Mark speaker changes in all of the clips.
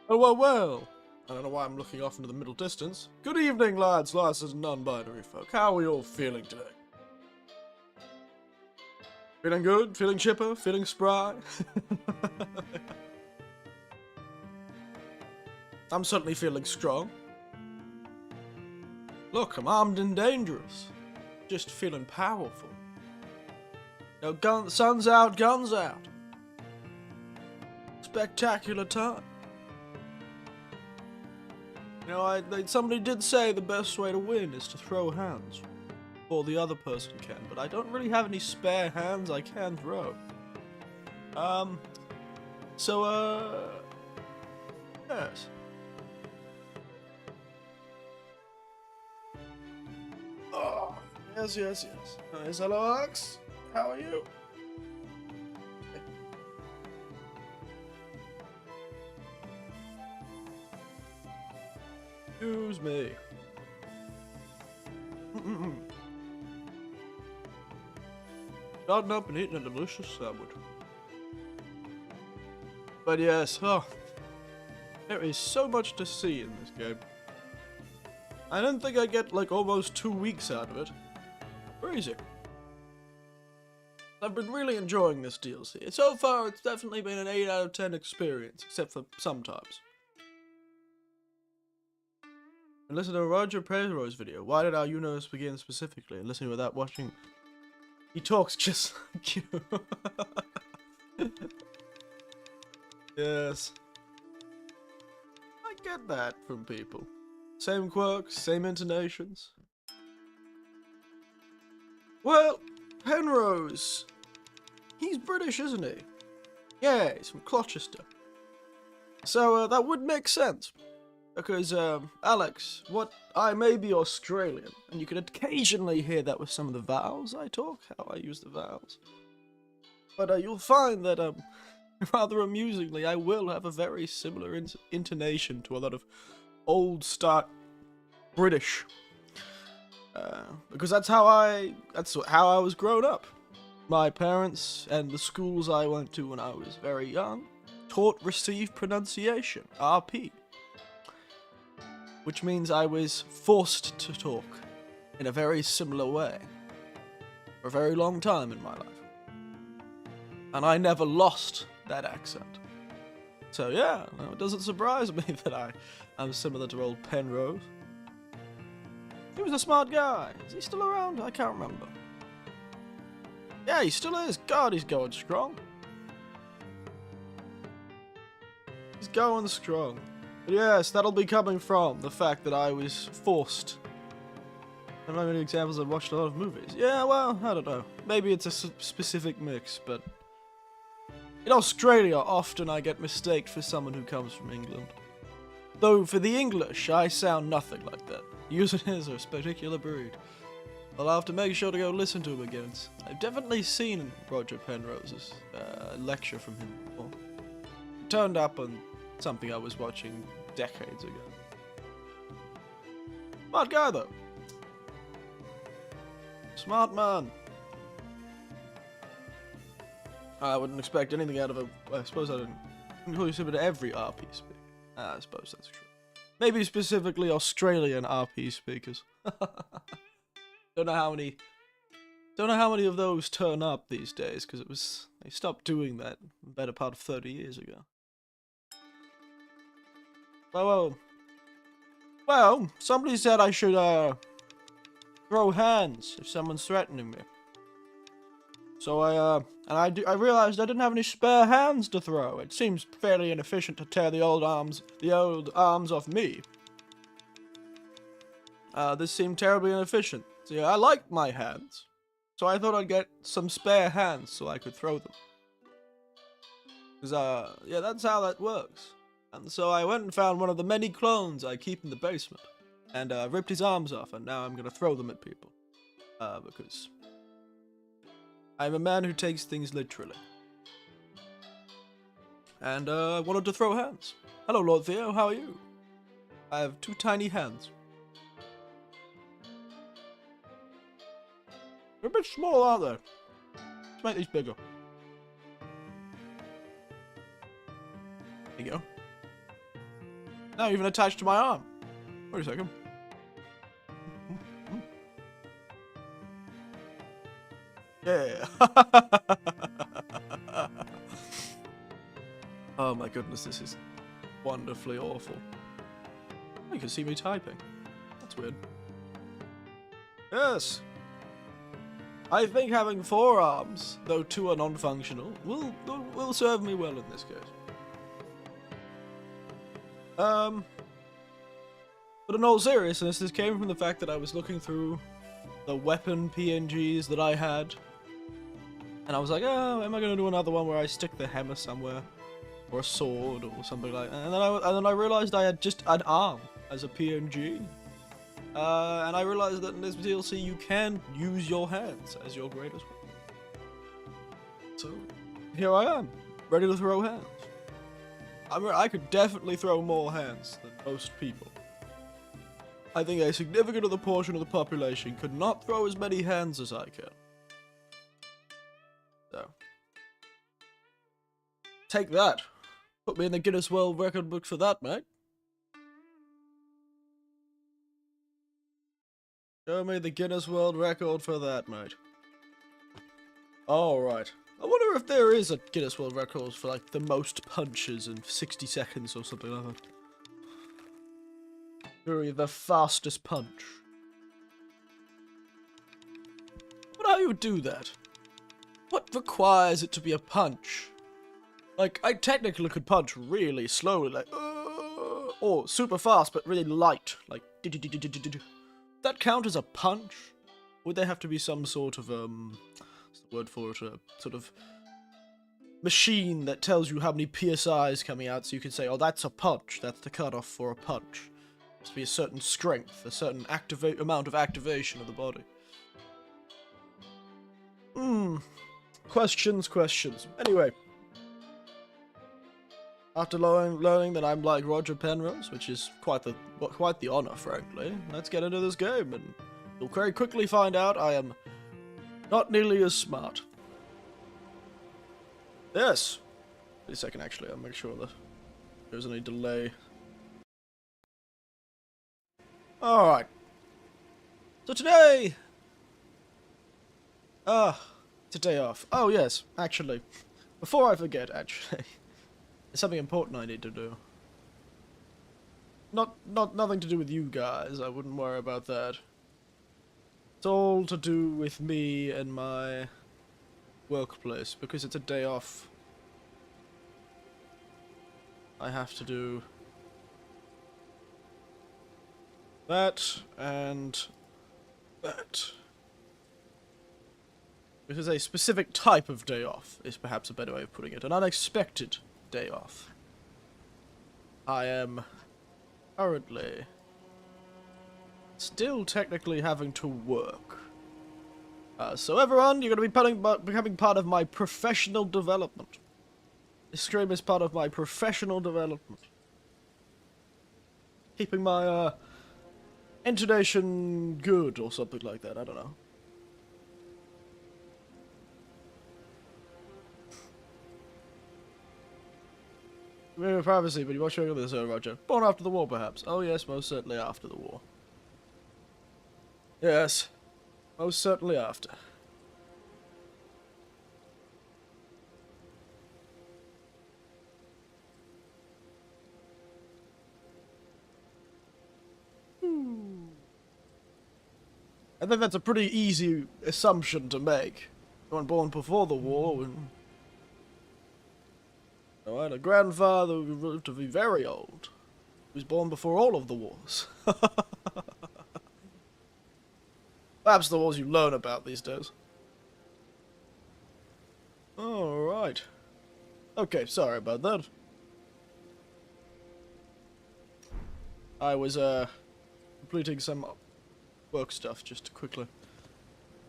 Speaker 1: Oh, well, well. I don't know why I'm looking off into the middle distance. Good evening, lads, lasses, and non-binary folk. How are we all feeling today? Feeling good? Feeling chipper? Feeling spry? I'm certainly feeling strong. Look, I'm armed and dangerous. Just feeling powerful. No, sun's out, guns out. Spectacular time. You know, somebody did say the best way to win is to throw hands. Or the other person can, but I don't really have any spare hands I can throw. Yes. Oh, yes. Nice, hello, Alex. How are you? Excuse me. Starting up and eating a delicious sandwich. But yes, there is so much to see in this game. I didn't think I'd get like almost 2 weeks out of it. Crazy. I've been really enjoying this DLC. So far, it's definitely been an 8 out of 10 experience, except for sometimes. And listen to Roger Pedro's video. Why did our universe begin specifically? And listening without watching. He talks just like you. Yes. I get that from people. Same quirks, same intonations. Well, Penrose. He's British, isn't he? Yeah, he's from Colchester. So, that would make sense. Because, Alex, I may be Australian, and you can occasionally hear that with some of the vowels I talk, how I use the vowels. But, you'll find that, rather amusingly, I will have a very similar intonation to a lot of old-style British. Because that's how I was grown up. My parents and the schools I went to when I was very young taught received pronunciation, RP. Which means I was forced to talk in a very similar way for a very long time in my life. And I never lost that accent. So yeah, no, it doesn't surprise me that I'm similar to old Penrose. He was a smart guy. Is he still around? I can't remember. Yeah, he still is. God, he's going strong. He's going strong. But yes, that'll be coming from the fact that I was forced. I don't know many examples. I've watched a lot of movies. Yeah, well, I don't know. Maybe it's a specific mix, but in Australia, often I get mistaked for someone who comes from England. Though for the English, I sound nothing like that. Usually is a particular breed. I'll have to make sure to go listen to him again. I've definitely seen Roger Penrose's lecture from him before. It turned up on something I was watching decades ago. Smart guy, though. Smart man. I wouldn't expect anything out of a... I suppose I didn't include him in every RP speaker. I suppose that's true. Maybe specifically Australian RP speakers. Don't know how many of those turn up these days, because they stopped doing that the better part of 30 years ago. Well, somebody said I should, throw hands if someone's threatening me. So I realized I didn't have any spare hands to throw. It seems fairly inefficient to tear the old arms off me. This seemed terribly inefficient. See, I like my hands. So I thought I'd get some spare hands so I could throw them. Because, yeah, that's how that works. And so I went and found one of the many clones I keep in the basement. And, ripped his arms off, and now I'm gonna throw them at people. Because I'm a man who takes things literally. And, I wanted to throw hands. Hello, Lord Theo, how are you? I have 2 tiny hands. They're a bit small, aren't they? Let's make these bigger. There you go. Now even attached to my arm. Wait a second. Yeah. Oh my goodness, this is wonderfully awful. Oh, you can see me typing. That's weird. Yes. I think having 4 arms, though 2 are non-functional, will serve me well in this case. But in all seriousness, this came from the fact that I was looking through the weapon PNGs that I had, and I was like, oh, am I going to do another one where I stick the hammer somewhere, or a sword, or something like that? And then I realized I had just an arm as a PNG. And I realized that in this DLC you can use your hands as your greatest weapon. So, here I am, ready to throw hands. I could definitely throw more hands than most people. I think a significant other portion of the population could not throw as many hands as I can. So, take that. Put me in the Guinness World Record book for that, mate. Show me the Guinness World Record for that, mate. Alright. I wonder if there is a Guinness World Record for, like, the most punches in 60 seconds or something like that. Surely the fastest punch. But how do you do that? What requires it to be a punch? Like, I technically could punch really slowly, like, or super fast, but really light, like, that count as a punch? Would there have to be some sort of, what's the word for it, a sort of machine that tells you how many PSI is coming out, so you can say, oh, that's a punch, that's the cutoff for a punch. It must be a certain strength, a certain amount of activation of the body. Questions. Anyway. After learning that I'm like Roger Penrose, which is quite the honor, frankly, let's get into this game, and you'll very quickly find out I am not nearly as smart. Yes. Wait a second, actually, I'll make sure that there's any delay. Alright. So today... it's a day off. Oh, yes, actually. Before I forget, actually. There's something important I need to do. Nothing to do with you guys, I wouldn't worry about that. It's all to do with me and my workplace, because it's a day off. I have to do that and that. This is a specific type of day off, is perhaps a better way of putting it. An unexpected day off. I am currently still technically having to work. So everyone, you're going to be becoming part of my professional development. This stream is part of my professional development. Keeping my intonation good or something like that, I don't know. Maybe privacy, but you watch over this, Roger. Born after the war, perhaps. Oh yes, most certainly after the war. Yes, most certainly after. I think that's a pretty easy assumption to make. You weren't born before the war, and... I had a grandfather who lived to be very old. He was born before all of the wars. Perhaps the wars you learn about these days. Alright. Okay, sorry about that. I was, completing some work stuff just quickly.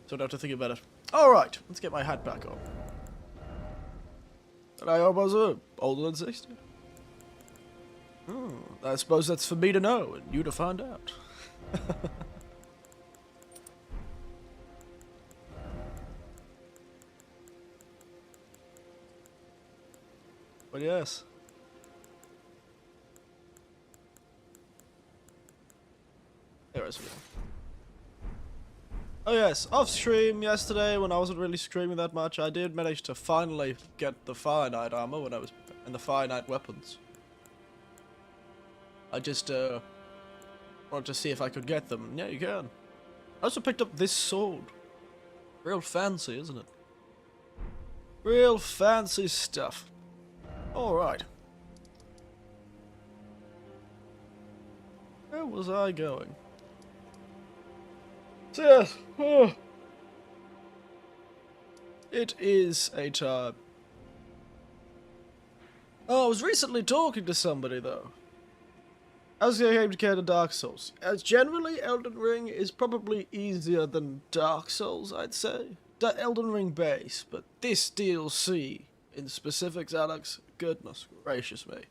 Speaker 1: So I don't have to think about it. Alright, let's get my hat back on. And I almost older than 60. I suppose that's for me to know and you to find out. But yes. Oh yes, off stream yesterday when I wasn't really streaming that much, I did manage to finally get the finite armor when I was and the finite weapons. I just wanted to see if I could get them. Yeah, you can. I also picked up this sword. Real fancy, isn't it? Real fancy stuff. Alright. Where was I going? So yes, it is a time. Oh, I was recently talking to somebody though. As I came to care to Dark Souls. As generally, Elden Ring is probably easier than Dark Souls, I'd say. The Elden Ring base, but this DLC in specifics, Alex, goodness gracious me.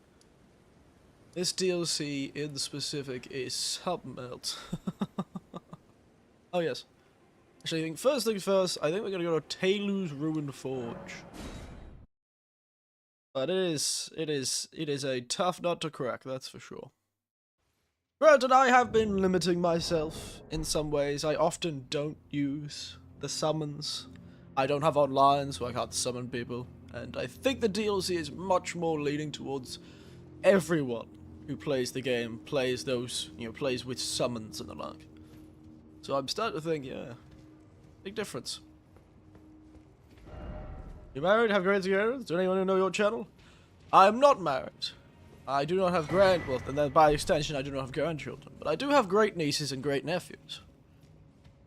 Speaker 1: This DLC in specific is something else. Oh yes. Actually, I think first things first, I think we're gonna go to Talu's Ruined Forge. But it is a tough nut to crack, that's for sure. Granted, I have been limiting myself in some ways. I often don't use the summons. I don't have online, so I can't summon people. And I think the DLC is much more leaning towards everyone who plays the game plays those, plays with summons and the like. So I'm starting to think, yeah, big difference. You married? Have great together? Does anyone know your channel? I'm not married. I do not have well, and then by extension, I do not have grandchildren. But I do have great nieces and great nephews.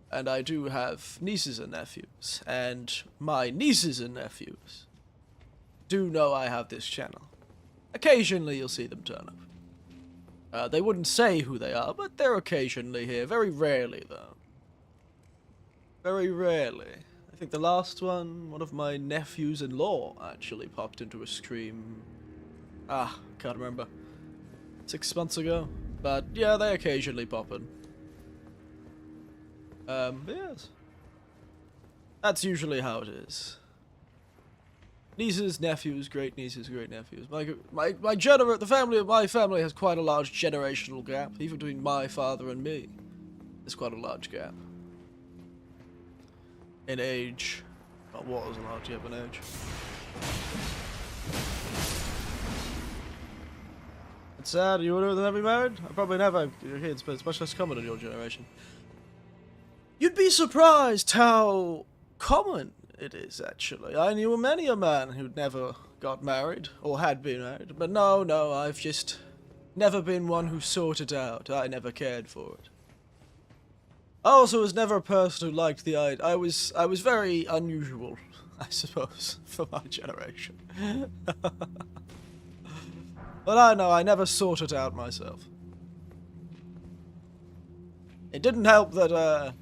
Speaker 1: And I do have nieces and nephews. And my nieces and nephews do know I have this channel. Occasionally, you'll see them turn up. They wouldn't say who they are, but they're occasionally here. Very rarely, though. Very rarely. I think the last one of my nephews-in-law actually popped into a stream. Can't remember. 6 months ago. But yeah, they occasionally pop in. Yes. That's usually how it is. Nieces, nephews, great nieces, great nephews. The family of my family has quite a large generational gap, even between my father and me. There's quite a large gap. In age. Not what was a large gap in age. It's sad. You would never be married? I probably never have kids, but it's much less common in your generation. You'd be surprised how common it is, actually. I knew many a man who'd never got married, or had been married. But no, I've just never been one who sought it out. I never cared for it. I also was never a person who liked the idea. I was very unusual, I suppose, for my generation. But I know, I never sought it out myself. It didn't help that,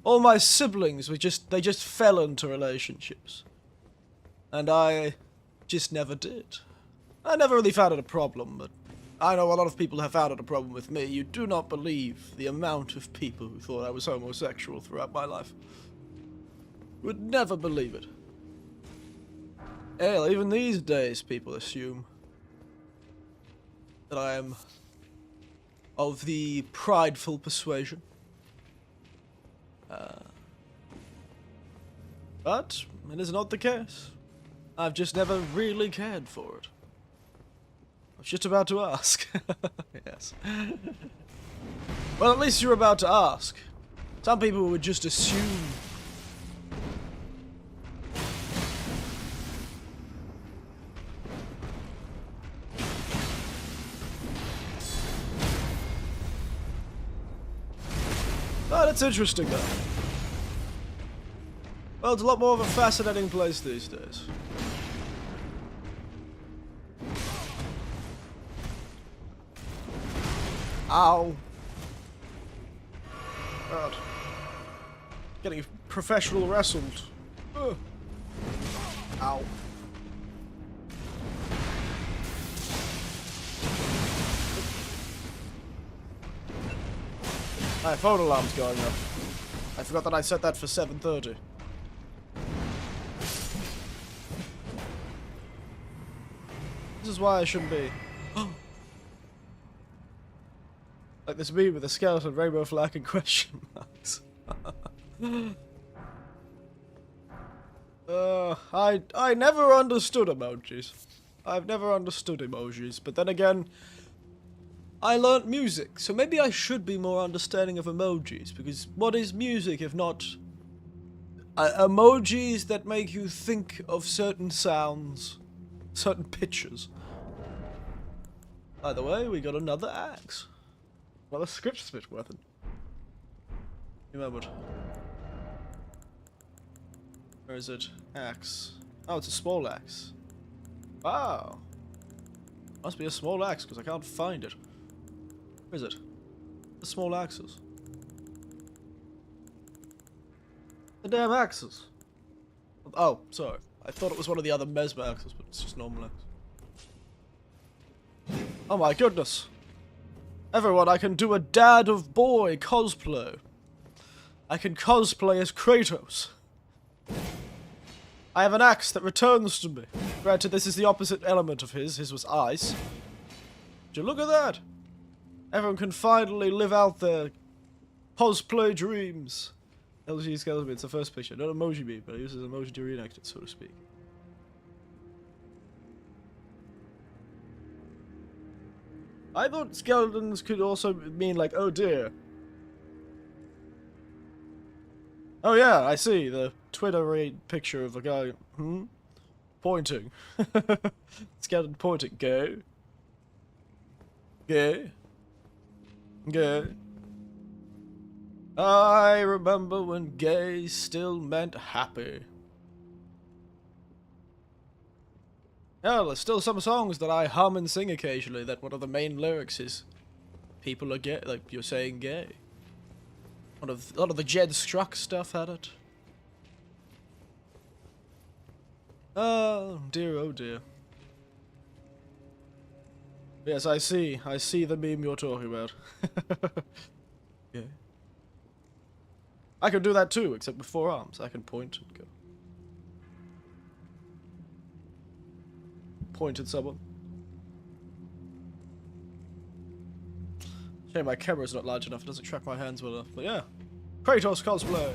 Speaker 1: all my siblings they just fell into relationships. And I just never did. I never really found it a problem, but I know a lot of people have found it a problem with me. You do not believe the amount of people who thought I was homosexual throughout my life. Would never believe it. Hell, even these days people assume that I am of the prideful persuasion. But it is not the case. I've just never really cared for it. I was just about to ask. Yes. Well, at least you're about to ask. Some people would just assume. Oh, that's interesting, though. Well, it's a lot more of a fascinating place these days. Ow. God. Getting professional wrestled. Ugh. Ow. My phone alarm's going off. I forgot that I set that for 7:30. This is why I shouldn't be. Like this meme with a skeleton, rainbow flag, and question marks. I never understood emojis. I've never understood emojis, but then again, I learnt music, so maybe I should be more understanding of emojis, because what is music if not emojis that make you think of certain sounds, certain pictures. By the way, we got another axe. Another script weapon. Remembered. Where is it? Axe. Oh, it's a small axe. Wow. Must be a small axe, because I can't find it. Where is it? The small axes. The damn axes. Oh, sorry. I thought it was one of the other Mesmer axes, but it's just normal axe. Oh my goodness. Everyone, I can do a Dad of Boy cosplay. I can cosplay as Kratos. I have an axe that returns to me. Granted, this is the opposite element of his. His was ice. Would you look at that? Everyone can finally live out their cosplay dreams. LG Skeleton, it's the first picture. Not emoji beat, but I use it as emoji to reenact it, so to speak. I thought skeletons could also mean like, oh dear. Oh yeah, I see the Twitter picture of a guy, pointing. Skeleton pointing, gay. Gay. Gay. I remember when gay still meant happy. Yeah, there's still some songs that I hum and sing occasionally that one of the main lyrics is people are gay, like you're saying gay. A lot of the Jed Struck stuff had it. Oh dear. Yes, I see the meme you're talking about. Yeah. I can do that too, except with 4 arms. I can point and go. Point at someone. Shame my camera's not large enough, it doesn't track my hands well enough, but yeah. Kratos cosplay!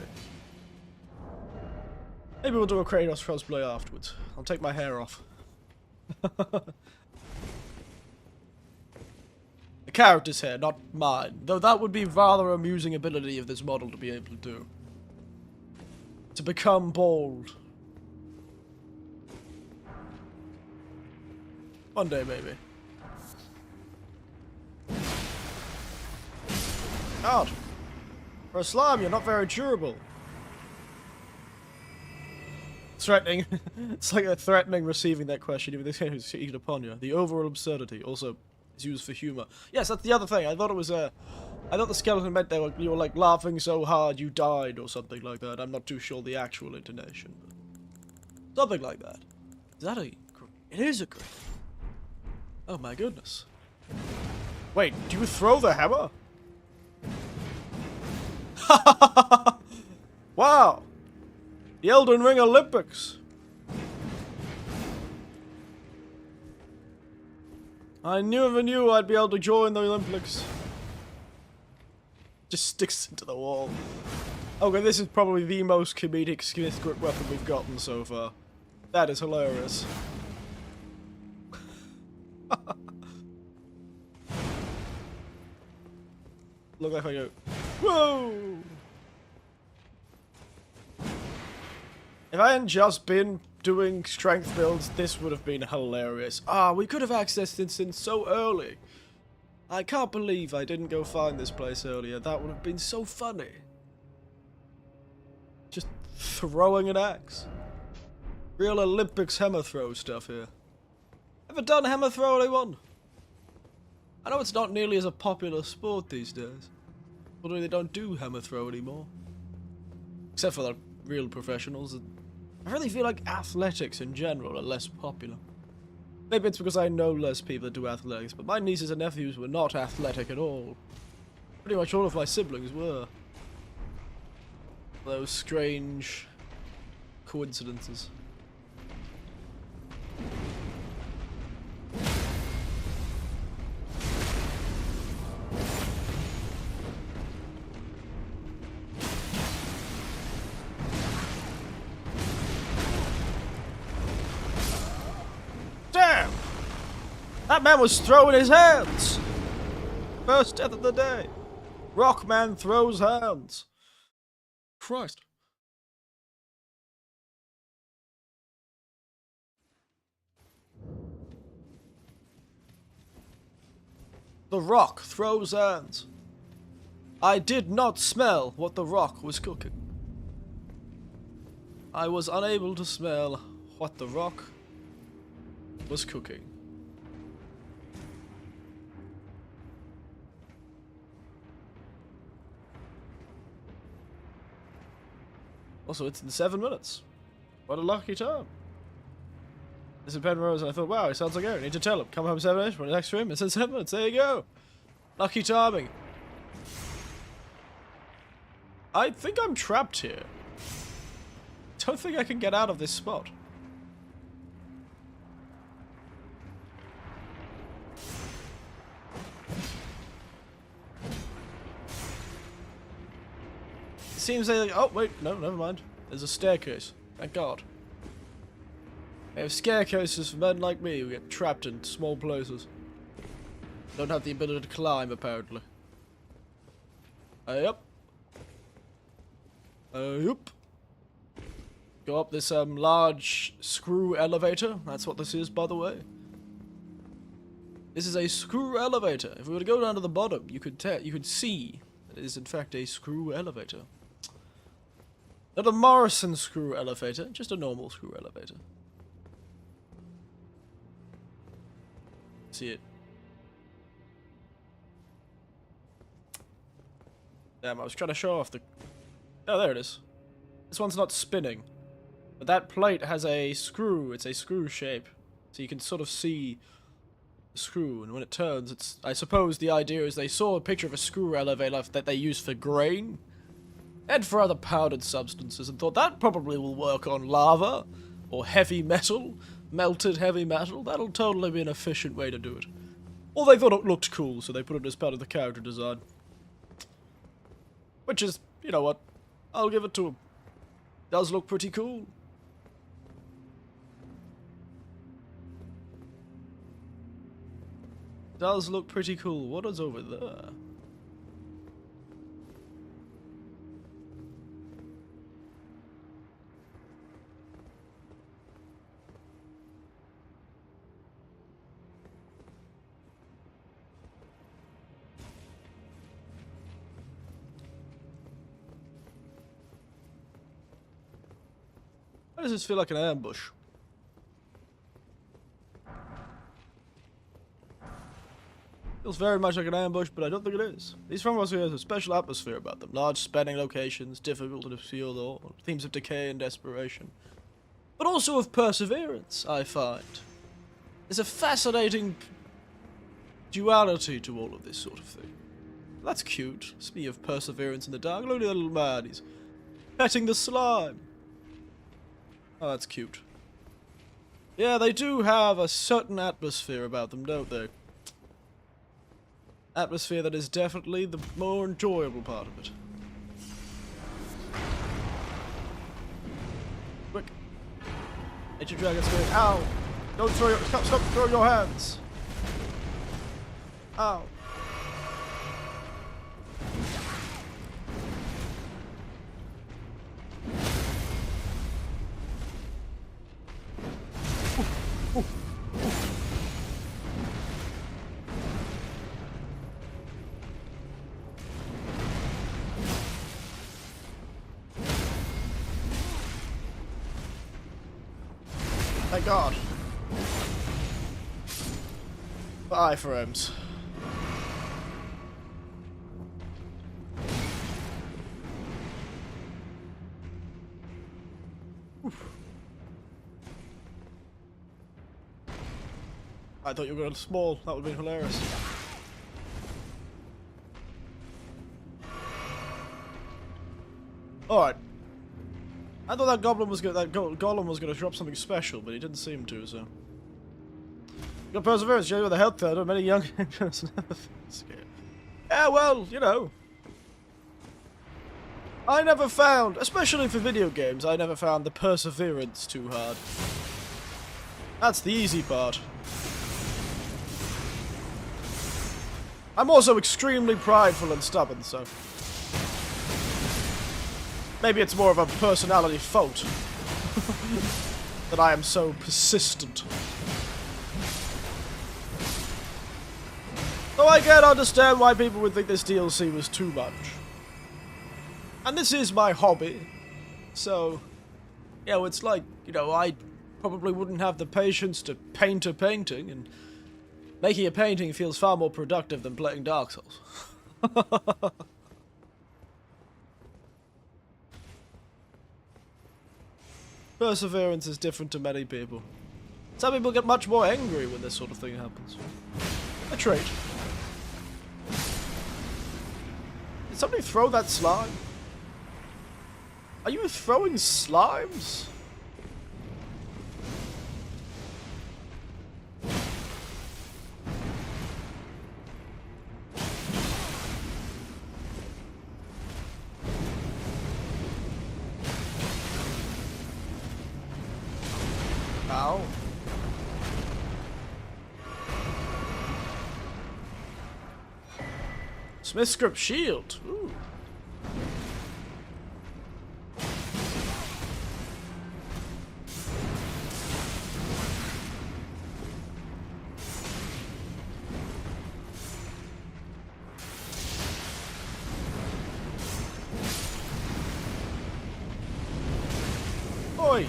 Speaker 1: Maybe we'll do a Kratos cosplay afterwards. I'll take my hair off. The character's hair, not mine. Though that would be rather amusing ability of this model to be able to do. To become bald. One day, maybe. Out! For a slime, you're not very durable. Threatening. It's like a threatening receiving that question, even this game is eaten upon you. The overall absurdity also is used for humor. Yes, that's the other thing. I thought it was I thought the skeleton meant you were like laughing so hard you died or something like that. I'm not too sure the actual intonation. But something like that. Is that a... It is a grip. Oh my goodness. Wait, do you throw the hammer? Wow! The Elden Ring Olympics! I never knew I'd be able to join the Olympics. Just sticks into the wall. Okay, this is probably the most comedic Smith grip weapon we've gotten so far. That is hilarious. Look like I go, whoa! If I hadn't just been doing strength builds, this would have been hilarious. Ah, we could have accessed this in so early. I can't believe I didn't go find this place earlier. That would have been so funny. Just throwing an axe. Real Olympics hammer throw stuff here. Ever done hammer throw, anyone? I know it's not nearly as a popular sport these days. Although they don't do hammer throw anymore. Except for the real professionals. I really feel like athletics in general are less popular. Maybe it's because I know less people that do athletics, but my nieces and nephews were not athletic at all. Pretty much all of my siblings were. Those strange coincidences. That man was throwing his hands! First death of the day. Rockman throws hands. Christ. The Rock throws hands. I did not smell what the Rock was cooking. I was unable to smell what the Rock was cooking. Also, it's in 7 minutes. What a lucky time. This is Penrose, and I thought, wow, he sounds like Aaron. I need to tell him. Come home 7-ish, for the next stream. It's in 7 minutes. There you go. Lucky timing. I think I'm trapped here. Don't think I can get out of this spot. Seems like, oh wait, no, never mind. There's a staircase. Thank God. They have staircases for men like me who get trapped in small places. Don't have the ability to climb, apparently. Yep. Yep. Go up this large screw elevator. That's what this is, by the way. This is a screw elevator. If we were to go down to the bottom, you could see that it is in fact a screw elevator. Not a Morrison screw elevator, just a normal screw elevator. See it. Damn, I was trying to show off the... Oh, there it is. This one's not spinning. But that plate has a screw. It's a screw shape. So you can sort of see the screw. And when it turns, it's... I suppose the idea is they saw a picture of a screw elevator that they use for grain. And for other powdered substances. And thought that probably will work on lava. Or heavy metal. Melted heavy metal. That'll totally be an efficient way to do it. Or they thought it looked cool, so they put it as part of the character design. Which is, you know what, I'll give it to him. Does look pretty cool. Does look pretty cool. What is over there? Why does this feel like an ambush? Feels very much like an ambush, but I don't think it is. These farmhouses have a special atmosphere about them. Large spanning locations, difficult to feel all, themes of decay and desperation. But also of perseverance, I find. There's a fascinating duality to all of this sort of thing. That's cute. Speaking of perseverance in the dark, look at the little man, he's petting the slime. Oh, that's cute. Yeah, they do have a certain atmosphere about them, don't they? Atmosphere that is definitely the more enjoyable part of it. Quick. Nature Dragon Spirit. Ow! Don't throw your... Stop throwing your hands! Ow. Thank God. For iframes. I thought you were going small. That would have been hilarious. All right. I thought that goblin was golem was going to drop something special, but he didn't seem to. So, your perseverance, you with the health card, many young person. Yeah, well, you know, I never found, especially for video games, I never found the perseverance too hard. That's the easy part. I'm also extremely prideful and stubborn, so... maybe it's more of a personality fault. That I am so persistent. Though I can understand why people would think this DLC was too much. And this is my hobby. So, you know, it's like, you know, I probably wouldn't have the patience to paint a painting, and making a painting feels far more productive than playing Dark Souls. Perseverance is different to many people. Some people get much more angry when this sort of thing happens. A trait. Did somebody throw that slime? Are you throwing slimes? Ow. Smith script shield. Ooh. Oi.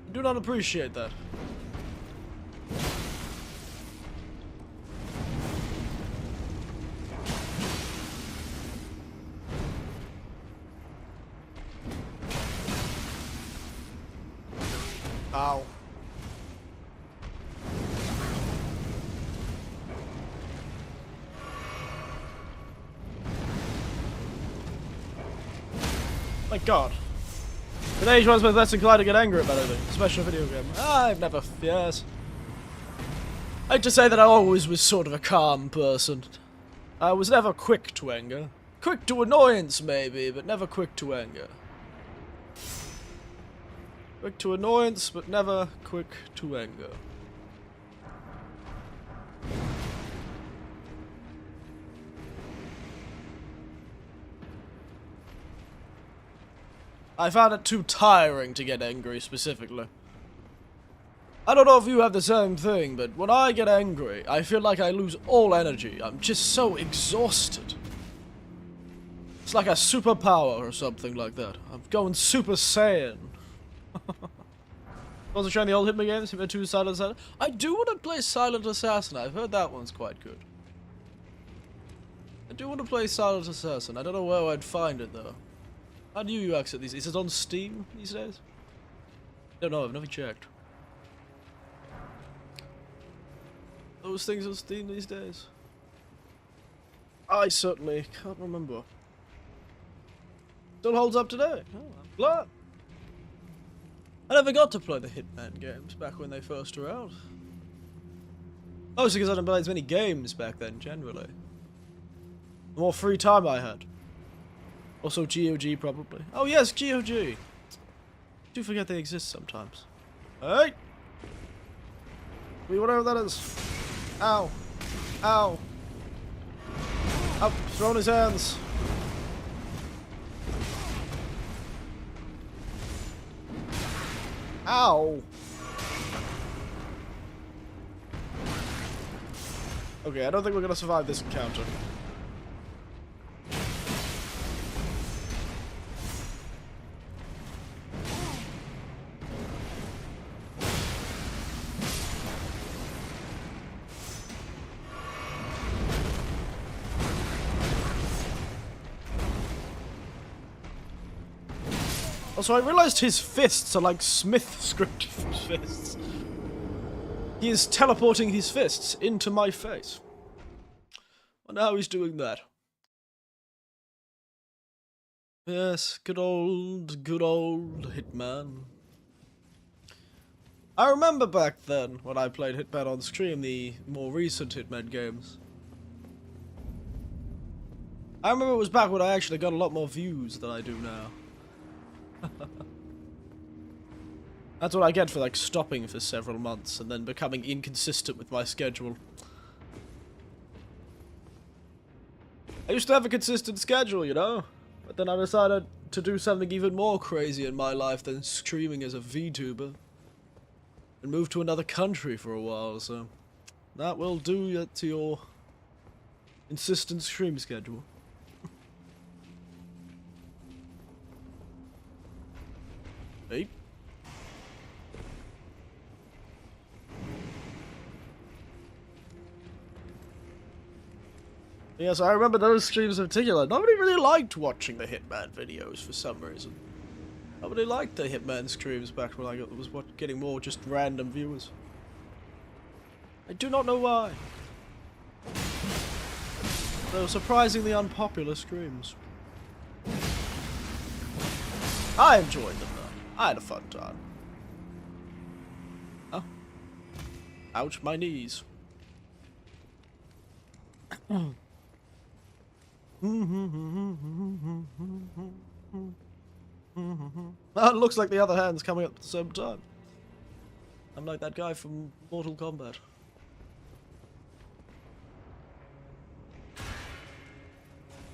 Speaker 1: I do not appreciate that. Ow. My god. Today's one's been less inclined to get angry about anything, especially a video game. I've never, yes. I hate to say that I always was sort of a calm person. I was never quick to anger. Quick to annoyance, maybe, but never quick to anger. Quick to annoyance, but never quick to anger. I found it too tiring to get angry, specifically. I don't know if you have the same thing, but when I get angry, I feel like I lose all energy. I'm just so exhausted. It's like a superpower or something like that. I'm going Super Saiyan. Also trying the old Hitman games, Hitman 2, Silent Assassin. I do want to play Silent Assassin. I've heard that one's quite good. I do want to play Silent Assassin. I don't know where I'd find it, though. How do you access these? Is it on Steam these days? Don't know, I've never checked. Those things on Steam these days? I certainly can't remember. Still holds up today. Oh, I'm glad. I never got to play the Hitman games back when they first were out. Mostly because I didn't play as many games back then, generally. The more free time I had. Also GOG, probably. Oh yes, GOG. I do forget they exist sometimes. Hey! Whatever that is. Ow. Ow. Up, throwing his hands. Ow. Okay, I don't think we're gonna survive this encounter. Also, I realized his fists are like Smith script fists. He is teleporting his fists into my face. Wonder how he's doing that. Yes, good old Hitman. I remember back then, when I played Hitman on stream, the more recent Hitman games. I remember it was back when I actually got a lot more views than I do now. That's what I get for like stopping for several months and then becoming inconsistent with my schedule. I used to have a consistent schedule, you know? But then I decided to do something even more crazy in my life than streaming as a VTuber. And move to another country for a while, so that will do it to your insistent stream schedule. Hey. Yes, I remember those streams in particular. Nobody really liked watching the Hitman videos for some reason. Nobody liked the Hitman streams back when I was getting more just random viewers. I do not know why. They were surprisingly unpopular streams. I enjoyed them though. I had a fun time. Oh. Ouch, my knees. It looks like the other hand's coming up at the same time. I'm like that guy from Mortal Kombat.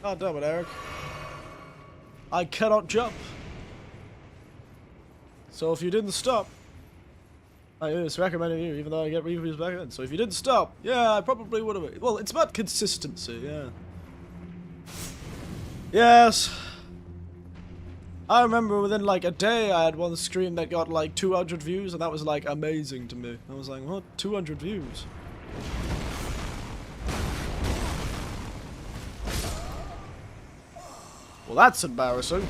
Speaker 1: God damn it, Eric. I cannot jump. So if you didn't stop, I just recommended you, even though I get reviews back then. So if you didn't stop, yeah, I probably would have. Well, it's about consistency, yeah. Yes. I remember within like a day I had one stream that got like 200 views and that was like amazing to me. I was like, what? 200 views? Well, that's embarrassing.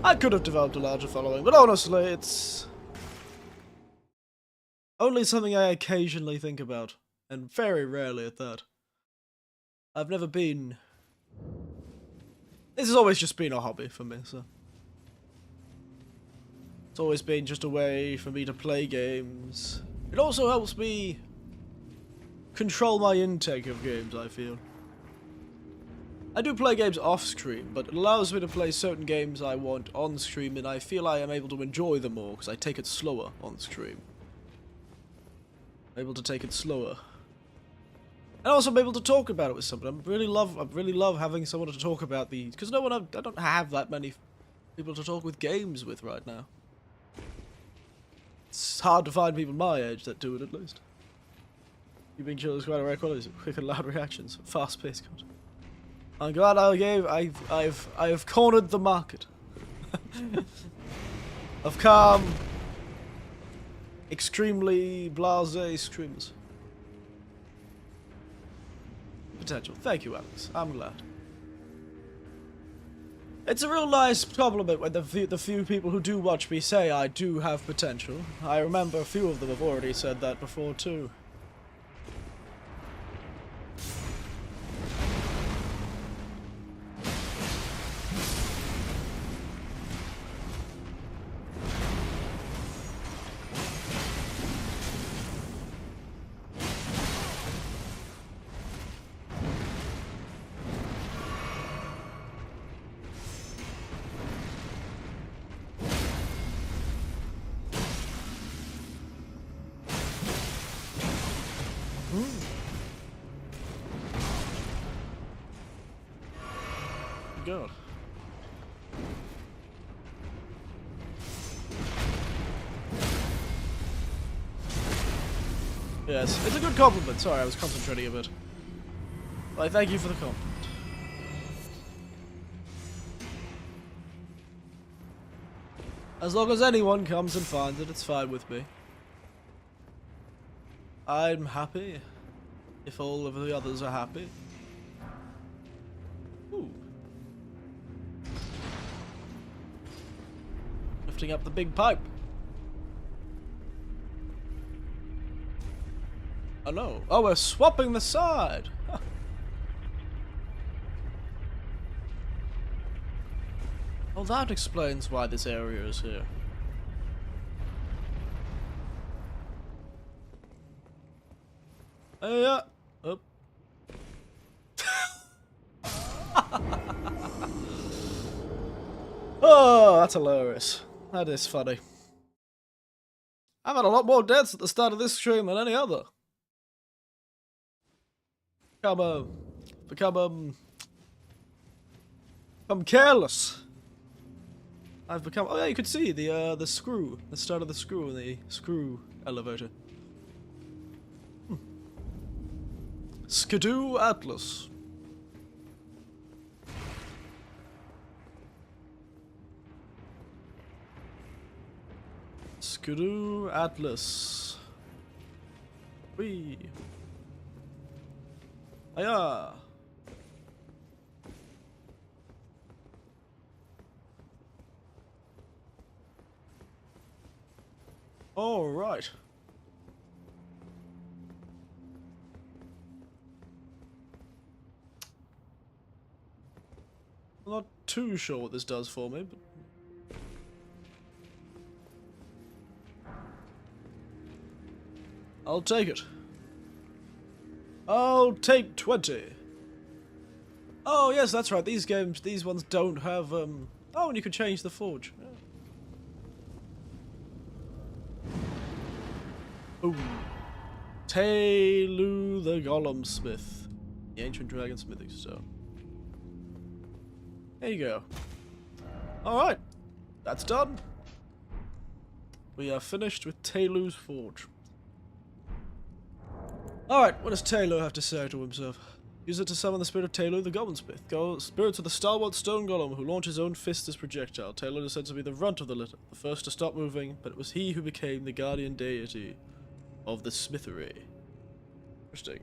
Speaker 1: I could have developed a larger following, but honestly, it's only something I occasionally think about, and very rarely at that. I've never been... This has always just been a hobby for me, so... It's always been just a way for me to play games. It also helps me control my intake of games, I feel. I do play games off-stream, but it allows me to play certain games I want on-stream, and I feel I am able to enjoy them more, because I take it slower on-stream. I'm able to take it slower. And also I'm able to talk about it with someone. I really love having someone to talk about these, because I don't have that many people to talk with games with right now. It's hard to find people my age that do it, at least. You being chill is quite a rare quality, quick and loud reactions, fast-paced content. I'm glad I've cornered the market. Of calm, extremely blasé streamers. Potential. Thank you, Alex. I'm glad. It's a real nice compliment when the few people who do watch me say I do have potential. I remember a few of them have already said that before too. God. Yes, it's a good compliment. Sorry, I was concentrating a bit. Well, thank you for the compliment. As long as anyone comes and finds it, it's fine with me. I'm happy if all of the others are happy. Ooh. Lifting up the big pipe. Oh no. Oh, we're swapping the side. Huh. Well, that explains why this area is here. Yeah. Oh. Oh, that's hilarious. That is funny. I've had a lot more deaths at the start of this stream than any other. Become careless. I've become. Oh yeah, you could see the screw, the start of the screw in the screw elevator. Skidoo Atlas. Skidoo Atlas. Whee. Hiya. All right. I'm not too sure what this does for me, but I'll take it. I'll take 20. Oh yes, that's right. These games, these ones don't have Oh, and you can change the forge. Yeah. Ooh. Taylu the Golem Smith. The ancient dragon smithing stone. There you go. Alright. That's done. We are finished with Taylu's forge. Alright, what does Taylu have to say to himself? Use it to summon the spirit of Taylu the Goblin-smith. Spirits of the stalwart stone golem who launched his own fist as projectile. Taylu is said to be the runt of the litter, the first to stop moving, but it was he who became the guardian deity of the smithery. Interesting.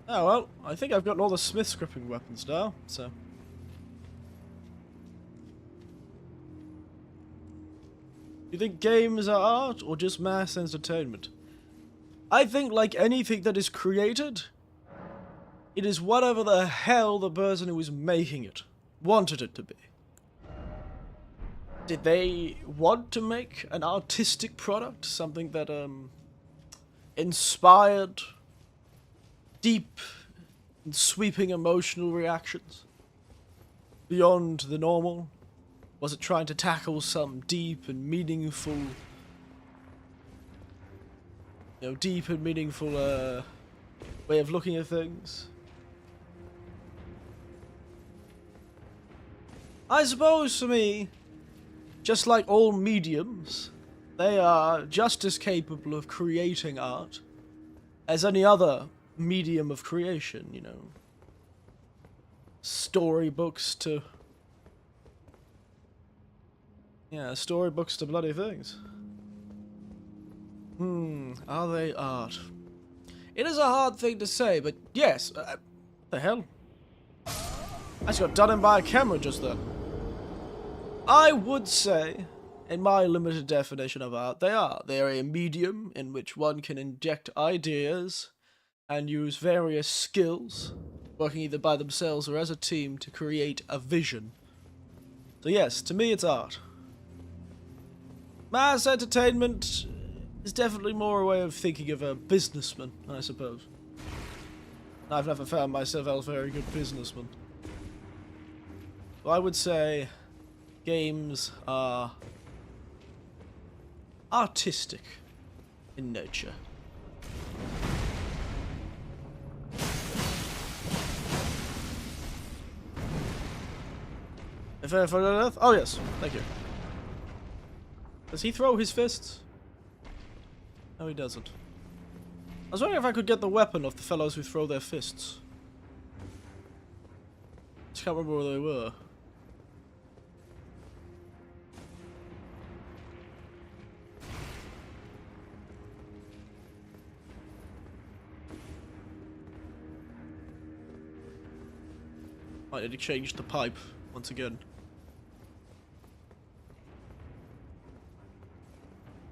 Speaker 1: Oh well, I think I've gotten all the smith scripting weapons now, so. You think games are art or just mass entertainment? I think like anything that is created, it is whatever the hell the person who is making it wanted it to be. Did they want to make an artistic product? Something that inspired deep and sweeping emotional reactions beyond the normal? Was it trying to tackle some deep and meaningful, way of looking at things? I suppose for me, just like all mediums, they are just as capable of creating art as any other medium of creation, you know. Storybooks to... yeah, storybooks to bloody things. Are they art? It is a hard thing to say, but yes. What the hell? I just got done in by a camera just then. I would say, in my limited definition of art, they are. They are a medium in which one can inject ideas and use various skills, working either by themselves or as a team to create a vision. So yes, to me it's art. Mass entertainment is definitely more a way of thinking of a businessman, I suppose. I've never found myself a very good businessman. So I would say games are artistic in nature. If I find on Earth? Oh yes, thank you. Does he throw his fists? No, he doesn't. I was wondering if I could get the weapon of the fellows who throw their fists. Just can't remember where they were. I need to change the pipe once again.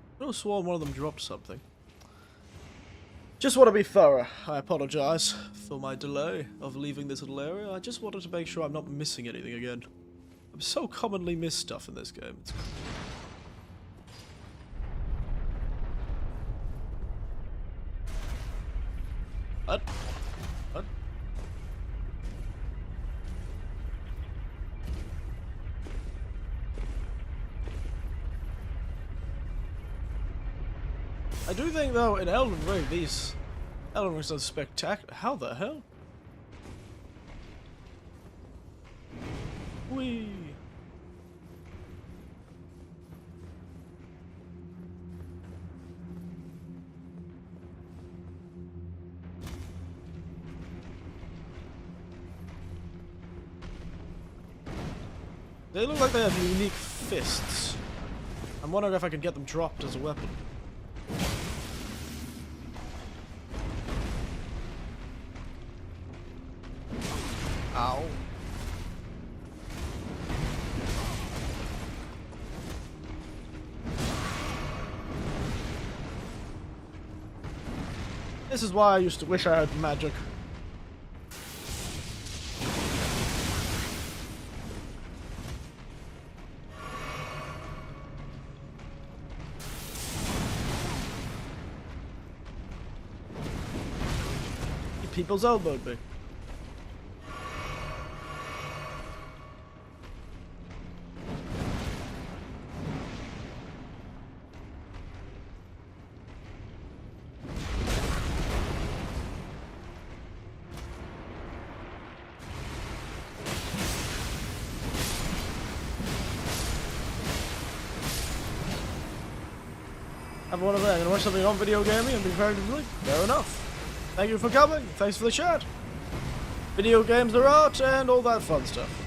Speaker 1: I could have sworn one of them dropped something. Just want to be thorough. I apologise for my delay of leaving this little area. I just wanted to make sure I'm not missing anything again. I'm so commonly miss stuff in this game. What? What? I do think, though, in Elden Ring, Elden Ring sounds spectacular. How the hell? Whee! They look like they have unique fists. I'm wondering if I can get them dropped as a weapon. Ow. This is why I used to wish I had magic. People's elbowed me. Have one of them. I'm gonna watch something on video gaming and be very good. Fair enough. Thank you for coming. Thanks for the chat. Video games are art and all that fun stuff.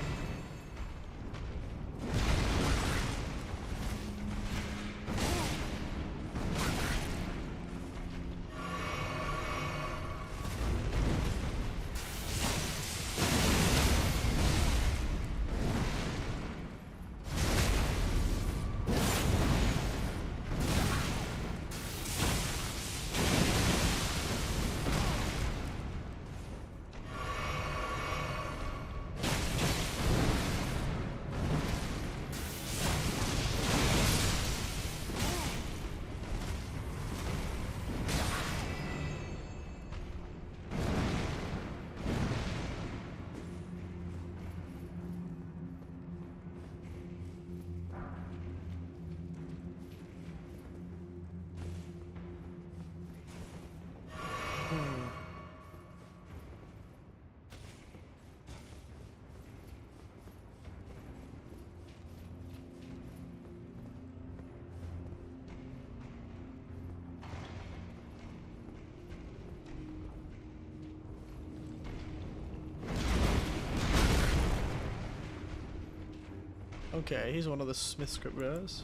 Speaker 1: Okay, he's one of the Smith script rares.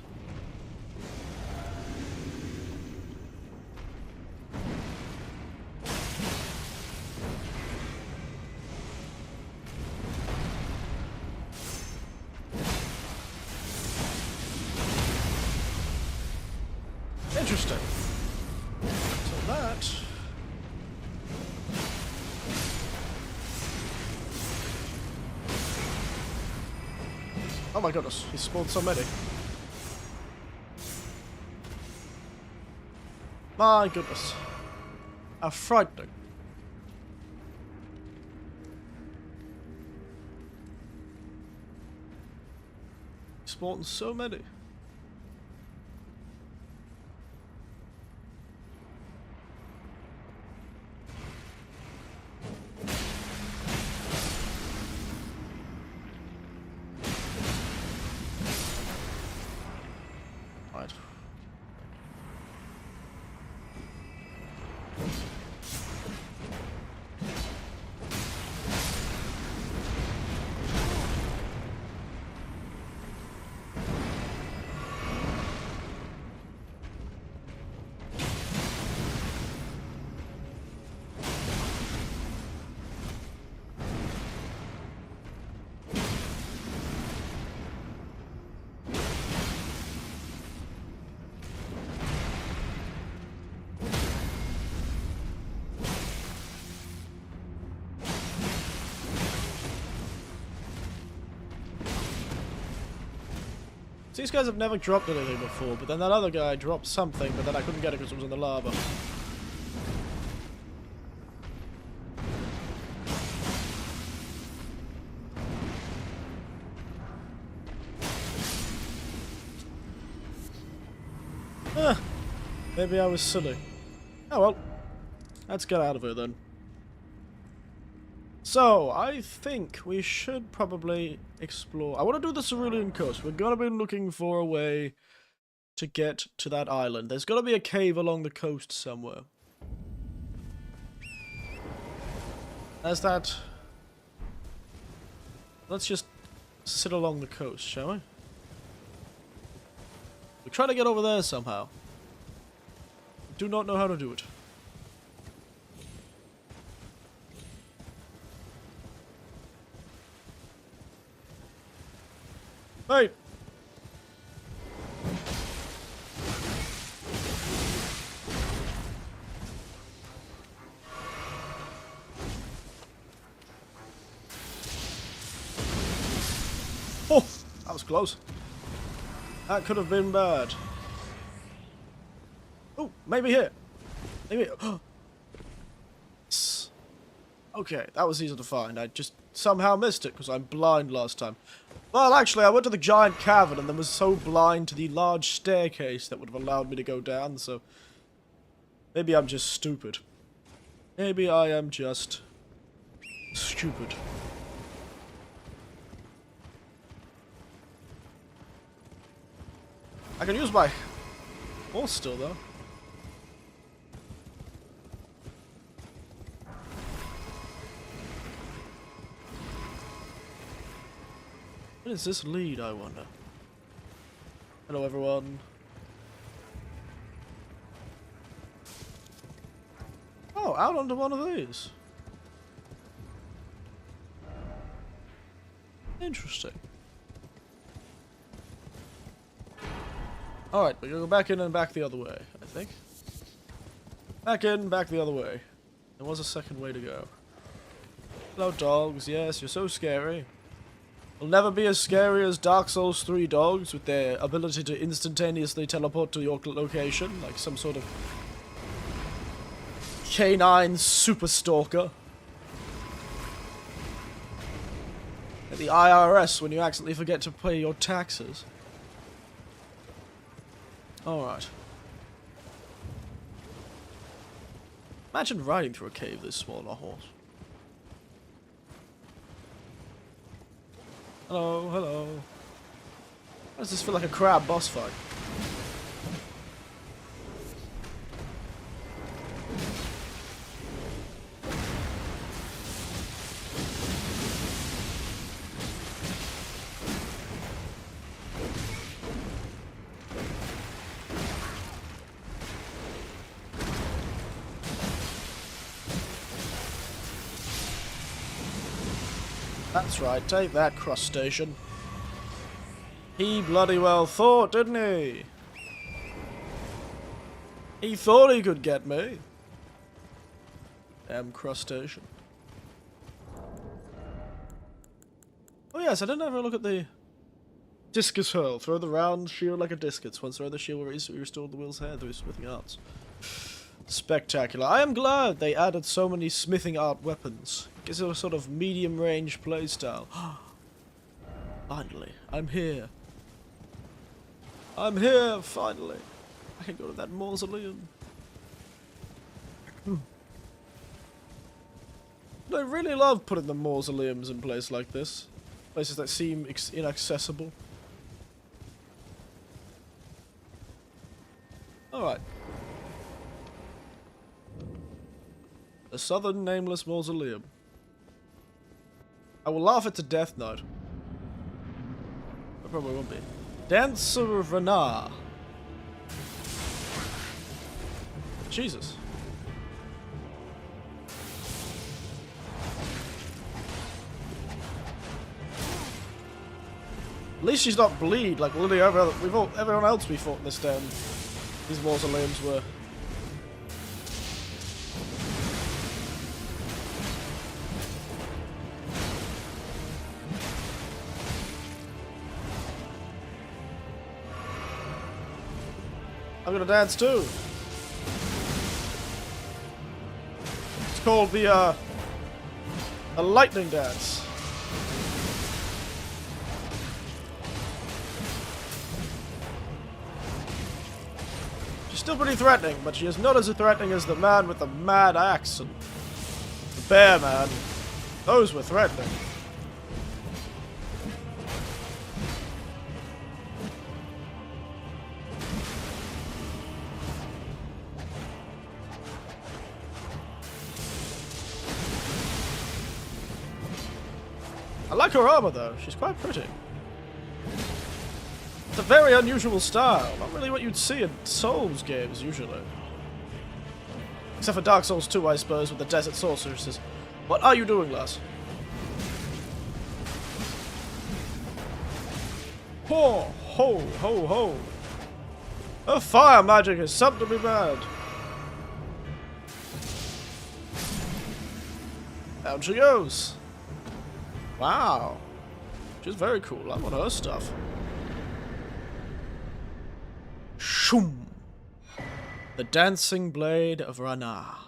Speaker 1: Interesting. So that... Oh my goodness, he spawned so many. My goodness. How frightening. He spawned so many. These guys have never dropped anything before, but then that other guy dropped something, but then I couldn't get it because it was in the lava. Maybe I was silly. Oh well. Let's get out of here then. So, I think we should probably explore... I want to do the Cerulean Coast. We're going to be looking for a way to get to that island. There's got to be a cave along the coast somewhere. As that... Let's just sit along the coast, shall we? We're trying to get over there somehow. Do not know how to do it. Hey! Oh! That was close. That could have been bad. Oh, maybe here. Maybe. Okay, that was easy to find. I just somehow missed it because I'm blind last time. Well, actually, I went to the giant cavern and then was so blind to the large staircase that would have allowed me to go down, so... Maybe I'm just stupid. Maybe I am just... stupid. I can use my horse still, though. Where does this lead, I wonder? Hello, everyone. Oh, out onto one of these. Interesting. Alright, we're gonna go back in and back the other way, I think. Back in, back the other way. There was a second way to go. Hello, dogs. Yes, you're so scary. Will never be as scary as Dark Souls 3 dogs with their ability to instantaneously teleport to your location, like some sort of canine super stalker. At the IRS when you accidentally forget to pay your taxes. Alright. Imagine riding through a cave this small on a horse. Hello, hello. Why does this feel like a crab boss fight? That's right, take that, crustacean. He bloody well thought, didn't he? He thought he could get me. Damn crustacean. Oh yes, I didn't ever look at the discus hurl. Throw the round shield like a discus. Once throw the shield, restore the wheel's head through smithing arts. Spectacular. I am glad they added so many smithing art weapons. Gives it a sort of medium range playstyle. Finally, I'm here. I'm here, finally. I can go to that mausoleum. I really love putting the mausoleums in places like this. Places that seem inaccessible. Alright. The Southern Nameless Mausoleum. I will laugh it to death, note. I probably won't be. Dancer of Renar. Jesus. At least she's not bleed like literally everyone else we fought in this damn these mausoleums were. I'm gonna dance too. It's called the a lightning dance. She's still pretty threatening, but she is not as threatening as the man with the mad axe and the bear man. Those were threatening. I like her armor though, she's quite pretty. It's a very unusual style, not really what you'd see in Souls games usually. Except for Dark Souls 2, I suppose, with the Desert Sorceresses. What are you doing, lass? Ho, ho, ho, ho. Her fire magic is something to be mad. Down she goes. Wow. She's very cool. I want her stuff. Shoom. The dancing blade of Rana.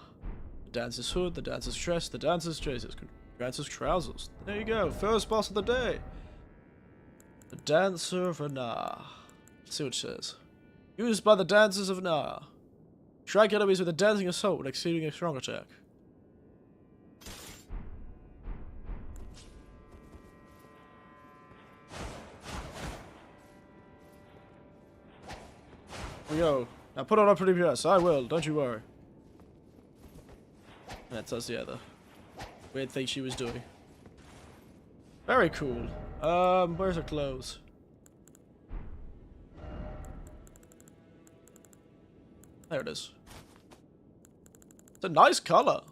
Speaker 1: The dancer's hood, the dancer's dress, the dancer's traces, the dancer's trousers. There you go. First boss of the day. The dancer of Rana. Let's see what it says. Used by the dancers of Na. Strike enemies with a dancing assault when exceeding a strong attack. Here we go. Now put on a pretty dress. I will, don't you worry. That says the other weird thing she was doing. Very cool. Where's her clothes? There it is. It's a nice color.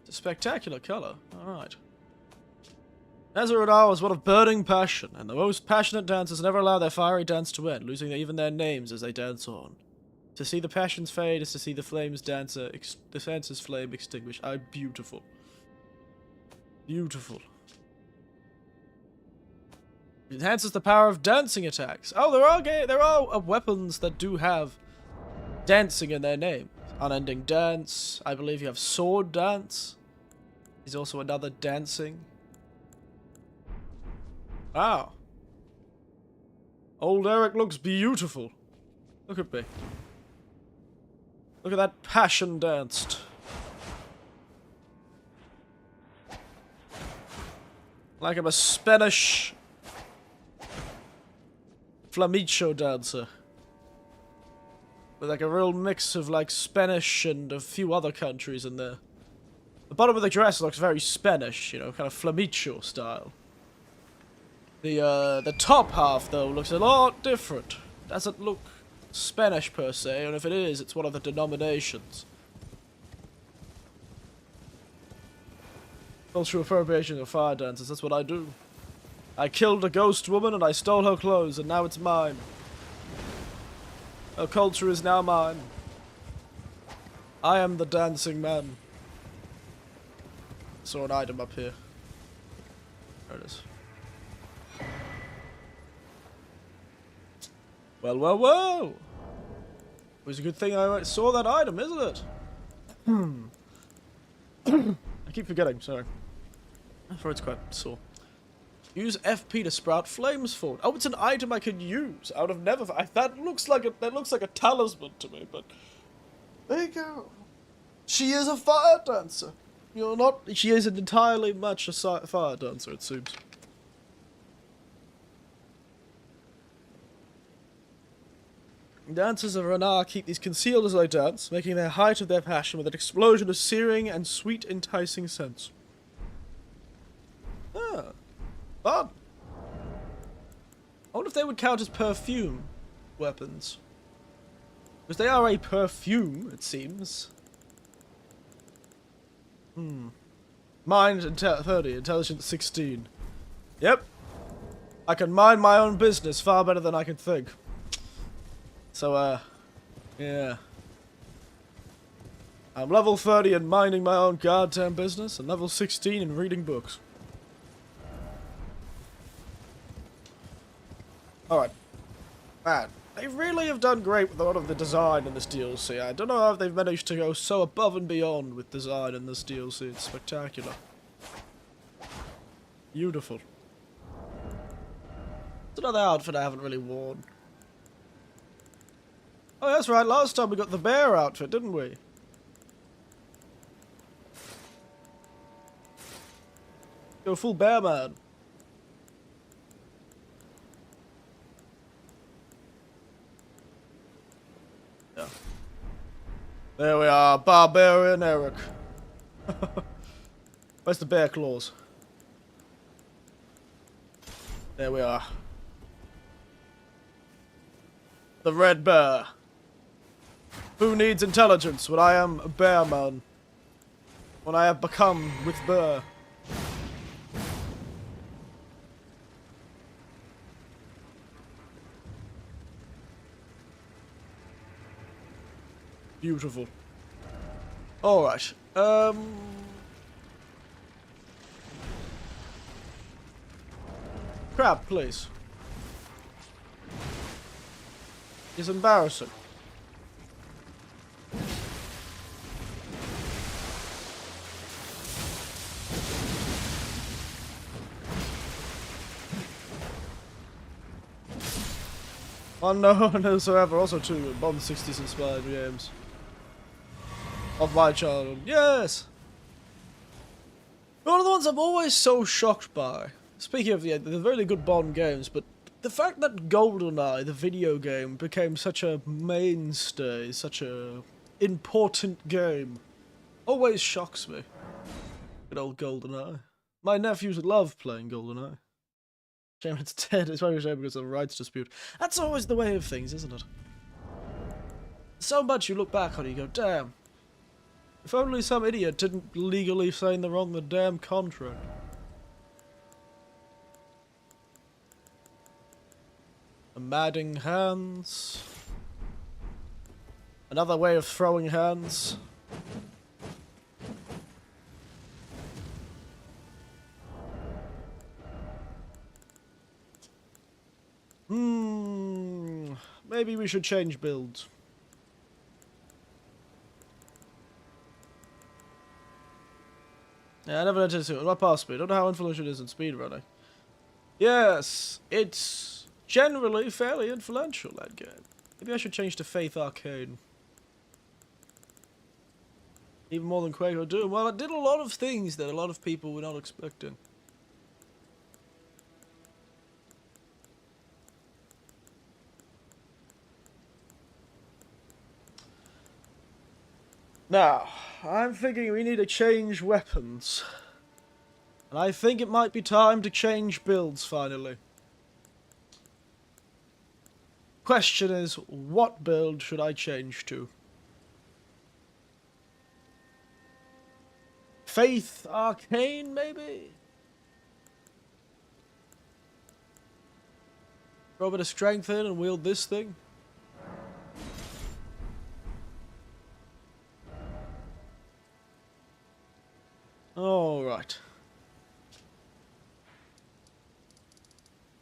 Speaker 1: It's a spectacular color. Alright. Ezra was one of burning passion, and the most passionate dancers never allow their fiery dance to end, losing even their names as they dance on. To see the passions fade is to see the dancer's flame extinguish. Ah, beautiful. Beautiful. It enhances the power of dancing attacks. Oh, there are weapons that do have dancing in their name. Unending dance. I believe you have sword dance. There's also another dancing. Wow. Old Eric looks beautiful. Look at me. Look at that passion danced. Like I'm a Spanish flamenco dancer. With like a real mix of like Spanish and a few other countries in there. The bottom of the dress looks very Spanish, you know, kind of flamenco style. The top half, though, looks a lot different. Doesn't look Spanish, per se, and if it is, it's one of the denominations. Cultural appropriation of fire dances, that's what I do. I killed a ghost woman and I stole her clothes, and now it's mine. Her culture is now mine. I am the dancing man. Saw an item up here. There it is. Well, well, well! It was a good thing I saw that item, isn't it? I keep forgetting, sorry. My throat's quite sore. Use FP to sprout flames forward. Oh, it's an item I can use. I would have never. That looks like a talisman to me, but there you go. She is a fire dancer. You're not. She isn't entirely much a fire dancer, it seems. Dancers of Ranar keep these concealed as they dance, making their height of their passion with an explosion of searing and sweet, enticing scents. Ah, fun. I wonder if they would count as perfume weapons. Because they are a perfume, it seems. Mind 30, intelligence 16. Yep. I can mind my own business far better than I can think. So, yeah. I'm level 30 in minding my own goddamn business, and level 16 in reading books. Alright. Man, they really have done great with a lot of the design in this DLC. I don't know how they've managed to go so above and beyond with design in this DLC. It's spectacular. Beautiful. It's another outfit I haven't really worn. Oh, that's right. Last time we got the bear outfit, didn't we? Go full bear man. Yeah. There we are, Barbarian Eric. Where's the bear claws? There we are. The red bear. Who needs intelligence when I am a bear man? When I have become with bear. Beautiful. Alright. Crab, please. It's embarrassing. Unknown whatsoever. Also two Bond 60s inspired games. Of my childhood. Yes! One of the ones I'm always so shocked by. Speaking of the really good Bond games, but the fact that GoldenEye, the video game, became such a mainstay, such a important game, always shocks me. Good old GoldenEye. My nephews love playing GoldenEye. Shame it's dead. It's very a shame because of a rights dispute. That's always the way of things, isn't it? So much you look back on it, you go, damn. If only some idiot didn't legally sign the damn contract. A madding hands. Another way of throwing hands. Maybe we should change builds. Yeah, I never noticed it. My pass speed. I don't know how influential it is in speedrunning. Yes, it's generally fairly influential, that game. Maybe I should change to Faith Arcane. Even more than Quake or Doom. Well, it did a lot of things that a lot of people were not expecting. Now, I'm thinking we need to change weapons. And I think it might be time to change builds, finally. Question is, what build should I change to? Faith Arcane, maybe? Throw a bit of strength in and wield this thing? Alright.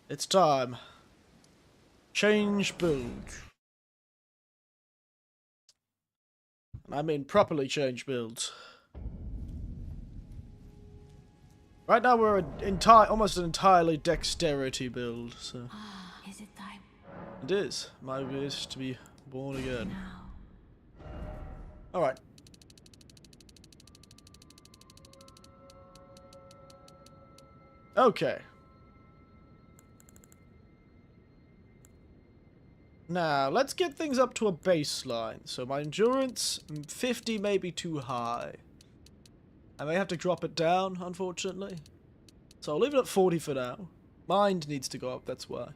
Speaker 1: It's time. Change build. And I mean properly change builds. Right now we're almost an entirely dexterity build, so...
Speaker 2: Is it time?
Speaker 1: It is. My wish to be born again.
Speaker 2: Now.
Speaker 1: Alright. Okay. Now, let's get things up to a baseline. So my endurance, 50 may be too high. I may have to drop it down, unfortunately. So I'll leave it at 40 for now. Mind needs to go up, that's why.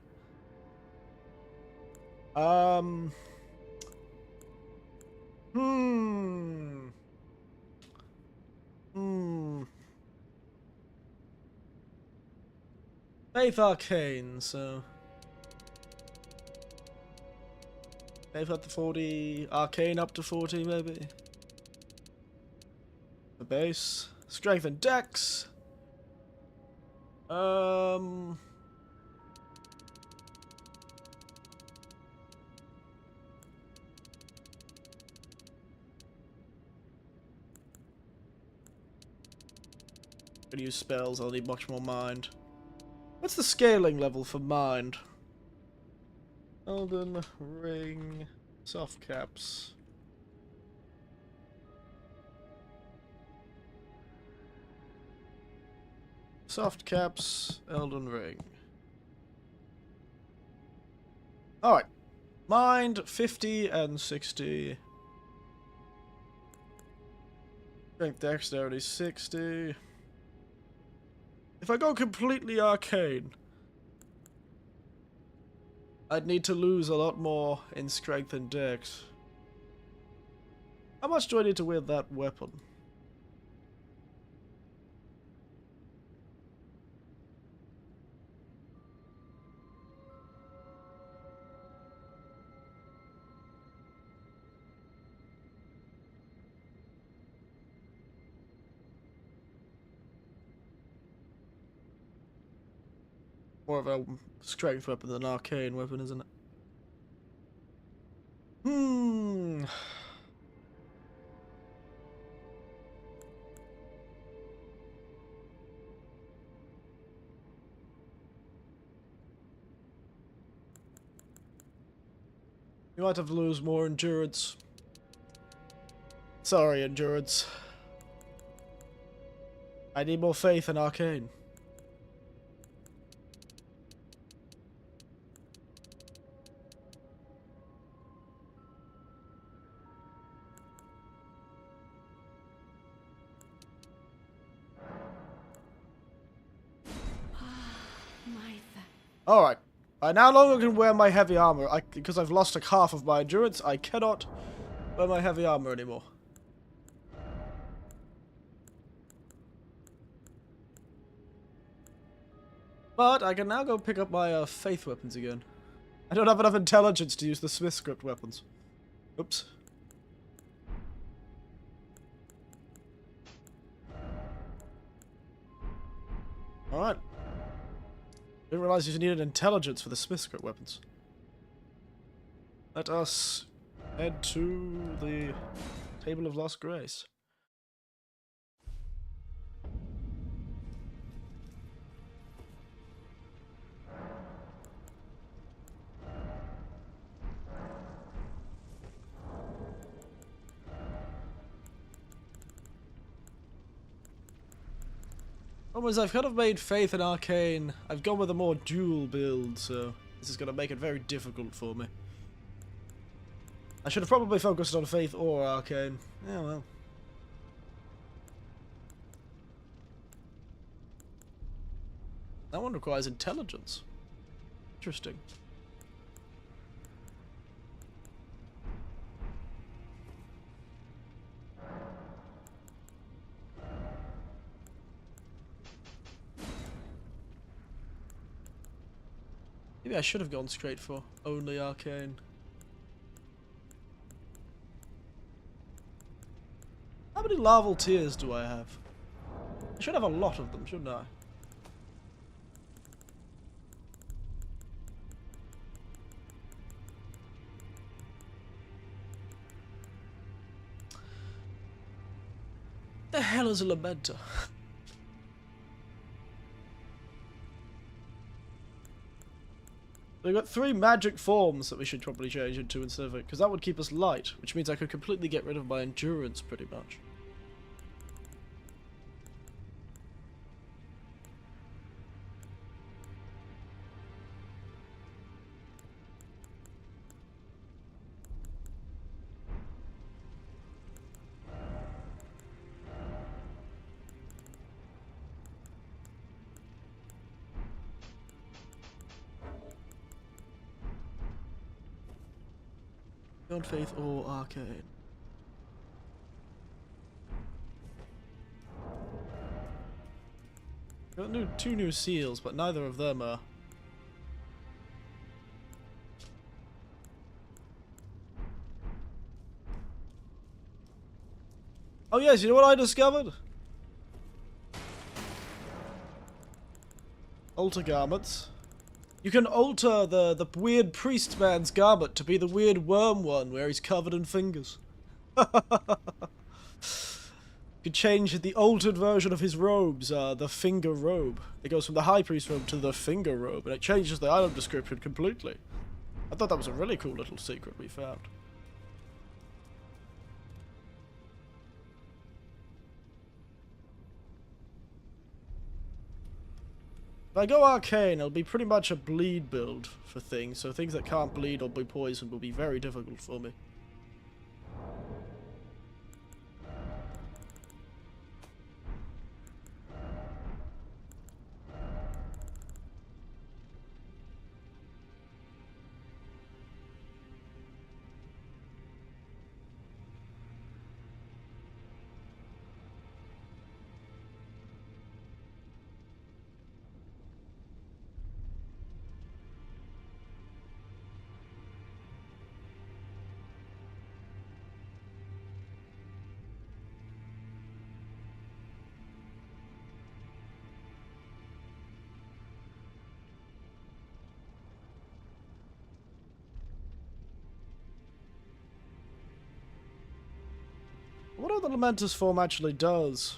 Speaker 1: Faith Arcane, so... Faith up to 40, Arcane up to 40 maybe. The base. Strength and Dex. Gonna use spells, I'll need much more mind. What's the scaling level for mind? Elden Ring, soft caps. Soft caps, Elden Ring. Alright. Mind, 50 and 60. Strength dexterity, 60. If I go completely arcane, I'd need to lose a lot more in strength and dex. How much do I need to wield that weapon? More of a strength weapon than an arcane weapon, isn't it? You might have to lose more endurance. Sorry, endurance. I need more faith in arcane. Alright. I now no longer can wear my heavy armor. Because I've lost like half of my endurance, I cannot wear my heavy armor anymore. But I can now go pick up my faith weapons again. I don't have enough intelligence to use the Smith script weapons. Oops. Alright. Didn't realize you needed intelligence for the Smith script weapons. Let us head to the Table of Lost Grace. Problem is, I've kind of made faith in arcane. I've gone with a more dual build, so this is going to make it very difficult for me. I should have probably focused on faith or arcane. Yeah, well. That one requires intelligence. Interesting. Maybe I should have gone straight for only arcane. How many larval tears do I have? I should have a lot of them, shouldn't I? The hell is a lamenter? We've got 3 magic forms that we should probably change into instead of it, because that would keep us light, which means I could completely get rid of my endurance pretty much. Beyond faith or arcane. Got 2 new seals, but neither of them are. Oh yes, you know what I discovered? Alter garments. You can alter the weird priest man's garment to be the weird worm one where he's covered in fingers. could change the altered version of his robes, the finger robe. It goes from the high priest robe to the finger robe, and it changes the item description completely. I thought that was a really cool little secret we found. If I go arcane, it'll be pretty much a bleed build for things, so things that can't bleed or be poisoned will be very difficult for me. I wonder what the Lamentus form actually does.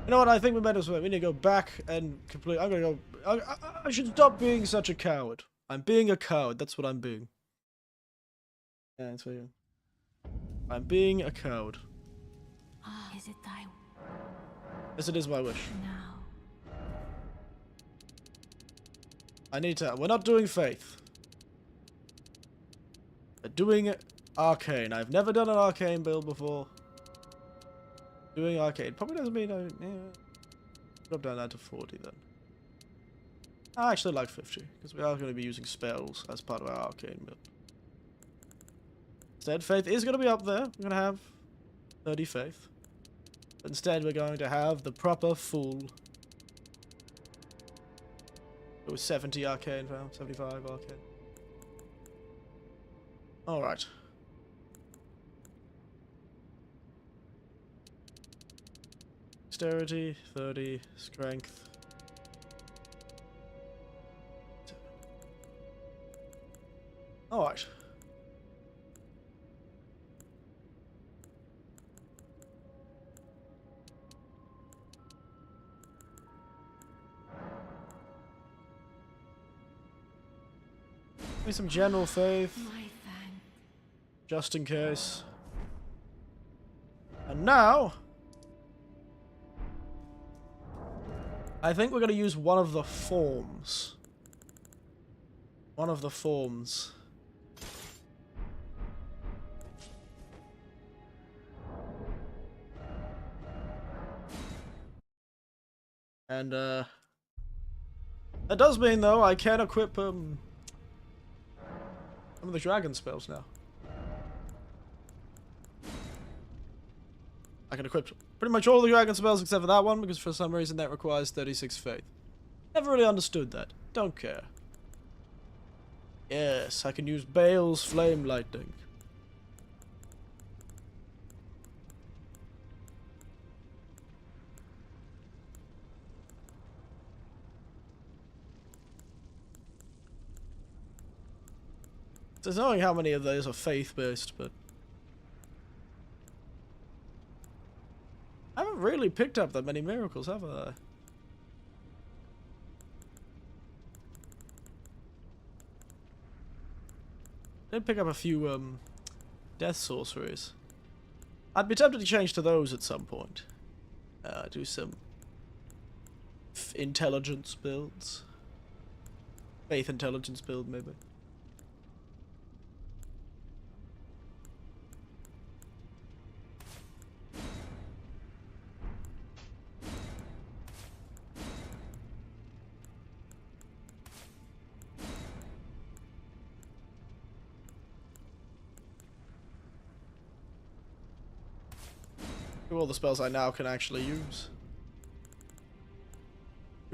Speaker 1: You know what? I think we might as well. We need to go back and complete. I'm gonna go. I should stop being such a coward. I'm being a coward. That's what I'm being. Yeah, that's what you. I'm being a coward.
Speaker 2: Is it thy
Speaker 1: Yes, it is my wish.
Speaker 2: now?
Speaker 1: I need to. We're not doing faith. We're doing arcane. I've never done an arcane build before. Doing arcade probably doesn't mean drop down that to 40 then. I actually like 50 because we are going to be using spells as part of our arcane build. Instead, faith is going to be up there. We're going to have 30 faith. Instead, we're going to have the proper full. It was 70 arcane now, 75 arcane. All right. Dexterity, 30, strength. Alright. Give me some general faith,
Speaker 2: My thanks.
Speaker 1: just in case. And now, I think we're going to use one of the forms. One of the forms. And, that does mean, though, I can equip, some of the dragon spells now. I can equip pretty much all the dragon spells except for that one, because for some reason that requires 36 faith. Never really understood that. Don't care. Yes, I can use Bale's Flame Lightning. It's annoying how many of those are faith-based, but I haven't really picked up that many miracles, have I? Did pick up a few death sorceries. I'd be tempted to change to those at some point. Do some intelligence builds. Faith intelligence build, maybe. All the spells I now can actually use.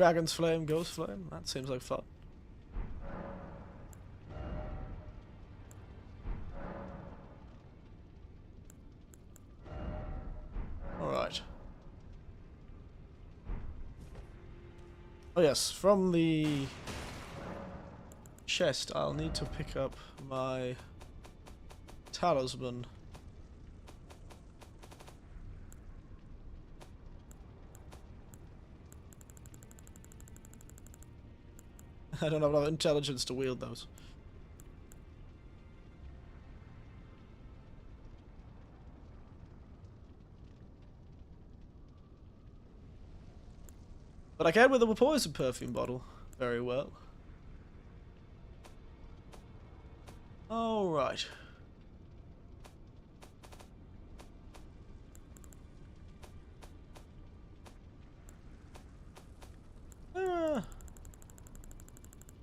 Speaker 1: Dragon's Flame, Ghost Flame. That seems like fun. Alright. Oh yes, from the chest I'll need to pick up my talisman. I don't have enough intelligence to wield those. But I can with a poison perfume bottle very well. Alright.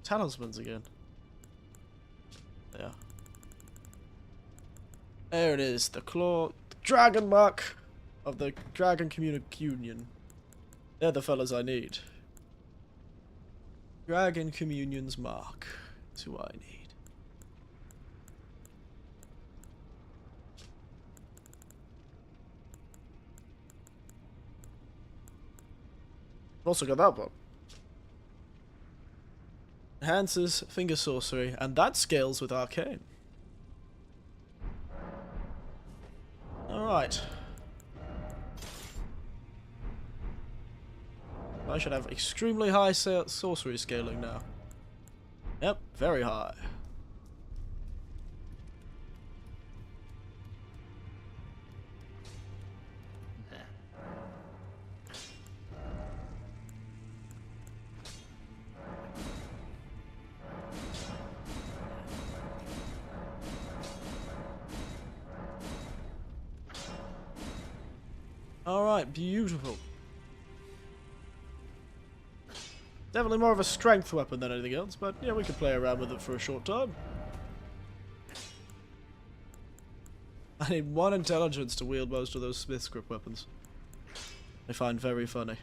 Speaker 1: Talismans again. Yeah. There it is, the claw, the dragon mark of the Dragon Communion. They're the fellas I need. Dragon Communion's mark. That's who I need. Also got that one. Enhances finger sorcery, and that scales with arcane. Alright. I should have extremely high sorcery scaling now. Yep, very high. Alright, beautiful. Definitely more of a strength weapon than anything else, but yeah, we could play around with it for a short time. I need 1 intelligence to wield most of those Smith's grip weapons. I find very funny.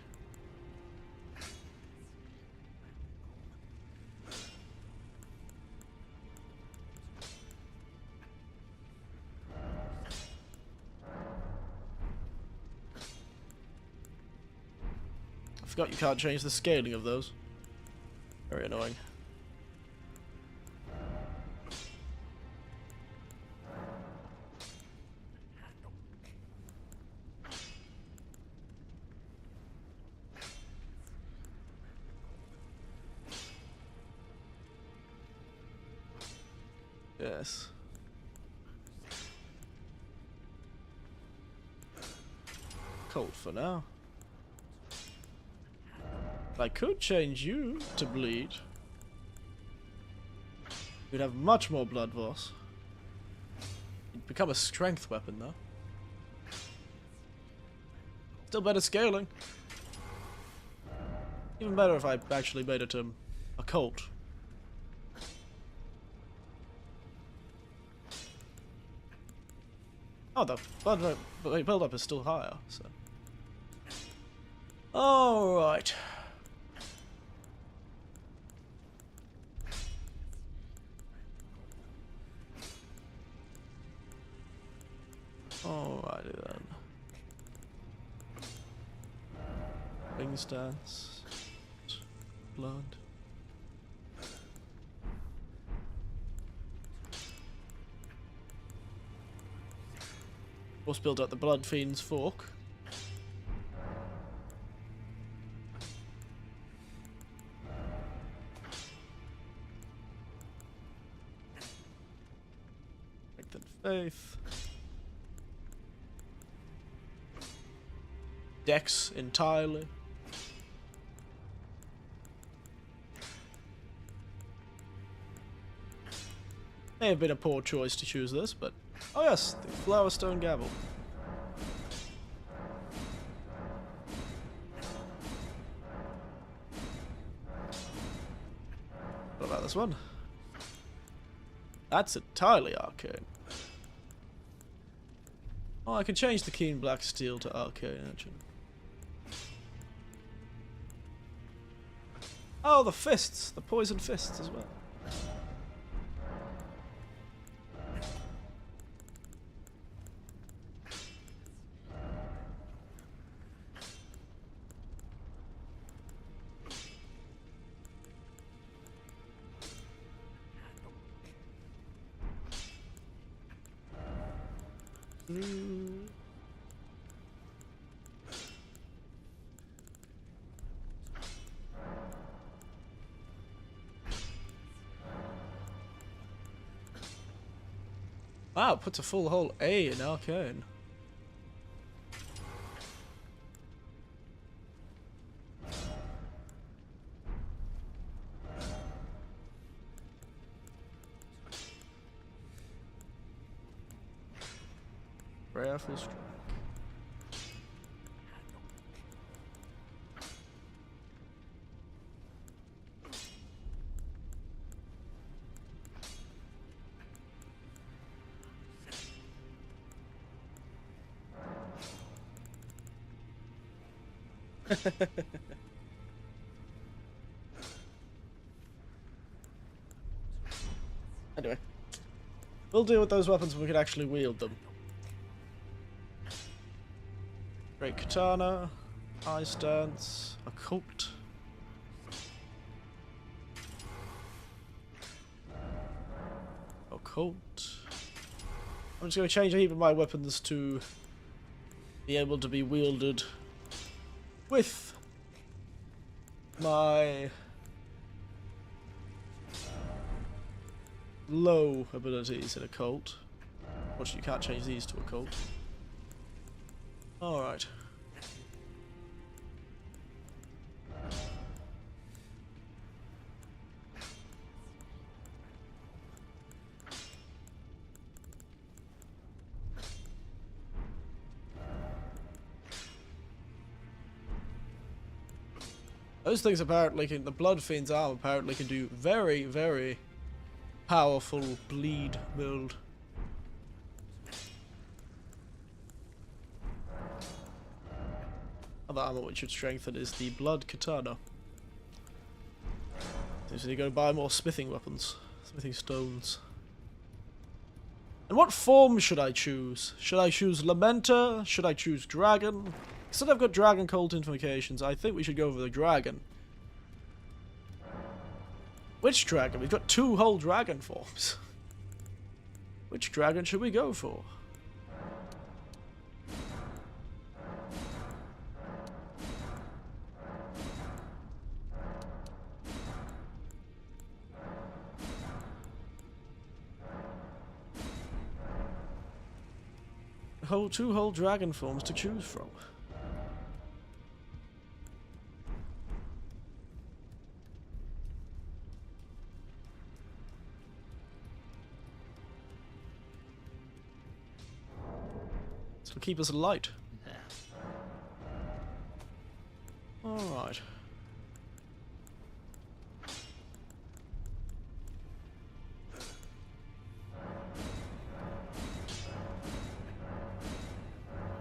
Speaker 1: I forgot you can't change the scaling of those. Very annoying. Yes. Cold for now. I could change you to bleed. You'd have much more blood loss. You'd become a strength weapon though. Still better scaling. Even better if I actually made it a cult. Oh, the blood build up is still higher, so. Alright. Alrighty then. Wing stance. Blood. Of course, build up the Blood Fiend's fork. Strength and faith. Dex entirely. May have been a poor choice to choose this, but oh yes, the Flowerstone Gavel. What about this one? That's entirely arcane. Oh, I can change the Keen Black Steel to arcane, actually. Oh, the fists. The poison fists as well. Wow, it puts a full whole A in Arcane. Prayerful strike. Anyway, we'll deal with those weapons when we can actually wield them. Great Katana, Ice Dance, Occult. Occult. I'm just going to change a heap of my weapons to be able to be wielded with my low abilities in Occult. Unfortunately, you can't change these to Occult. Alright. Those things apparently can, the Blood Fiend's arm apparently can do very, very powerful bleed build. Other armor which should strengthen is the Blood Katana. So you go buy more smithing weapons, smithing stones. And what form should I choose? Should I choose Lamenter? Should I choose Dragon? Since I've got Dragon Cult Invocations, I think we should go for the Dragon. Which dragon? We've got 2 whole dragon forms. Which dragon should we go for? Two whole dragon forms to choose from. This will keep us light. Alright.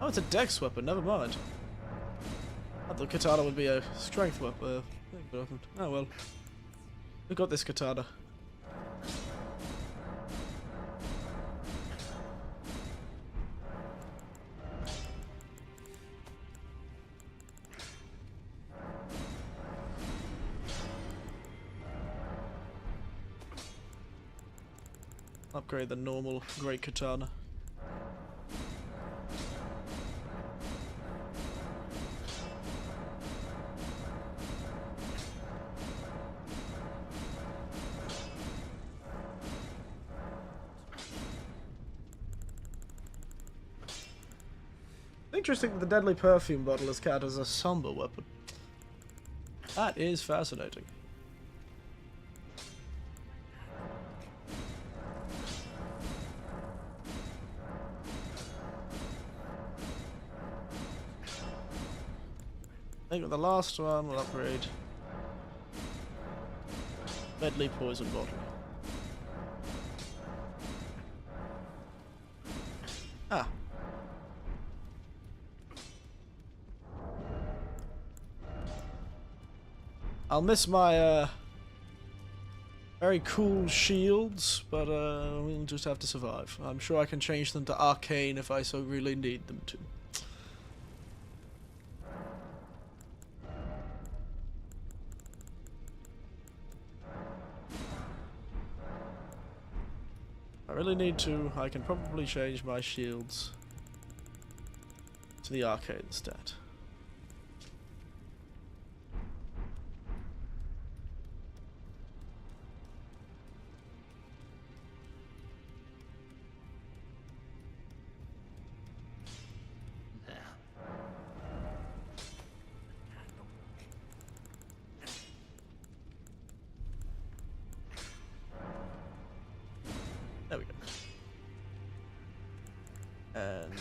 Speaker 1: Oh, it's a dex weapon, never mind. I thought the katana would be a strength weapon. Oh well. We got this katana. Upgrade the normal great katana. Interesting that the deadly perfume bottle is counted as a somber weapon. That is fascinating. I think with the last one we'll upgrade deadly poison bottle. Ah. I'll miss my very cool shields, but we'll just have to survive. I'm sure I can change them to arcane if I so really need them to. I really need to. I can probably change my shields to the arcane instead. There we go. And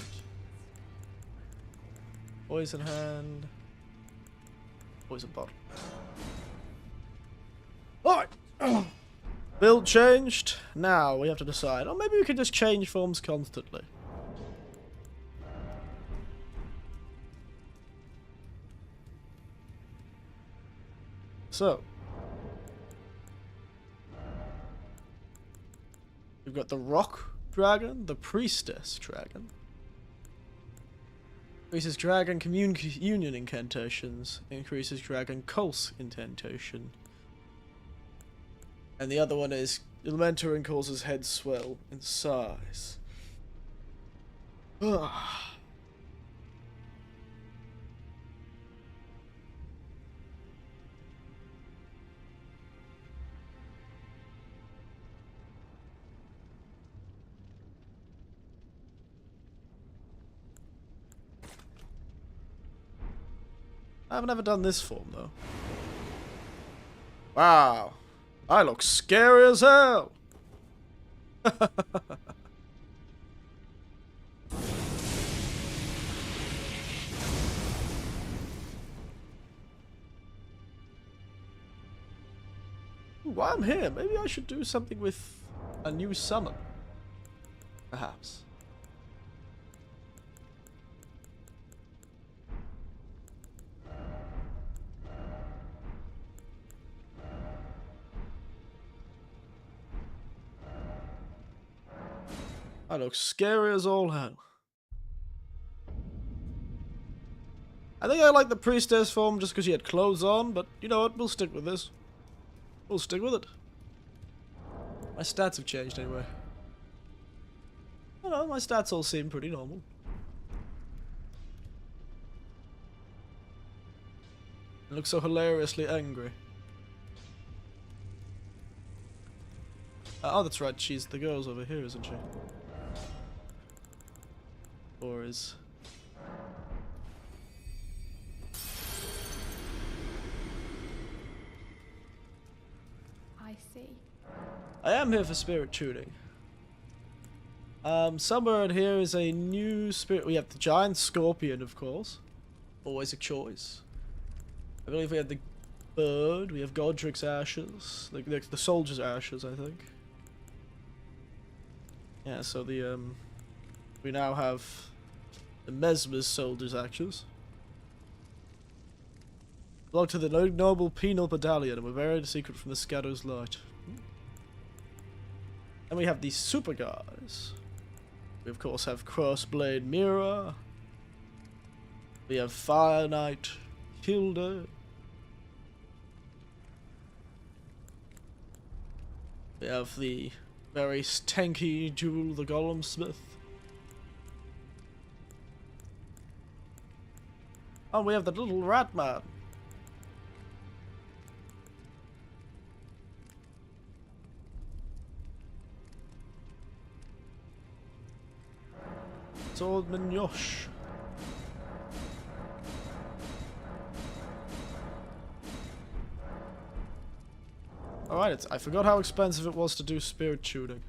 Speaker 1: poison hand, poison bottle. Alright! Build changed. Now we have to decide. Or maybe we could just change forms constantly. So. We've got the rock dragon, the priestess dragon. Increases dragon union incantations. Increases dragon pulse incantation. And the other one is elemental and causes head swell in size. Ugh. I've never done this form though. Wow. I look scary as hell. While I'm here, maybe I should do something with a new summon. Perhaps. I look scary as all hell. I think I like the priestess form just because she had clothes on, but you know what? We'll stick with this. We'll stick with it. My stats have changed anyway. I don't know, my stats all seem pretty normal. I look so hilariously angry. Oh, that's right, she's the girl's over here, isn't she? Or is...
Speaker 2: I see.
Speaker 1: I am here for spirit tuning. Somewhere in here is a new spirit. We have the giant scorpion, of course. Always a choice. I believe we have the bird. We have Godric's ashes. The soldier's ashes, I think. Yeah, so the, we now have the Mesmer's soldier's ashes. Belong to the noble penal battalion and were buried secret from the Scatter's light. And we have these super guys. We of course have Crossblade Mirror. We have Fire Knight Hilda. We have the very tanky Jewel the Golem Smith. Oh, we have the little rat man. Swordman Yosh. Alright, I forgot how expensive it was to do spirit shooting.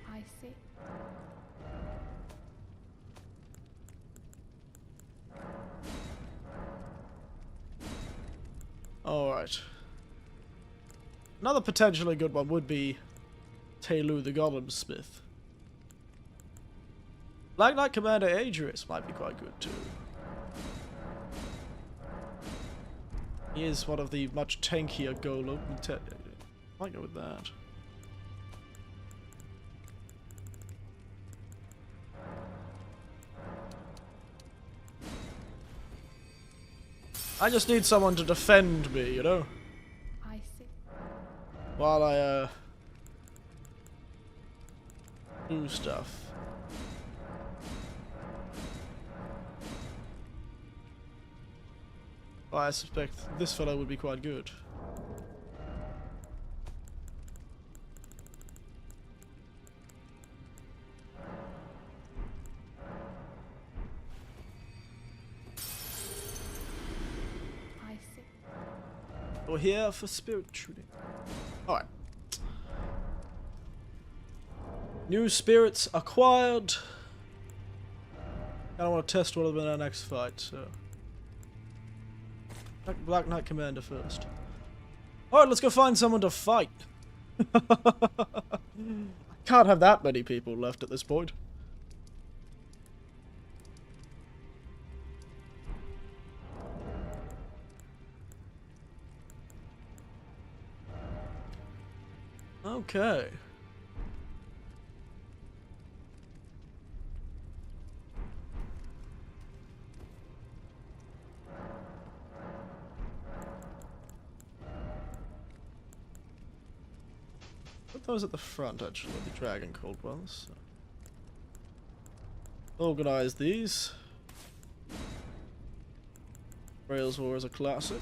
Speaker 2: I see.
Speaker 1: Alright. Another potentially good one would be Telu the Golem Smith. Black Knight Commander Adrius might be quite good too. He is one of the much tankier golem. Might go with that. I just need someone to defend me, you know?
Speaker 2: I see.
Speaker 1: While I, do stuff. Well, I suspect this fellow would be quite good.
Speaker 2: I see.
Speaker 1: We're here for spirit shooting. Alright. New spirits acquired. I don't want to test one of them in our next fight, so. Black Knight Commander first. Alright, let's go find someone to fight. I can't have that many people left at this point. Okay. Put those at the front, actually, the dragon called ones. Organize these. Rails War is a classic.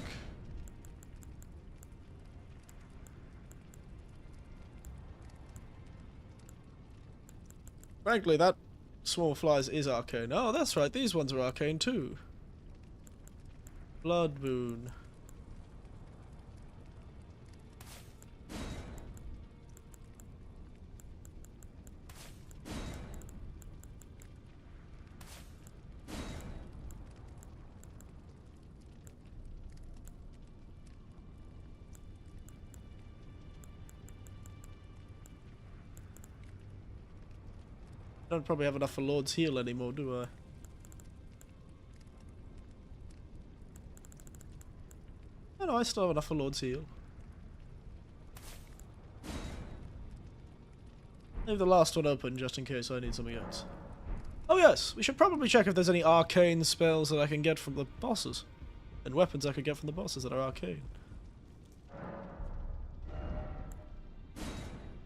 Speaker 1: Frankly, that Swarm of Flies is arcane. Oh, that's right, these ones are arcane too. Blood Moon. Don't probably have enough for Lord's Heal anymore, do I? Oh no, I still have enough for Lord's Heal. Leave the last one open just in case I need something else. Oh yes, we should probably check if there's any arcane spells that I can get from the bosses. And weapons I could get from the bosses that are arcane.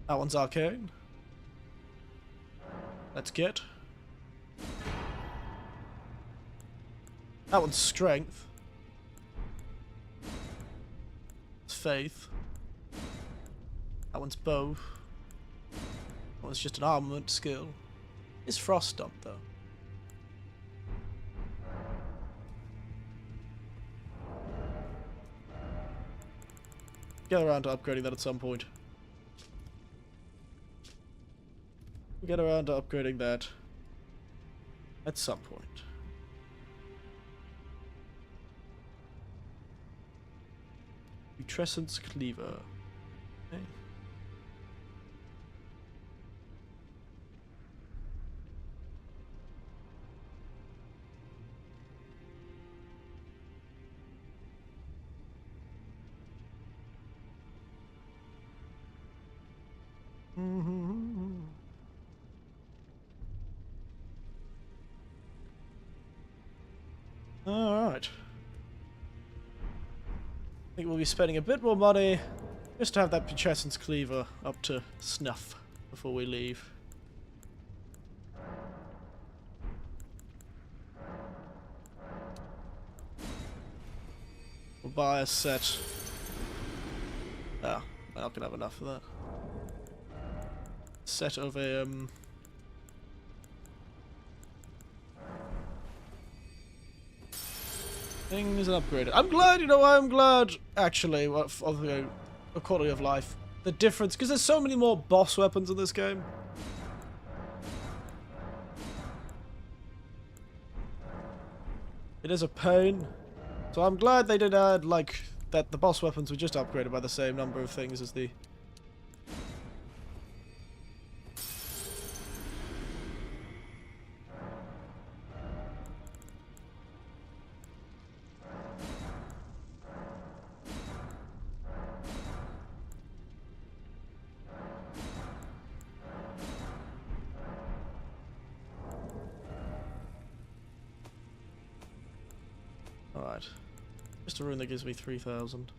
Speaker 1: That one's arcane. Let's get. That one's strength. It's faith. That one's bow. That one's just an armament skill. It's frost dump though. Get around to upgrading that at some point. Get around to upgrading that at some point. Putrescence Cleaver. Okay. Alright. I think we'll be spending a bit more money just to have that Putrescence Cleaver up to snuff before we leave. We'll buy a set. Ah, I'm not gonna have enough for that. Set of a things upgraded. I'm glad, you know, I'm glad actually of the quality of life. The difference, because there's so many more boss weapons in this game. It is a pain. So I'm glad they did add, like, that the boss weapons were just upgraded by the same number of things as the Alright. Just a rune that gives me 3,000.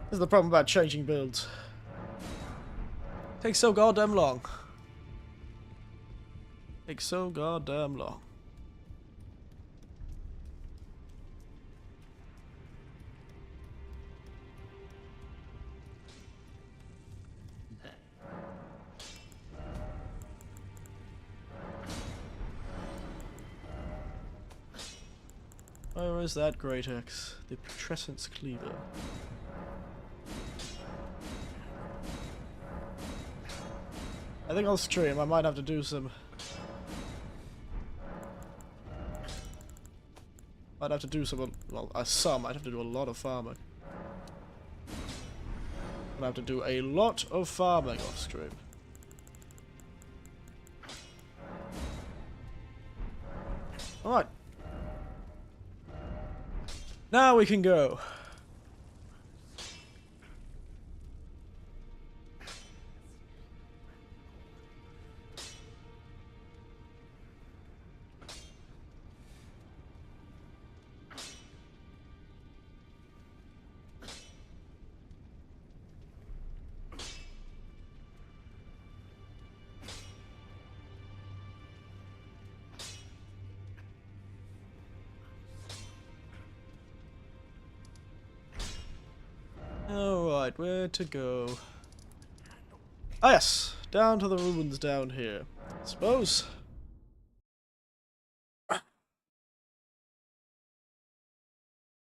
Speaker 1: This is the problem about changing builds. Takes so goddamn long. Takes so goddamn long. Where is that great axe? The Putrescence Cleaver. I think I'll stream. I might have to do some. I'd have to do some. Well, I'd have to do a lot of farming. I'd have to do a lot of farming off stream. Alright. Now we can go. Alright, where to go? Ah yes, down to the ruins down here, I suppose.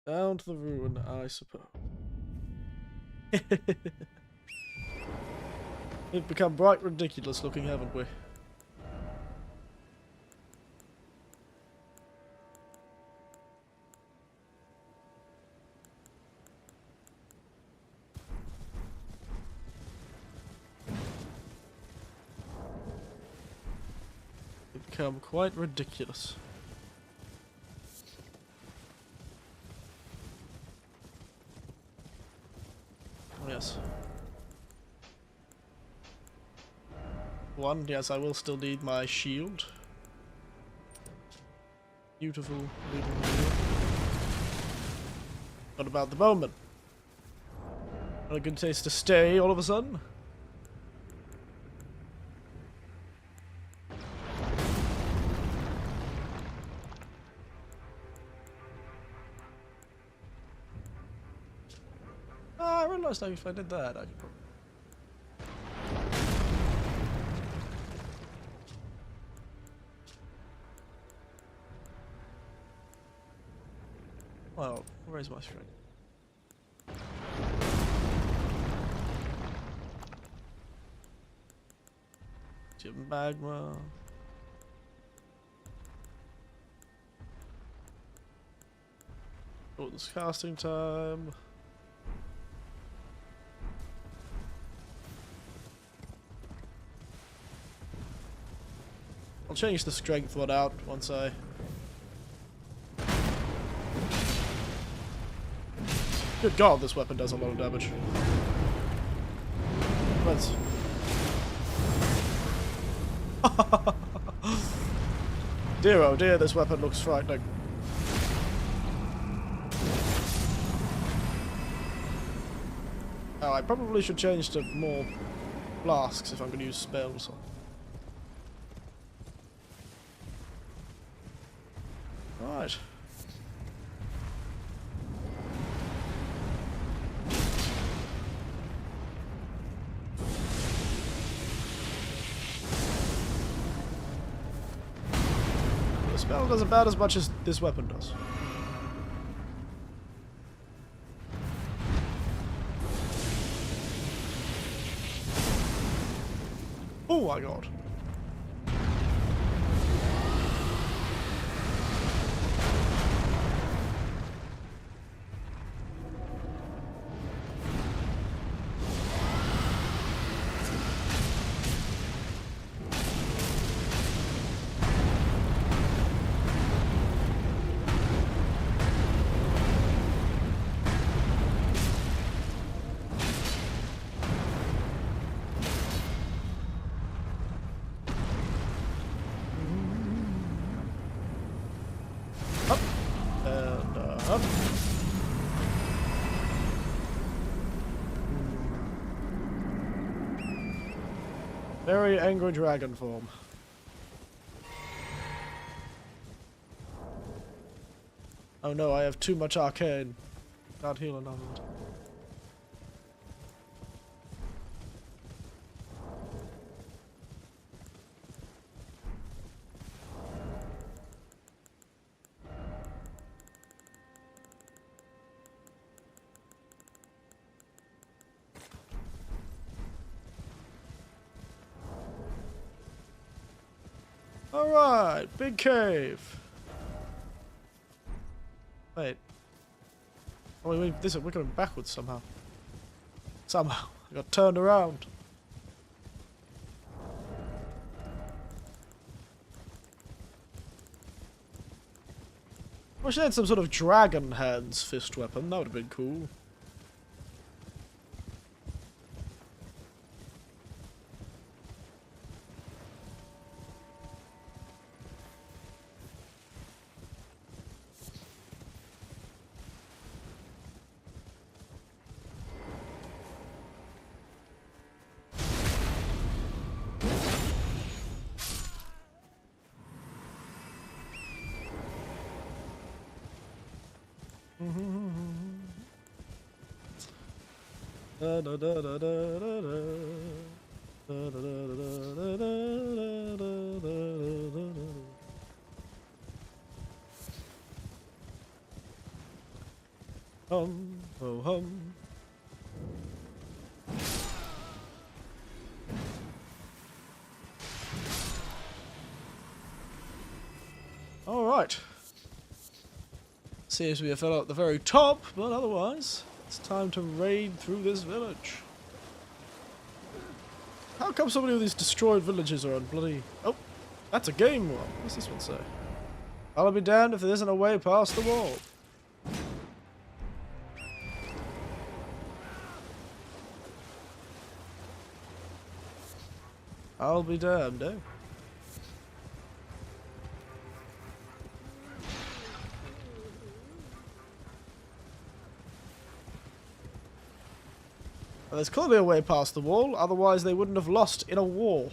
Speaker 1: Down to the ruin, I suppose. We've become bright ridiculous looking, haven't we? Become quite ridiculous. Oh, yes. One, yes, I will still need my shield. Beautiful little shield. What about the bowman? Not a good taste to stay all of a sudden? I realised if I did that, I could probably... Well, where's my strength? Your magma. Oh, this casting time. I'll change the strength one out once I... Good god, this weapon does a lot of damage. Let's... Dear oh dear, this weapon looks frightening. Oh, I probably should change to more flasks if I'm going to use spells. Right. The spell does about as much as this weapon does. Oh my god. And up. Very angry dragon form. Oh no, I have too much arcane. Can't heal enough of it. Alright, big cave. Wait. Oh, wait, we're going backwards somehow. Somehow. I got turned around. Wish they had some sort of dragon hands fist weapon. That would have been cool. Da, da, da, da, da, da, da. Da, da, da, da, da, da, da, da, da, da. Hum, ho, hum. All right. Seems to be a fellow at the very top, but otherwise, it's time to raid through this village. How come so many of these destroyed villages are on bloody... Oh, that's a game one. What's this one say? I'll be damned if there isn't a way past the wall. I'll be damned, eh? Well, there's clearly a way past the wall, otherwise they wouldn't have lost in a war.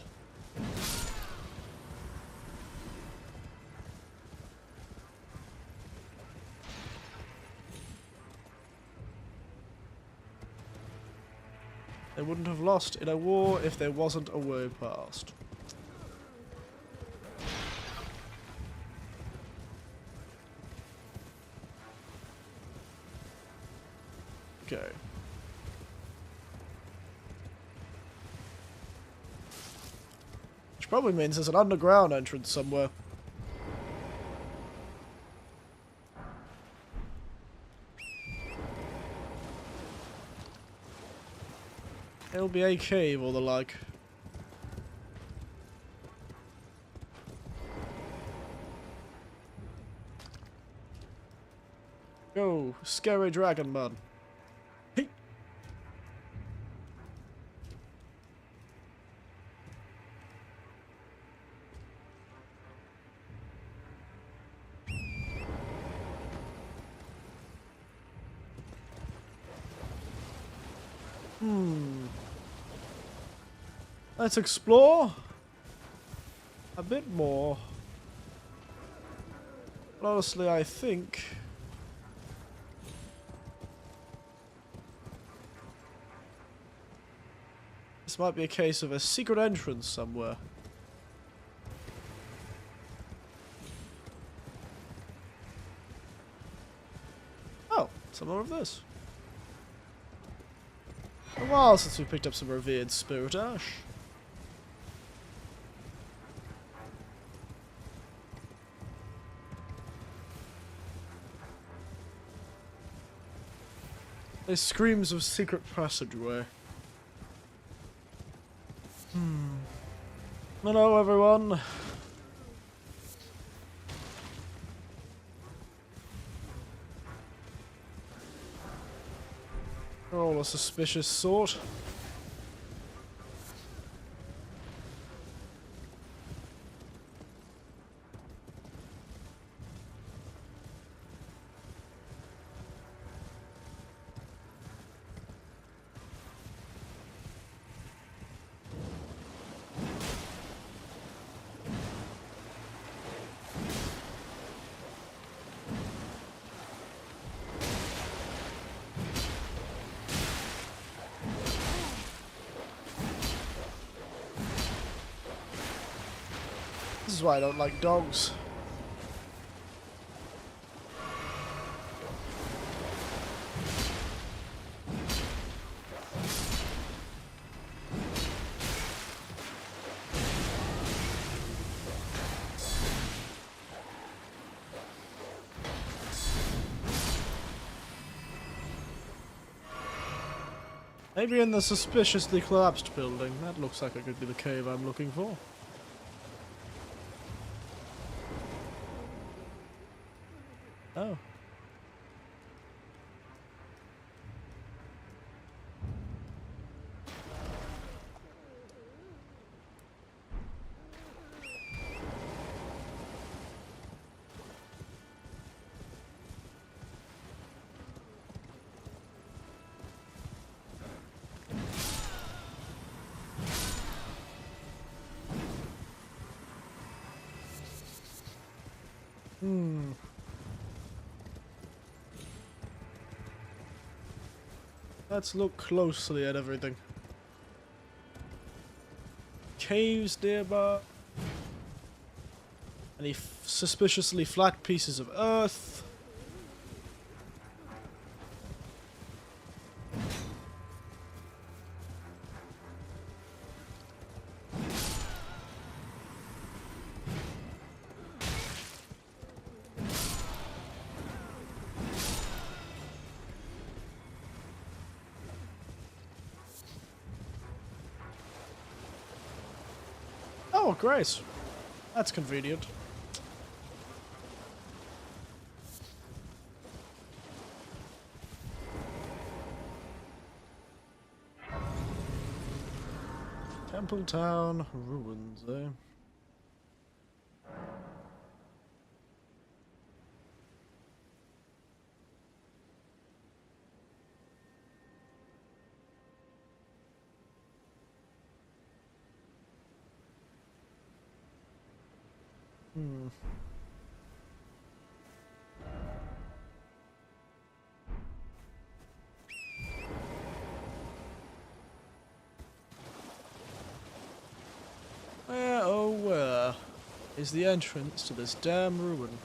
Speaker 1: They wouldn't have lost in a war if there wasn't a way past. Okay. Which probably means there's an underground entrance somewhere. It'll be a cave or the like. Go, scary dragon man. Hey. Let's explore a bit more. But honestly, I think this might be a case of a secret entrance somewhere. Oh, some more of this. A while since we picked up some revered spirit ash. There's screams of secret passageway. Hello, everyone. They're all a suspicious sort. is why I don't like dogs. Maybe in the suspiciously collapsed building. That looks like it could be the cave I'm looking for. Oh. Let's look closely at everything. Caves nearby. Any suspiciously flat pieces of earth. Oh, great. That's convenient. Templetown ruins, eh? Where, oh where, is the entrance to this damn ruin?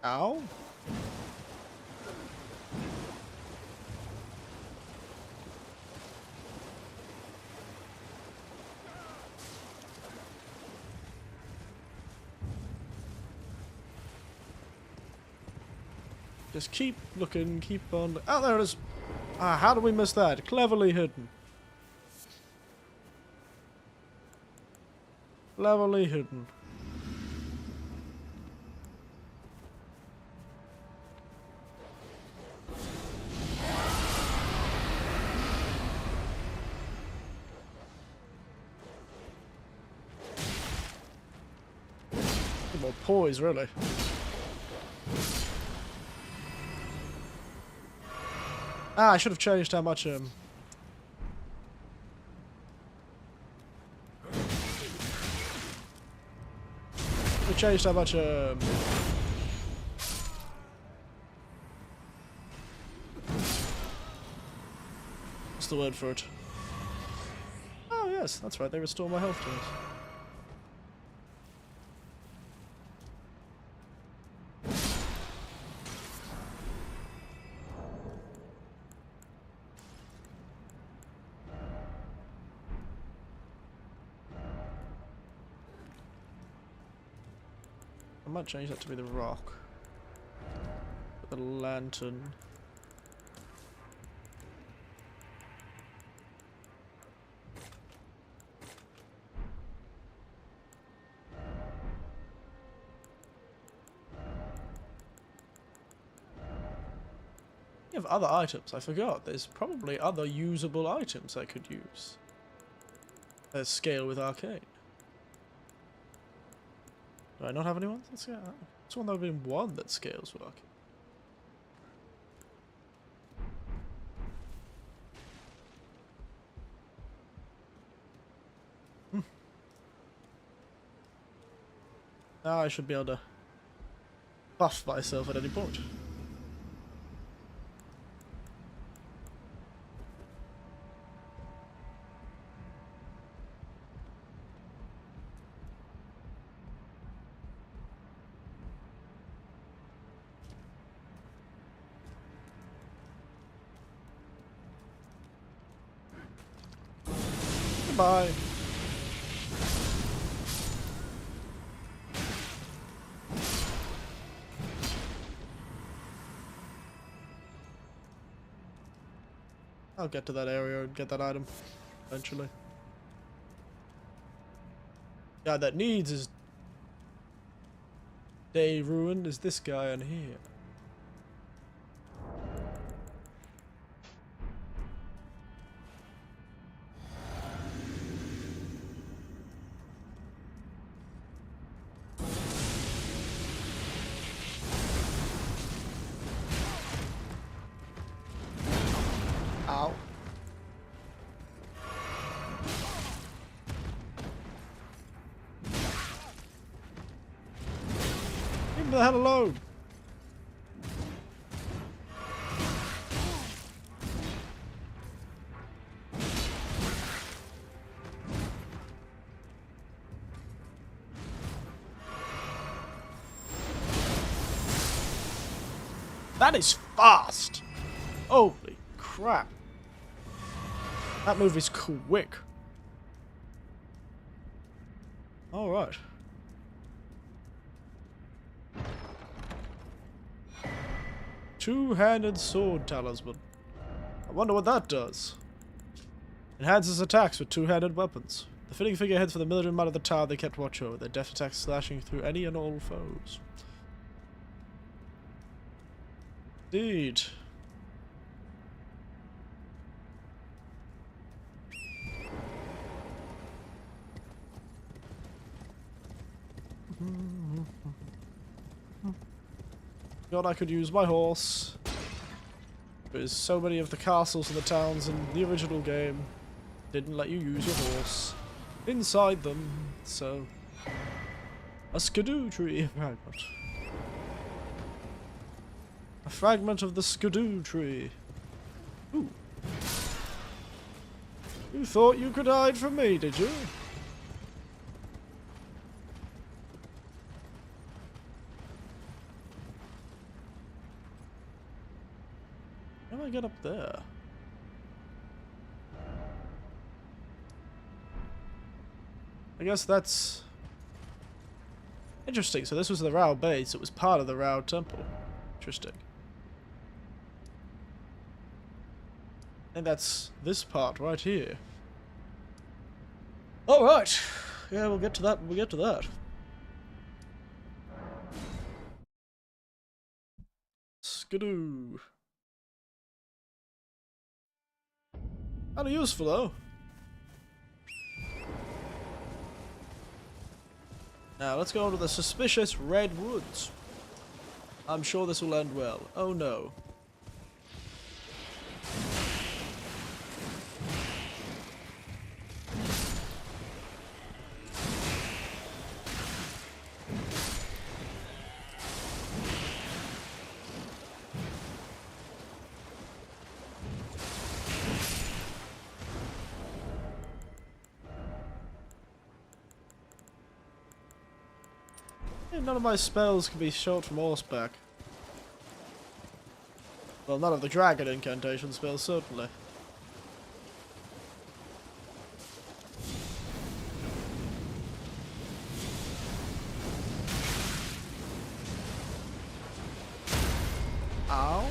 Speaker 1: Ow? Just keep looking, keep on. Oh, there it is. Ah, how did we miss that? Cleverly hidden. Cleverly hidden. More poise, really. Ah, I should have changed how much, we changed how much, what's the word for it? Oh, yes, that's right, they restore my health to us. I might change that to be the rock. The lantern. You have other items, I forgot. There's probably other usable items I could use. That scale with arcane. Do I not have anyone? Let's go. It's one that I've been one that scales with arcane. Now I should be able to buff myself at any point. Goodbye. I'll get to that area and get that item eventually. Guy that needs his day ruined is this guy in here. Ow. Leave me the hell alone. That is fast. Holy crap. That move is quick. Alright. Two-handed sword talisman. I wonder what that does. Enhances attacks with two-handed weapons. The fitting figureheads for the military might of the tower they kept watch over. Their deft attacks slashing through any and all foes. Indeed. God, I could use my horse. Because so many of the castles and the towns in the original game didn't let you use your horse inside them, so a skidoo tree fragment. A fragment of the skidoo tree. Ooh. You thought you could hide from me, did you? How do I get up there? I guess that's interesting. So this was the Rao base. It was part of the Rao temple. Interesting. And that's this part right here. All right. Yeah, we'll get to that. We'll get to that. Skidoo. Kinda useful though. Now let's go to the suspicious red woods. I'm sure this will end well. Oh no. None of my spells can be shot from horseback. Well, none of the dragon incantation spells, certainly. Ow.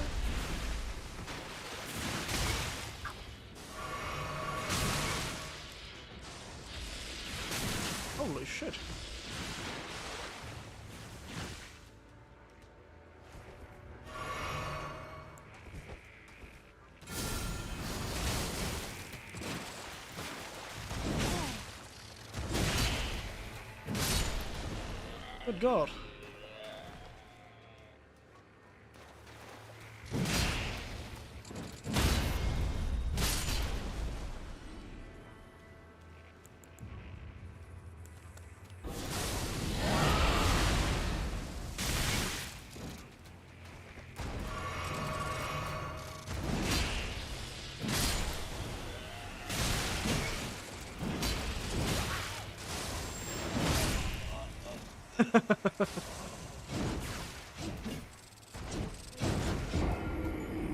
Speaker 1: Holy shit. Good God.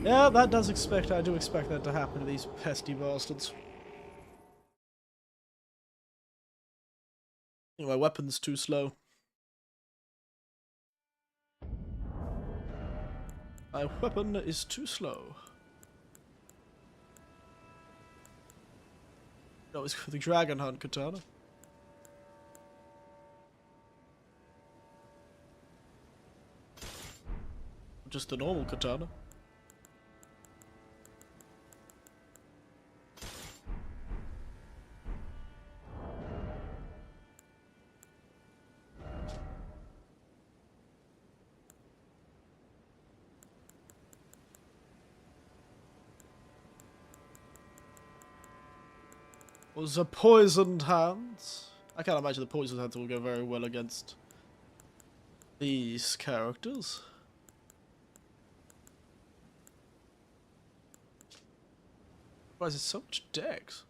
Speaker 1: Yeah, that does expect. I do expect that to happen to these pesky bastards. My weapon's too slow. My weapon is too slow. That was for the Dragon Hunt katana. Just the normal katana. Was the poisoned hands? I can't imagine the poisoned hands will go very well against these characters. Why is it so much dex?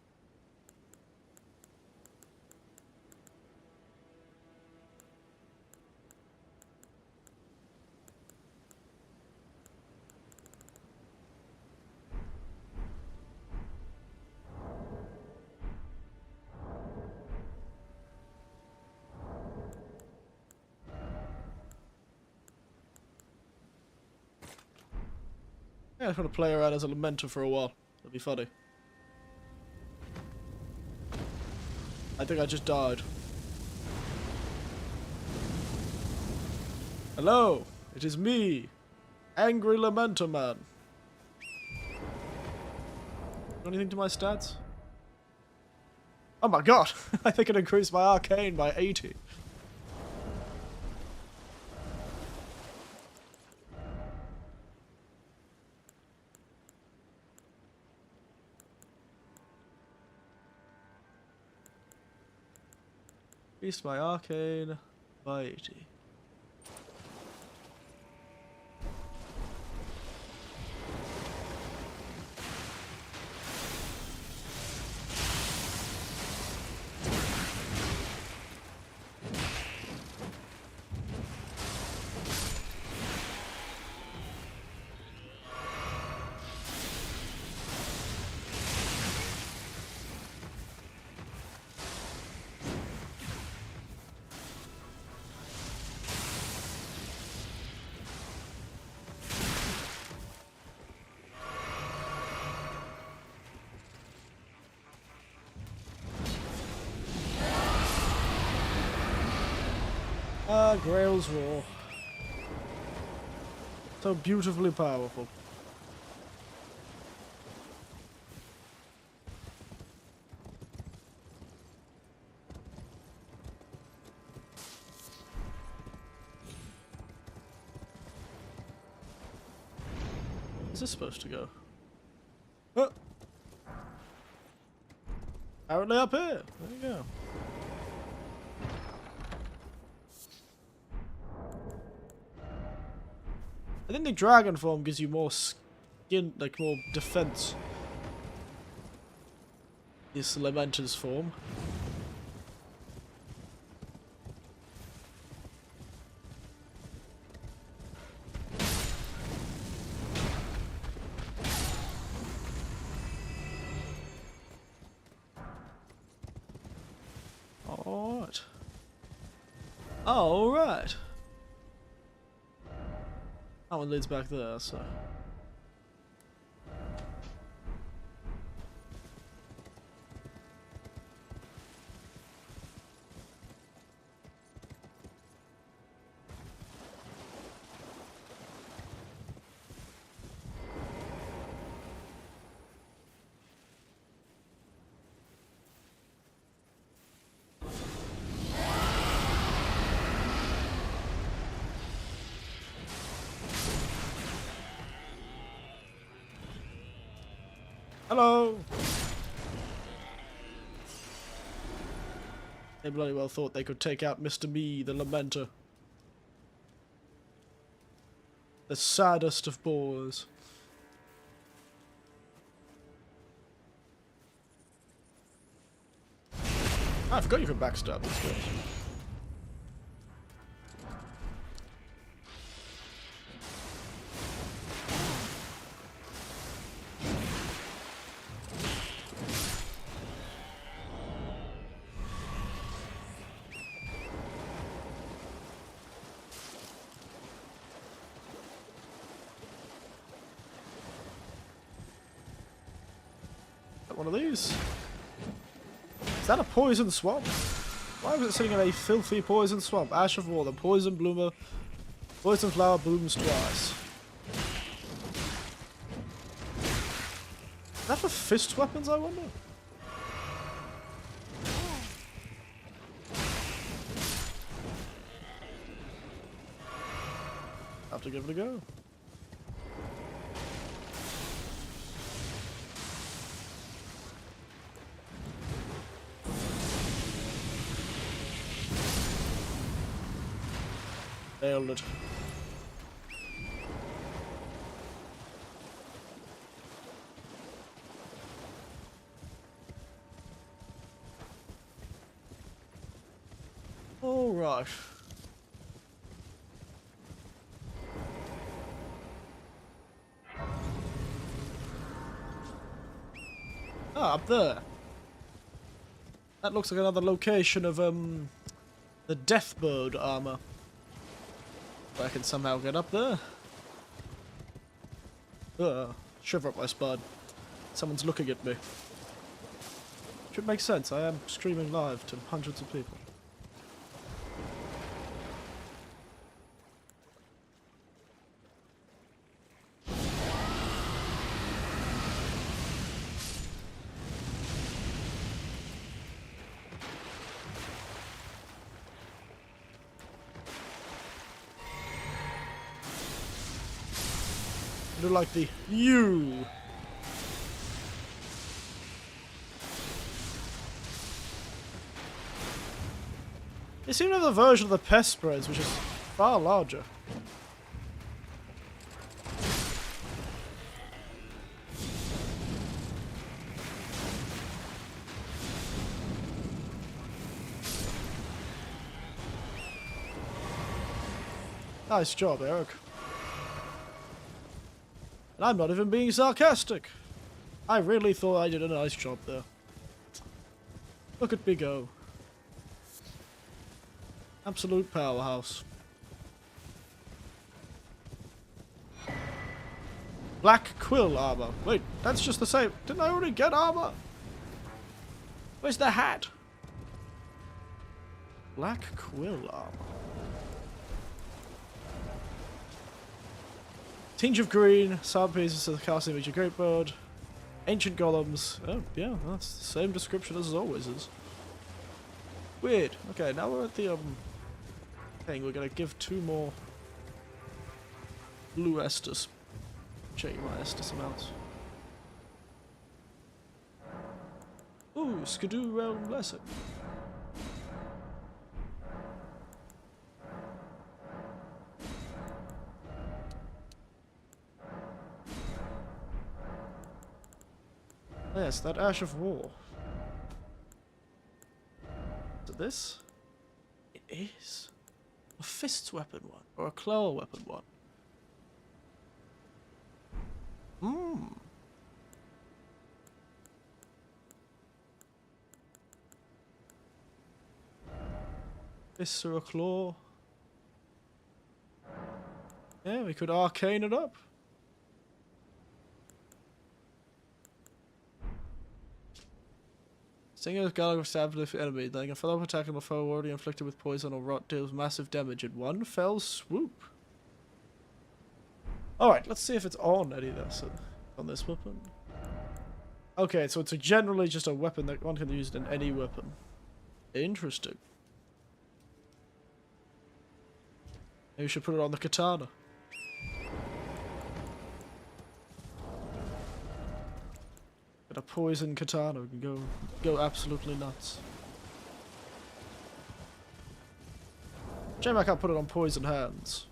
Speaker 1: Yeah, I just want to play around as a Lamenter for a while. That'd be funny. I think I just died. Hello, it is me, Angry Lamenter Man. Anything to my stats? Oh my god, I think it increased my arcane by 80. Increased my arcane by 80. Ah, Grail's Roar. So beautifully powerful. Where's this supposed to go? Oh! Apparently up here. There you go. I think the dragon form gives you more skin, like more defense. This Lamenter's form. Alright. Alright. That one leads back there, so. Hello! They bloody well thought they could take out Mr. Me, the Lamenter. The saddest of boars. I forgot you could backstab these guys. that one of these? Is that a poison swamp? Why was it sitting in a filthy poison swamp? Ash of War, the poison bloomer. Poison flower blooms twice. Is that for fist weapons, I wonder? Have to give it a go. Nailed it. All right. Ah, up there. That looks like another location of the Deathbird armor. I can somehow get up there. Shiver up my spine. Someone's looking at me. Should make sense. I am streaming live to hundreds of people. Do like the you. They seem to have a version of the pest sprays, which is far larger. Nice job, Eric. And I'm not even being sarcastic. I really thought I did a nice job there. Look at me go. Absolute powerhouse. Black quill armor. Wait, that's just the same. Didn't I already get armor? Where's the hat? Black quill armor. Tinge of green, some pieces of the castle image of Great Bird, ancient golems. Oh, yeah, that's the same description as always is. Weird. Okay, now we're at the thing. We're gonna give 2 more blue Estus. Check my Estus amounts. Ooh, Skidoo Realm Blessing. Yes, that Ash of War. Is it this? It is. A fist weapon one, or a claw weapon one. Hmm. Fist or a claw. Yeah, we could arcane it up. Single Gallagher stabbed the enemy, letting a follow-up attack on a foe already inflicted with poison or rot deals massive damage in one fell swoop. Alright, let's see if it's on any of this, on this weapon. Okay, so it's generally just a weapon that one can use in any weapon. Interesting. Maybe we should put it on the katana. A poison katana can go absolutely nuts. Shame I can't put it on poison hands.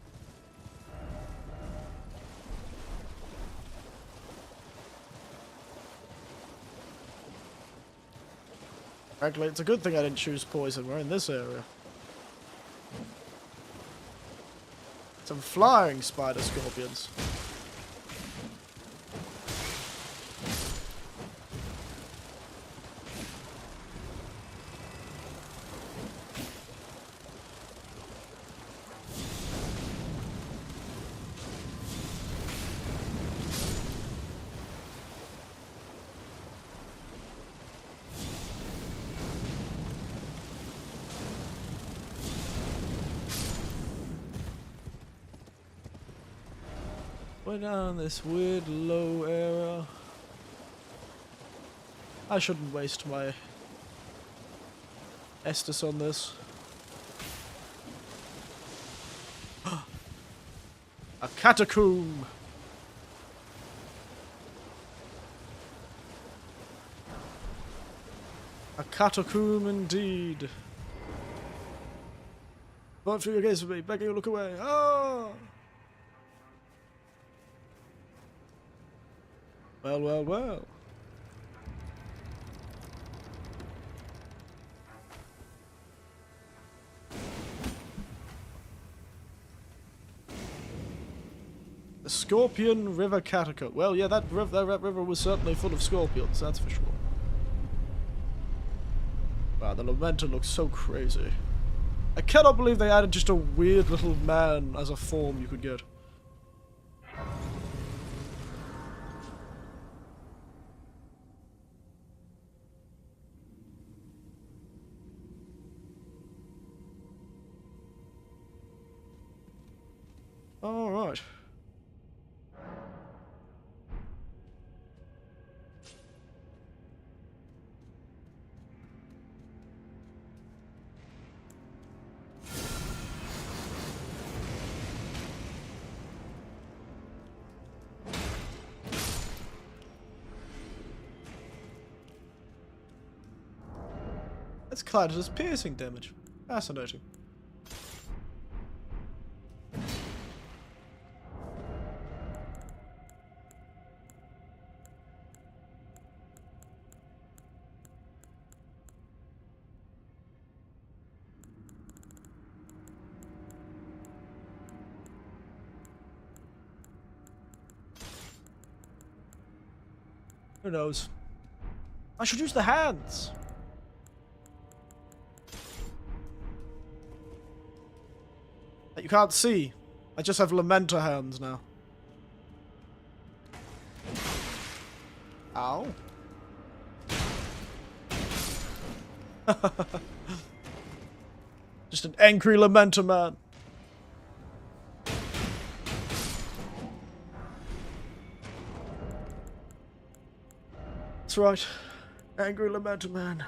Speaker 1: Frankly, it's a good thing I didn't choose poison. We're in this area. Some flying spider scorpions. way down this weird low area. I shouldn't waste my Estus on this. A catacomb! A catacomb indeed. Vote for your gaze for me, begging you look away. Ah! Well, well, well. The Scorpion River Catacomb. Well, yeah, that river was certainly full of scorpions, that's for sure. Wow, the Lamenter looks so crazy. I cannot believe they added just a weird little man as a form you could get. Alright. It's cladded as piercing damage. Fascinating. Who knows? I should use the hands! That you can't see. I just have Lamenter hands now. Ow. Just an angry Lamenter man. That's right. Angry Lamenter man.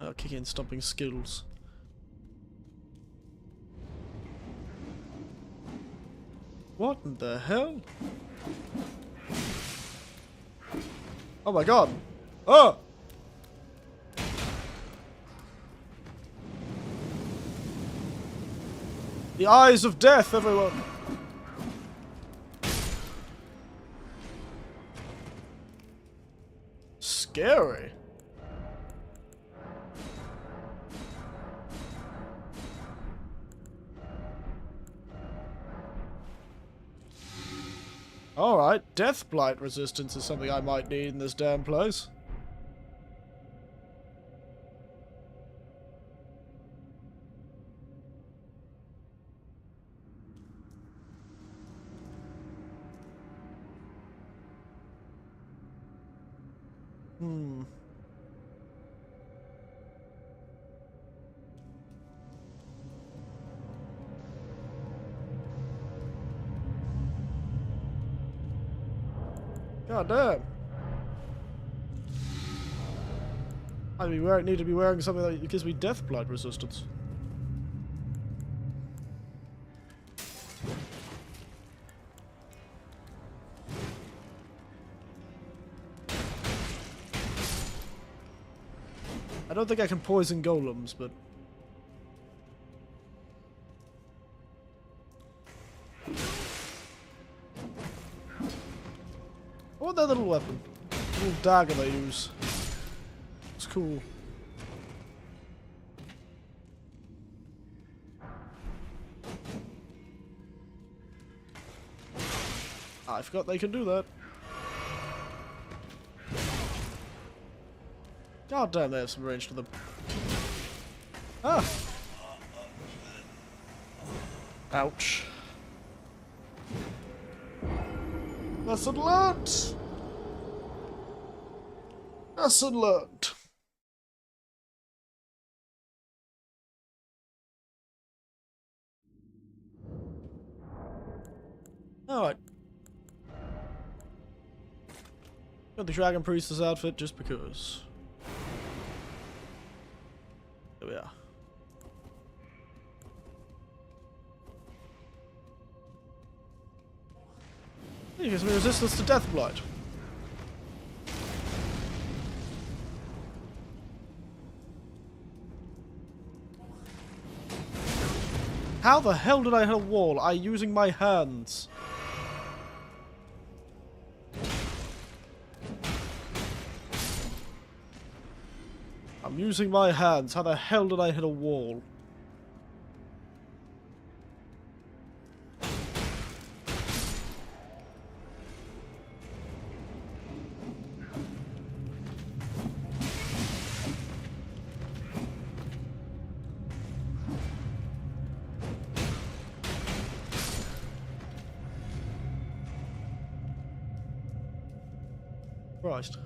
Speaker 1: Oh, kicking and stomping skills. What in the hell? Oh my god! Oh! The eyes of death, everyone! Scary. Alright, death blight resistance is something I might need in this damn place. God damn. I need to be wearing something that gives me death blight resistance. I don't think I can poison golems, but... I want that little weapon. Little dagger they use. It's cool. I forgot they can do that. God damn, they have some range to them. Ah! Ouch. Lesson learnt! Lesson learned. Alright. Got the Dragon Priestess outfit just because. There we are. It gives me resistance to Death Blight. How the hell did I hit a wall? I using my hands. I'm using my hands. How the hell did I hit a wall? Christ.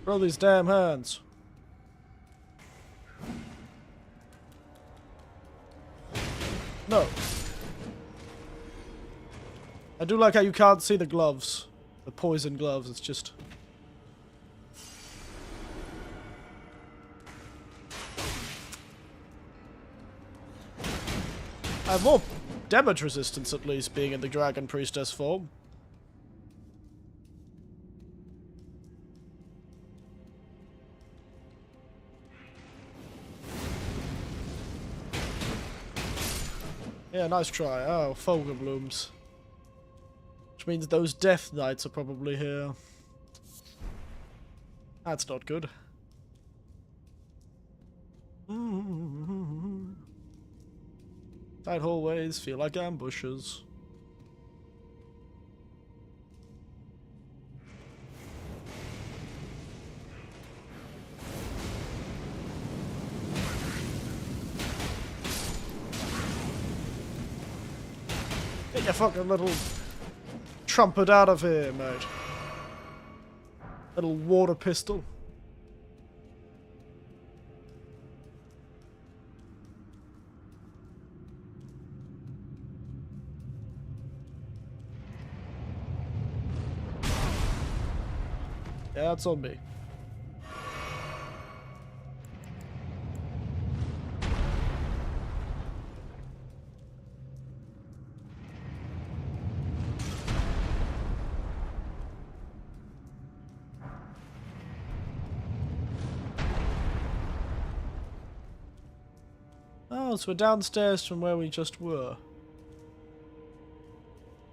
Speaker 1: Throw these damn hands. No. I do like how you can't see the gloves. The poison gloves, it's just... I have more damage resistance, at least, being in the Dragon Priestess form. Yeah, nice try. Oh, Folger Blooms. Which means those Death Knights are probably here. That's not good. Tight hallways feel like ambushes. Get your fucking little trumpet out of here, mate. Little water pistol. Yeah, that's on me. Oh, so we're downstairs from where we just were.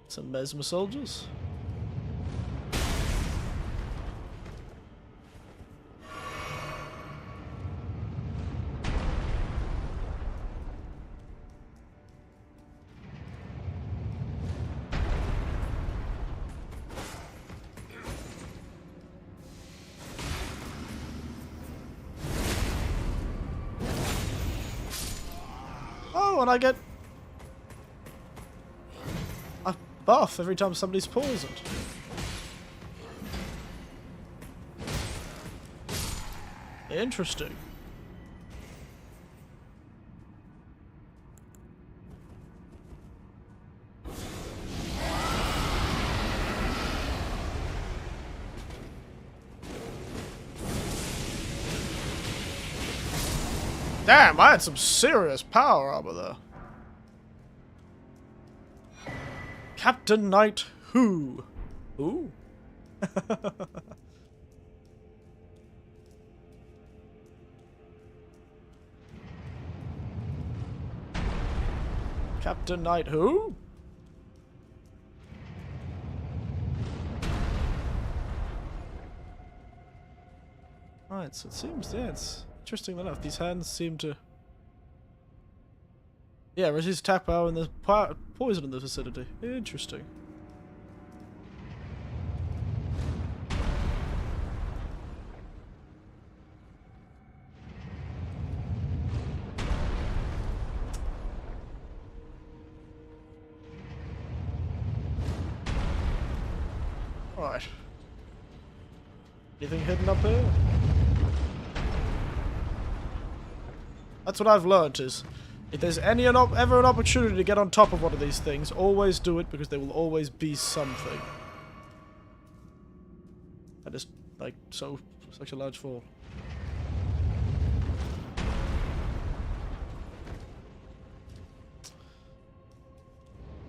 Speaker 1: Some Mesmer soldiers. Oh, and I get a buff every time somebody's poisoned. Interesting. Damn, I had some serious power armor there. Captain Knight Who? Who? Captain Knight Who? Right, so it seems, yeah, it's interesting enough. These hands seem to... Yeah, resist attack power and there's poison in the vicinity. Interesting. Right. Anything hidden up here? That's what I've learned is, if there's ever an opportunity to get on top of one of these things, always do it because there will always be something. That is, like, such a large fall.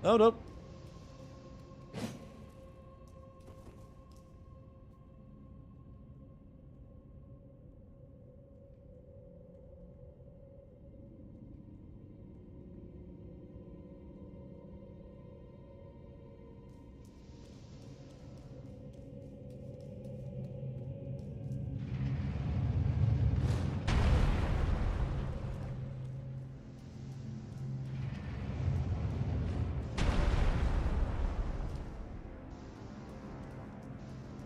Speaker 1: Oh, no.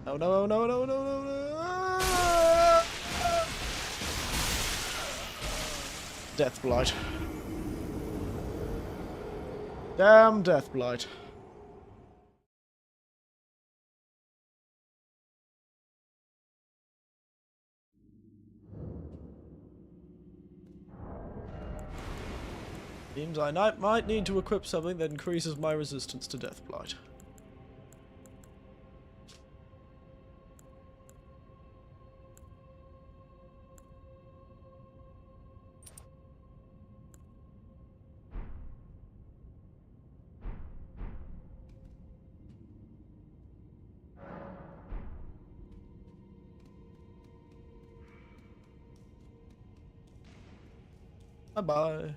Speaker 1: Oh no, no, no, no, no, no. Death Blight. Damn Death Blight. Seems I might need to equip something that increases my resistance to Death Blight. Bye-bye.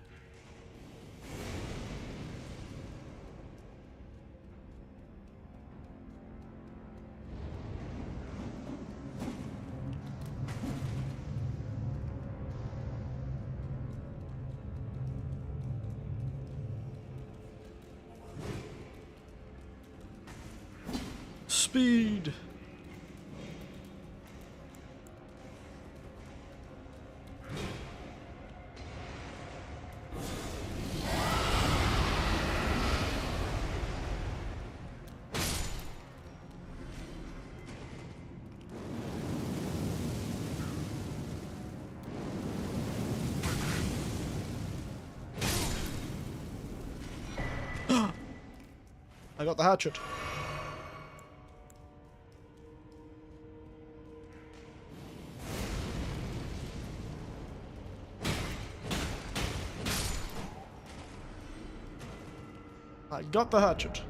Speaker 1: Speed. I got the hatchet. I got the hatchet.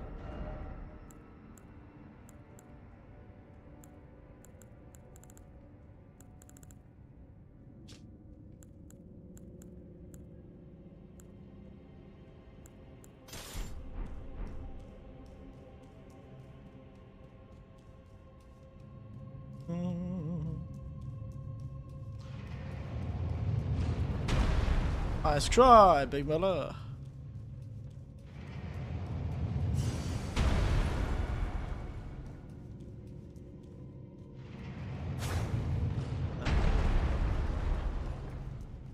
Speaker 1: Nice try, Big Miller.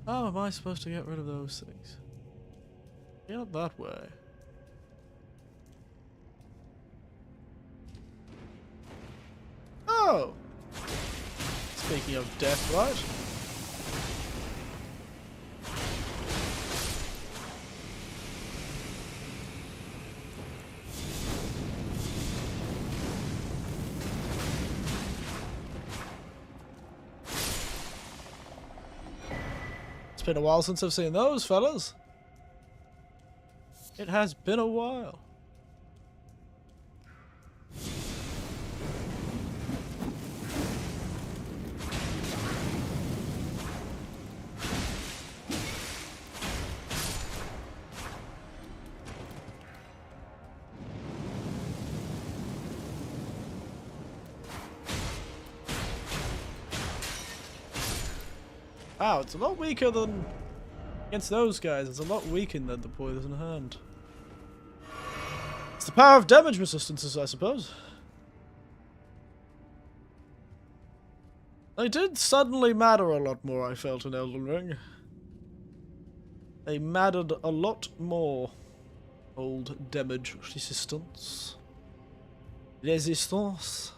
Speaker 1: How am I supposed to get rid of those things? Not that way. Oh! Speaking of death, right? It's been a while since I've seen those, fellas. It has been a while. Wow, it's a lot weaker than against those guys. It's a lot weaker than the Poison Hand. It's the power of damage resistances, I suppose. They did suddenly matter a lot more, I felt, in Elden Ring. They mattered a lot more. Old damage resistance. Resistance.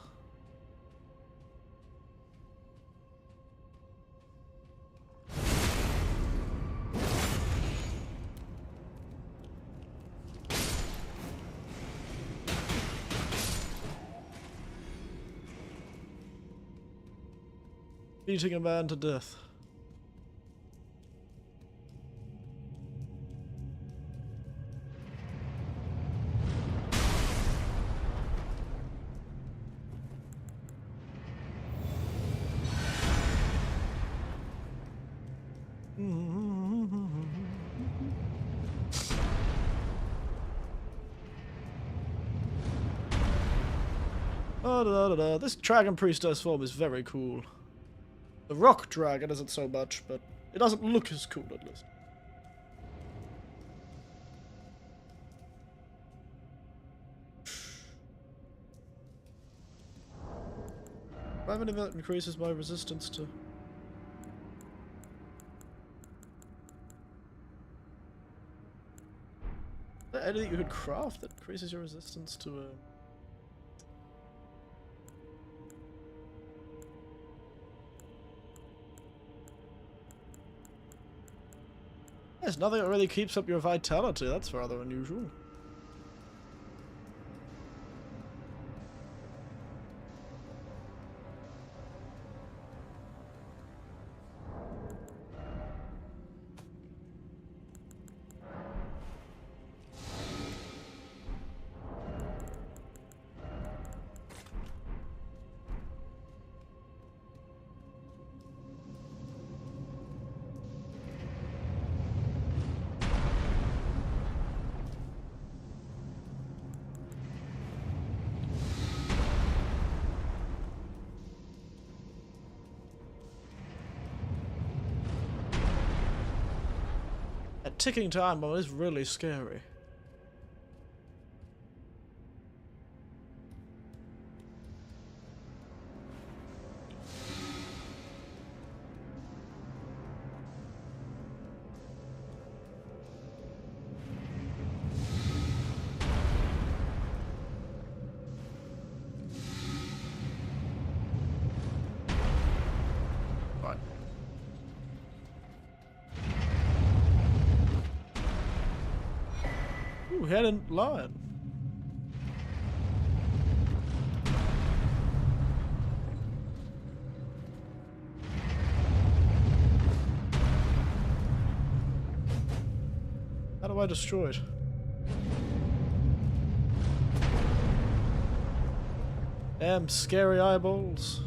Speaker 1: Beating a man to death. This dragon priestess form is very cool. The rock dragon isn't so much, but it doesn't look as cool at least. Do I have anything that increases my resistance to... Is there anything you could craft that increases your resistance to There's nothing that really keeps up your vitality. That's rather unusual. That ticking time bomb is really scary. Right. Ooh, headed lion. How do I destroy it? Damn scary eyeballs.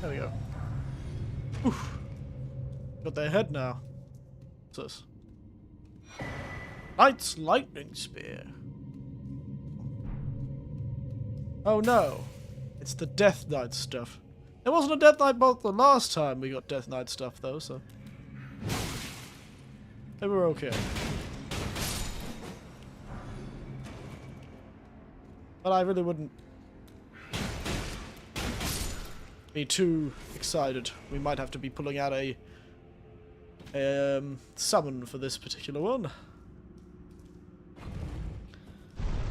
Speaker 1: There we go. Oof. Got their head now. What's this? Knight's lightning spear. Oh no. It's the Death Knight stuff. There wasn't a Death Knight bolt the last time we got Death Knight stuff though, so they were okay. But I really wouldn't be too excited. We might have to be pulling out a summon for this particular one.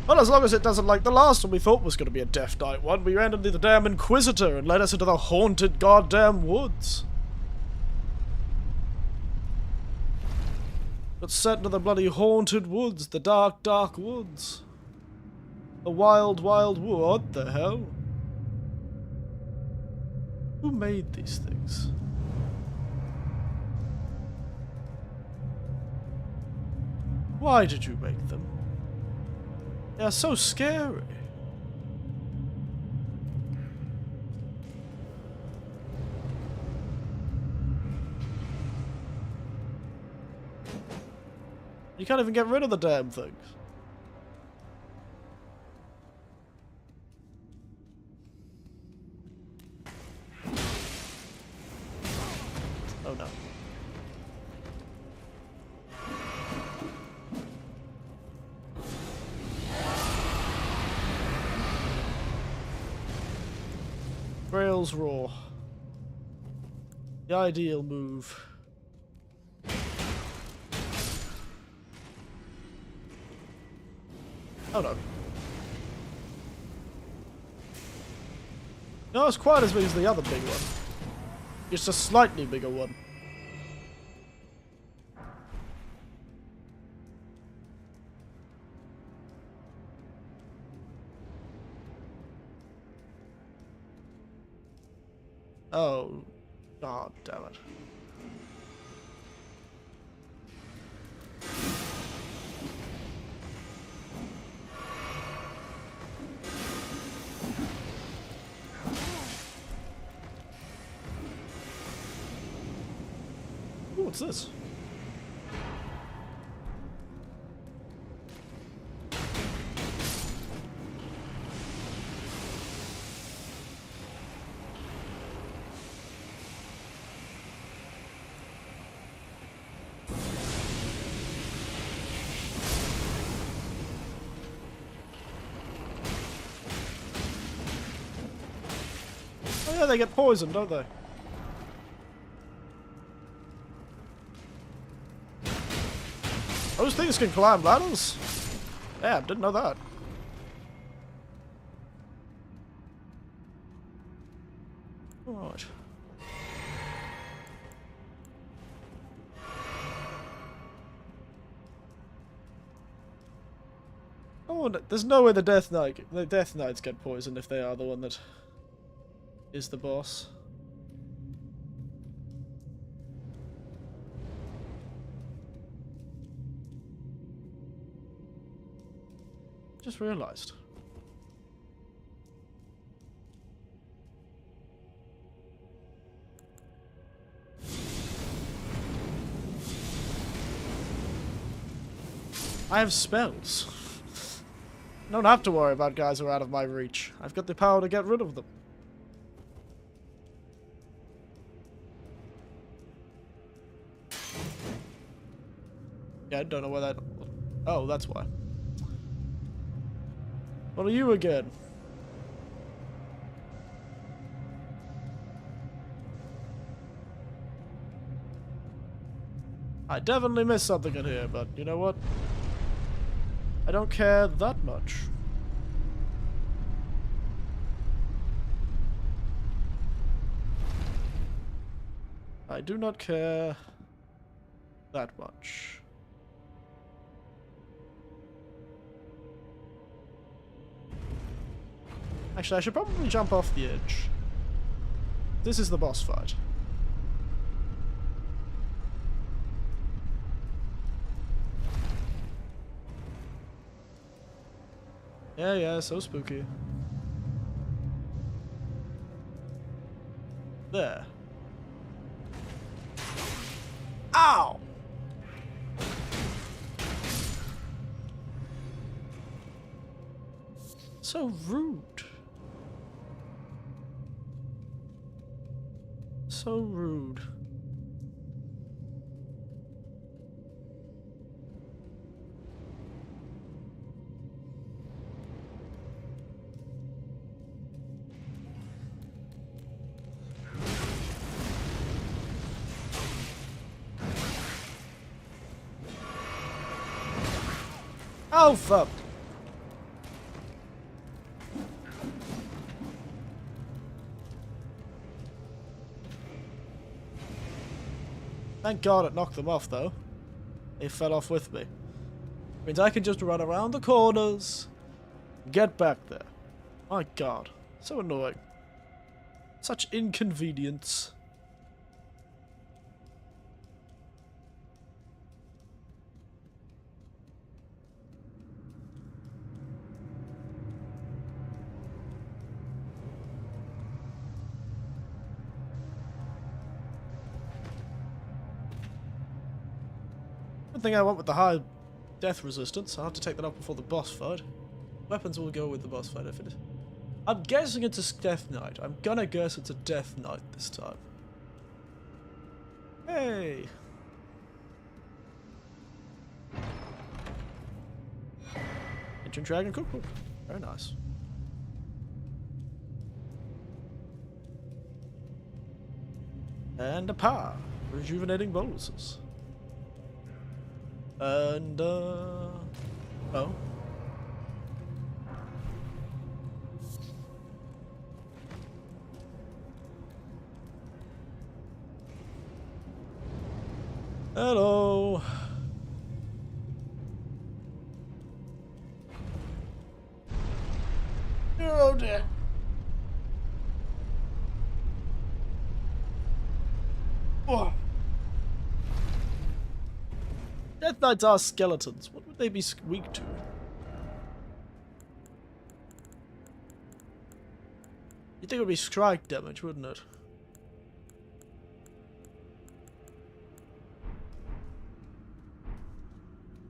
Speaker 1: Well, as long as it doesn't like the last one we thought was going to be a Death Knight one, we ran into the damn Inquisitor and led us into the haunted goddamn woods. Got sent to the bloody haunted woods, the dark, dark woods. The wild, wild wood. What the hell? Who made these things? Why did you make them? They are so scary. You can't even get rid of the damn things. Oh no. Devil's Roar. The ideal move. Oh no. No, it's quite as big as the other big one. Just a slightly bigger one. Oh. God damn it. Ooh, what's this? Oh yeah, they get poisoned, don't they? Those things can climb ladders? Yeah, didn't know that. Right. Oh, there's no way the Death Knights get poisoned if they are the one that is the boss. Just realized. I have spells. Don't have to worry about guys who are out of my reach. I've got the power to get rid of them. Yeah, I don't know where that... Oh, that's why. What are you again? I definitely missed something in here, but you know what? I don't care that much. I do not care that much. Actually, I should probably jump off the edge. This is the boss fight. Yeah, so spooky. There. Ow! So rude. So rude. Oh, fuck. Thank God it knocked them off, though. They fell off with me. Means I can just run around the corners, get back there. My God. So annoying. Such inconvenience. Good thing I went with the high death resistance. I'll have to take that up before the boss fight. Weapons will go with the boss fight if it is. I'm guessing it's a Death Knight. I'm gonna guess it's a Death Knight this time. Hey! Ancient Dragon Cookbook. Very nice. And a power. Rejuvenating boluses. And, oh. Hello. Oh dear. Oh. Death Knights are skeletons. What would they be weak to? You'd think it would be strike damage, wouldn't it?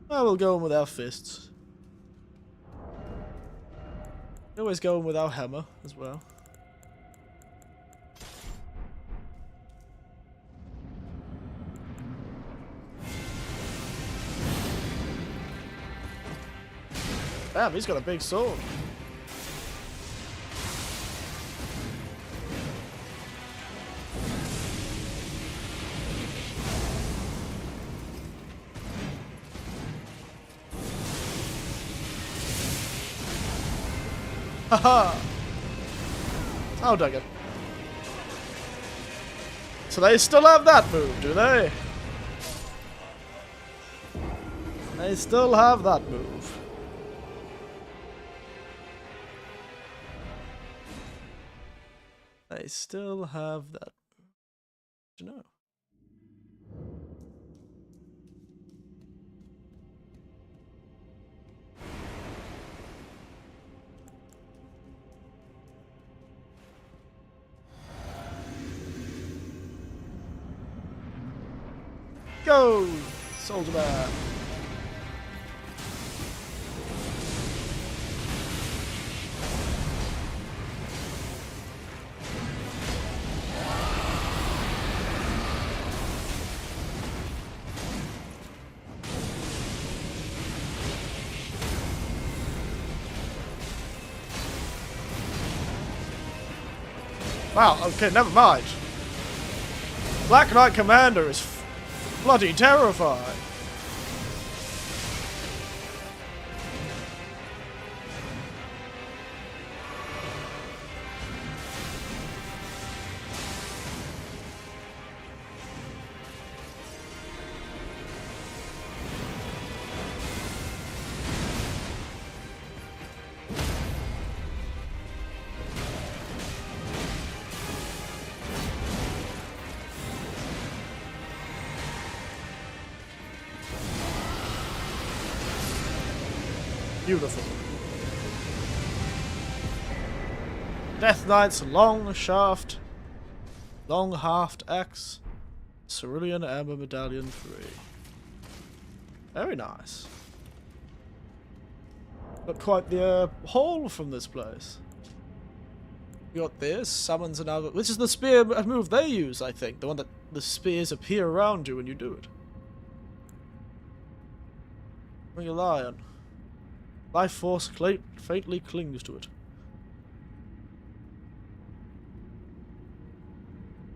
Speaker 1: Well, we'll go in with our fists. Always go in with our hammer as well. Damn, he's got a big sword. Haha! Oh, dang it. So they still have that move, do they? They still have that move. They still have that move. Do you know? Go! Soldier man! Wow, okay, never mind. Black Knight Commander is bloody terrifying. Beautiful. Death Knight's long shaft, long haft axe, cerulean amber medallion 3. Very nice. Got quite the haul from this place. You got this, summons an algo. This is the spear move they use, I think. The one that the spears appear around you when you do it. Bring a lion. Life force faintly clings to it.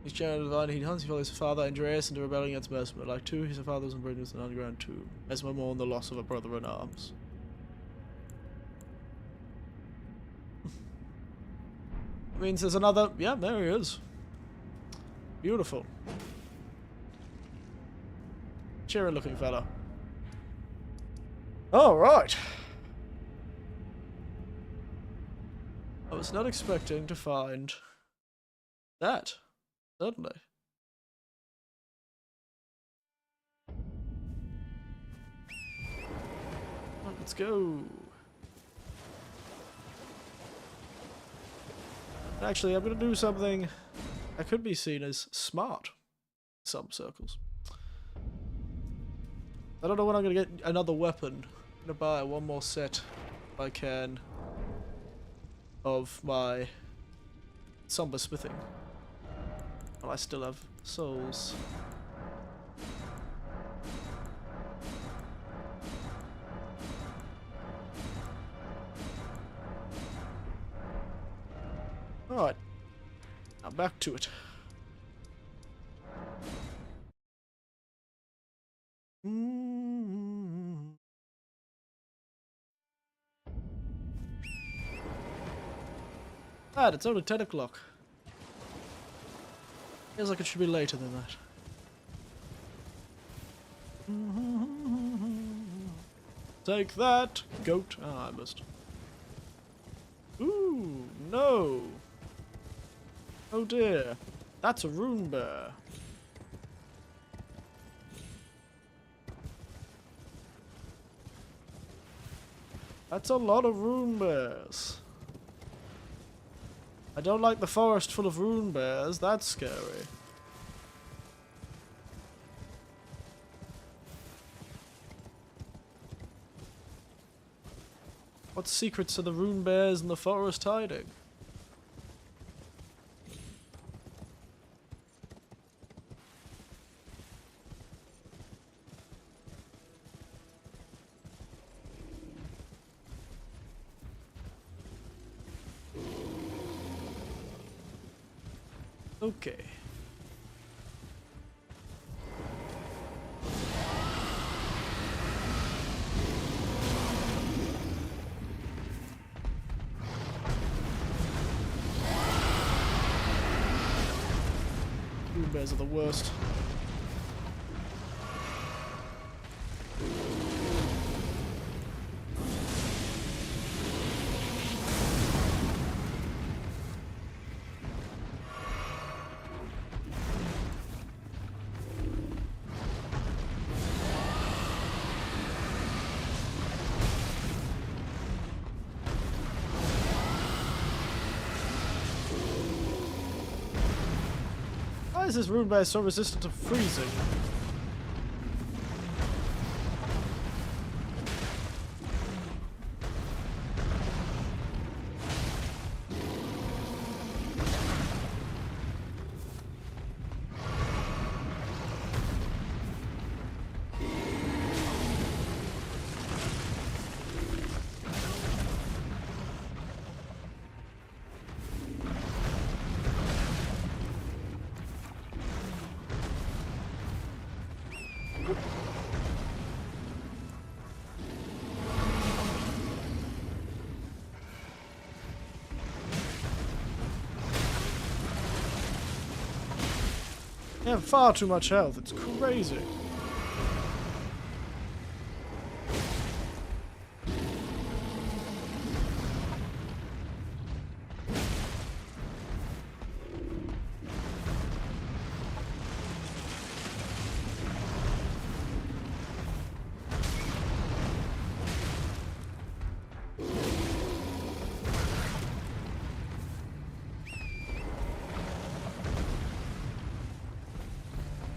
Speaker 1: He's channel divine, he hunts, he follows his father Andreas into rebelling against Mesmer. Like two, his father was imprisoned in an underground tomb. Mesmer mourned the loss of a brother in arms. Means there's another. Yeah, there he is. Beautiful. Cheery looking fella. Alright. I was not expecting to find that. Certainly. Right, let's go. Actually, I'm going to do something that could be seen as smart in some circles. I don't know when I'm going to get another weapon. I'm going to buy one more set, if I can, of my somber smithing. Well, I still have souls. Alright. Now back to it. Dad, it's only 10 o'clock. Feels like it should be later than that. Take that, goat. Ah, I missed. Ooh, no. Oh dear. That's a rune bear. That's a lot of rune bears. I don't like the forest full of rune bears. That's scary. What secrets are the rune bears in the forest hiding? Okay. Rune bears are the worst. Why is this rune bear so resistant to freezing? They have far too much health, it's crazy.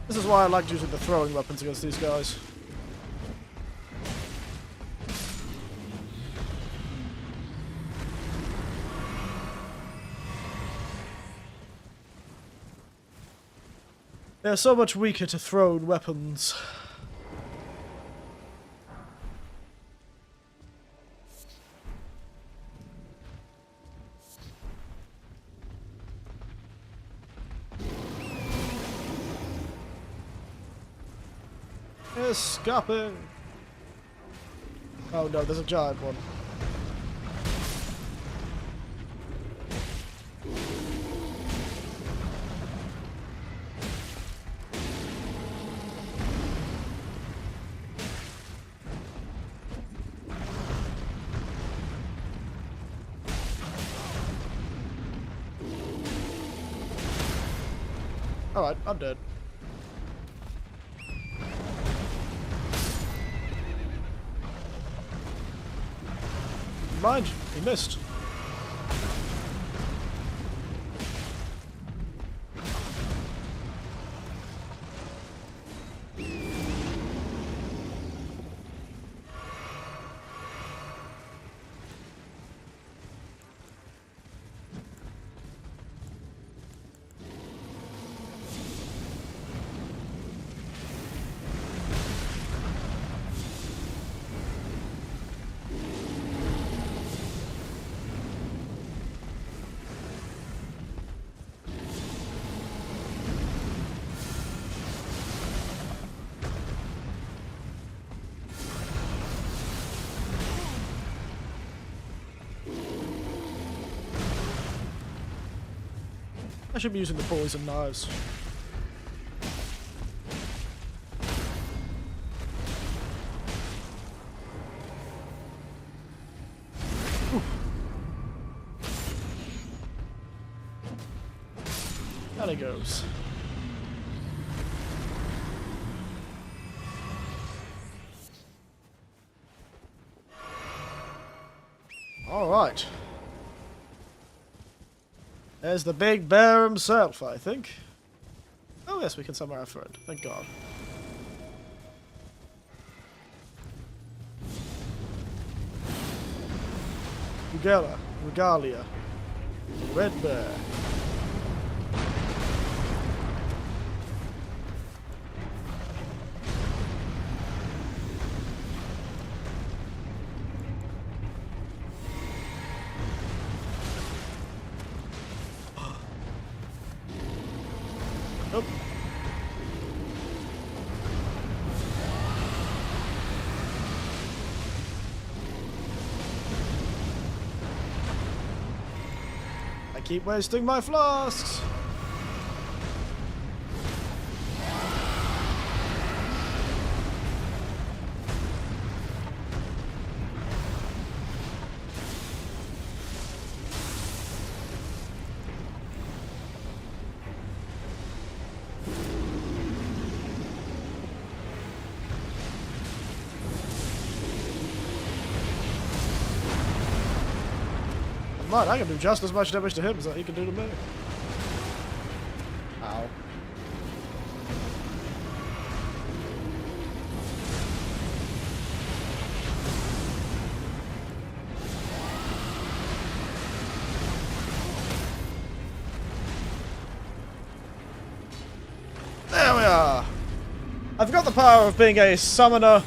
Speaker 1: This is why I like using the throwing weapons against these guys. They're so much weaker to thrown weapons. Escaping! Oh no, there's a giant one. Alright, I'm dead. Mind, he missed. I should be using the poison knives. There he goes. Alright. There's the big bear himself, I think. Oh yes, we can summon our friend. Thank God. Regalia. Red bear. Nope. I keep wasting my flasks. Right, I can do just as much damage to him as he can do to me. Ow. There we are! I've got the power of being a summoner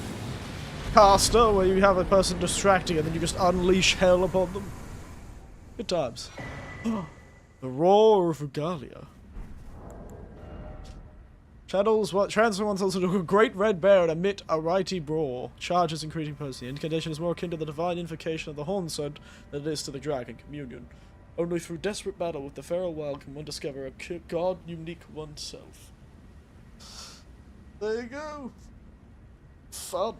Speaker 1: caster, where you have a person distracting and then you just unleash hell upon them. Good times. The roar of Regalia. Channels what transforms also into a great red bear and emit a righty roar. Charges increasing potency. Incantation is more akin to the divine invocation of the horn sword than it is to the dragon communion. Only through desperate battle with the feral wild can one discover a god unique oneself. There you go. Fun.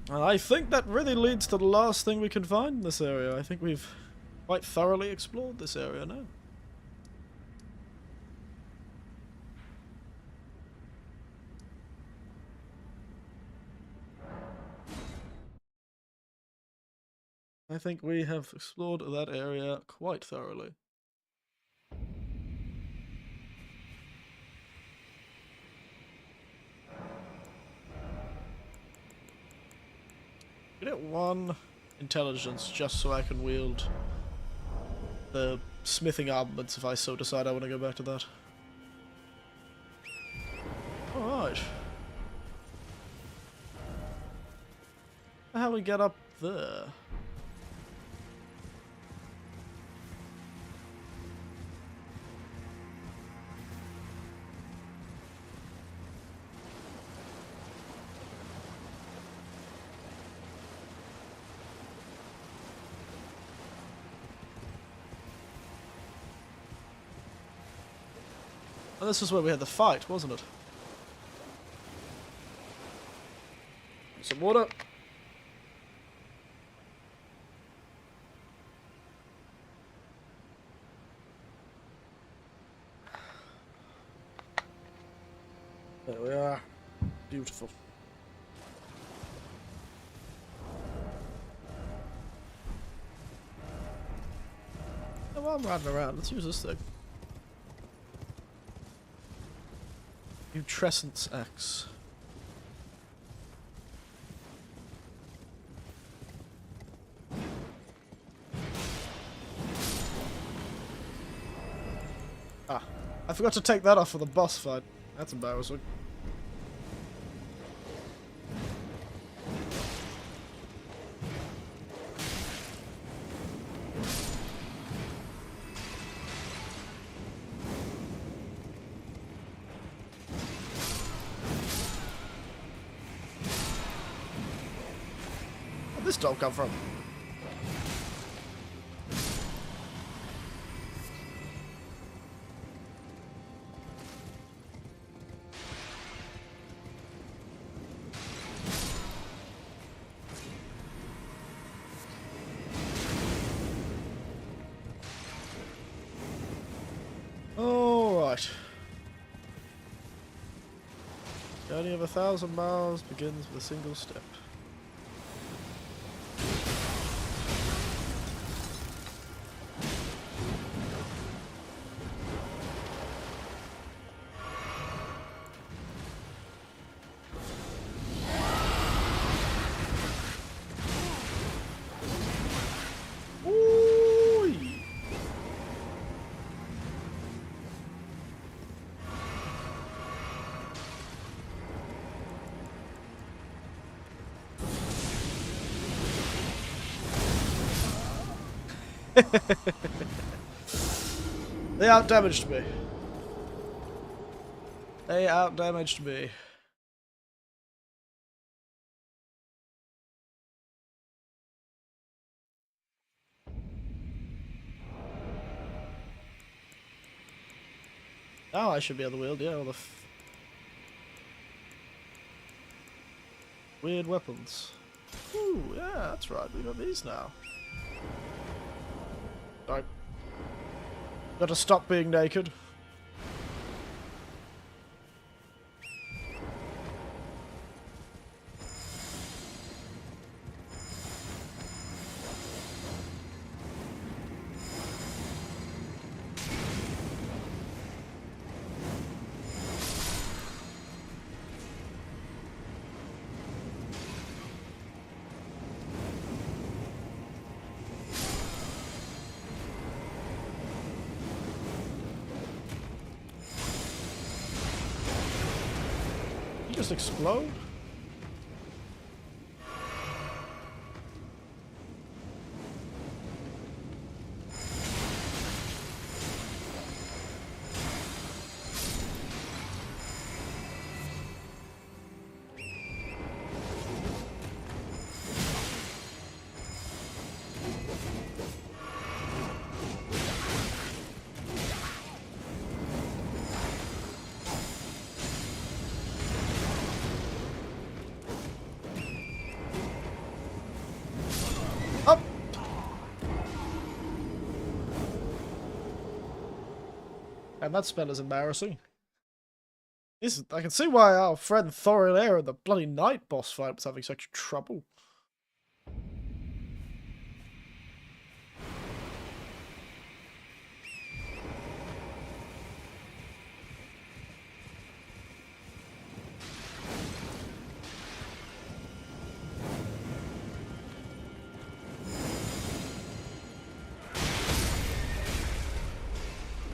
Speaker 1: And I think that really leads to the last thing we can find in this area. I think we've quite thoroughly explored this area now. I think we have explored that area quite thoroughly. Get 1 intelligence just so I can wield the smithing armaments if I so decide I want to go back to that. Alright. How do we get up there? Well, this was where we had the fight, wasn't it? Some water. There we are. Beautiful. Oh, well, I'm riding around. Let's use this thing. Putrescence X. Ah, I forgot to take that off for the boss fight. That's embarrassing. Where'd this dog come from? Right. The journey of 1,000 miles begins with a single step. They outdamaged me. They outdamaged me. Now I should be able to wield, yeah, all the weird weapons. Ooh, yeah, that's right, we got these now. Right. Gotta stop being naked. You just explode? Up! And that spell is embarrassing. I can see why our friend Thorin in the bloody night boss fight was having such trouble.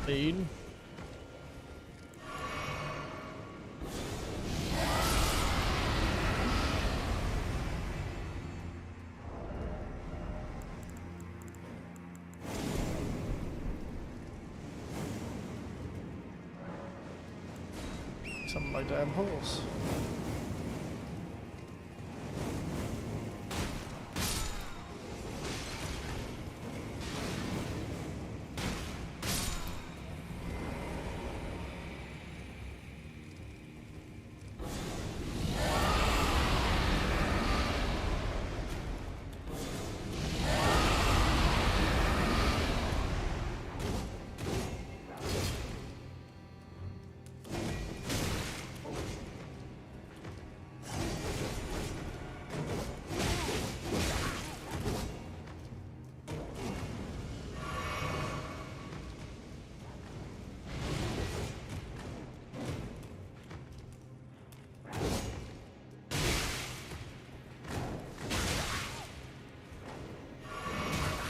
Speaker 1: Bean. Summon my damn horse.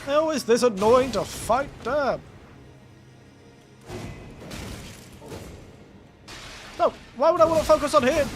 Speaker 1: How is this annoying to fight? Damn. No, why would I want to focus on him?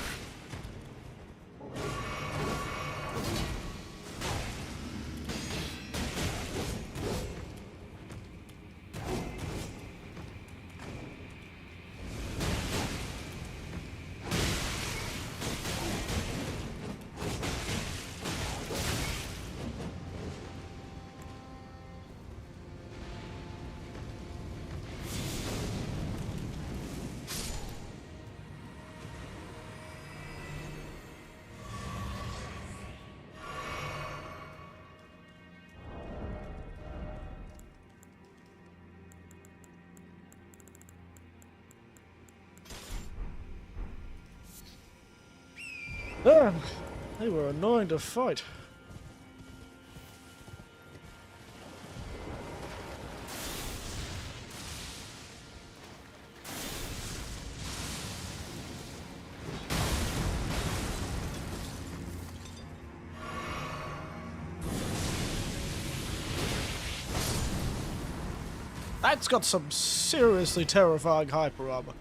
Speaker 1: Ah, they were annoying to fight. That's got some seriously terrifying hyper armor.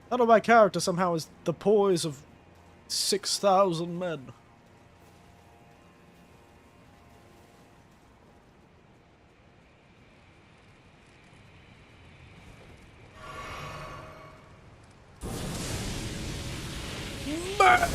Speaker 1: That on my character somehow is the poise of 6,000 men. Bah!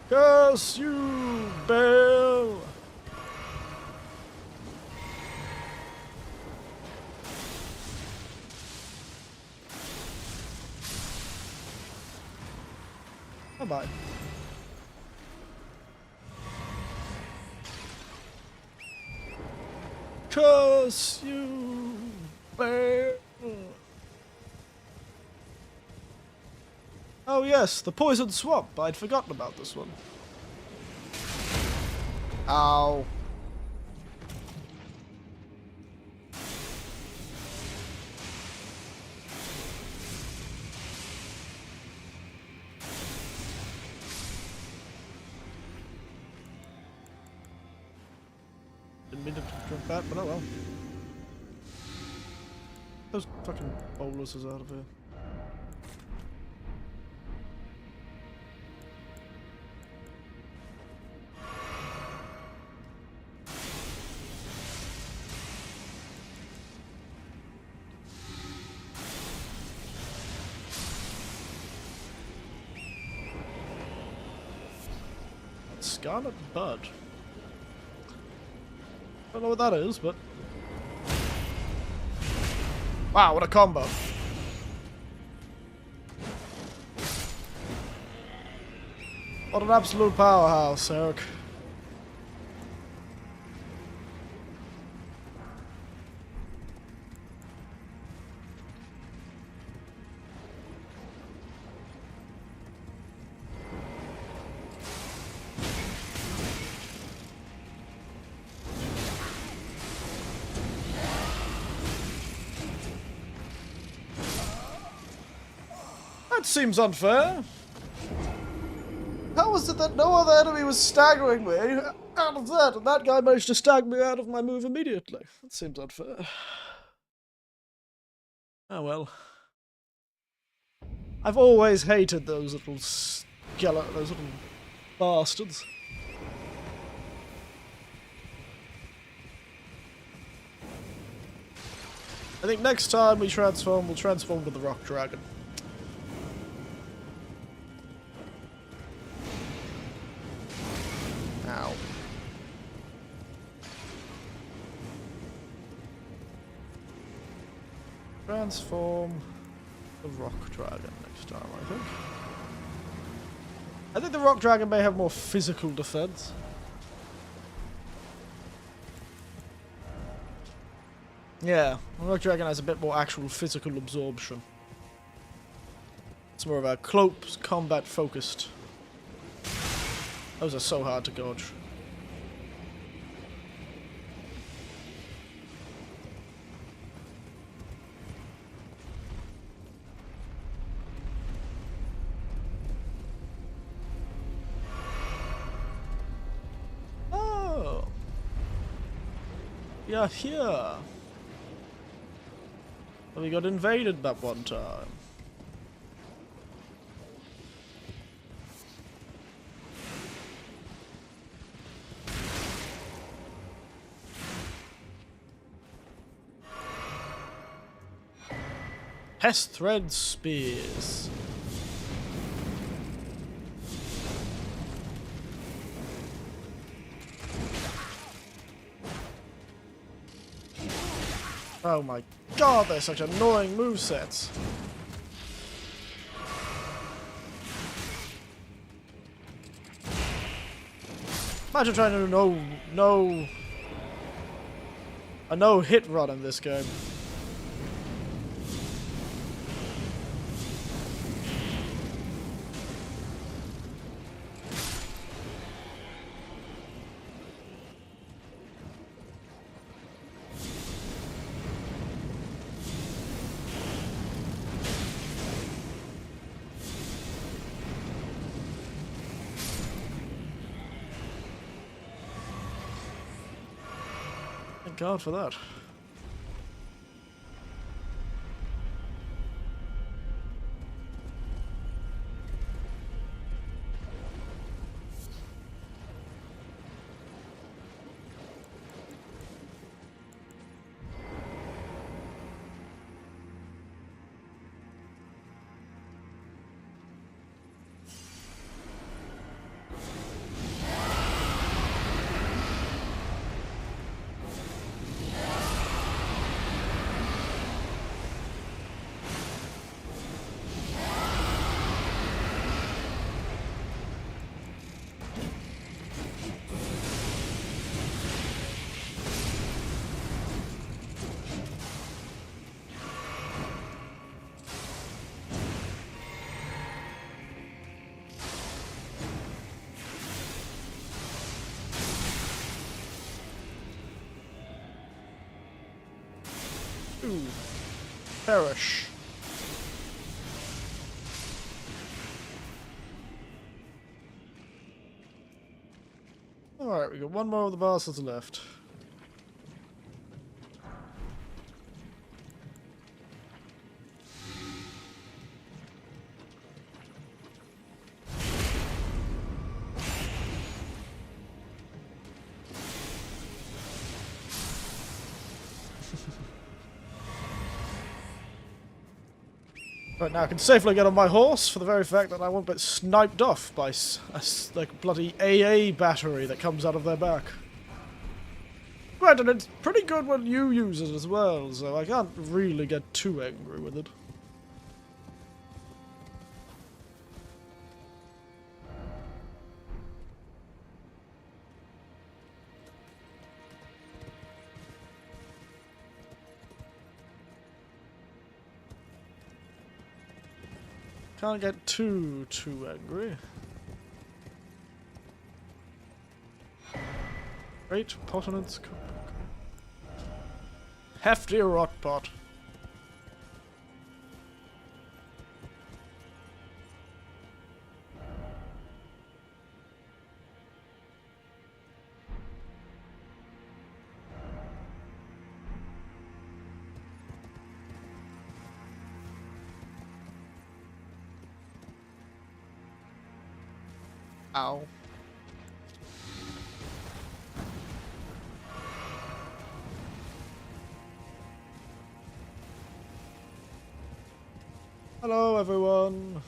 Speaker 1: Curse you, Bale! Bye-bye. Curse you, Bale! Oh yes, the poison swamp. I'd forgotten about this one. Ow. Didn't mean to drink that, but oh well. Those fucking boulders out of here. Scarlet Bud. Don't know what that is, but... Wow, what a combo. What an absolute powerhouse, Eric. That seems unfair. How was it that no other enemy was staggering me out of that, and that guy managed to stagger me out of my move immediately? That seems unfair. Oh well. I've always hated those little those little bastards. I think next time we transform, we'll transform to the Rock Dragon. Ow. Transform the Rock Dragon next time, I think. I think the Rock Dragon may have more physical defense. Yeah, the Rock Dragon has a bit more actual physical absorption. It's more of a close combat focused. Those are so hard to dodge. Oh! Yeah, here. We got invaded that one time. Hest thread spears. Oh my god, they're such annoying movesets. Imagine trying to do a no-hit run in this game. Thank God for that. Ooh. Perish. Alright, we got one more of the bastards left. Right, now I can safely get on my horse for the very fact that I won't get sniped off by like bloody AA battery that comes out of their back. Granted, it's pretty good when you use it as well, so I can't really get too angry with it. Can't get too angry. Great Pottenance Cookbook. Hefty rot pot. Ow. Hello, everyone.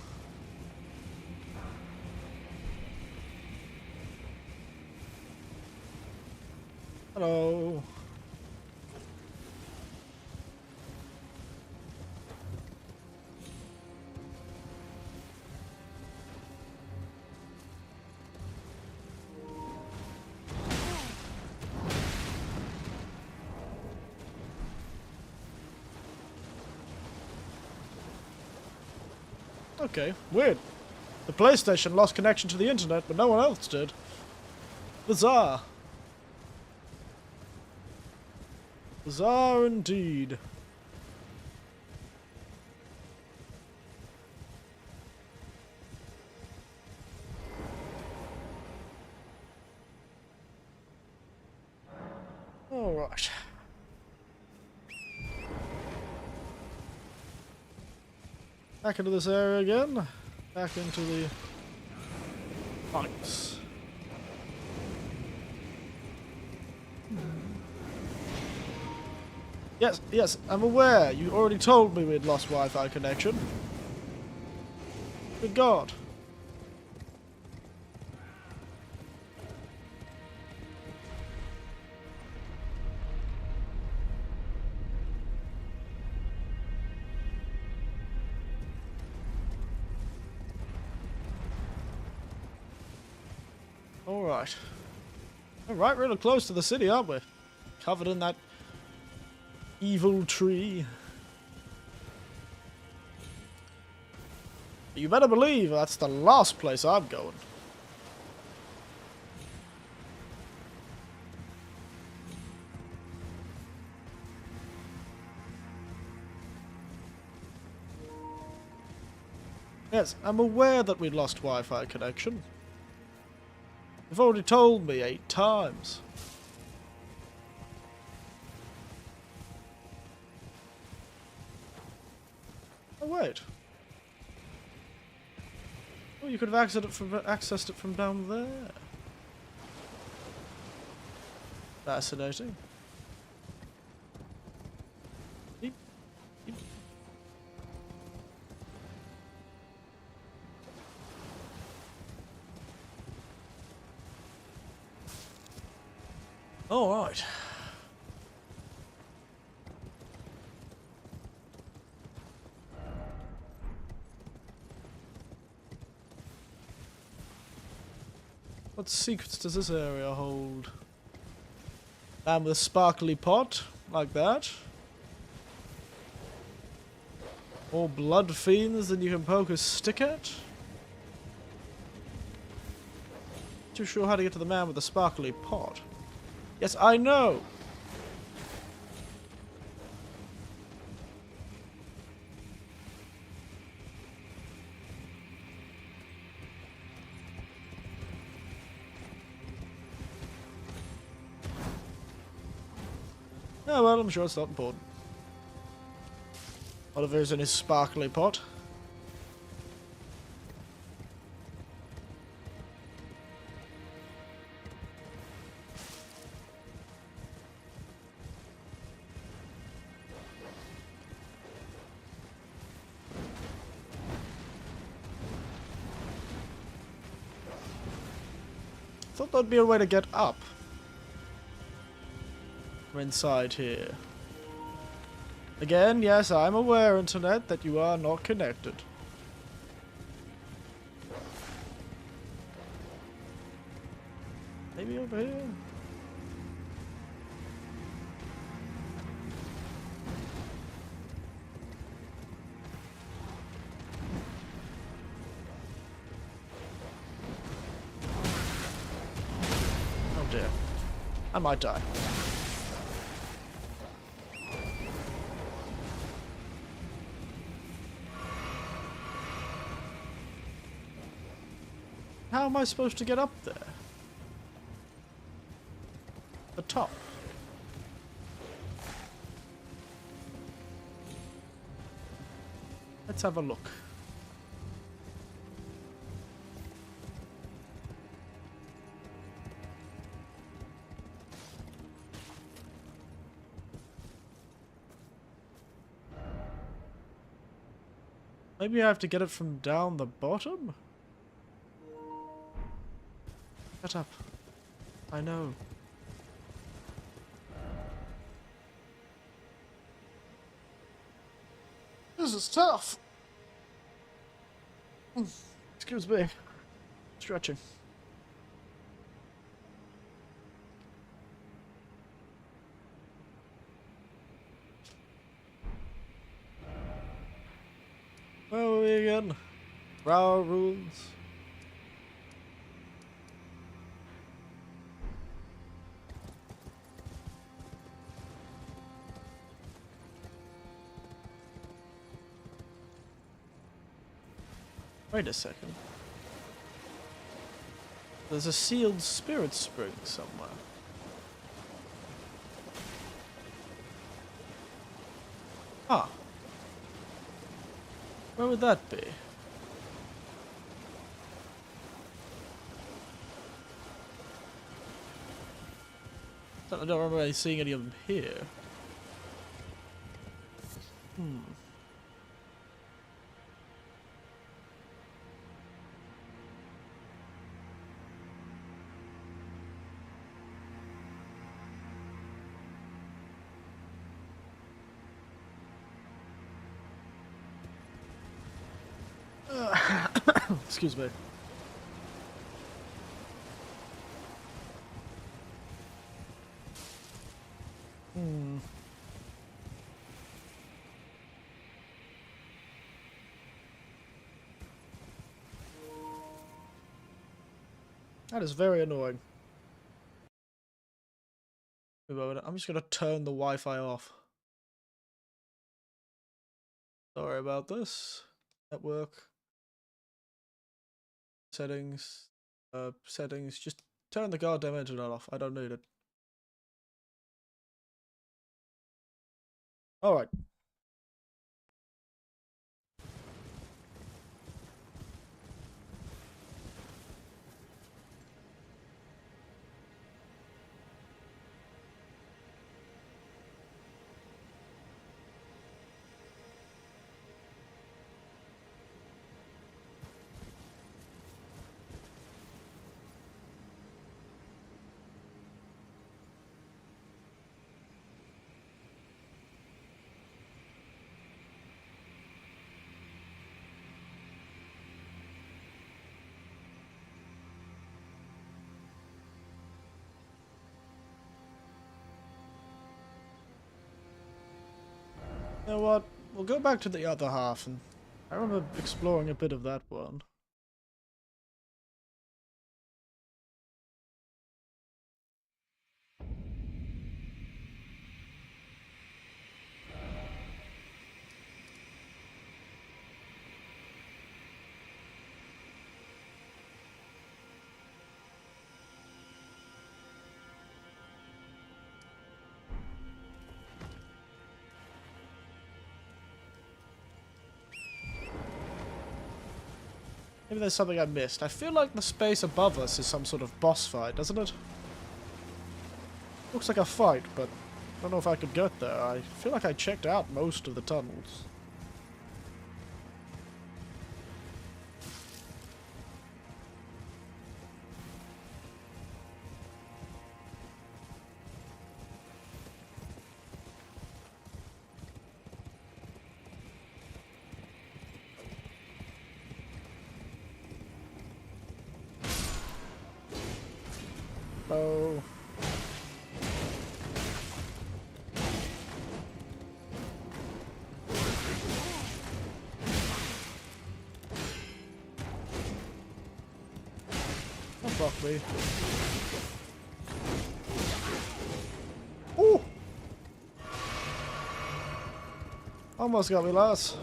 Speaker 1: Hello. Okay, weird. The PlayStation lost connection to the internet, but no one else did. Bizarre. Bizarre indeed. All right. Back into this area again. Back into the pipes. Yes, I'm aware. You already told me we'd lost Wi-Fi connection. Good God. Alright. We're right really close to the city, aren't we? Covered in that evil tree. You better believe that's the last place I'm going. Yes, I'm aware that we lost Wi-Fi connection. You've already told me 8 times. Oh wait. Oh, you could have accessed it from down there. Fascinating. Beep. Beep. All right. What secrets does this area hold? Man with a sparkly pot, like that. More blood fiends than you can poke a stick at. Too sure how to get to the man with the sparkly pot. Yes, I know. Oh well, I'm sure it's not important. Oliver's in his sparkly pot. Thought there'd be a way to get up from inside here. Again, yes, I'm aware, Internet, that you are not connected. Maybe over here? Oh dear. I might die. How am I supposed to get up there? The top. Let's have a look. Maybe I have to get it from down the bottom? Shut up. I know. This is tough. Excuse me. Stretching. Where are we again? Brow rules. Wait a second. There's a sealed spirit spring somewhere. Ah. Where would that be? I don't remember seeing any of them here. Excuse me. Hmm. That is very annoying. I'm just gonna turn the Wi-Fi off. Sorry about this. Network. Settings. Settings. Just turn the goddamn internet off. I don't need it. Alright. You know what? We'll go back to the other half, and I remember exploring a bit of that one. Maybe there's something I missed. I feel like the space above us is some sort of boss fight, doesn't it? Looks like a fight, but I don't know if I could get there. I feel like I checked out most of the tunnels. Oh. Don't fuck me. Ooh! Almost got me, lads.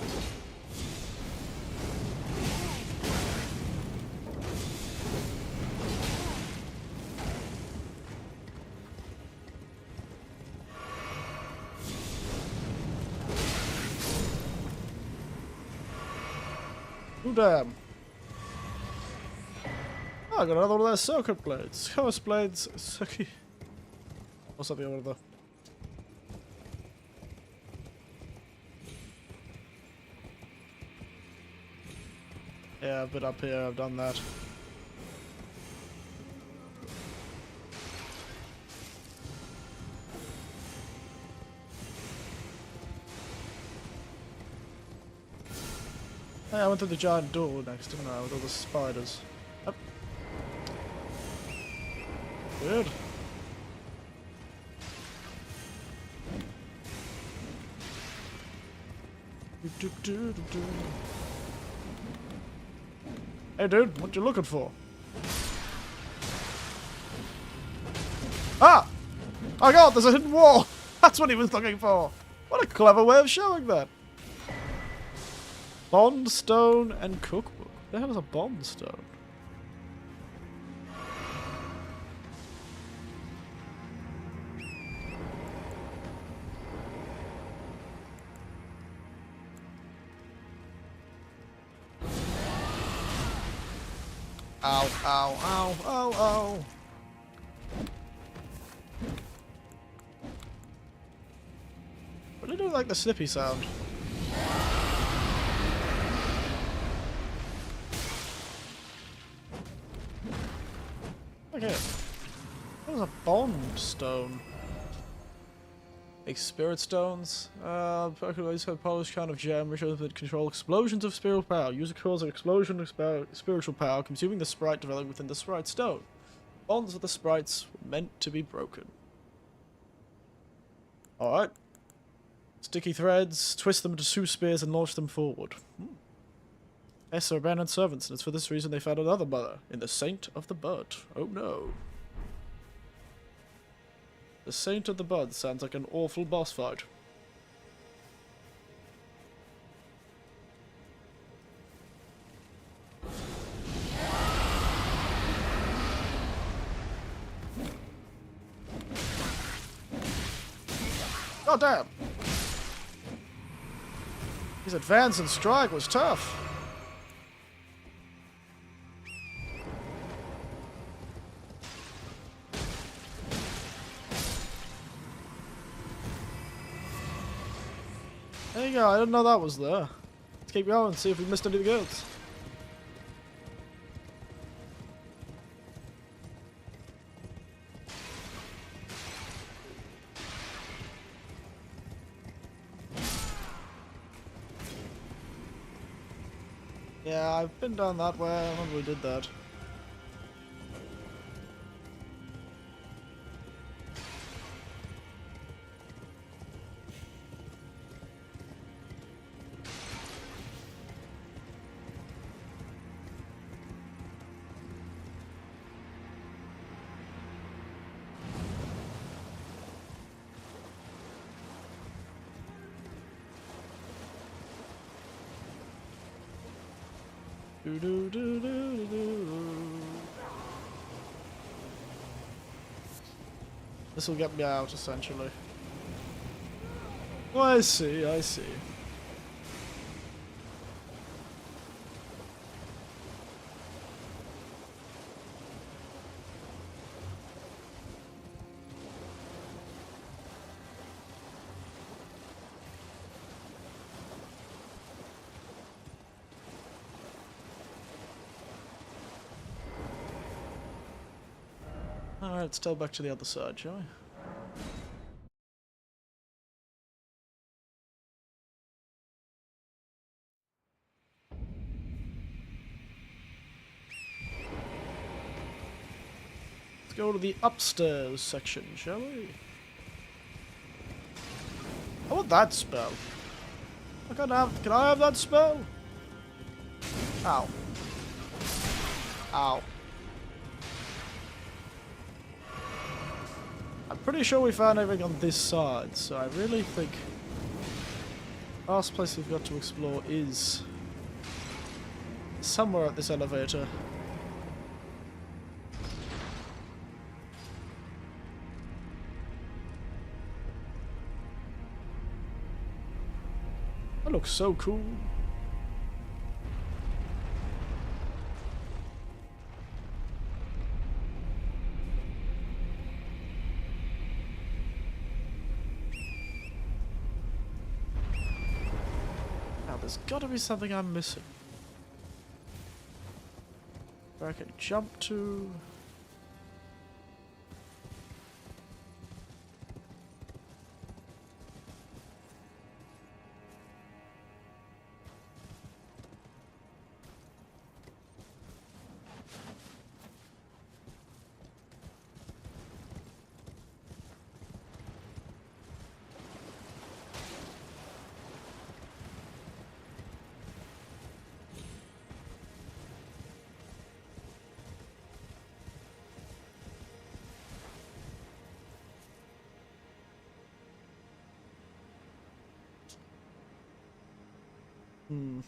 Speaker 1: Ooh, damn. Oh, I got another one of those circuit blades. Chaos blades, sucky. Or something over there. Yeah, I've been up here, I've done that. Hey, I went through the giant door next, didn't I, with all the spiders. Yep. Good. Hey dude, what you looking for? Ah! Oh god, there's a hidden wall! That's what he was looking for! What a clever way of showing that! Bond stone and cookbook. What the hell is a bond stone? Ow, ow, ow, ow, ow. Really do like the snippy sound. Okay. That was a bond stone. Make spirit stones. Always have a polished kind of gem which that control explosions of spiritual power. User causes an explosion of spiritual power, consuming the sprite developed within the sprite stone. Bonds of the sprites were meant to be broken. Alright. Sticky threads, twist them into 2 spears and launch them forward. Yes, they're abandoned servants, and it's for this reason they found another mother in the Saint of the Bud. Oh no. The Saint of the Bud sounds like an awful boss fight. God damn! His advance and strike was tough. There you go, I didn't know that was there. Let's keep going and see if we missed any of the goats. Yeah, I've been down that way. I remember we did that. Do do do do do. This will get me out, essentially. Oh, I see, I see. Alright, let's tell back to the other side, shall we? Let's go to the upstairs section, shall we? I want that spell. Can I have that spell? Ow. Ow. I'm pretty sure we found everything on this side, so I really think the last place we've got to explore is somewhere at this elevator. That looks so cool. There's gotta be something I'm missing. Where I can jump to. Hmm.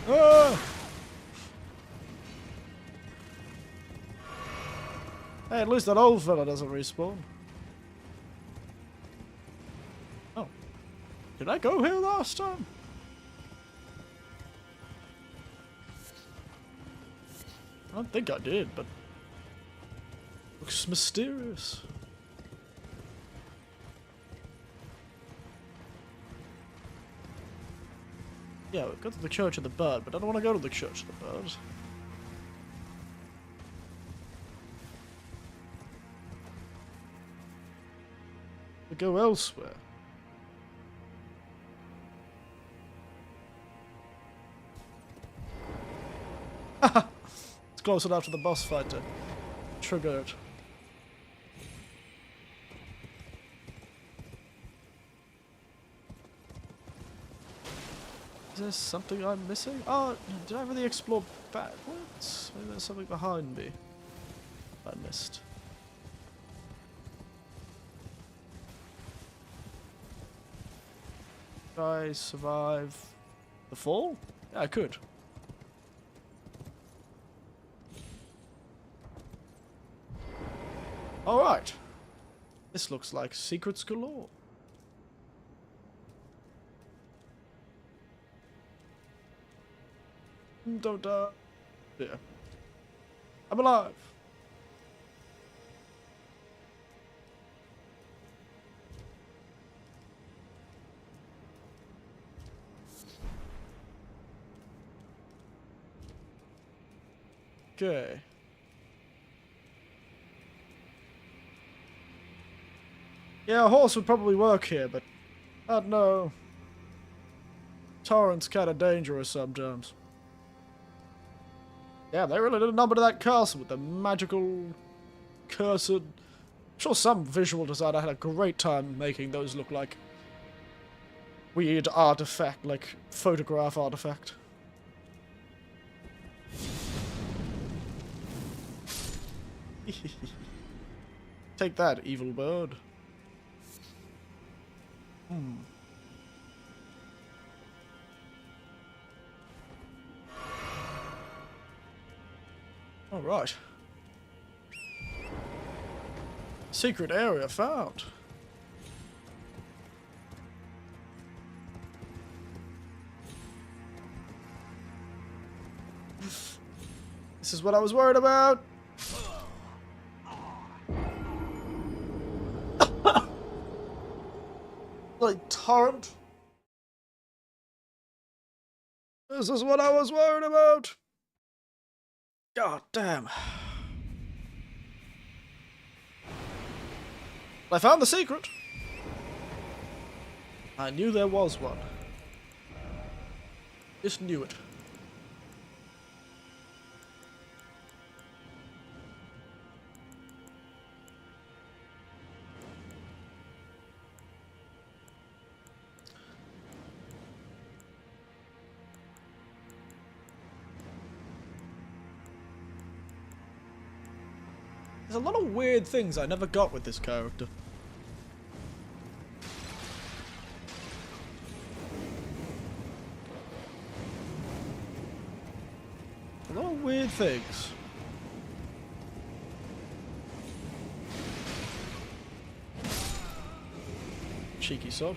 Speaker 1: Ah! Hey, at least that old fella doesn't respawn. Oh. Did I go here last time? I don't think I did, but looks mysterious. Yeah, we'll go to the Church of the Bird, but I don't want to go to the Church of the Bird. We go elsewhere. It's close enough to the boss fight to trigger it. Is there something I'm missing? Oh, did I really explore backwards? Maybe there's something behind me I missed. Did I survive the fall? Yeah, I could. Alright. This looks like secrets galore. Don't die. Yeah. I'm alive. Okay. Yeah, a horse would probably work here, but I don't know. Torrent's kind of dangerous sometimes. Yeah, they really did a number to that castle with the magical, cursed... I'm sure some visual designer had a great time making those look like weird artifact, like photograph artifact. Take that, evil bird. Alright. Secret area found. This is what I was worried about. Like torrent. This is what I was worried about. God damn. I found the secret. I knew there was one. Just knew it. There's a lot of weird things I never got with this character. A lot of weird things. Cheeky sod.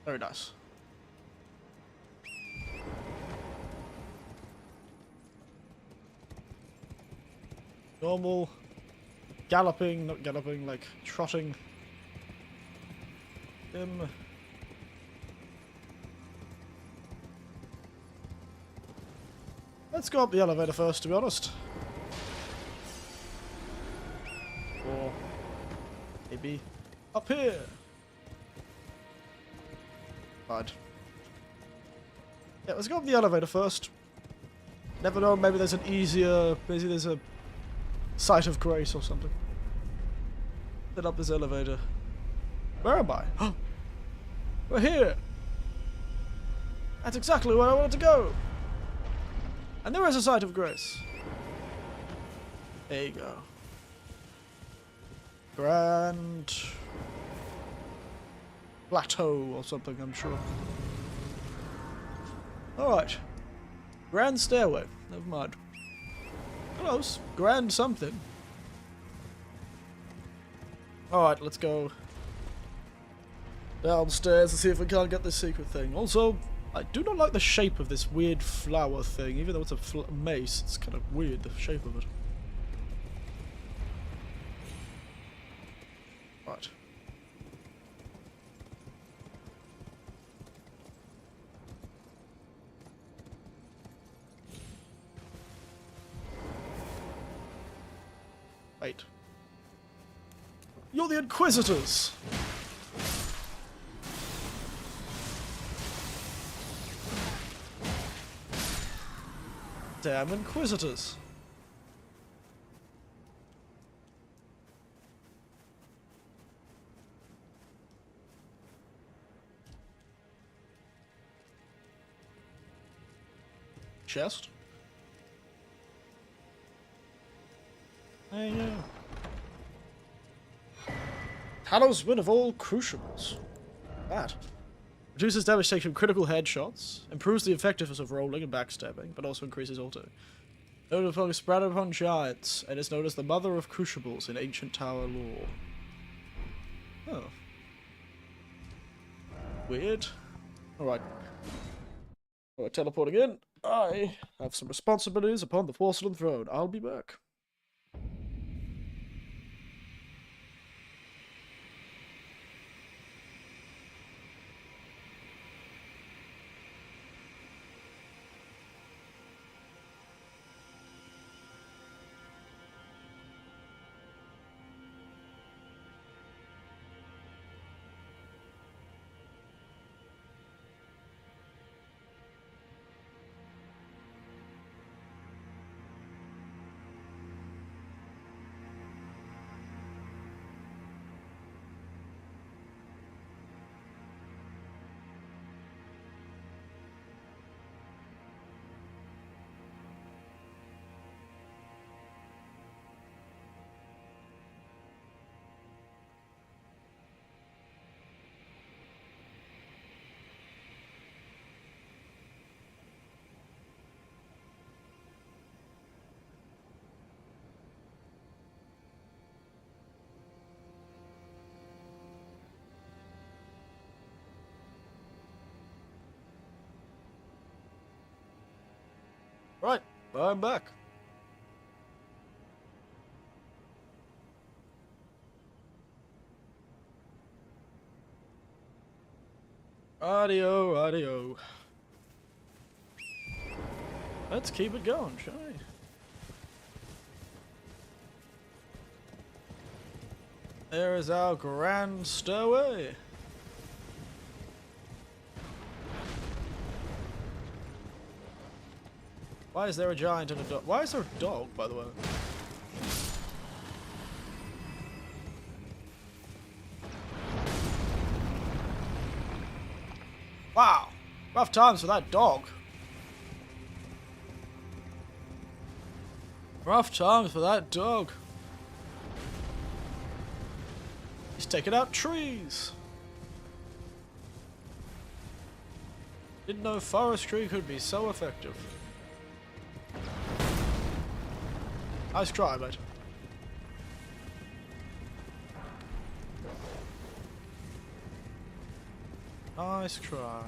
Speaker 1: Very nice. Normal galloping, not galloping, like trotting. Let's go up the elevator first, to be honest. Or maybe up here. Right. Yeah, let's go up the elevator first. Never know, maybe there's an easier... Maybe there's a site of grace or something. Set up this elevator. Where am I? We're here! That's exactly where I wanted to go! And there is a site of grace. There you go. Grand Plateau or something, I'm sure. Alright. Grand Stairway. Never mind. Close. Grand something. Alright, let's go downstairs and see if we can't get this secret thing. Also, I do not like the shape of this weird flower thing. Even though it's a mace, it's kind of weird, the shape of it. Right. Wait. You're the Inquisitors! Damn Inquisitors. Chest? There you go. Talisman of all crucibles. That. Reduces damage taken from critical headshots, improves the effectiveness of rolling and backstabbing, but also increases auto. Noted spread upon giants, and is known as the Mother of Crucibles in ancient tower lore. Oh. Weird. Alright. Alright, teleporting in. I have some responsibilities upon the porcelain throne. I'll be back. Right, I'm back. Radio, radio. Let's keep it going, shall we? There is our grand stairway. Why is there a giant and a dog? Why is there a dog, by the way? Wow, rough times for that dog. Rough times for that dog. He's taking out trees. Didn't know forestry could be so effective. Nice try, mate. Nice try.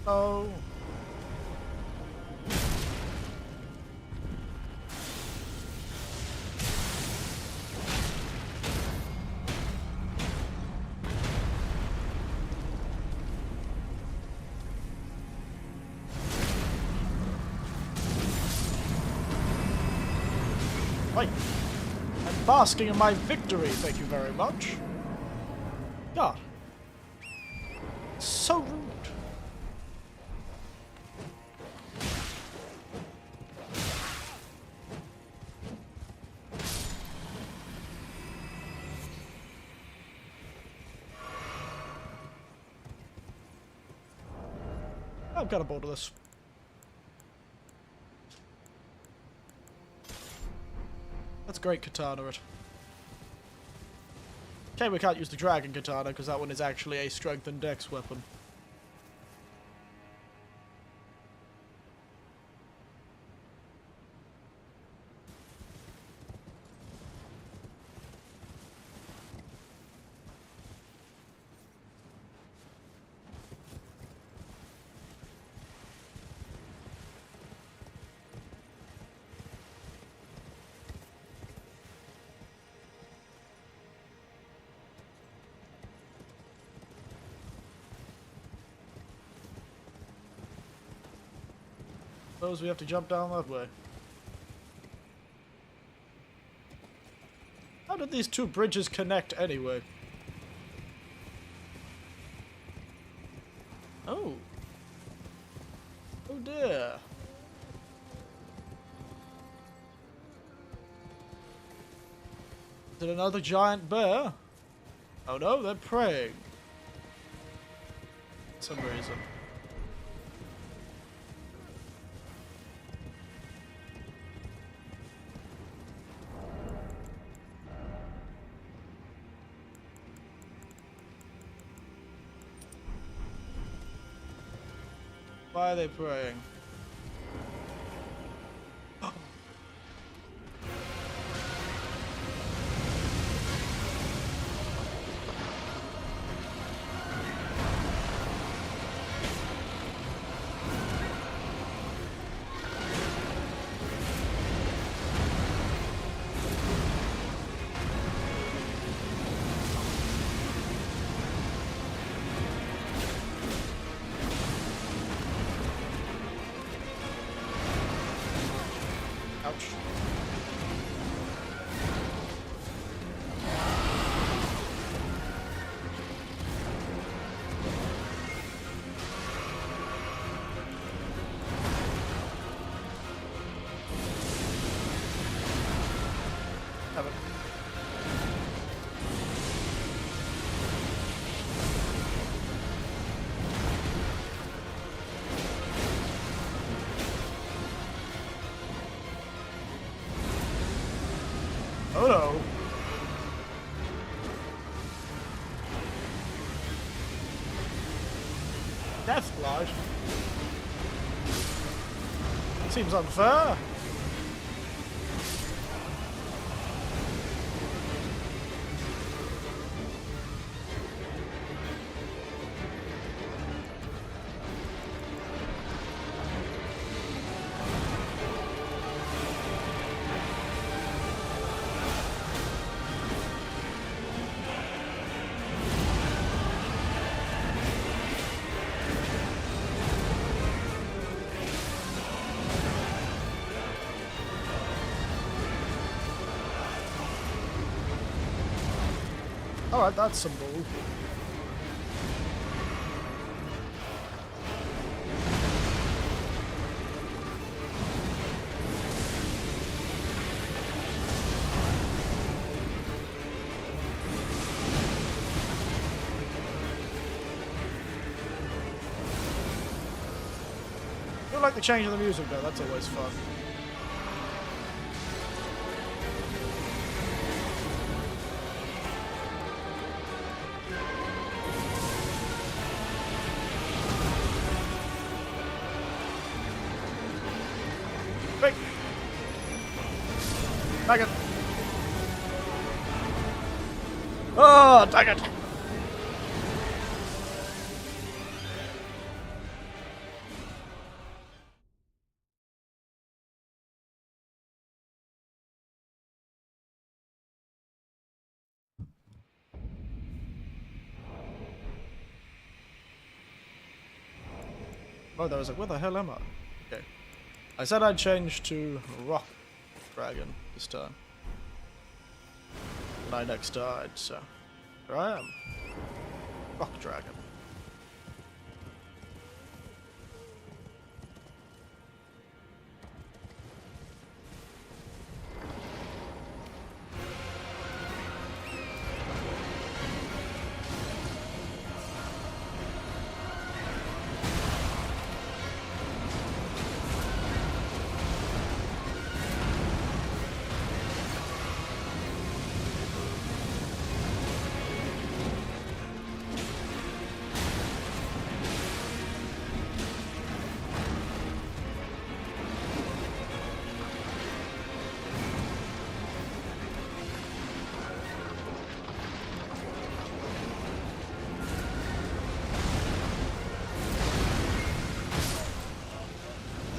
Speaker 1: Oh. Wait. I'm basking in my victory, thank you very much. God. So rude. I'm kind of bored of this. That's great katana it. Okay, we can't use the dragon katana because that one is actually a strength and dex weapon. Suppose we have to jump down that way. How did these two bridges connect anyway? Oh. Oh dear. Is it another giant bear? Oh no, they're praying. For some reason. Why are they praying? Ouch. Have it. Oh no. Death Flash. Seems unfair. Alright, that's some bull. I like the change in the music though, that's always fun. Quick! Dang it! Oh, dang it! Oh, I was like, where the hell am I? Okay. I said I'd change to Rock Dragon this time. And I next died, so here I am. Rock Dragon.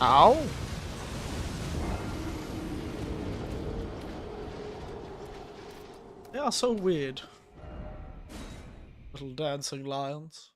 Speaker 1: Ow! They are so weird. Little dancing lions.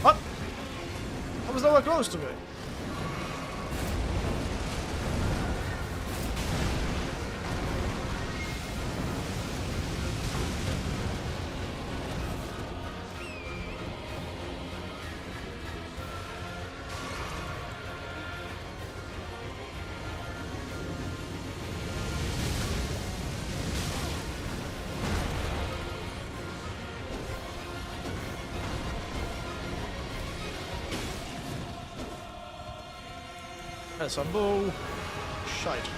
Speaker 1: What? That was nowhere close to me. That's a bull. Shite.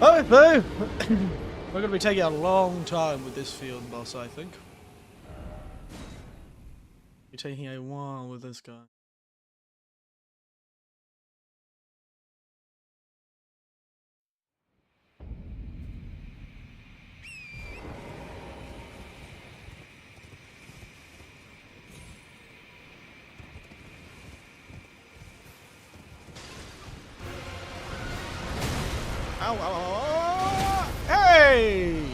Speaker 1: Oh, boo! We're going to be taking a long time with this field boss, I think. You're taking a while with this guy. Ow, ow, ow, ow. Hey!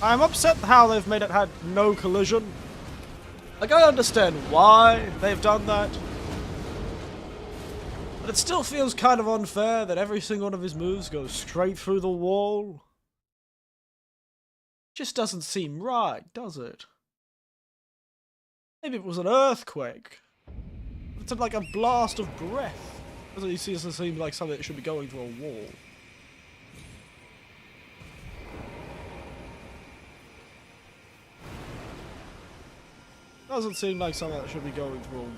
Speaker 1: I'm upset how they've made it had no collision. Like, I understand why they've done that. But it still feels kind of unfair that every single one of his moves goes straight through the wall. Just doesn't seem right, does it? Maybe it was an earthquake. It's like a blast of breath. Doesn't seem like something that should be going through a wall. Doesn't seem like something that should be going through a wall.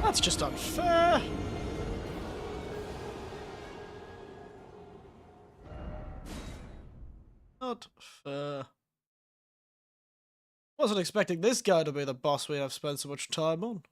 Speaker 1: That's just unfair. Not fair. Wasn't expecting this guy to be the boss we have spent so much time on.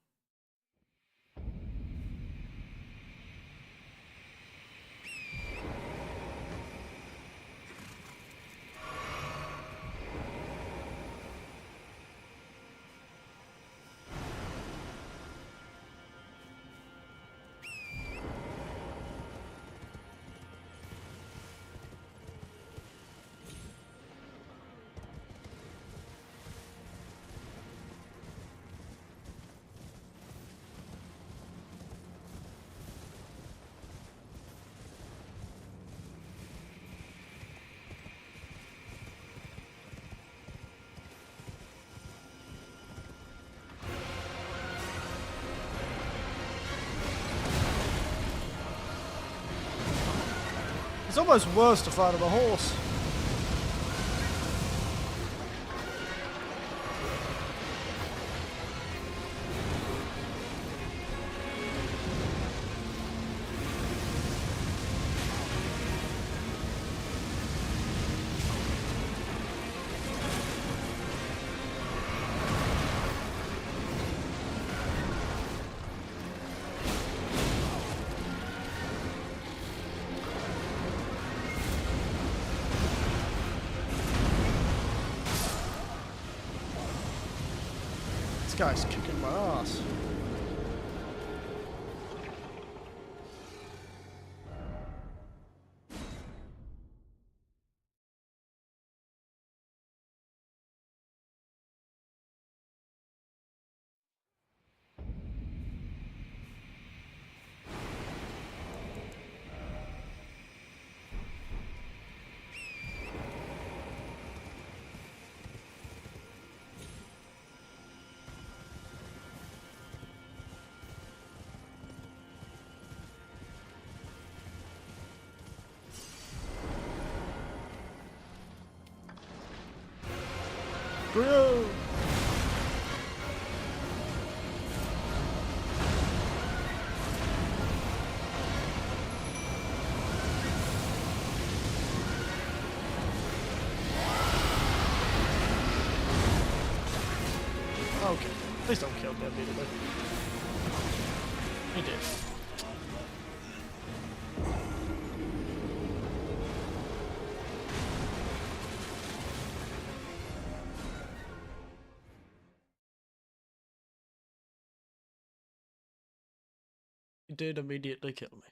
Speaker 1: It's almost worse to fight on a horse. This guy's kicking my ass. Bro! Okay, please don't kill me immediately. He did. He did immediately kill me.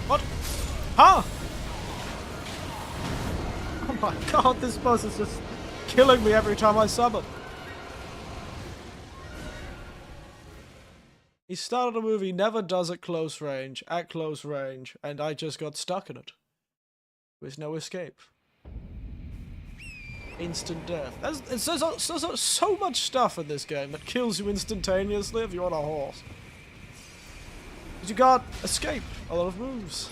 Speaker 1: What? Huh? Oh my god, this boss is just killing me every time I summon. He started a move he never does at close range, and I just got stuck in it. With no escape. Instant death. There's so much stuff in this game that kills you instantaneously if you're on a horse. But you got escape, a lot of moves.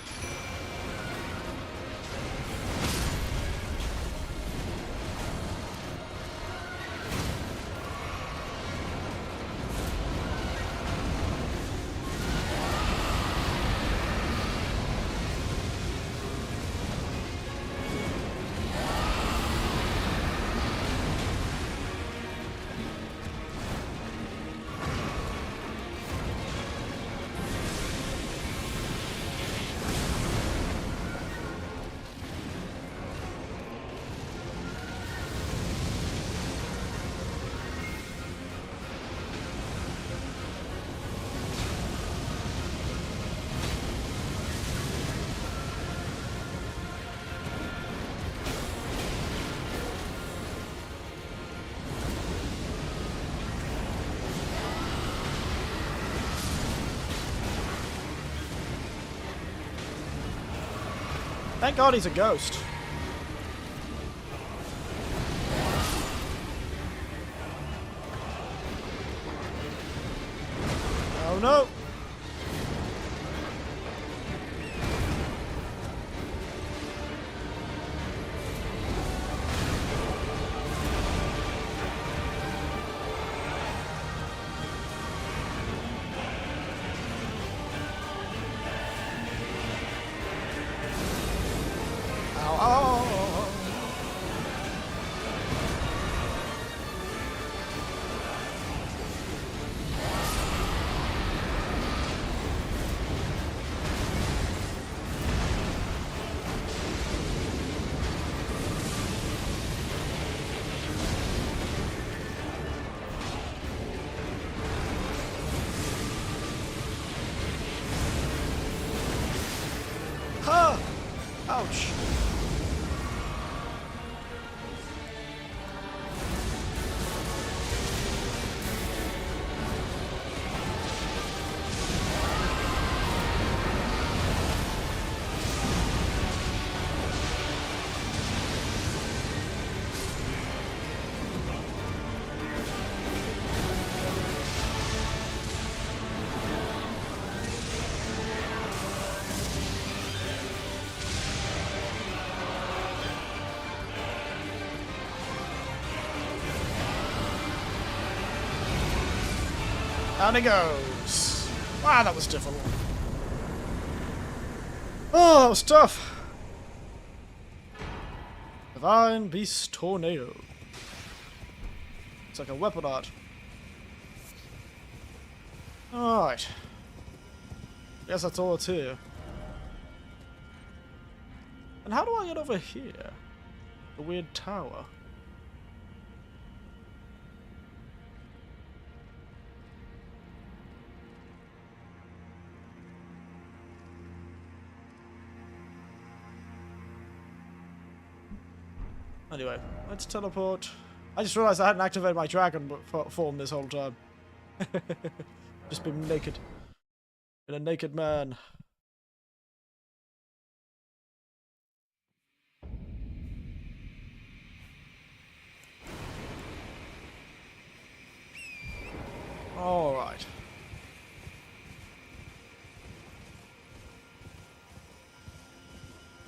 Speaker 1: Thank God he's a ghost. Oh no! Ow, ow, ow, ha! Ouch! Down he goes. Wow, that was difficult. Oh, that was tough. Divine Beast Tornado. It's like a weapon art. Alright. Guess that's all it's here. And how do I get over here? The weird tower. Anyway, let's teleport. I just realized I hadn't activated my dragon form this whole time. Just been naked. Been a naked man. Alright.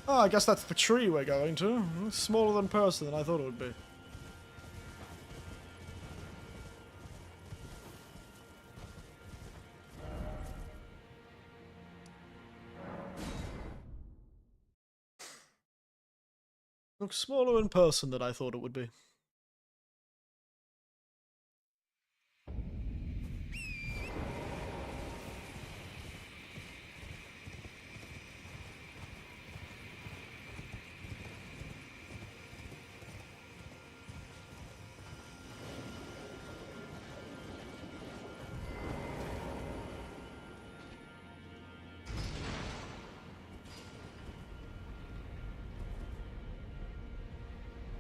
Speaker 1: Oh, I guess that's the tree we're going to. It's smaller than person than I thought it would be. Looks smaller in person than I thought it would be.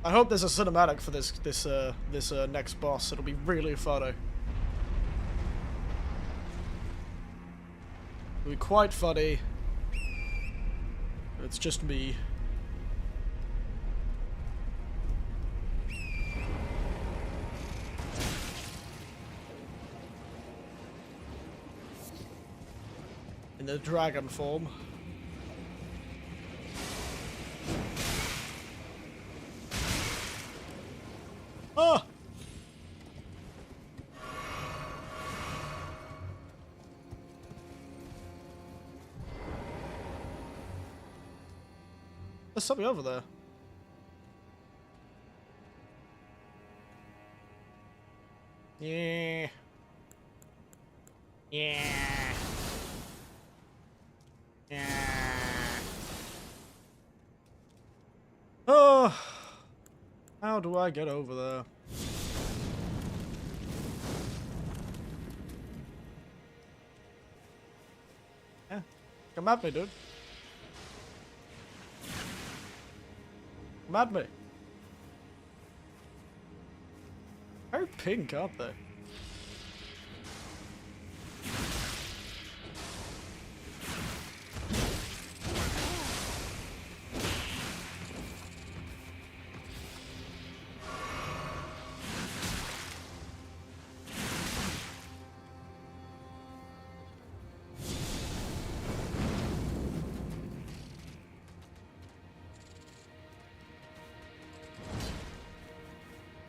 Speaker 1: I hope there's a cinematic for this next boss. It'll be really funny. It'll be quite funny. It's just me. In the dragon form. Ah! There's something over there. Yeah. Yeah. Yeah. Oh. How do I get over there? Yeah. Come at me, dude. Come at me. Very pink, aren't they?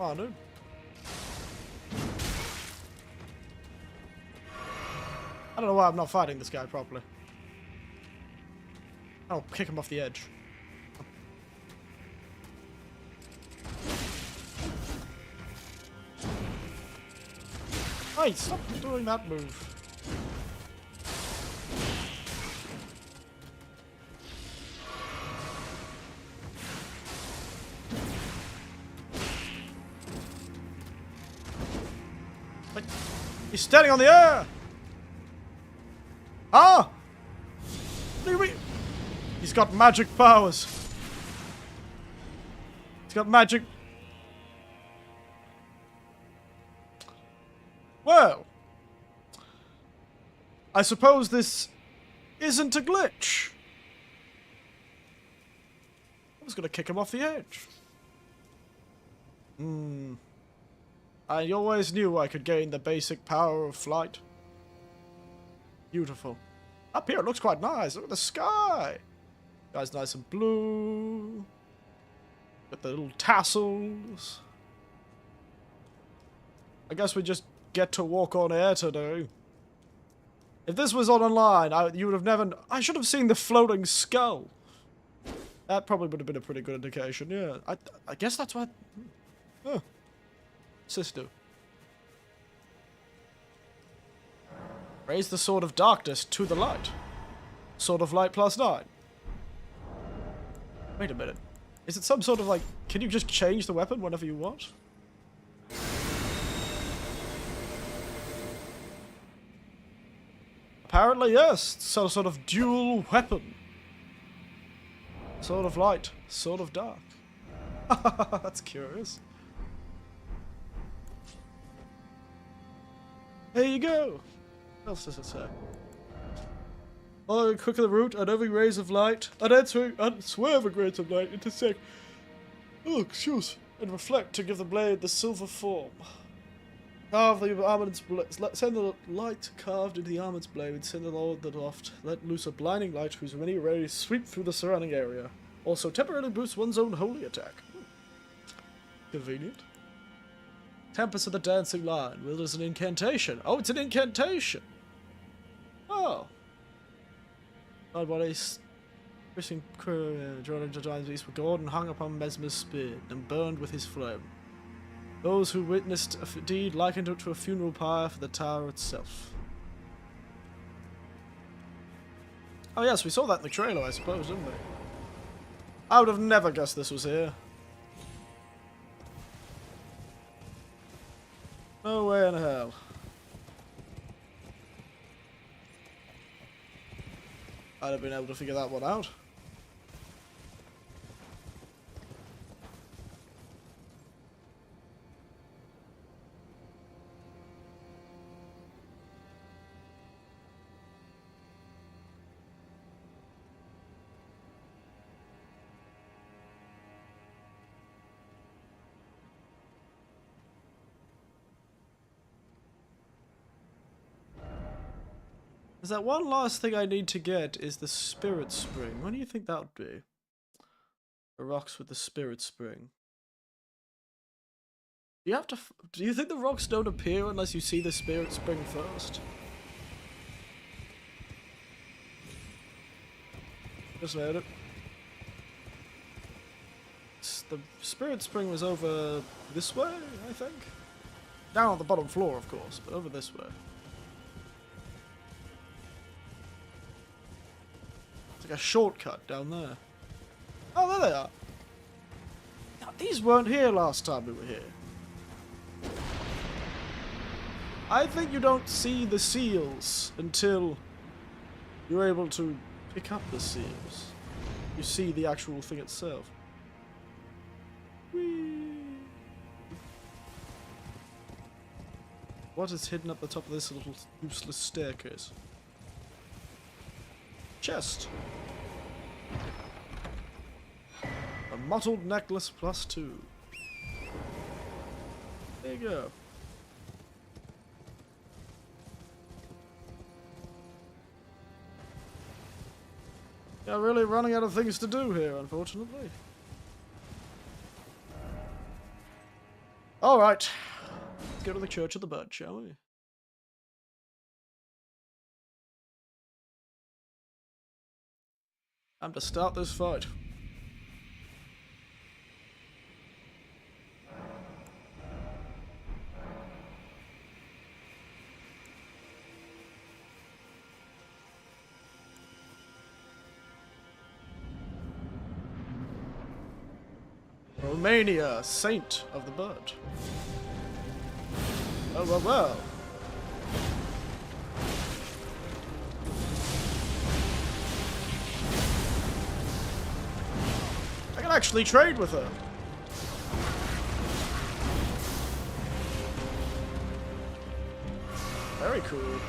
Speaker 1: Oh, dude. I don't know why I'm not fighting this guy properly. I'll kick him off the edge. Hey, stop doing that move. Wait, he's standing on the air! Ah! What do you mean? He's got magic powers. He's got magic... Well, I suppose this isn't a glitch. I was gonna kick him off the edge. I always knew I could gain the basic power of flight. Beautiful. Up here it looks quite nice. Look at the sky. Sky's nice and blue. Got the little tassels. I guess we just get to walk on air today. If this was on online, you would have never... I should have seen the floating skull. That probably would have been a pretty good indication, yeah. I guess that's what... Huh. Sister. Raise the Sword of Darkness to the light. Sword of Light +9. Wait a minute. Is it some sort of like... Can you just change the weapon whenever you want? Apparently, yes. Some sort of dual weapon. Sword of Light, Sword of Dark. That's curious. There you go. What else does it say? Following quicker the route, and every rays of light, and swerving rays of light intersect. Oh, excuse. And reflect to give the blade the silver form. Carve the armored's blade. Send the light carved into the armored's blade. Send the Lord the loft. Let loose a blinding light whose many rays sweep through the surrounding area. Also temporarily boosts one's own holy attack. Convenient. Tempest of the Dancing Line. Will is an incantation. Oh, it's an incantation. Oh. My body, piercing drawn into giant beast, were gored and hung upon Mesmer's spear, and burned with his flame. Those who witnessed a deed likened it to a funeral pyre for the tower itself. Oh yes, we saw that in the trailer, I suppose, didn't we? I would have never guessed this was here. No way in hell. I'd have been able to figure that one out. Is that one last thing I need to get is the Spirit Spring. When do you think that would be? The rocks with the Spirit Spring. Do you have to... Do you think the rocks don't appear unless you see the Spirit Spring first? Just made it. The Spirit Spring was over this way, I think? Down on the bottom floor, of course, but over this way. It's like a shortcut down there. Oh, there they are. Now, these weren't here last time we were here. I think you don't see the seals until you're able to pick up the seals. You see the actual thing itself. Whee! What is hidden up the top of this little useless staircase? Chest. A mottled necklace +2. There you go. Yeah, really running out of things to do here, unfortunately. Alright. Let's go to the Church of the Bird, shall we? Time to start this fight. Romania, Saint of the Bird. Oh, well, well. I can actually trade with her. Very cool.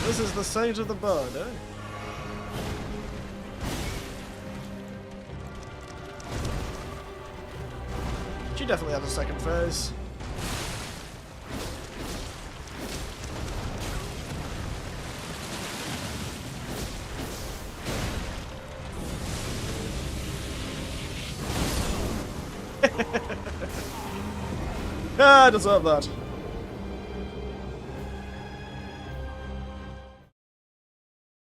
Speaker 1: This is the Saint of the Bird, eh? She definitely has a second phase. I deserve that.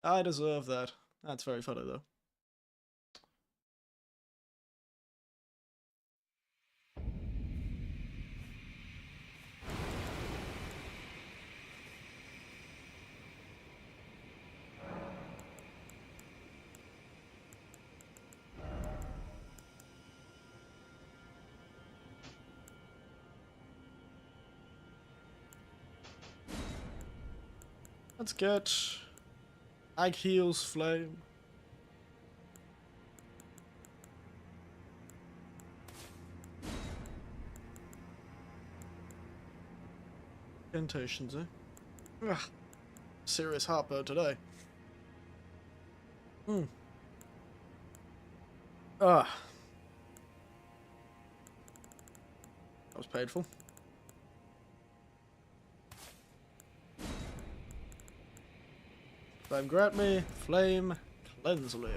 Speaker 1: I deserve that. That's very funny, though. Let's get Agheel's Flame. Incantations, eh? Ugh. Serious heartburn today. Ah. That was painful. Flame grant me, flame cleansely.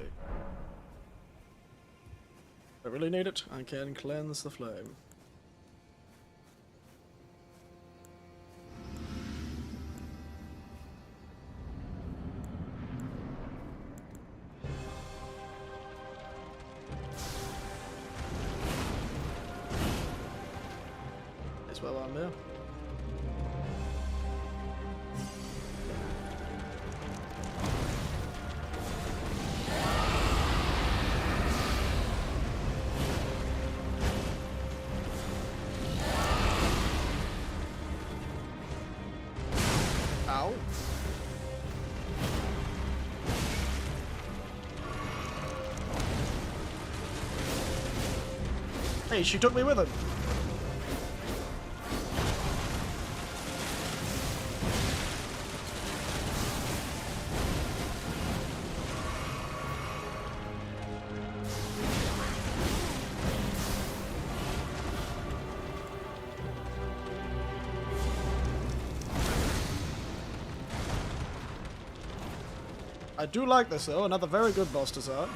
Speaker 1: I really need it. I can cleanse the flame. As well I'm there. Ow. Hey, she took me with her. I do like this though, another very good boss design.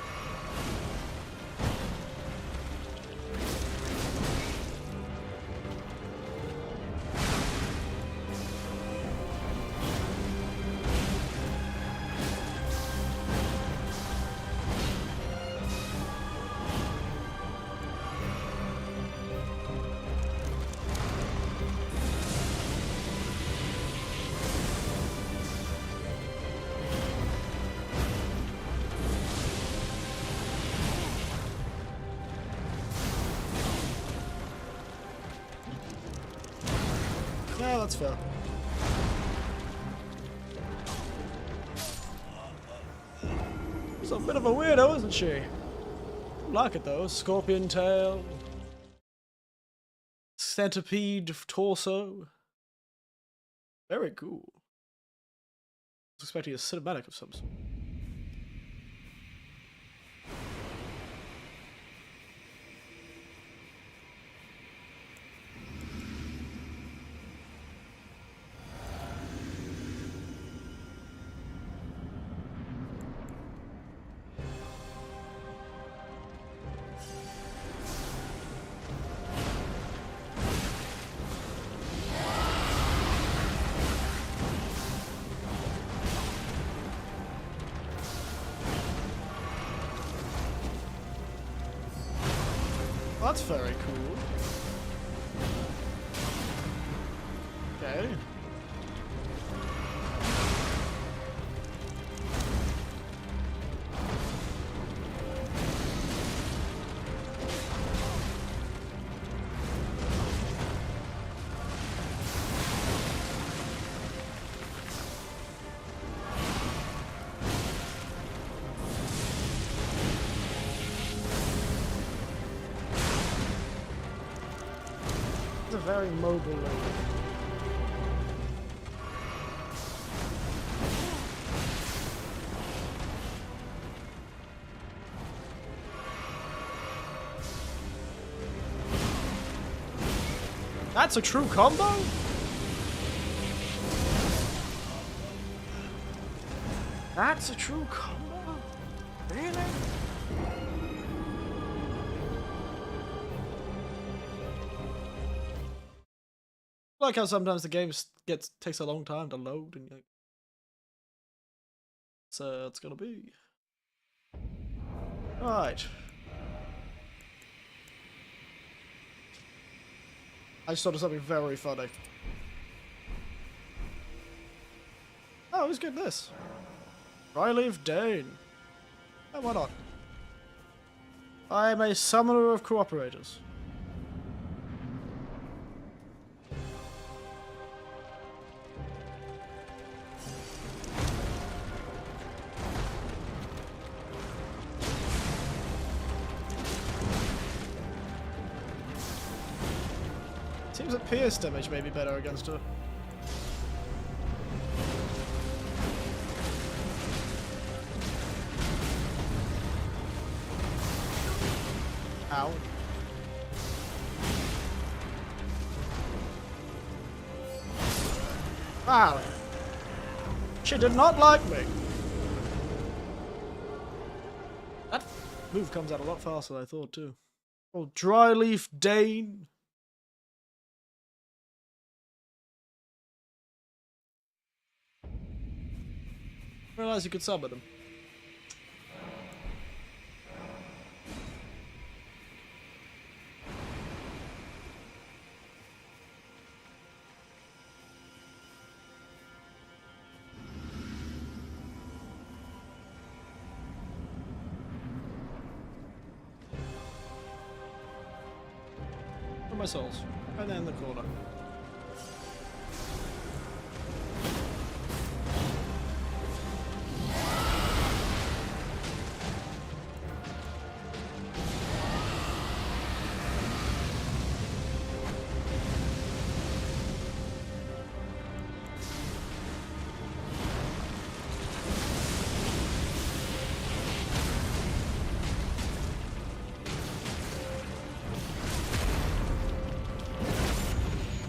Speaker 1: Yeah, that's fair. She's a bit of a weirdo, isn't she? I like it though. Scorpion tail. Centipede torso. Very cool. I was expecting a cinematic of some sort. That's very cool. Okay. It's a very mobile lake. That's a true combo? That's a true combo? Really? I like how sometimes the game takes a long time to load and you're like, so it's gonna be. Right. I just thought of something very funny. Oh, who's getting this? Ryleaf Dane. Oh, why not? I am a summoner of cooperators. Seems that pierce damage may be better against her. Ow. Wow. She did not like me. That move comes out a lot faster than I thought too. Oh, Dryleaf Dane. Realize you could summon them. Where are my souls? Right there in the corner.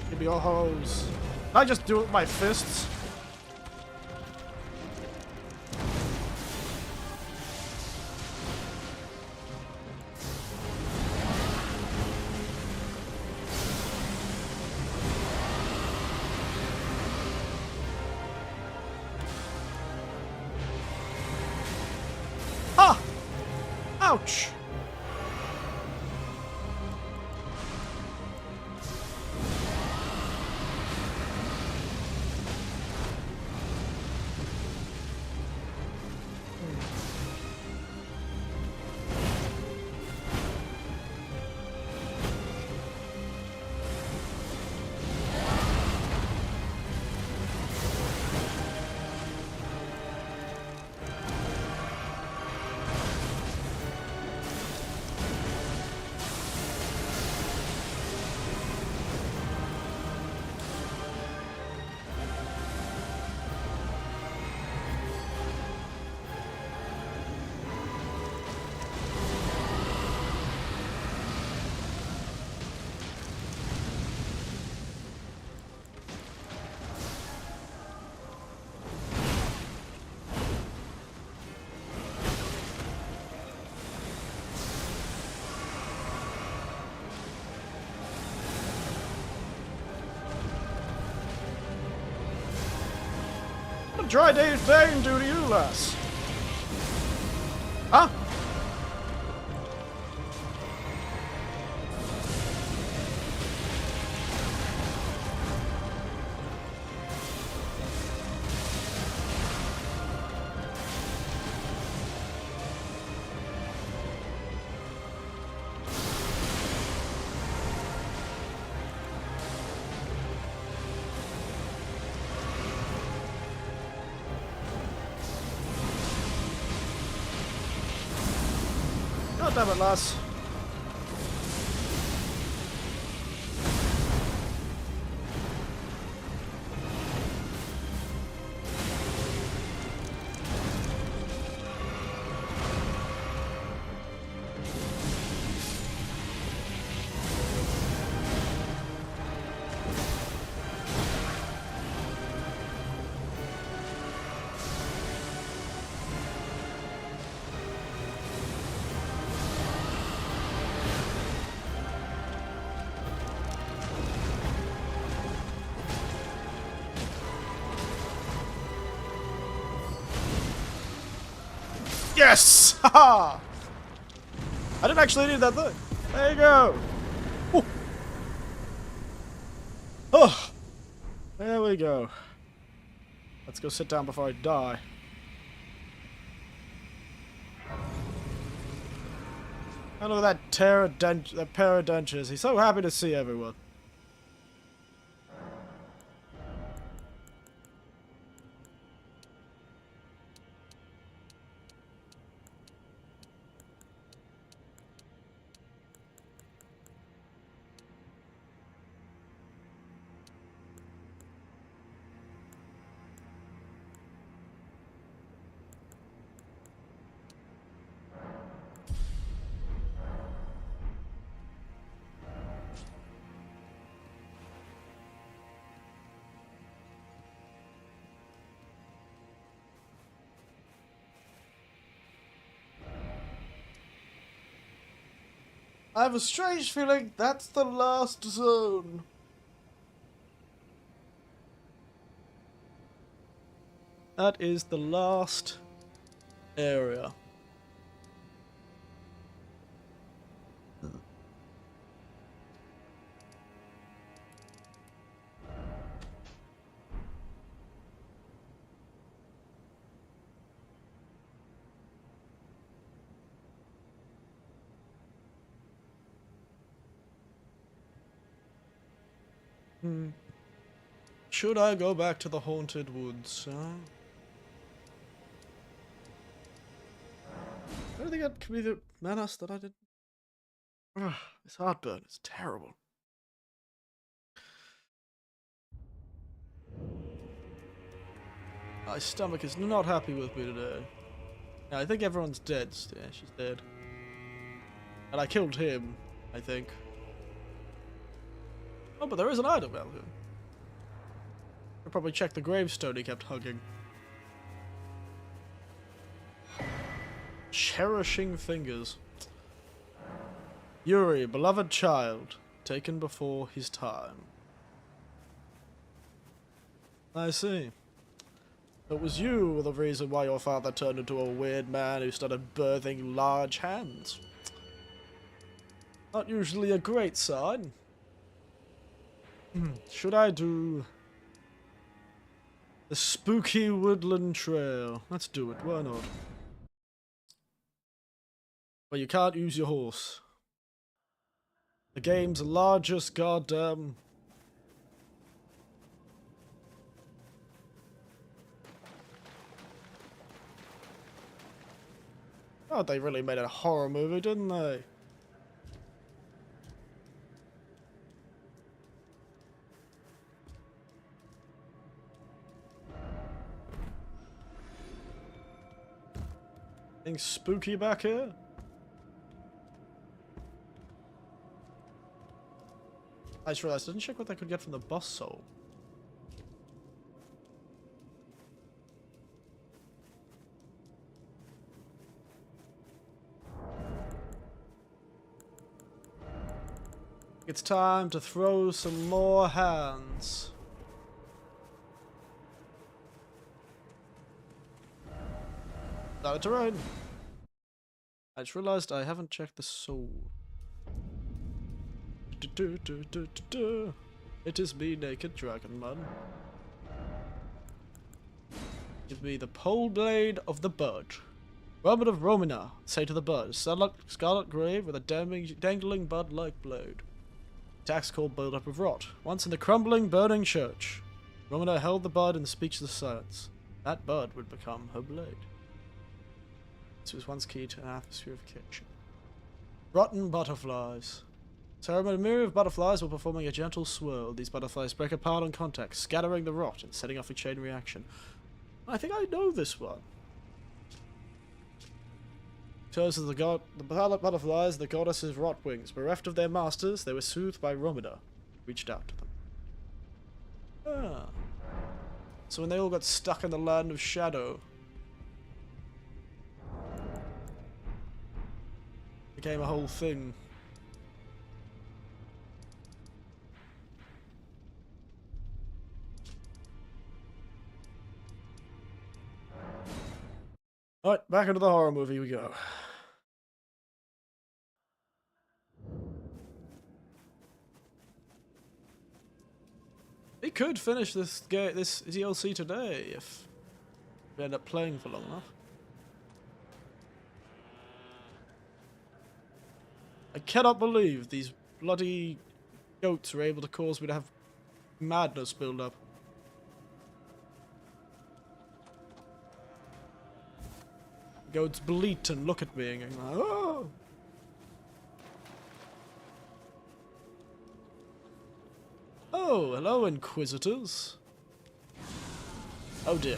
Speaker 1: Give me your hose. Can I just do it with my fists? Ah! Ouch! What dry Dave Bane do to you, lass? Huh? God damn it, lass. Yes! Haha! I didn't actually need that thing. There you go. Ooh. Oh, there we go. Let's go sit down before I die. Hello, that pair of dentures. He's so happy to see everyone. I have a strange feeling that's the last zone. That is the last area. Should I go back to the haunted woods? I don't think that could be the menace that I did. Ugh, this heartburn is terrible. My stomach is not happy with me today. Yeah, I think everyone's dead. Yeah, she's dead. And I killed him, I think. Oh, but there is an item out here. I'll probably check the gravestone he kept hugging. Cherishing fingers. Yuri, beloved child, taken before his time. I see. It was you the reason why your father turned into a weird man who started birthing large hands. Not usually a great sign. Should I do the spooky woodland trail? Let's do it, why not? But you can't use your horse. The game's largest goddamn... Oh, they really made a horror movie, didn't they? Anything spooky back here? I just realized I didn't check what I could get from the boss soul. It's time to throw some more hands. Out of terrain. I just realized I haven't checked the soul. It is me, naked dragon man. Give me the pole blade of the bird. Robert of Romina, say to the bird, scarlet grave with a dangling bud-like blade. Attacks called build-up of rot. Once in the crumbling, burning church, Romina held the bud in speechless silence. That bud would become her blade. This was once key to an atmosphere of kitchen. Rotten butterflies. Ceremony, a myriad of butterflies were performing a gentle swirl. These butterflies break apart on contact, scattering the rot and setting off a chain reaction. I think I know this one. Chose as the butterflies, the goddesses' rot wings. Bereft of their masters, they were soothed by Romina, who reached out to them. Ah. So when they all got stuck in the land of shadow, it became a whole thing. Alright, back into the horror movie we go. We could finish this DLC today if we end up playing for long enough. I cannot believe these bloody goats were able to cause me to have madness build up. Goats bleat and look at me and go, oh! Oh, hello, Inquisitors. Oh dear.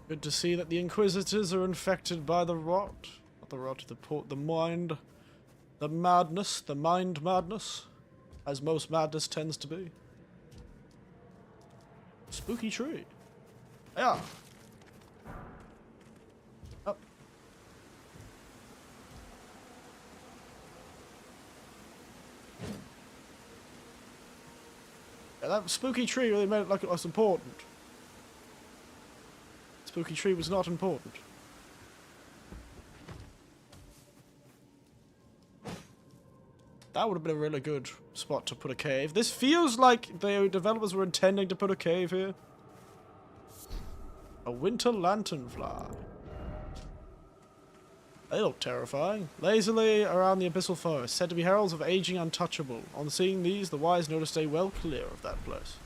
Speaker 1: Good to see that the Inquisitors are infected by the rot. Not the rot, the mind. The madness, the mind madness. As most madness tends to be. Spooky tree. Yeah. Up. Yeah, that spooky tree really made it like it was important. Spooky tree was not important. That would have been a really good spot to put a cave. This feels like the developers were intending to put a cave here. A winter lanternfly. They look terrifying. Lazily around the abyssal forest, said to be heralds of aging untouchable. On seeing these, the wise know to stay well clear of that place.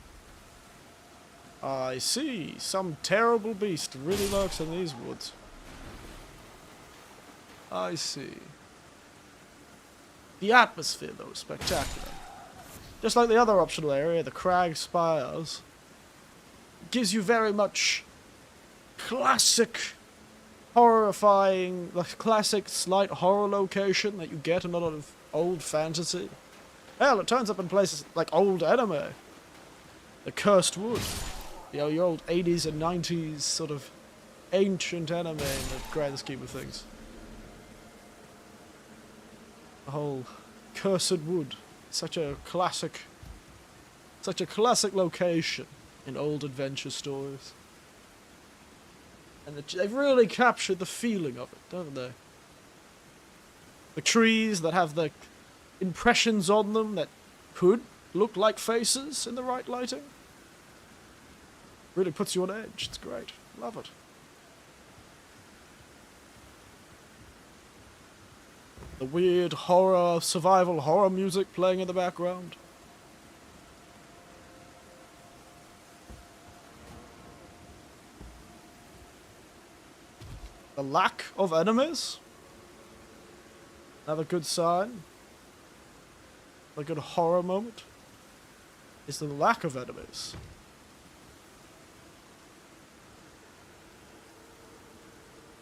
Speaker 1: I see. Some terrible beast really lurks in these woods. I see. The atmosphere, though, is spectacular. Just like the other optional area, the Crag Spires, gives you very much classic, horrifying, like classic slight horror location that you get in a lot of old fantasy. Hell, it turns up in places like old anime. The Cursed Wood. You know, your old 80s and 90s sort of ancient anime in the grand scheme of things. The whole Cursed Wood. Such a classic location in old adventure stories. And they've really captured the feeling of it, don't they? The trees that have the impressions on them that could look like faces in the right lighting. Really puts you on edge. It's great. Love it. The weird horror, survival horror music playing in the background. The lack of enemies. Another good sign. A good horror moment. Is the lack of enemies.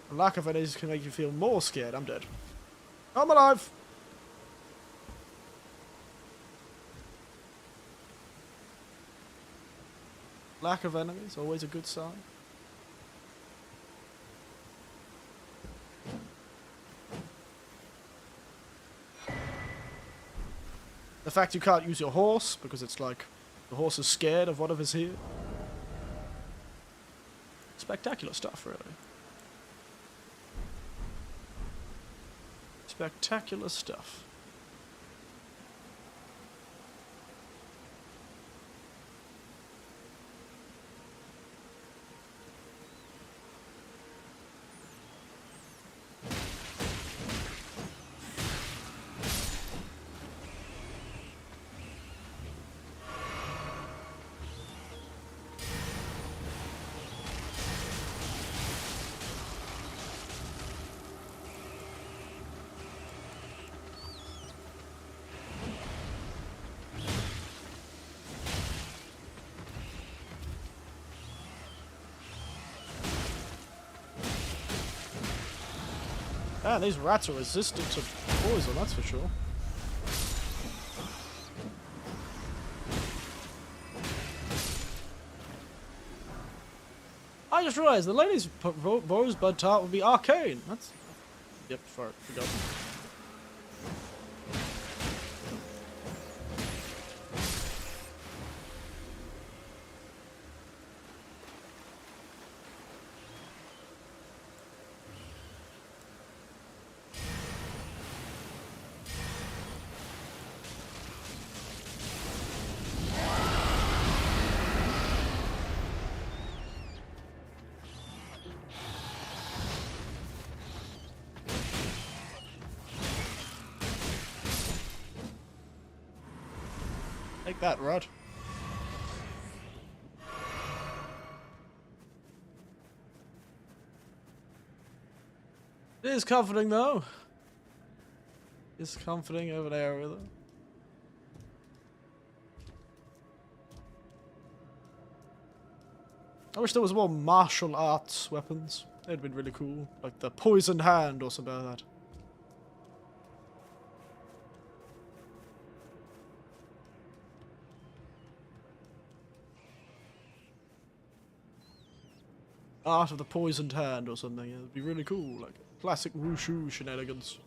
Speaker 1: The lack of enemies can make you feel more scared. I'm dead. I'm alive! Lack of enemies, always a good sign. The fact you can't use your horse, because it's like, the horse is scared of whatever's here. Spectacular stuff, really. Spectacular stuff. Ah, these rats are resistant to poison, that's for sure. I just realized the lady's rosebud tart would be arcane. That's... Yep, forgot. Take that, Rod. It is comforting, though. It's comforting over there, though. I wish there was more martial arts weapons. They'd been really cool. Like the poisoned hand or something like that. Art of the poisoned hand or something. Yeah, it'd be really cool. Like classic wushu shenanigans.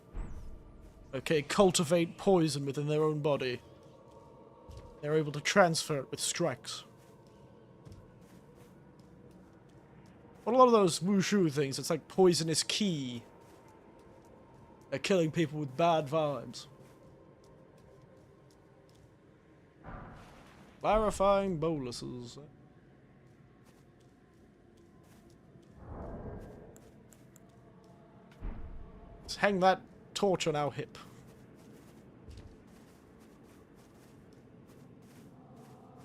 Speaker 1: Okay, cultivate poison within their own body. They're able to transfer it with strikes. Well, a lot of those wushu things, it's like poisonous ki. They're killing people with bad vibes. Clarifying boluses. Let's hang that torch on our hip.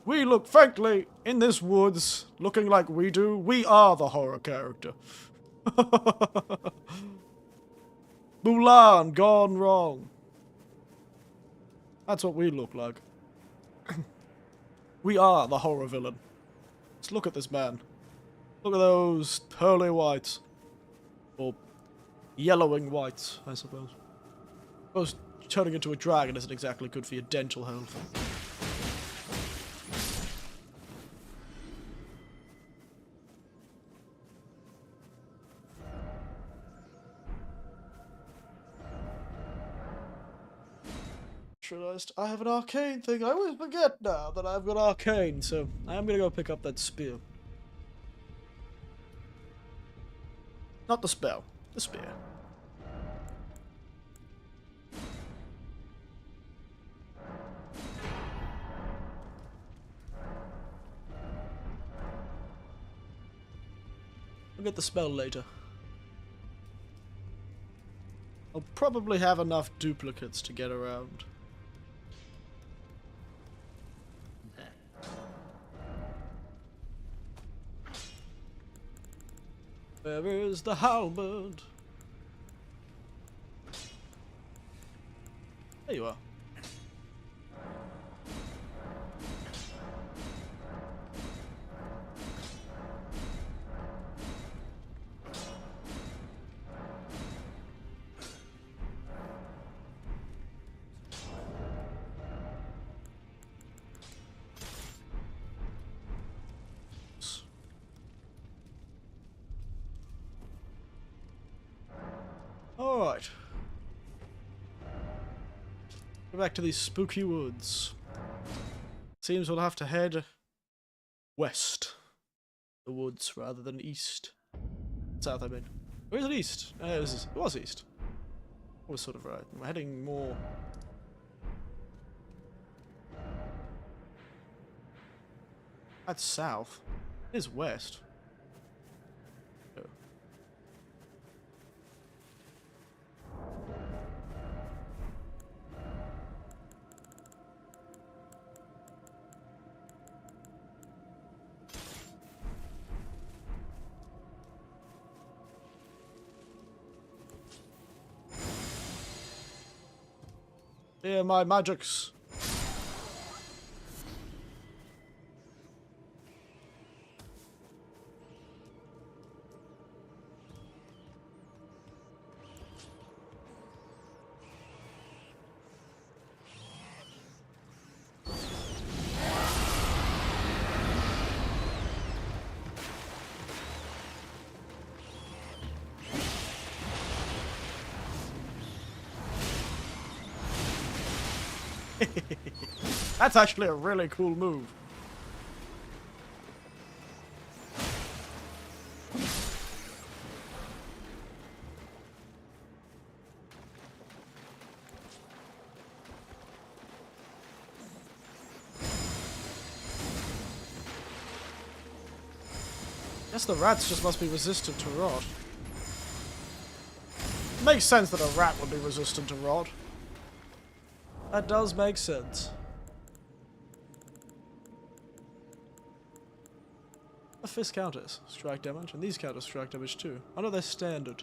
Speaker 1: We look, frankly, in this woods, looking like we do, we are the horror character. Mulan gone wrong. That's what we look like. We are the horror villain. Let's look at this man. Look at those pearly whites. Or yellowing whites, I suppose. I suppose turning into a dragon isn't exactly good for your dental health. Realized I have an arcane thing. I always forget now that I've got arcane, so I am gonna go pick up that spear. Not the spell, the spear. I'll get the spell later. I'll probably have enough duplicates to get around. Where is the halberd? There you are. Alright. Go back to these spooky woods. Seems we'll have to head west. The woods rather than east. South, I mean. Or is it east? It was east. I was sort of right. We're heading more... That's south. It is west. Oh. Here, my magics. That's actually a really cool move. Guess the rats just must be resistant to rot. Makes sense that a rat would be resistant to rot. That does make sense. The fist counters strike damage, and these counters strike damage too. I know they're standard.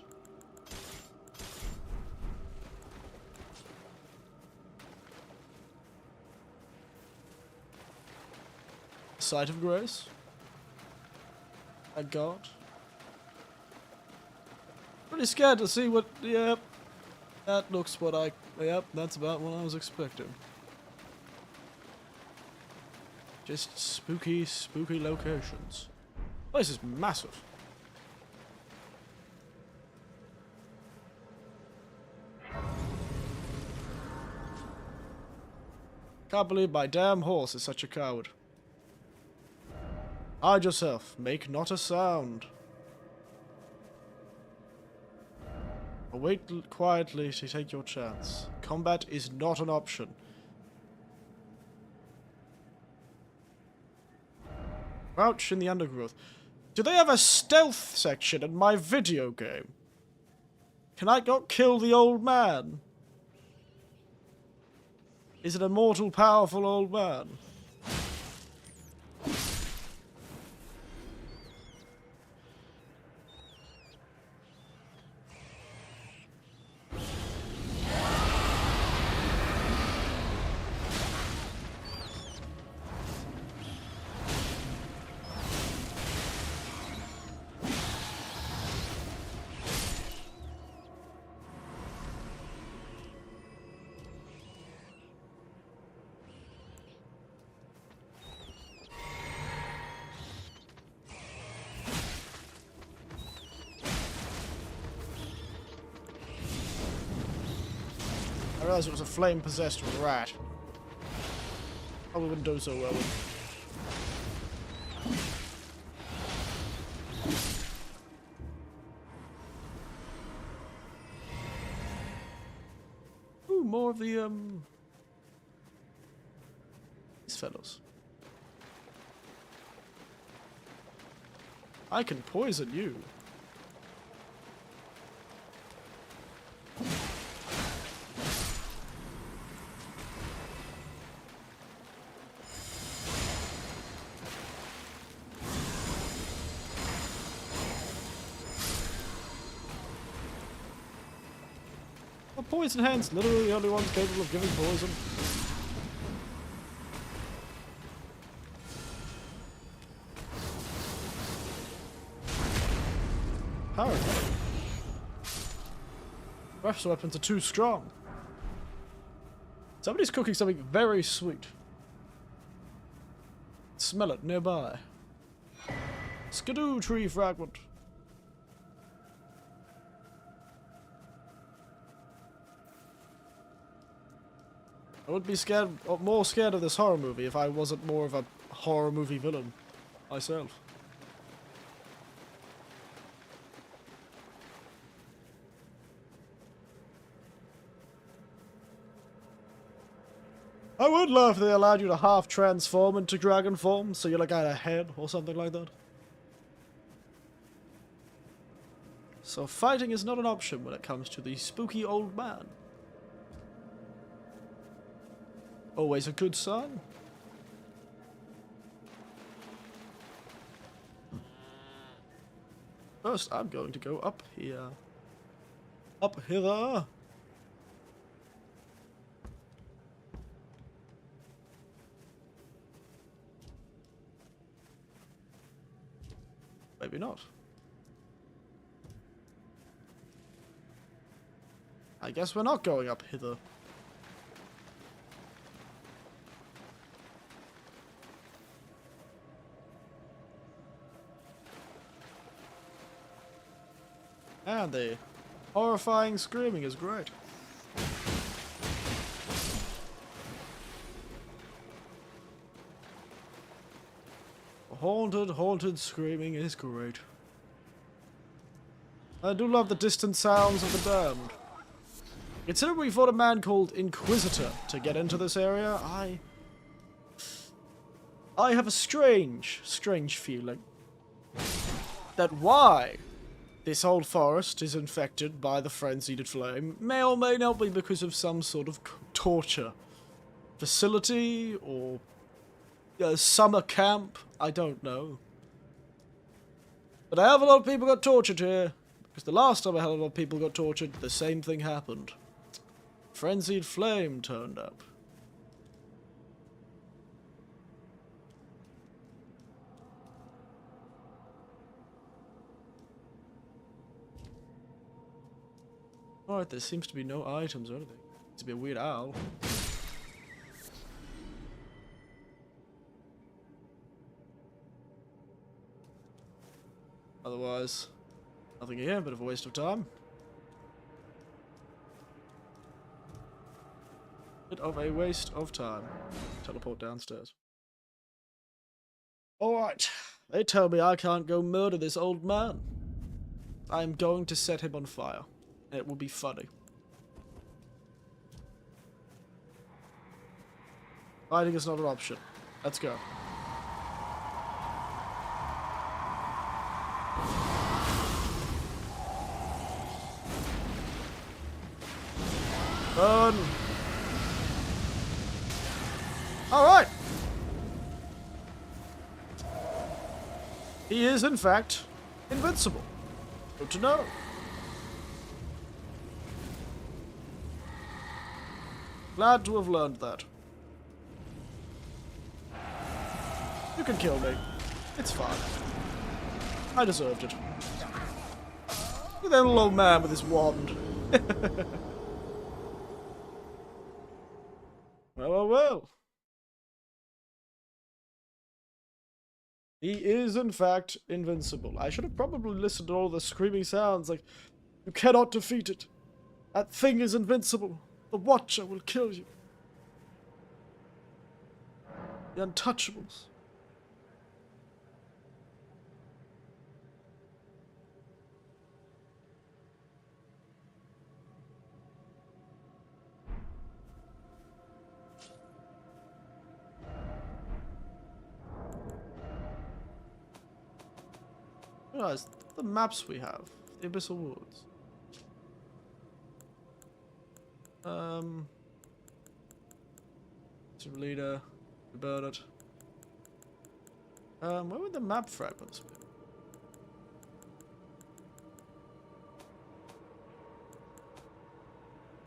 Speaker 1: Sight of Grace. I got. Pretty scared to see what. Yep. That looks what I. Yep, that's about what I was expecting. Just spooky, spooky locations. Place is massive. Can't believe my damn horse is such a coward. Hide yourself. Make not a sound. Wait quietly to take your chance. Combat is not an option. Crouch in the undergrowth. Do they have a stealth section in my video game? Can I not kill the old man? Is it a mortal, powerful old man? I realized it was a flame-possessed rat. Probably wouldn't do so well with. Ooh, more of the, these fellows. I can poison you. Poison hands, literally the only ones capable of giving poison. Apparently. Perhaps weapons are too strong. Somebody's cooking something very sweet. Smell it nearby. Skidoo tree fragment. I would be scared, more scared of this horror movie if I wasn't more of a horror movie villain myself. I would love if they allowed you to half transform into dragon form, so you're like at a head or something like that. So fighting is not an option when it comes to the spooky old man. Always a good sign. First, I'm going to go up here. Up hither. Maybe not. I guess we're not going up hither. And the horrifying screaming is great. Haunted screaming is great. I do love the distant sounds of the damned. Considering we fought a man called Inquisitor to get into this area, I have a strange feeling that why this old forest is infected by the frenzied flame may or may not be because of some sort of torture facility or a summer camp. I don't know. But I have a lot of people got tortured here. Because the last time I had a lot of people got tortured, the same thing happened. Frenzied flame turned up. Alright, there seems to be no items or anything. It's to be a weird owl. Otherwise, nothing here, bit of a waste of time. Bit of a waste of time. Teleport downstairs. Alright, they tell me I can't go murder this old man. I am going to set him on fire. It will be funny. Fighting is not an option. Let's go. Burn! Alright! He is, in fact, invincible. Good to know. Glad to have learned that. You can kill me. It's fine. I deserved it. Look at that little old man with his wand. Well. He is, in fact, invincible. I should have probably listened to all the screaming sounds, like, you cannot defeat it. That thing is invincible. The Watcher will kill you. The Untouchables. Realize the maps we have. The Abyssal Woods. Team leader, burn it. Where would the map fragments be?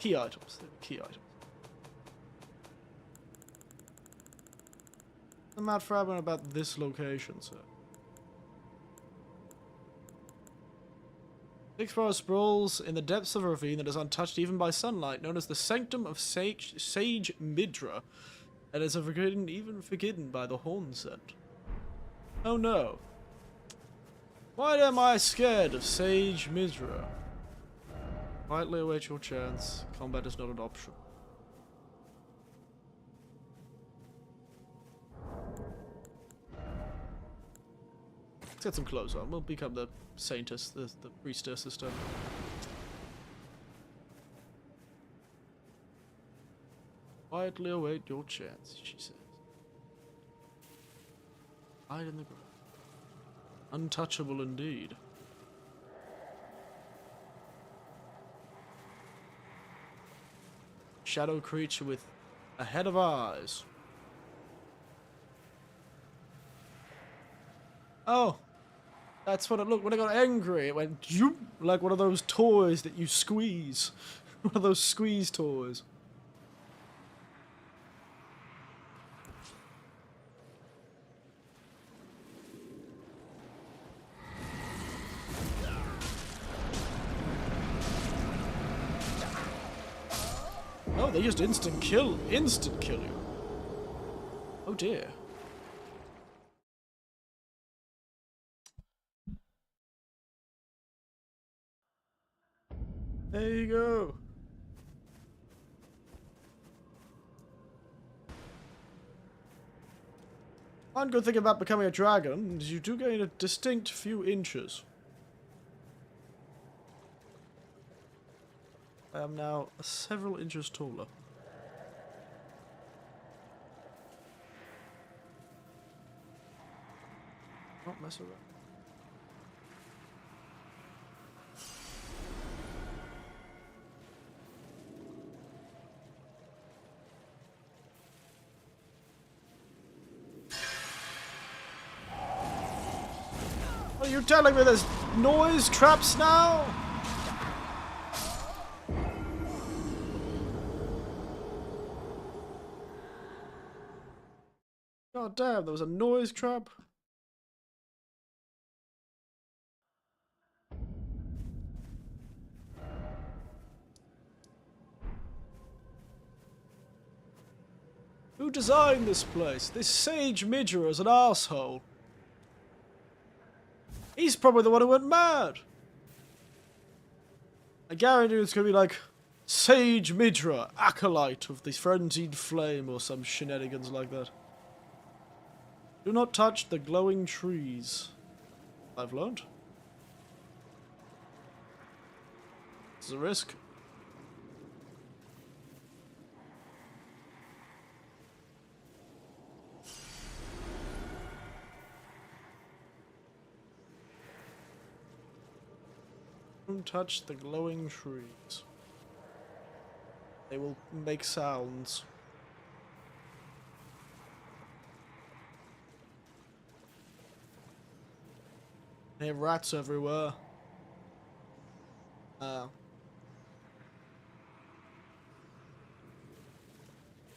Speaker 1: Key items. Key items. The map fragment about this location, sir. The explorer sprawls in the depths of a ravine that is untouched even by sunlight, known as the Sanctum of Sage Midra, and is even forgotten by the horn scent. Oh no. Why am I scared of Sage Midra? Quietly await your chance. Combat is not an option. Let's get some clothes on. We'll become the saintess, the priestess this time. Quietly await your chance, she says. Hide in the ground. Untouchable indeed. Shadow creature with a head of eyes. Oh, that's what it looked when it got angry. It went zoop, like one of those toys that you squeeze. One of those squeeze toys. Oh, they just instant kill you. Oh dear. There you go. One good thing about becoming a dragon is you do gain a distinct few inches. I am now several inches taller. Not mess around. Are you telling me there's noise traps now? God damn, there was a noise trap. Who designed this place? This Sage Midra is an asshole. He's probably the one who went mad. I guarantee it's gonna be like Sage Midra, acolyte of the frenzied flame, or some shenanigans like that. Do not touch the glowing trees. I've learned. It's a risk. Don't touch the glowing trees. They will make sounds. I have rats everywhere. I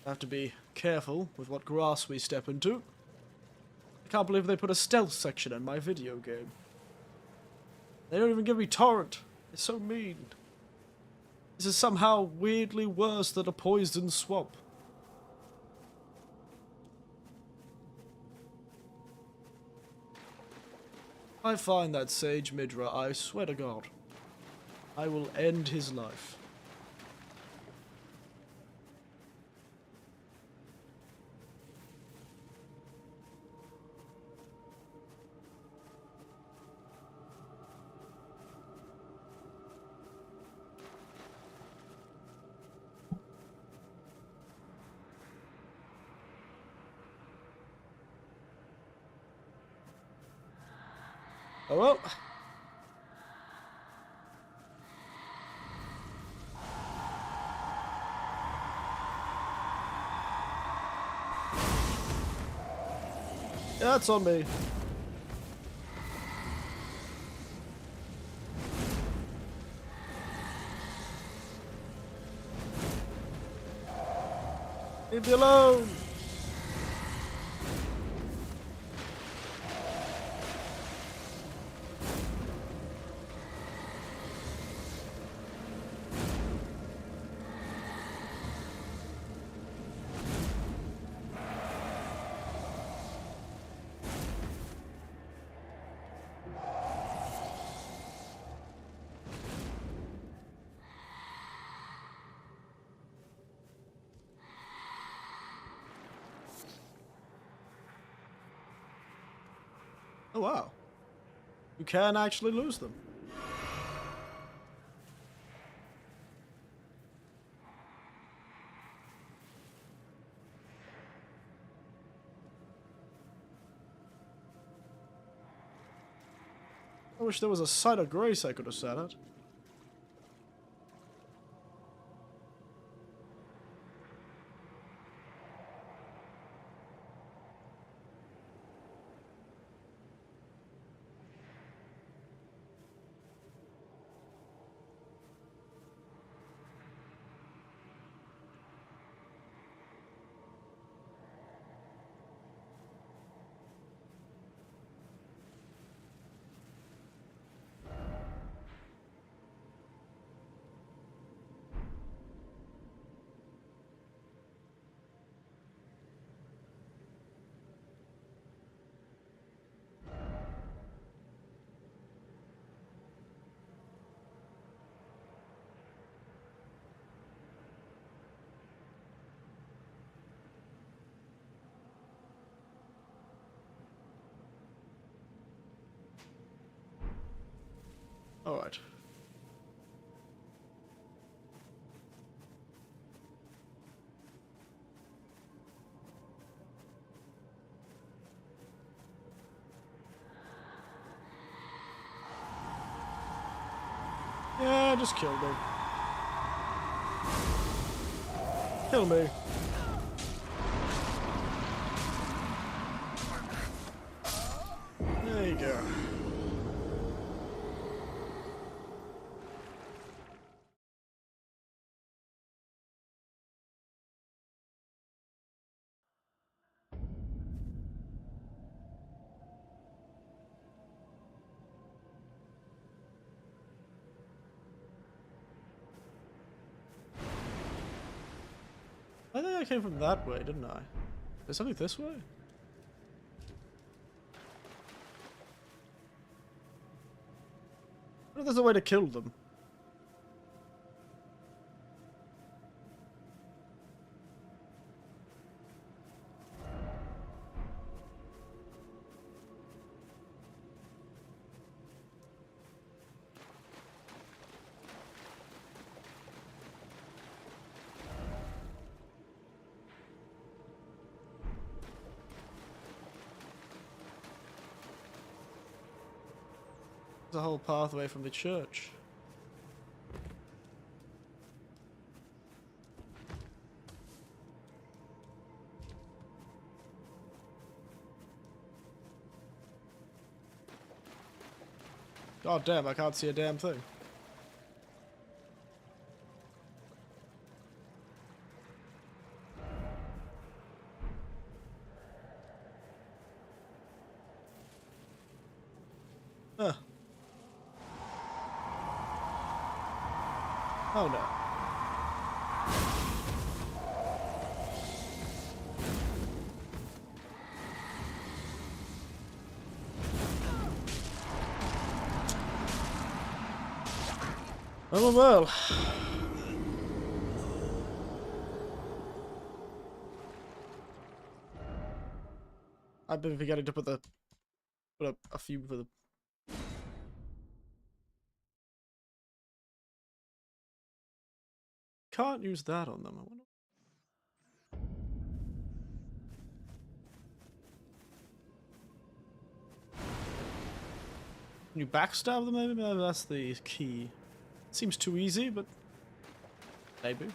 Speaker 1: have to be careful with what grass we step into. I can't believe they put a stealth section in my video game. They don't even give me torrent. It's so mean. This is somehow weirdly worse than a poison swamp. I find that Sage Midra, I swear to God, I will end his life. Oh well. Yeah, it's on me. Leave me alone. Oh wow. You can actually lose them. I wish there was a site of grace I could have sat at. Alright. Yeah, just kill me. Kill me. There you go. I think I came from that way, didn't I? There's something this way? I wonder if there's a way to kill them. There's a whole pathway from the church. God damn, I can't see a damn thing. Huh. Oh no. Well. I've been forgetting to put a few for the. Can't use that on them. I wonder. Can you backstab them? Maybe that's the key. Seems too easy, but maybe.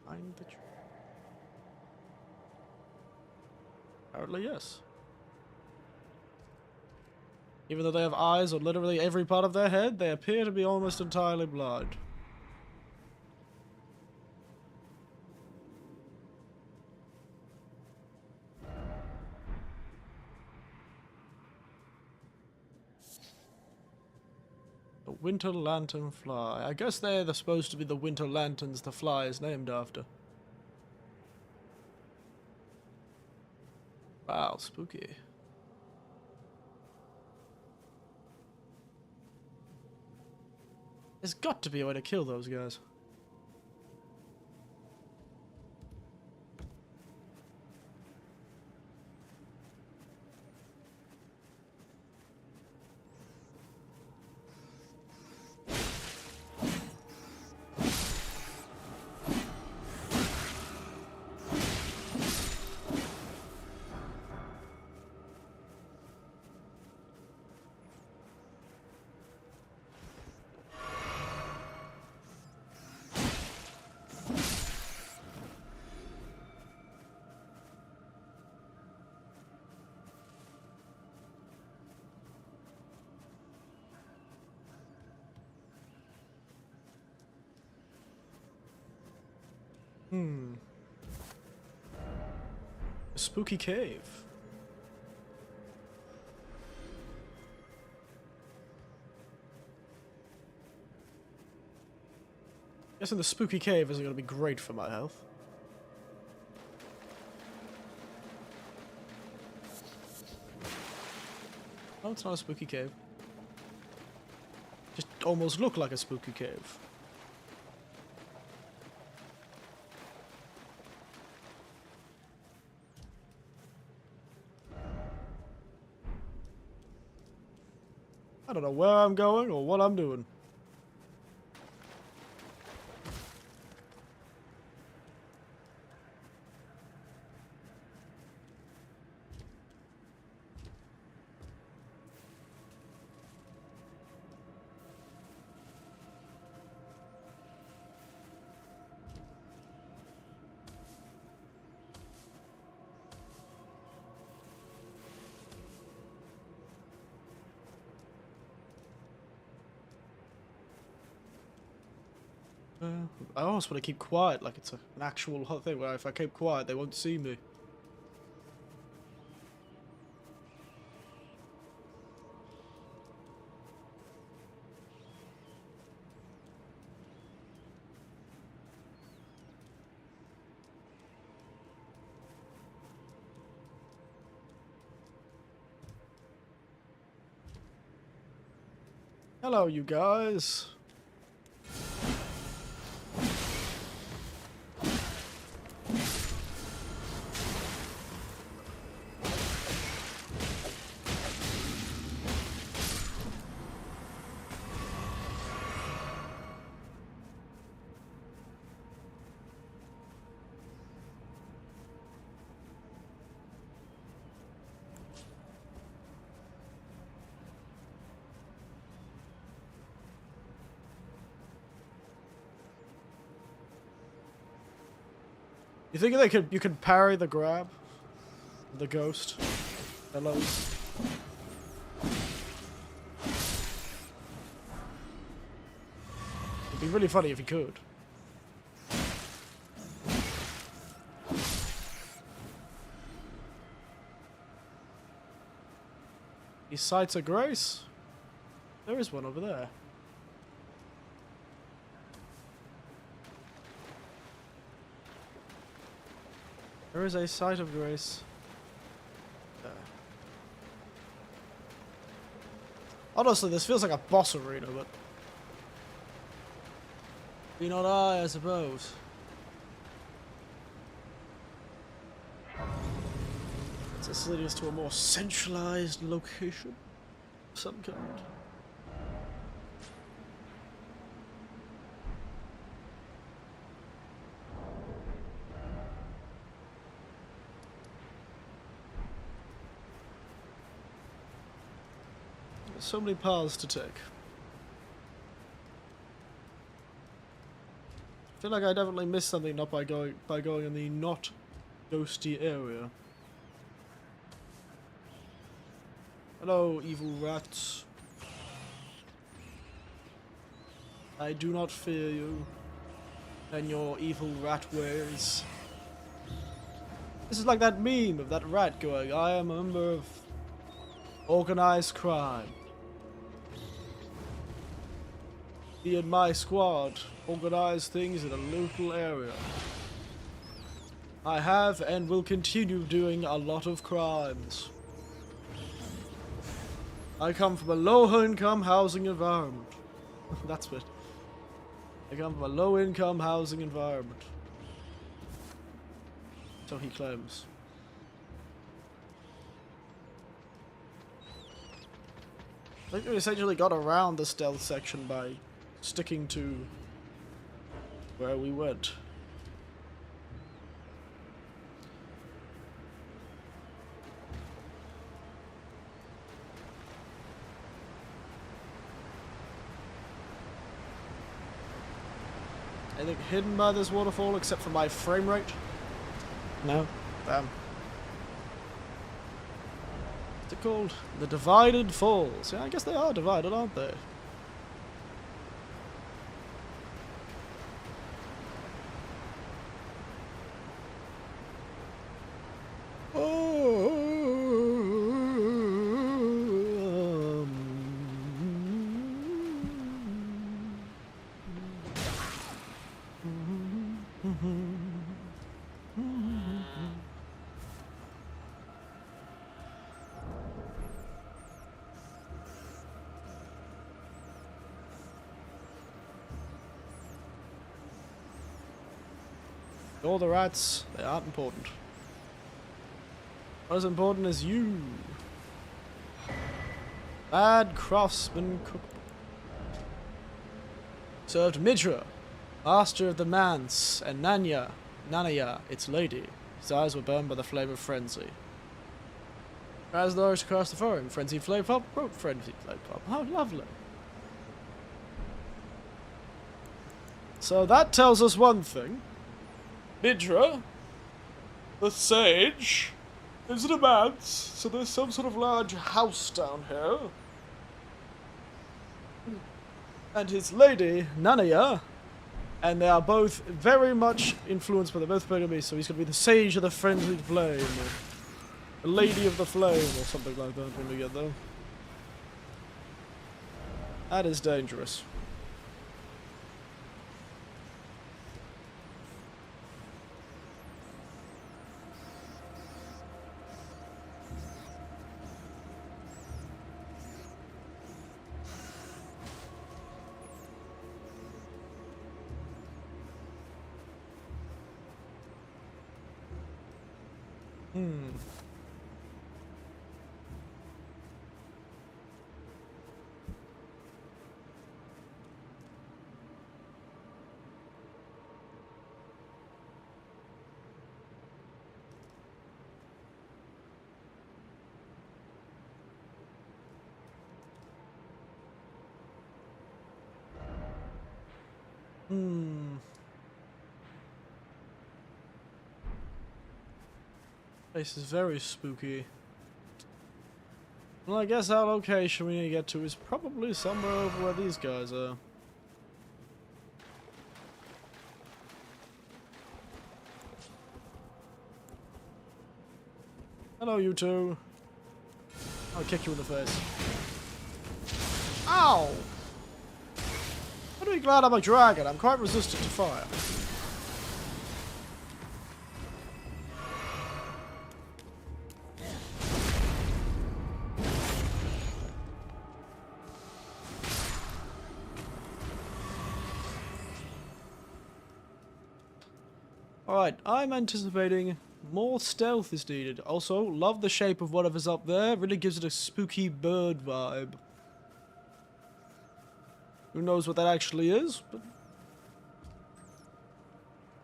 Speaker 1: Find the tree. Apparently, yes. Even though they have eyes on literally every part of their head, they appear to be almost entirely blind. The Winter Lantern Fly. I guess they're supposed to be the winter lanterns the fly is named after. Wow, spooky. There's got to be a way to kill those guys. A spooky cave. Guessing the spooky cave isn't going to be great for my health. No, it's not a spooky cave. Just almost look like a spooky cave. I don't know where I'm going or what I'm doing. I almost want to keep quiet, like it's an actual hot thing where if I keep quiet, they won't see me. Hello, you guys. You think you could parry the grab? The ghost? Hello? It'd be really funny if you could. These sights of grace? There is one over there. There is a sight of grace. There. Honestly, this feels like a boss arena, but... Be not I suppose. This leading us to a more centralized location of some kind. So many paths to take. I feel like I definitely missed something not by going in the not ghosty area. Hello, evil rats. I do not fear you and your evil rat ways. This is like that meme of that rat going, I am a member of organized crime. Me and my squad organize things in a local area. I have and will continue doing a lot of crimes. I come from a low-income housing environment. That's it. I come from a low-income housing environment. So he claims. I think we essentially got around the stealth section by sticking to where we went. Anything hidden by this waterfall except for my frame rate? No? Damn. What's it called? The Divided Falls. Yeah, I guess they are divided, aren't they? All the rats, they aren't important. What is important is you. Bad craftsman cookbook. Served Midra, master of the manse, and Nanaya, its lady. His eyes were burned by the flame of frenzy. As the arrows across the forum, frenzied flame pop, frenzied flame pop. How lovely. So that tells us one thing. Midra, the sage, lives in a manse, so there's some sort of large house down here. And his lady, Nanaya, and they are both very much influenced by the both enemies, so he's going to be the sage of the frenzied flame, or the lady of the flame, or something like that when we get there. That is dangerous. This is very spooky. Well, I guess our location we need to get to is probably somewhere over where these guys are. Hello, you two. I'll kick you in the face. Ow! I'm really glad I'm a dragon. I'm quite resistant to fire. Alright, I'm anticipating more stealth is needed. Also, love the shape of whatever's up there. Really gives it a spooky bird vibe. Who knows what that actually is, but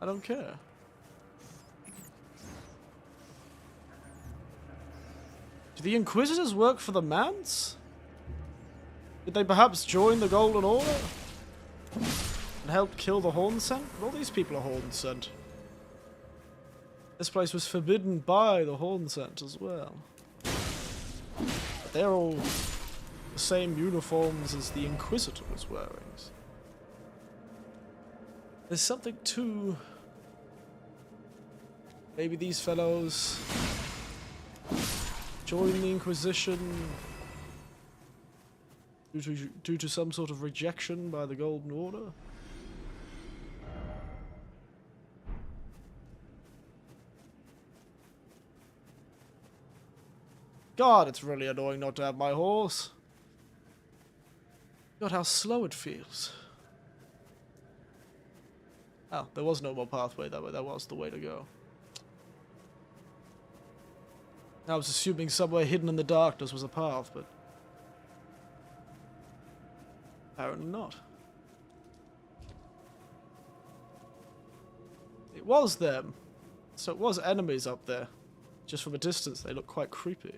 Speaker 1: I don't care. Do the Inquisitors work for the Manse? Did they perhaps join the Golden Order? And help kill the Horn Scent? All these people are Horn Scent. This place was forbidden by the Horn Scent as well. But they're all the same uniforms as the Inquisitor was wearing. There's something to... Maybe these fellows join the Inquisition due to some sort of rejection by the Golden Order. God, it's really annoying not to have my horse. God, how slow it feels. Oh, there was no more pathway that way. That was the way to go. I was assuming somewhere hidden in the darkness was a path, but apparently not. It was them. So it was enemies up there. Just from a distance, they look quite creepy.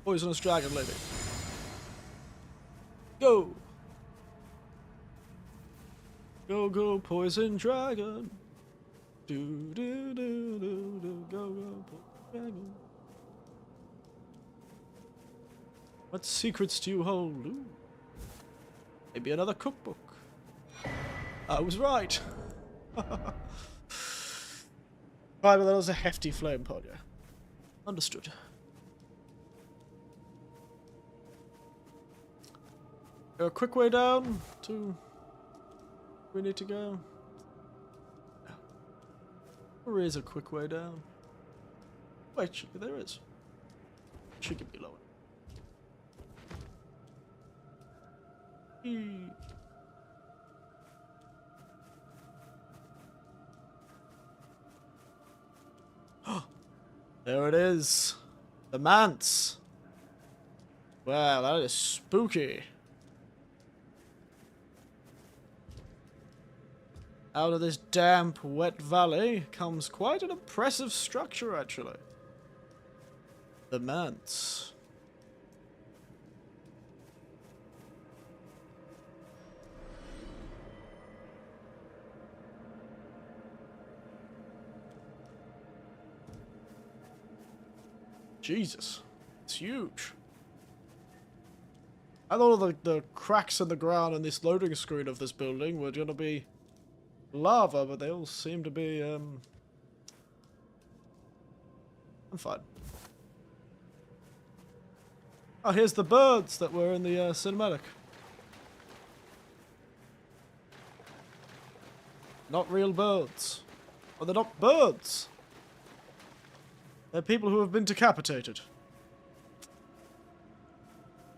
Speaker 1: Poisonous dragon lady. Go! Go, go, poison dragon. Do, do, do, do, do, go, go, poison dragon. What secrets do you hold? Ooh. Maybe another cookbook. I was right. Right, but that was a hefty flame pod, yeah. Understood. A quick way down to where we need to go. No. There is a quick way down. Wait, actually, there is. Should get me lower. There it is. The manse. Wow, that is spooky. Out of this damp, wet valley comes quite an impressive structure, actually. The manse. Jesus, it's huge. I thought the cracks in the ground and this loading screen of this building were gonna be lava, but they all seem to be, I'm fine. Oh, here's the birds that were in the cinematic. Not real birds. Oh, they're not birds. They're people who have been decapitated.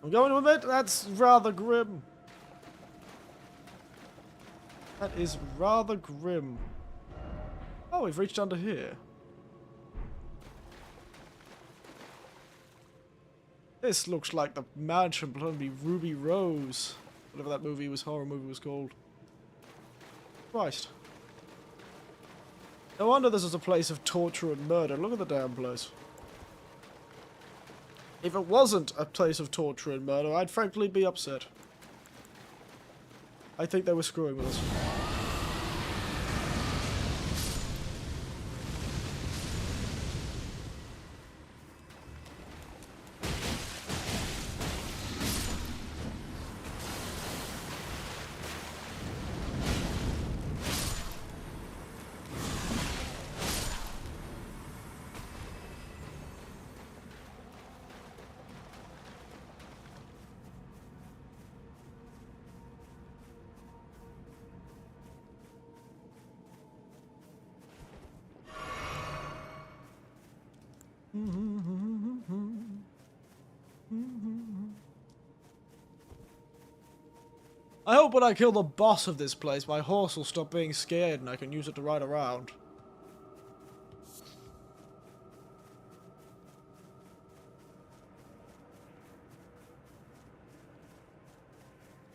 Speaker 1: I'm going to admit, that's rather grim. That is rather grim. Oh, we've reached under here. This looks like the mansion bloody Ruby Rose. Whatever that horror movie was called. Christ. No wonder this is a place of torture and murder. Look at the damn place. If it wasn't a place of torture and murder, I'd frankly be upset. I think they were screwing with us. I hope when I kill the boss of this place, my horse will stop being scared and I can use it to ride around.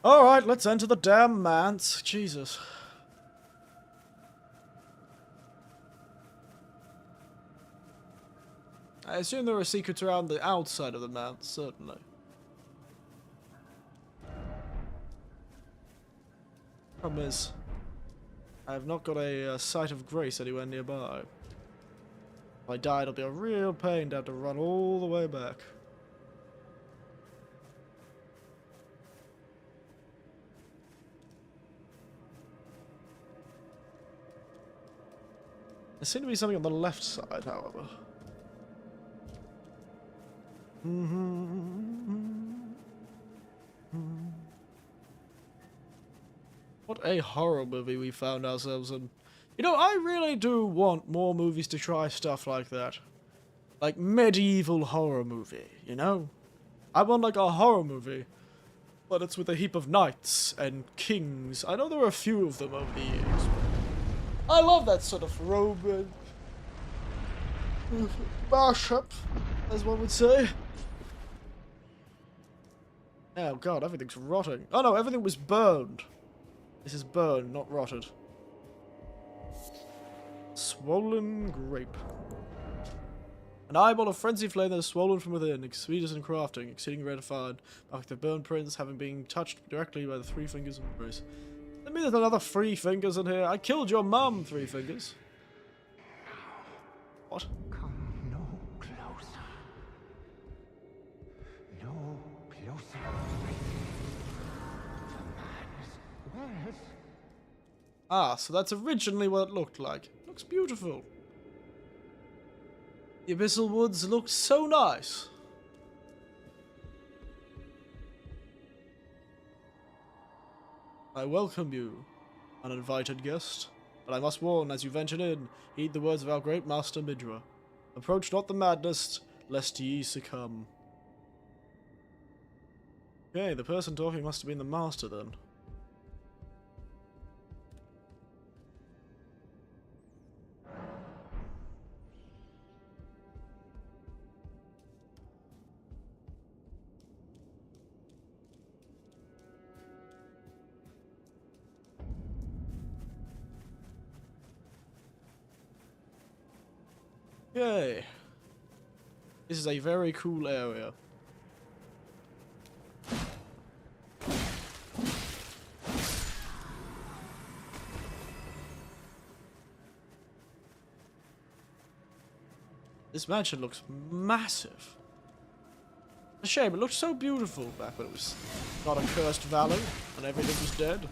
Speaker 1: Alright, let's enter the damn manse. Jesus. I assume there are secrets around the outside of the manse, certainly. Problem is, I have not got a sight of grace anywhere nearby. If I die, it'll be a real pain to have to run all the way back. There seems to be something on the left side, however. What a horror movie we found ourselves in. You know, I really do want more movies to try stuff like that. Like medieval horror movie, you know? I want like a horror movie, but it's with a heap of knights and kings. I know there were a few of them over the years. I love that sort of Roman mashup, as one would say. Oh god, everything's rotting. Oh no, everything was burned. This is burned, not rotted. Swollen grape. An eyeball of frenzied flame that is swollen from within, sweet and crafting, exceeding ratified, like the burned prince having been touched directly by the three fingers of embrace. That means there's another three fingers in here. I killed your mum, three fingers. What?
Speaker 3: Come no closer. No closer. The man is... Where is...
Speaker 1: Ah, so that's originally what it looked like. It looks beautiful. The Abyssal Woods look so nice. I welcome you, uninvited guest. But I must warn, as you venture in, heed the words of our great master Midra. Approach not the madness, lest ye succumb. Okay, the person talking must have been the master then. Okay. This is a very cool area. This mansion looks massive. A shame, it looked so beautiful back when it was not a cursed valley and everything was dead.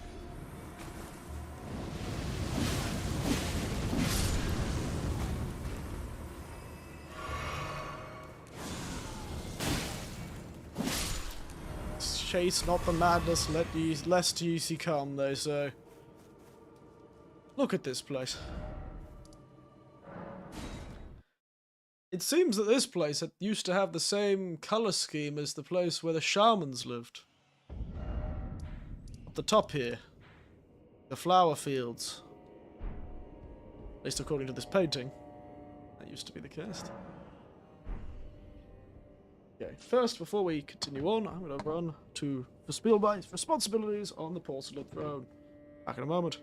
Speaker 1: Chase not the madness, lest ye succumb, they say. Look at this place. It seems that this place used to have the same colour scheme as the place where the shamans lived. Up the top here. The flower fields. At least according to this painting. That used to be the case. Okay, first, before we continue on, I'm going to run to the Spielbein's responsibilities on the porcelain throne. Back in a moment.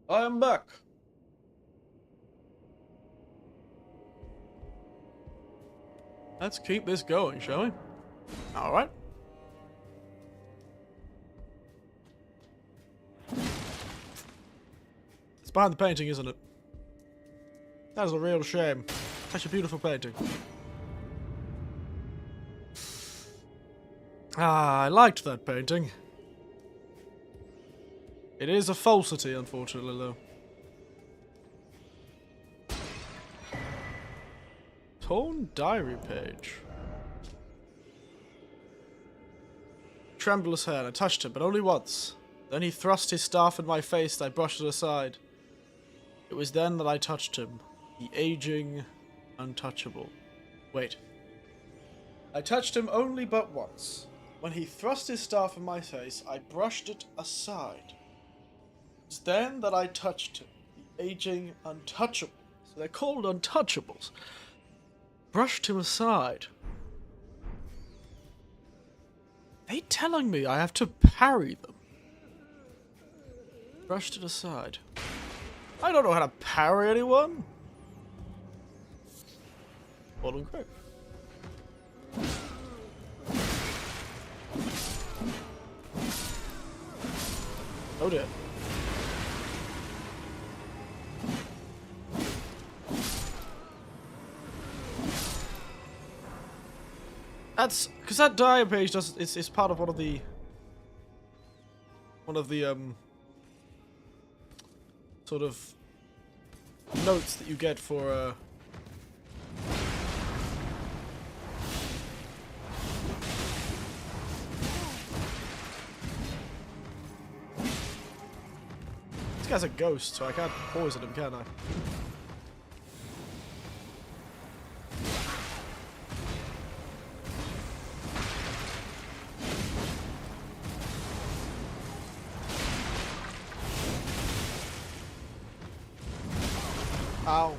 Speaker 1: I am back. Let's keep this going, shall we? Alright. It's behind the painting, isn't it? That is a real shame. Such a beautiful painting. Ah, I liked that painting. It is a falsity, unfortunately, though. Torn diary page. Tremulous hand. I touched him, but only once. Then he thrust his staff in my face and I brushed it aside. It was then that I touched him, the aging, untouchable. Wait. I touched him only but once. When he thrust his staff in my face, I brushed it aside. It was then that I touched him, the aging, untouchable. So they're called untouchables. Brushed him aside. They telling me I have to parry them? Brushed it aside. I don't know how to parry anyone. Hold on, quick. Oh dear. That's because that dialogue page does. It's part of one of the sort of notes that you get for This guy's a ghost, so I can't poison him, can I? Ow.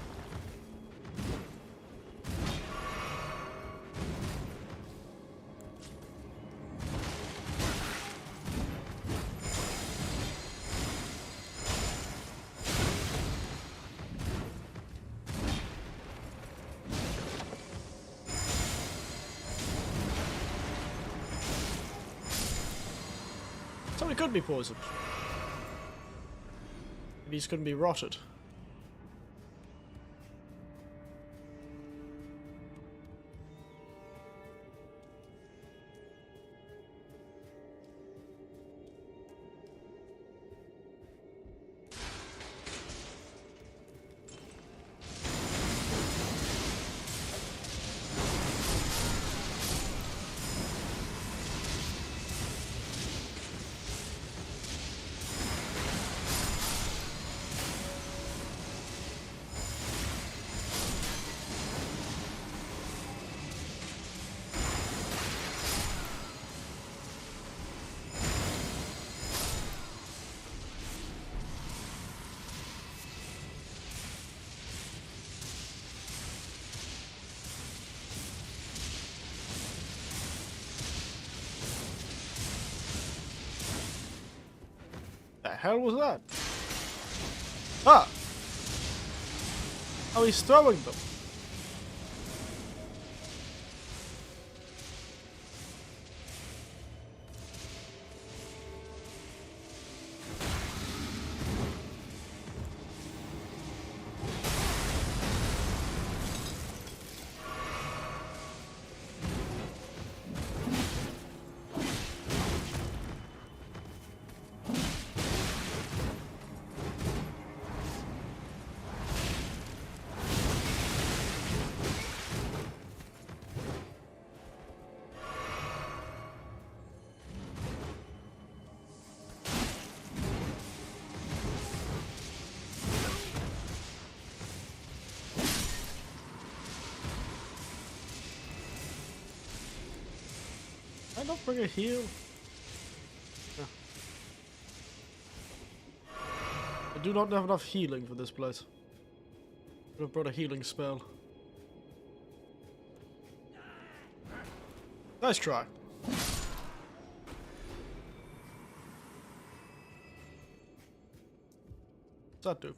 Speaker 1: Somebody could be poisoned. Maybe he's couldn't be rotted. The hell was that? Ah! Oh, he's throwing them. I don't bring a heal. Yeah. I do not have enough healing for this place. Could have brought a healing spell. Nice try. What's that do?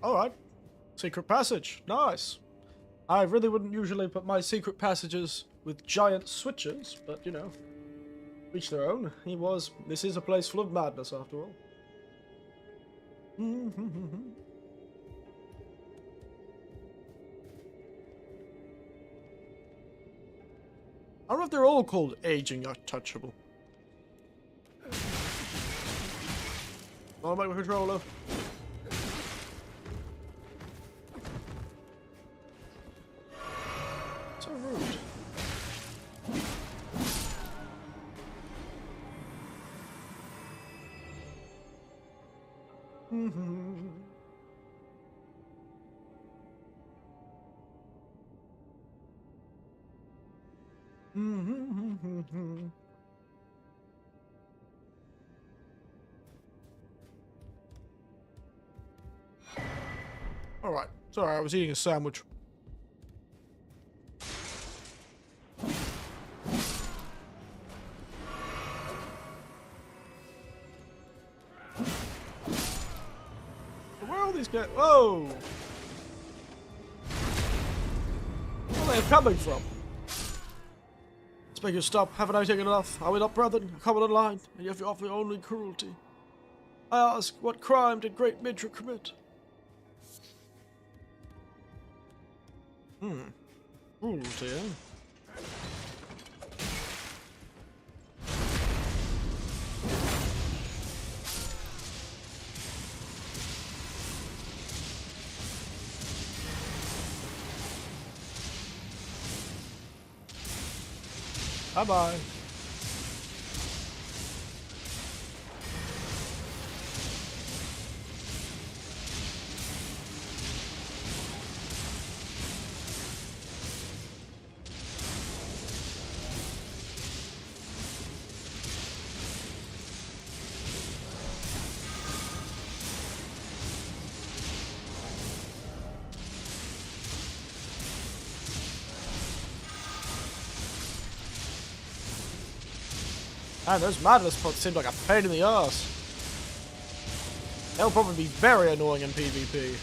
Speaker 1: Alright. Secret passage. Nice. I really wouldn't usually put my secret passages with giant switches, but you know, each their own. This is a place full of madness after all. I don't know if they're all called aging untouchable. Not my controller. Alright, sorry, I was eating a sandwich. Where are these guys? Whoa! Where are they coming from? Let's make you stop. Haven't I taken enough? Are we not brethren? Common in line, and yet you offer only cruelty. I ask, what crime did great Midra commit? Cruelty, eh? Bye-bye. Man, those madness pods seem like a pain in the ass. They'll probably be very annoying in PvP.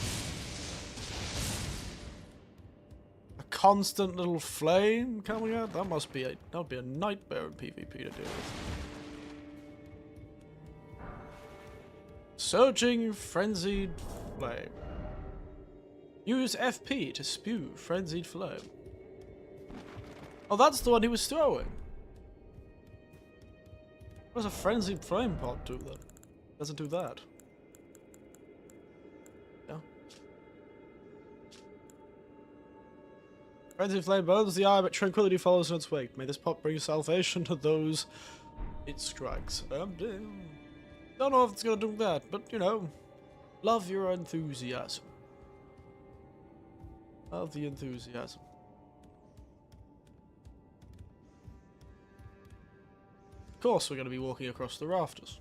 Speaker 1: A constant little flame coming out? That must be that'd be a nightmare in PvP to deal with. Surging frenzied flame. Use FP to spew frenzied flame. Oh, that's the one he was throwing. What does a frenzied flame pod do then? Doesn't do that. Yeah. Frenzied flame burns the eye, but tranquility follows in its wake. May this pot bring salvation to those it strikes. Don't know if it's gonna do that, but you know, love your enthusiasm. Love the enthusiasm. Of course we're going to be walking across the rafters.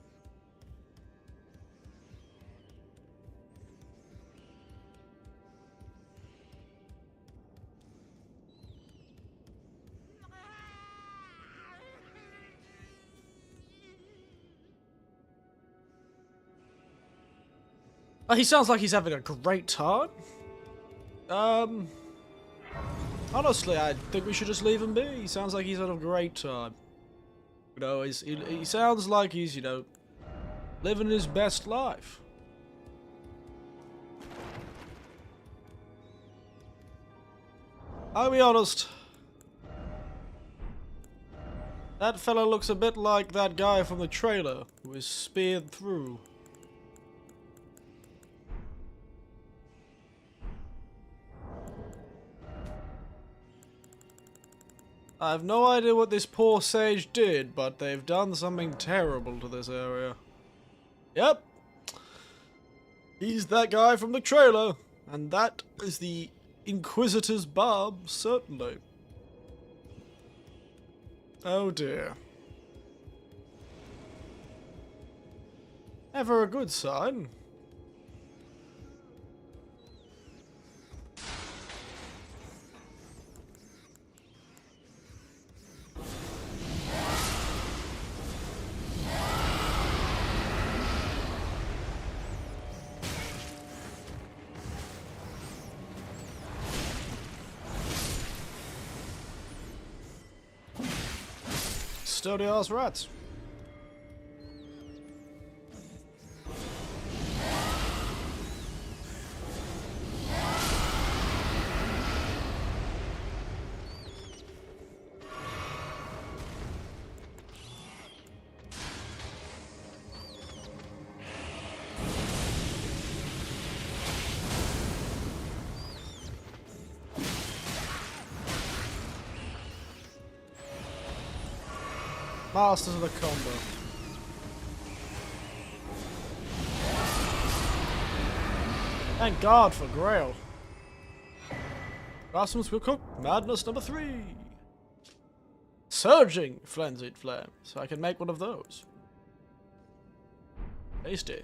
Speaker 1: He sounds like he's having a great time. Honestly, I think we should just leave him be. He sounds like he's had a great time. You know, he sounds like he's, you know, living his best life. I'll be honest. That fella looks a bit like that guy from the trailer who was speared through. I have no idea what this poor sage did, but they've done something terrible to this area. Yep. He's that guy from the trailer. And that is the Inquisitor's barb, certainly. Oh dear. Never a good sign. Sturdy ass rats. Masters of the combo. Thank God for Grail. Rasmus will cook Madness number 3. Surging Frenzied Flame. So I can make one of those. Tasty.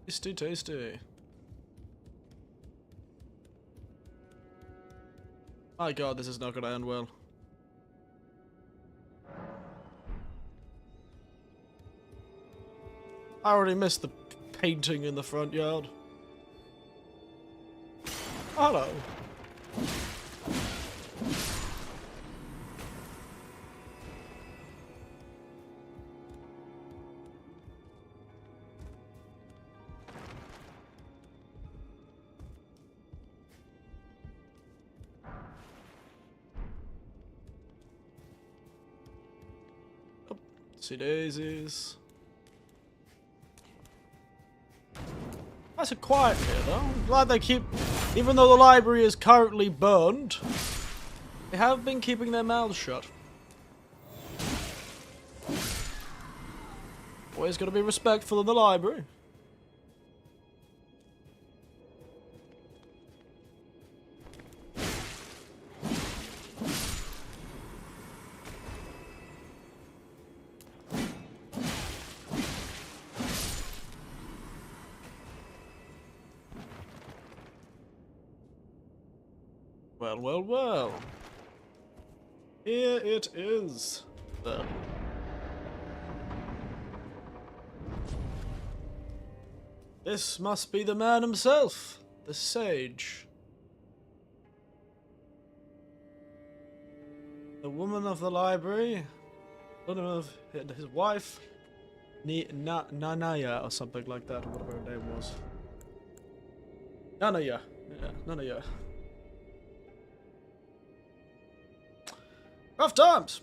Speaker 1: Tasty, tasty. My God, this is not going to end well. I already missed the painting in the front yard. Hello. Oh, see daisies. Nice and quiet here, though. I'm glad they keep... Even though the library is currently burned, they have been keeping their mouths shut. Always got to be respectful in the library. Well, well, well. Here it is, then. This must be the man himself, the sage. The woman of the library, one of his wife, Nanaya, or something like that, or whatever her name was. Nanaya. Yeah, Nanaya. Rough times!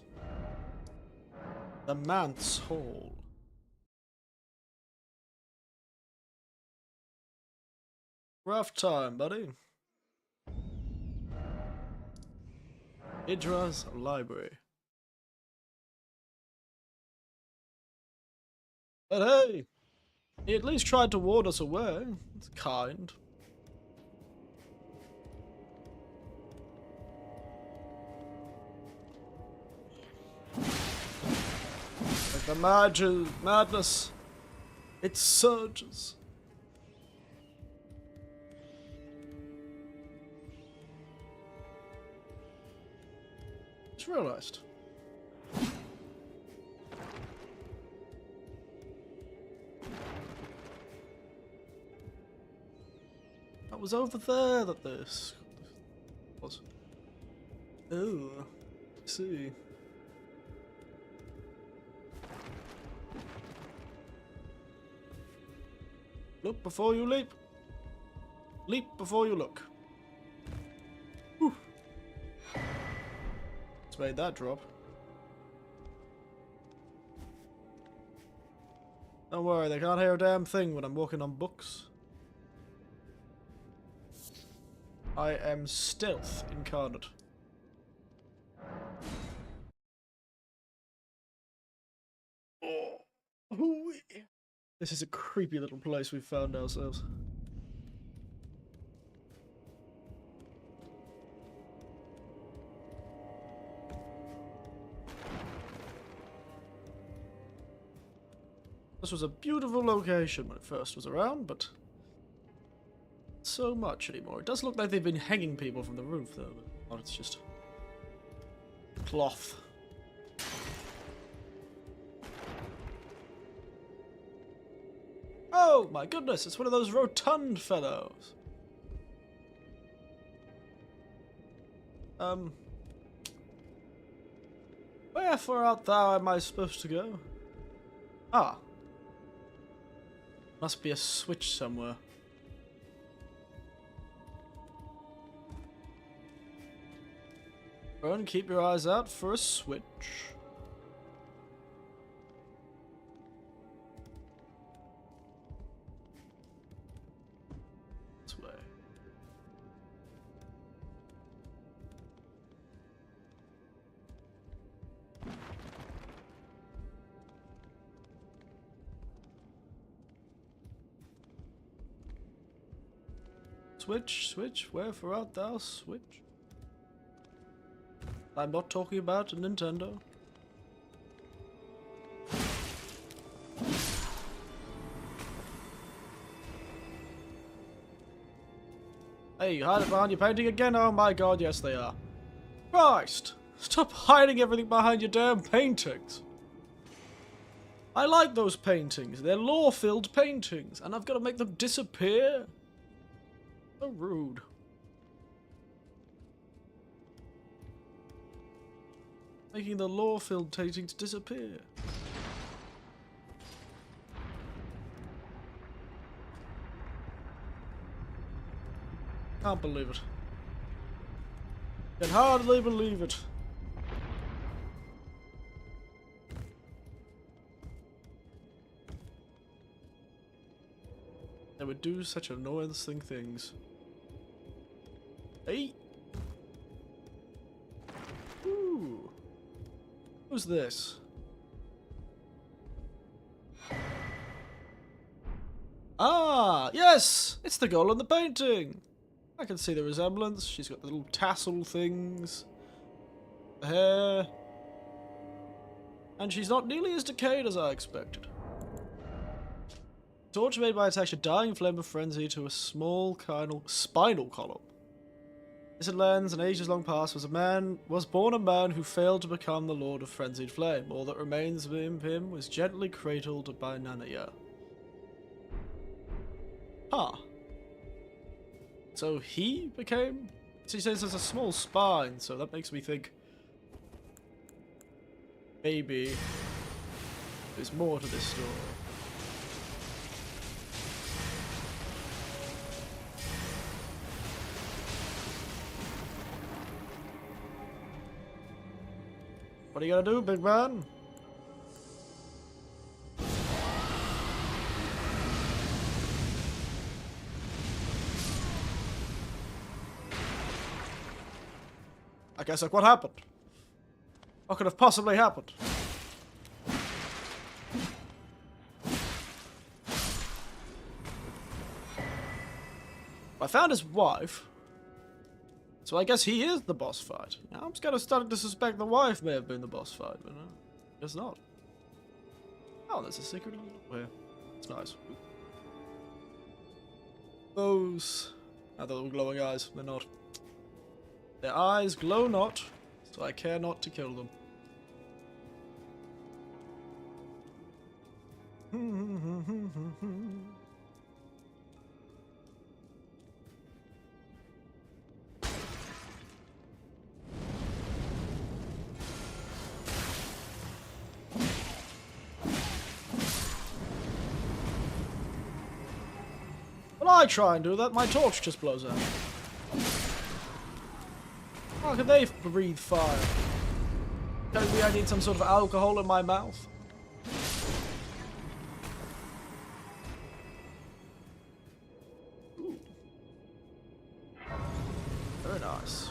Speaker 1: The Manse Hall. Rough time, buddy. Idra's library. But hey, he at least tried to ward us away. It's kind. Like the madness, it surges. Just realized. That was over there that this was. Oh, I see. Look before you leap. Leap before you look. Whew. Let's made that drop. Don't worry, they can't hear a damn thing when I'm walking on books. I am stealth incarnate. Oh. Ooh. This is a creepy little place we've found ourselves. This was a beautiful location when it first was around, but not so much anymore. It does look like they've been hanging people from the roof, though. But it's just cloth. Oh my goodness, it's one of those rotund fellows. Wherefore art thou am I supposed to go? Ah. Must be a switch somewhere. Go and keep your eyes out for a switch. This way. Switch, wherefore art thou, Switch? I'm not talking about a Nintendo. Hey, you hide it behind your painting again? Oh my god, yes they are. Christ! Stop hiding everything behind your damn paintings! I like those paintings. They're lore-filled paintings, and I've got to make them disappear? So rude. Making the lore-filled paintings disappear. Can't believe it. Can hardly believe it. They would do such annoying things. Hey! Ooh. Who's this? Ah! Yes! It's the girl on the painting! I can see the resemblance. She's got the little tassel things. The hair. And she's not nearly as decayed as I expected. Torch made by attaching a dying flame of frenzy to a small spinal column. This lens, in ages long past, was born a man who failed to become the Lord of Frenzied Flame. All that remains of him was gently cradled by Nanaya. Huh. So he became... So he says there's a small spine, so that makes me think... maybe... there's more to this story. What are you gonna do, big man? I guess like what happened? What could have possibly happened? I found his wife. So I guess he is the boss fight. Now I'm kind of starting to suspect the wife may have been the boss fight, but guess not. Oh, there's a secret here. It's nice. Those... I thought they were glowing eyes. They're not. Their eyes glow not, so I care not to kill them. When I try and do that, my torch just blows out. How can they breathe fire? Telling me I need some sort of alcohol in my mouth? Ooh. Very nice.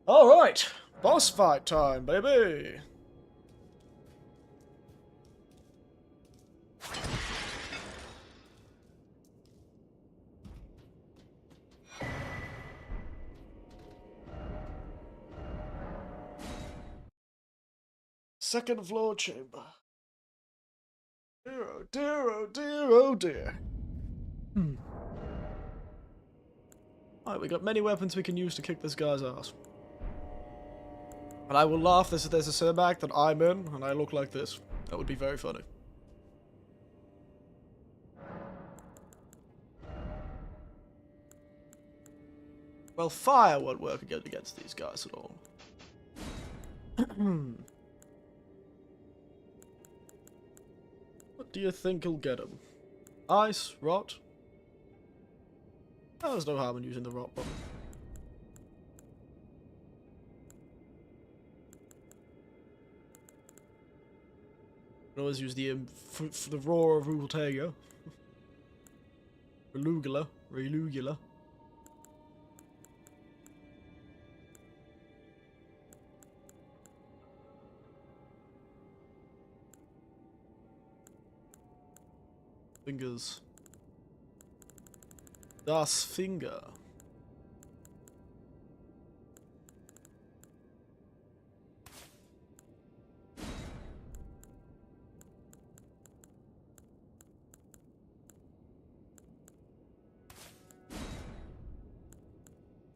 Speaker 1: Alright, boss fight time, baby! Second floor chamber. Dear, oh dear, oh dear, oh dear. Alright, we got many weapons we can use to kick this guy's ass. And I will laugh if there's a cinematic that I'm in and I look like this. That would be very funny. Well, fire won't work against these guys at all. What do you think will get him? Ice? Rot? Oh, there's no harm in using the rot button. You can always use the the roar of Rultega. Relugula. Fingers. Das Finger.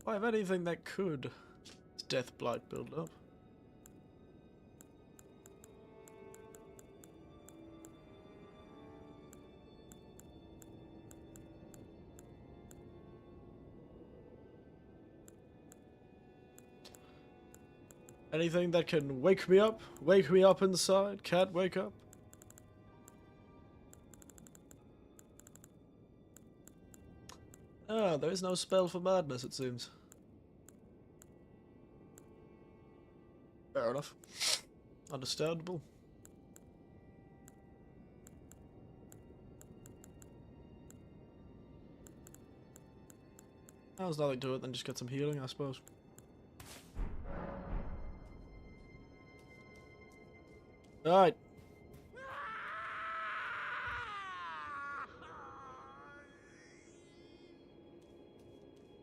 Speaker 1: I have anything that could. It's death blight build up. Anything that can wake me up? Wake me up inside? Can't wake up? Ah, there is no spell for madness, it seems. Fair enough. Understandable. There's nothing to it than just get some healing, I suppose. Alright.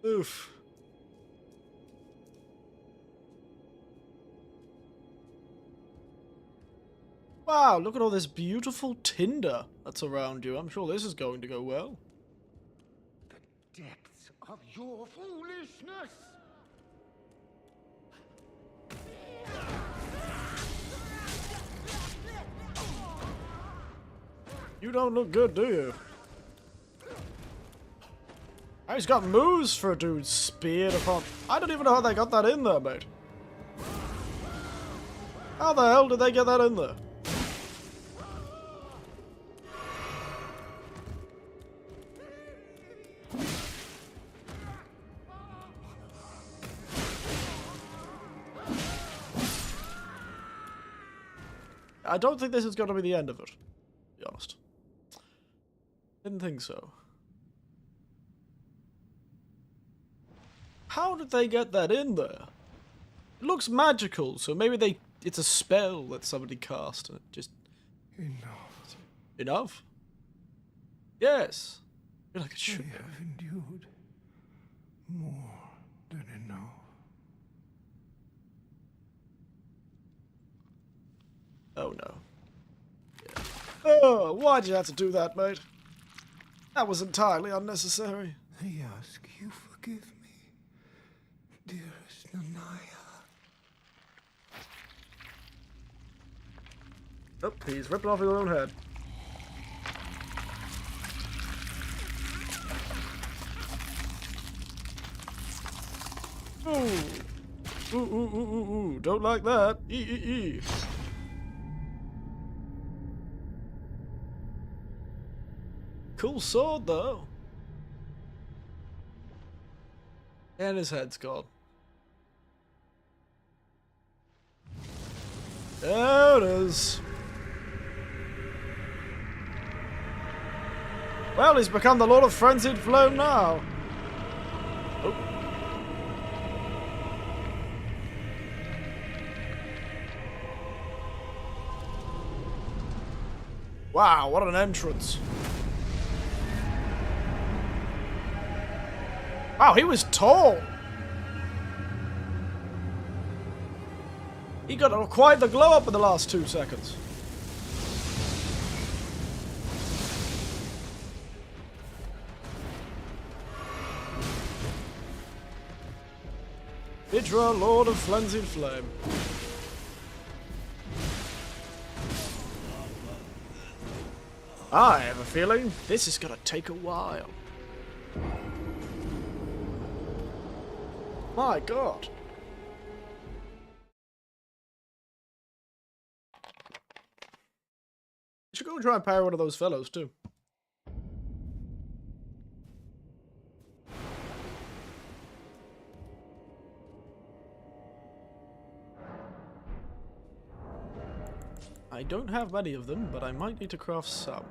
Speaker 1: Oof. Wow, look at all this beautiful tinder that's around you. I'm sure this is going to go well.
Speaker 3: The depths of your foolishness!
Speaker 1: You don't look good, do you? He's got moves for a dude speared upon. I don't even know how they got that in there, mate. How the hell did they get that in there? I don't think this is going to be the end of it, to be honest. Didn't think so. How did they get that in there? It looks magical, so maybe it's a spell that somebody cast and it just...
Speaker 3: Enough.
Speaker 1: Enough? Yes. I feel like it should
Speaker 3: I have endured more than enough.
Speaker 1: Oh no. Yeah. Oh, why'd you have to do that, mate? That was entirely unnecessary.
Speaker 3: I ask you forgive me, dearest Nanaya.
Speaker 1: Oh, he's ripping off his own head. Ooh. Ooh, ooh, ooh, ooh, ooh. Don't like that. E. Cool sword, though. And his head's gone. There it is. Well, he's become the Lord of Frenzied Flame now. Oh. Wow, what an entrance. Wow, he was tall. He got quite the glow up in the last 2 seconds. Idra, Lord of Frenzied Flame. I have a feeling this is gonna take a while. My god. You should go and try and power one of those fellows too. I don't have many of them, but I might need to craft some.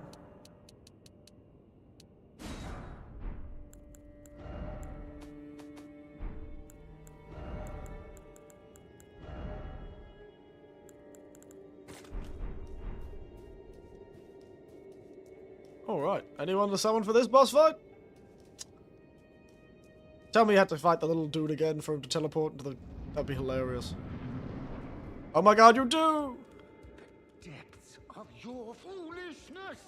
Speaker 1: Alright, anyone to summon for this boss fight? Tell me you had to fight the little dude again for him to teleport into the... That'd be hilarious. Oh my god, you do!
Speaker 3: Depths of your foolishness!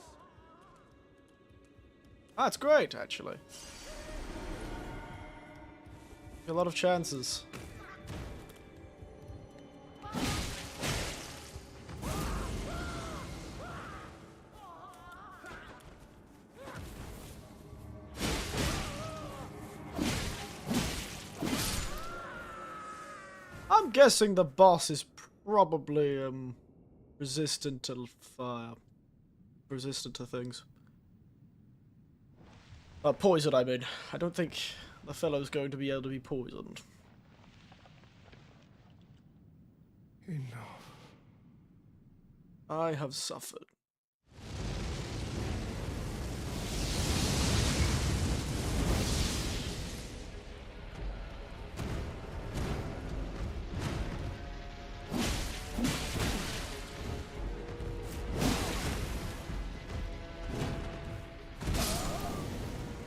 Speaker 1: That's great, actually. A lot of chances. I'm guessing the boss is probably resistant to fire. Resistant to things. Poison, I mean. I don't think the fellow's going to be able to be poisoned.
Speaker 3: Enough.
Speaker 1: I have suffered.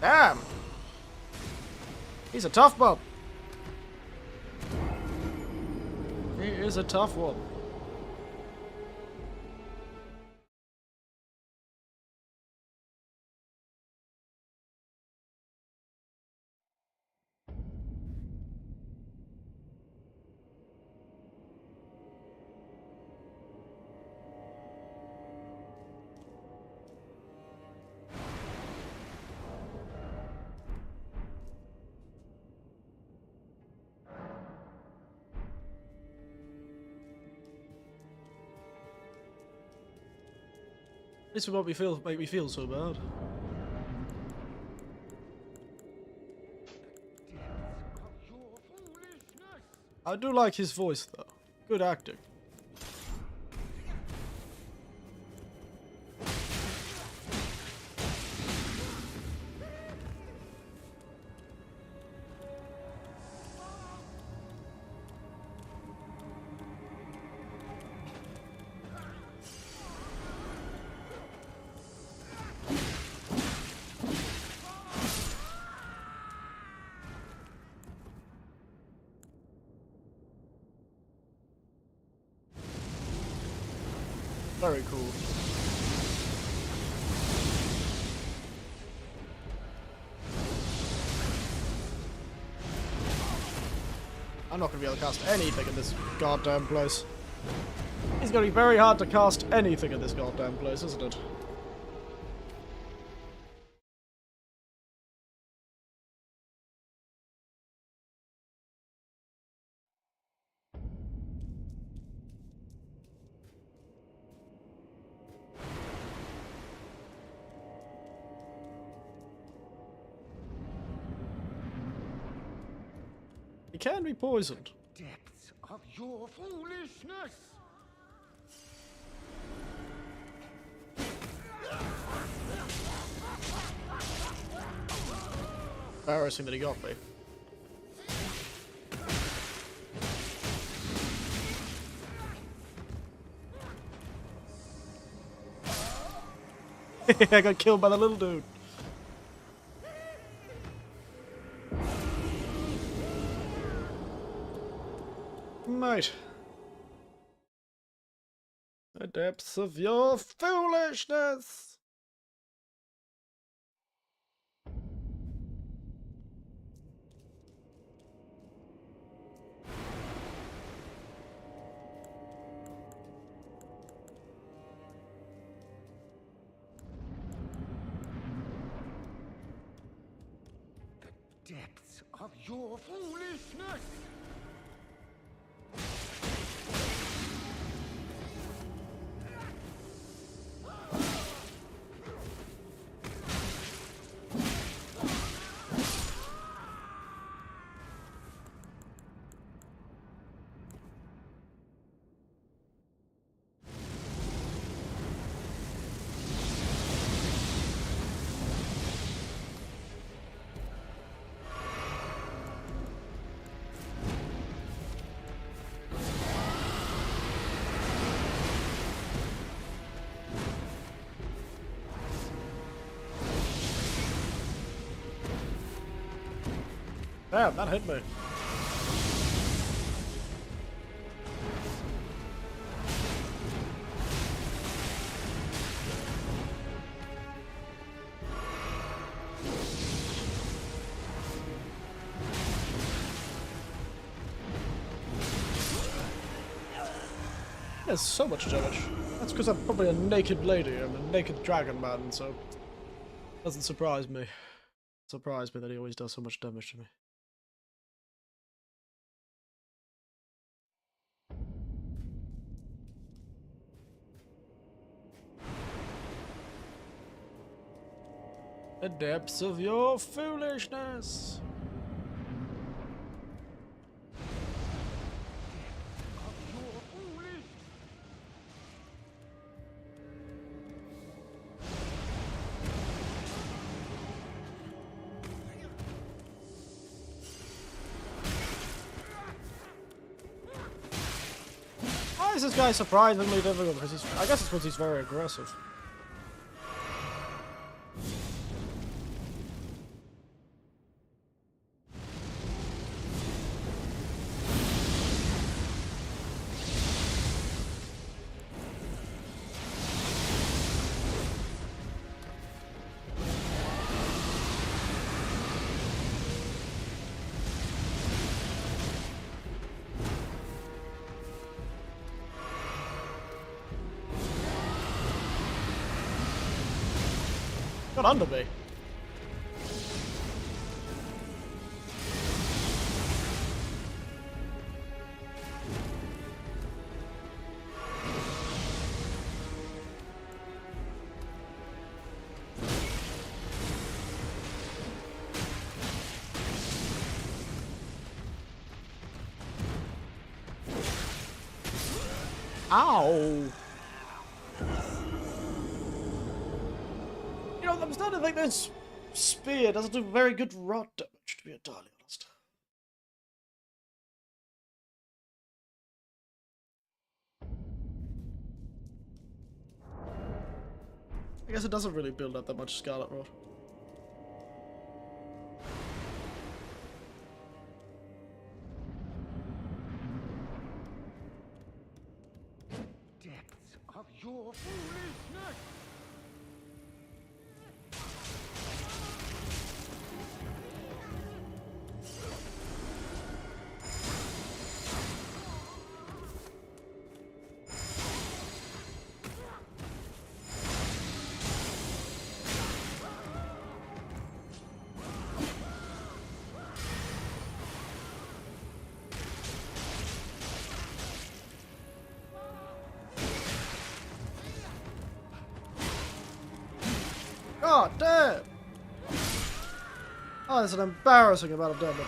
Speaker 1: Damn! He's a tough one. He is a tough one. This would make me feel so bad. I do like his voice though. Good acting. Very cool. I'm not gonna be able to cast anything in this goddamn place. It's gonna be very hard to cast anything in this goddamn place, isn't it? He can be poisoned.
Speaker 3: Depths of your foolishness!
Speaker 1: Embarrassing that he got me. I got killed by the little dude. Mate. The depths of your foolishness.
Speaker 3: Depths of your foolishness!
Speaker 1: Damn, that hit me. There's so much damage. That's because I'm probably a naked lady. I'm a naked dragon man, so it doesn't surprise me. It surprised me that he always does so much damage to me. The depths of your foolishness. Why is this guy surprisingly difficult? Because I guess it's because he's very aggressive. Got under me. Ow! You know, I'm starting to think this spear doesn't do very good rod damage, to be entirely honest. I guess it doesn't really build up that much Scarlet Rod.
Speaker 3: Depths of your foolishness!
Speaker 1: God damn! Oh, that's an embarrassing amount of damage.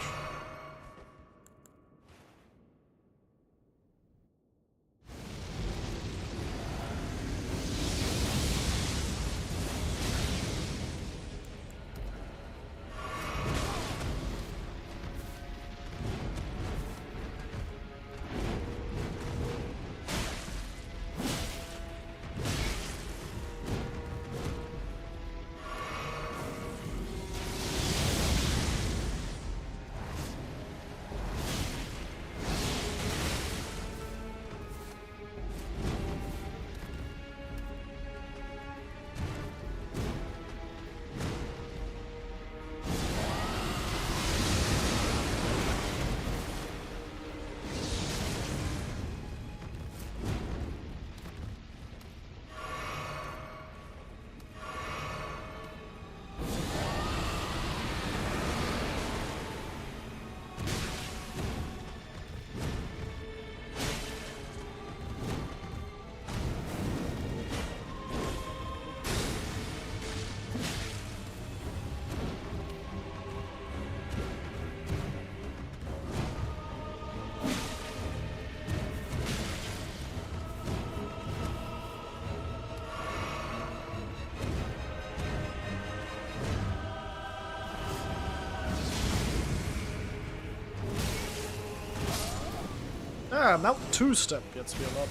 Speaker 1: Ah, Mount 2-step gets me a lot.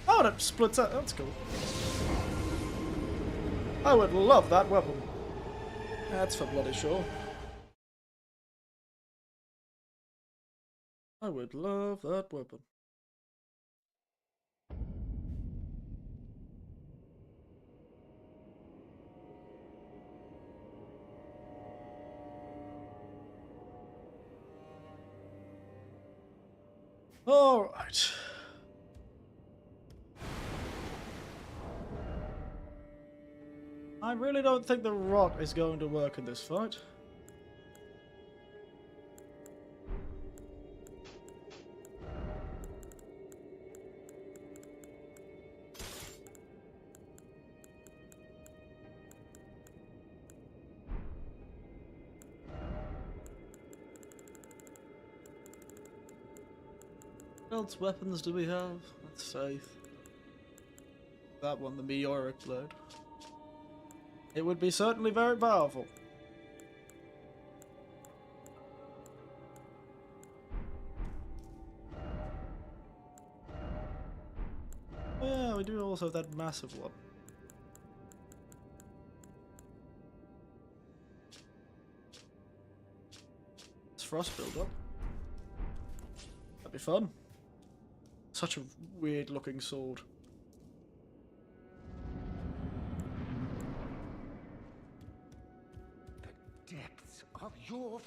Speaker 1: Oh, and it splits out. That's cool. I would love that weapon. That's for bloody sure. I would love that weapon. Alright. I really don't think the rot is going to work in this fight. What else weapons do we have? Let's say that one, the meteoric blade. It would be certainly very powerful. Oh yeah, we do also have that massive one. It's frost build up. That'd be fun. Such a weird looking sword.
Speaker 3: The depths of your...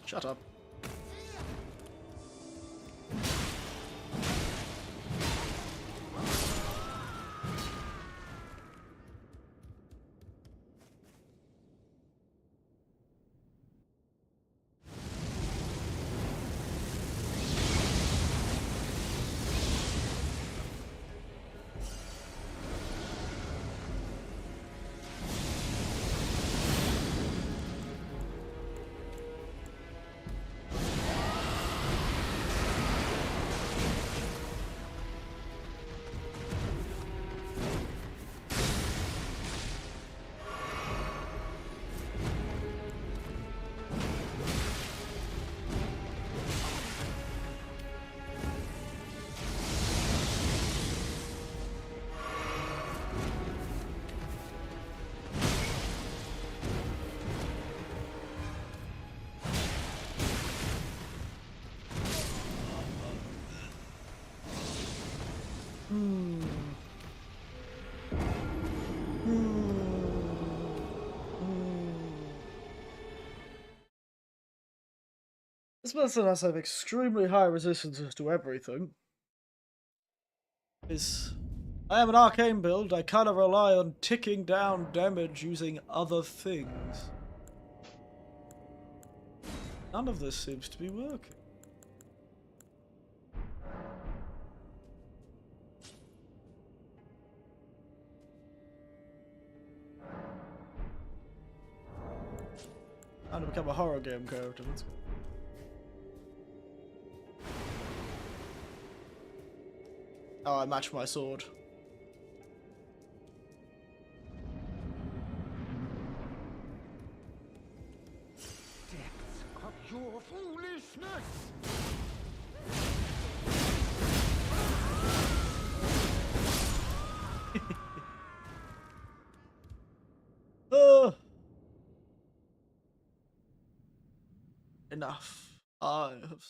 Speaker 1: Shut up. This person has have extremely high resistances to everything. I am an arcane build, I kind of rely on ticking down damage using other things. None of this seems to be working. I'm gonna become a horror game character, let's go. Oh, I match my sword.
Speaker 3: Depths of your foolishness!
Speaker 1: Enough. I have...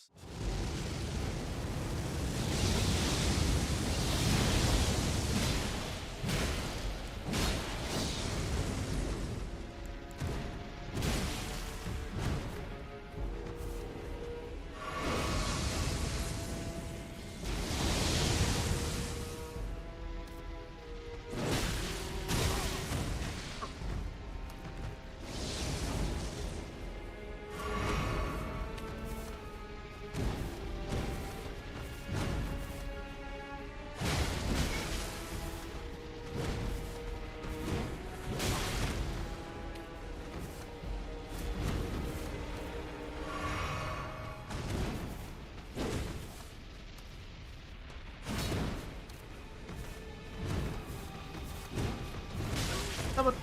Speaker 1: Come on.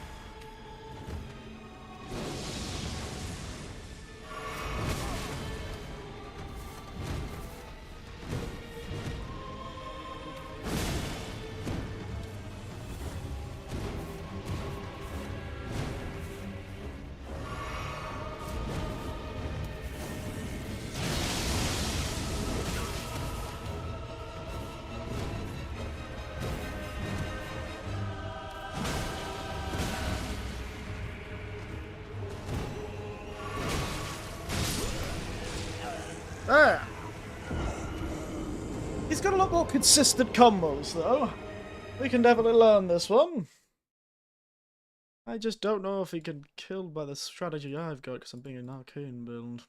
Speaker 1: There! He's got a lot more consistent combos, though. We can definitely learn this one. I just don't know if he can kill by the strategy I've got, because I'm being an arcane build.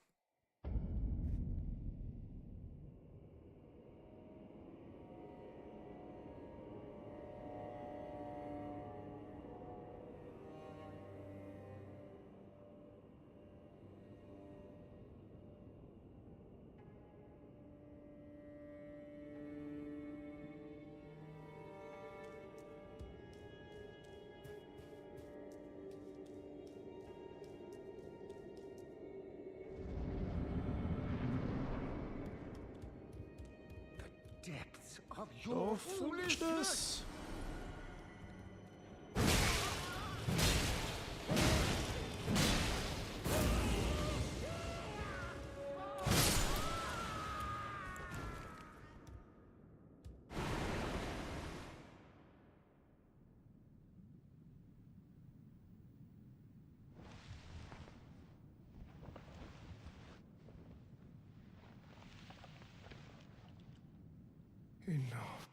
Speaker 3: Depths of your foolishness. Enough.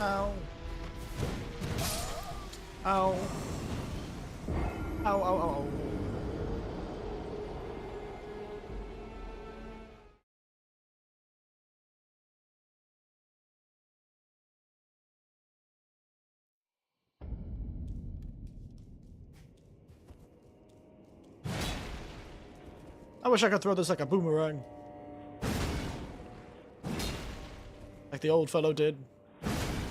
Speaker 1: Ow. Ow. Ow, ow, ow, ow. I wish I could throw this like a boomerang. Like the old fellow did.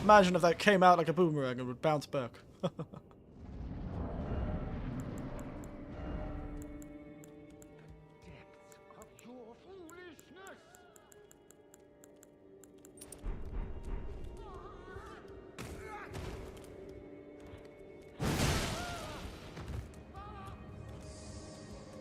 Speaker 1: Imagine if that came out like a boomerang and would bounce back.
Speaker 3: Depths of your foolishness.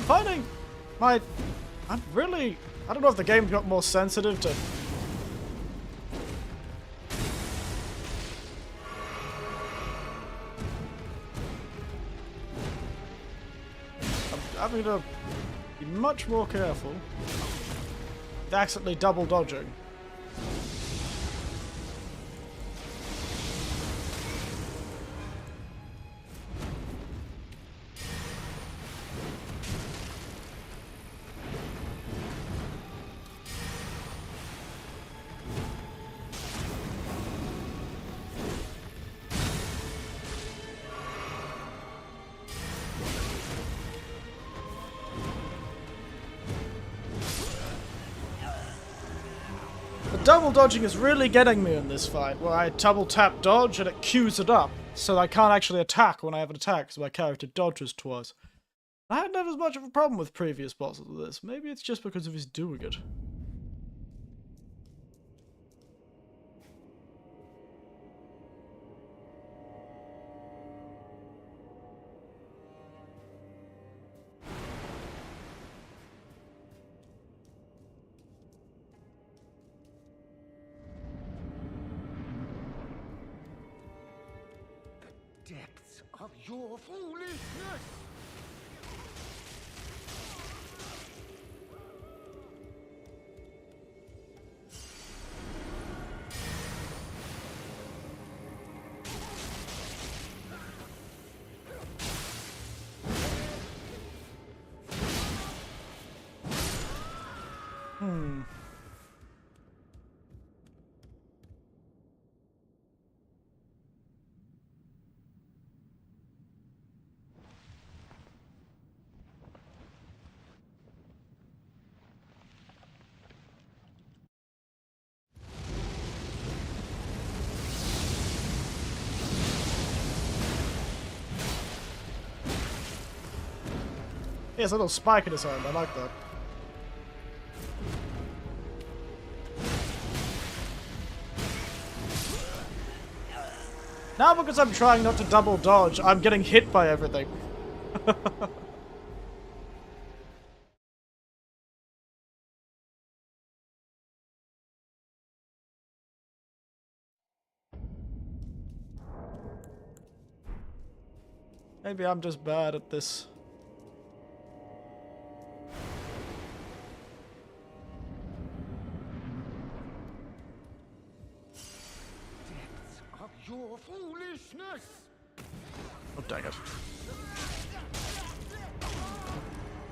Speaker 1: Finding my... I'm really... I don't know if the game got more sensitive to... I'm having to be much more careful. Accidentally double dodging. Double dodging is really getting me in this fight, where I double tap dodge and it queues it up, so I can't actually attack when I have an attack, so my character dodges twice. I hadn't had as much of a problem with previous bosses with this. Maybe it's just because of his doing it.
Speaker 3: Depths of your foolishness.
Speaker 1: He has a little spike in his hand. I like that. Now because I'm trying not to double dodge, I'm getting hit by everything. Maybe I'm just bad at this.
Speaker 3: Depths of your foolishness!
Speaker 1: Oh, dang it.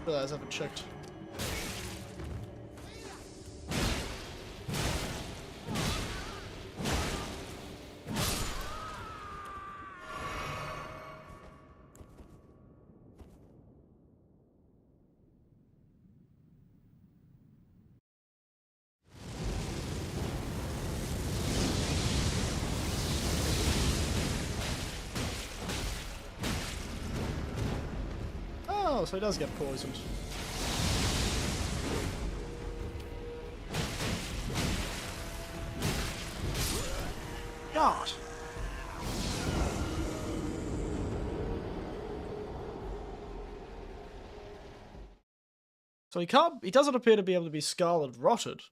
Speaker 1: Realize I haven't checked. Oh, so he does get poisoned. God. So he doesn't appear to be able to be Scarlet Rotted.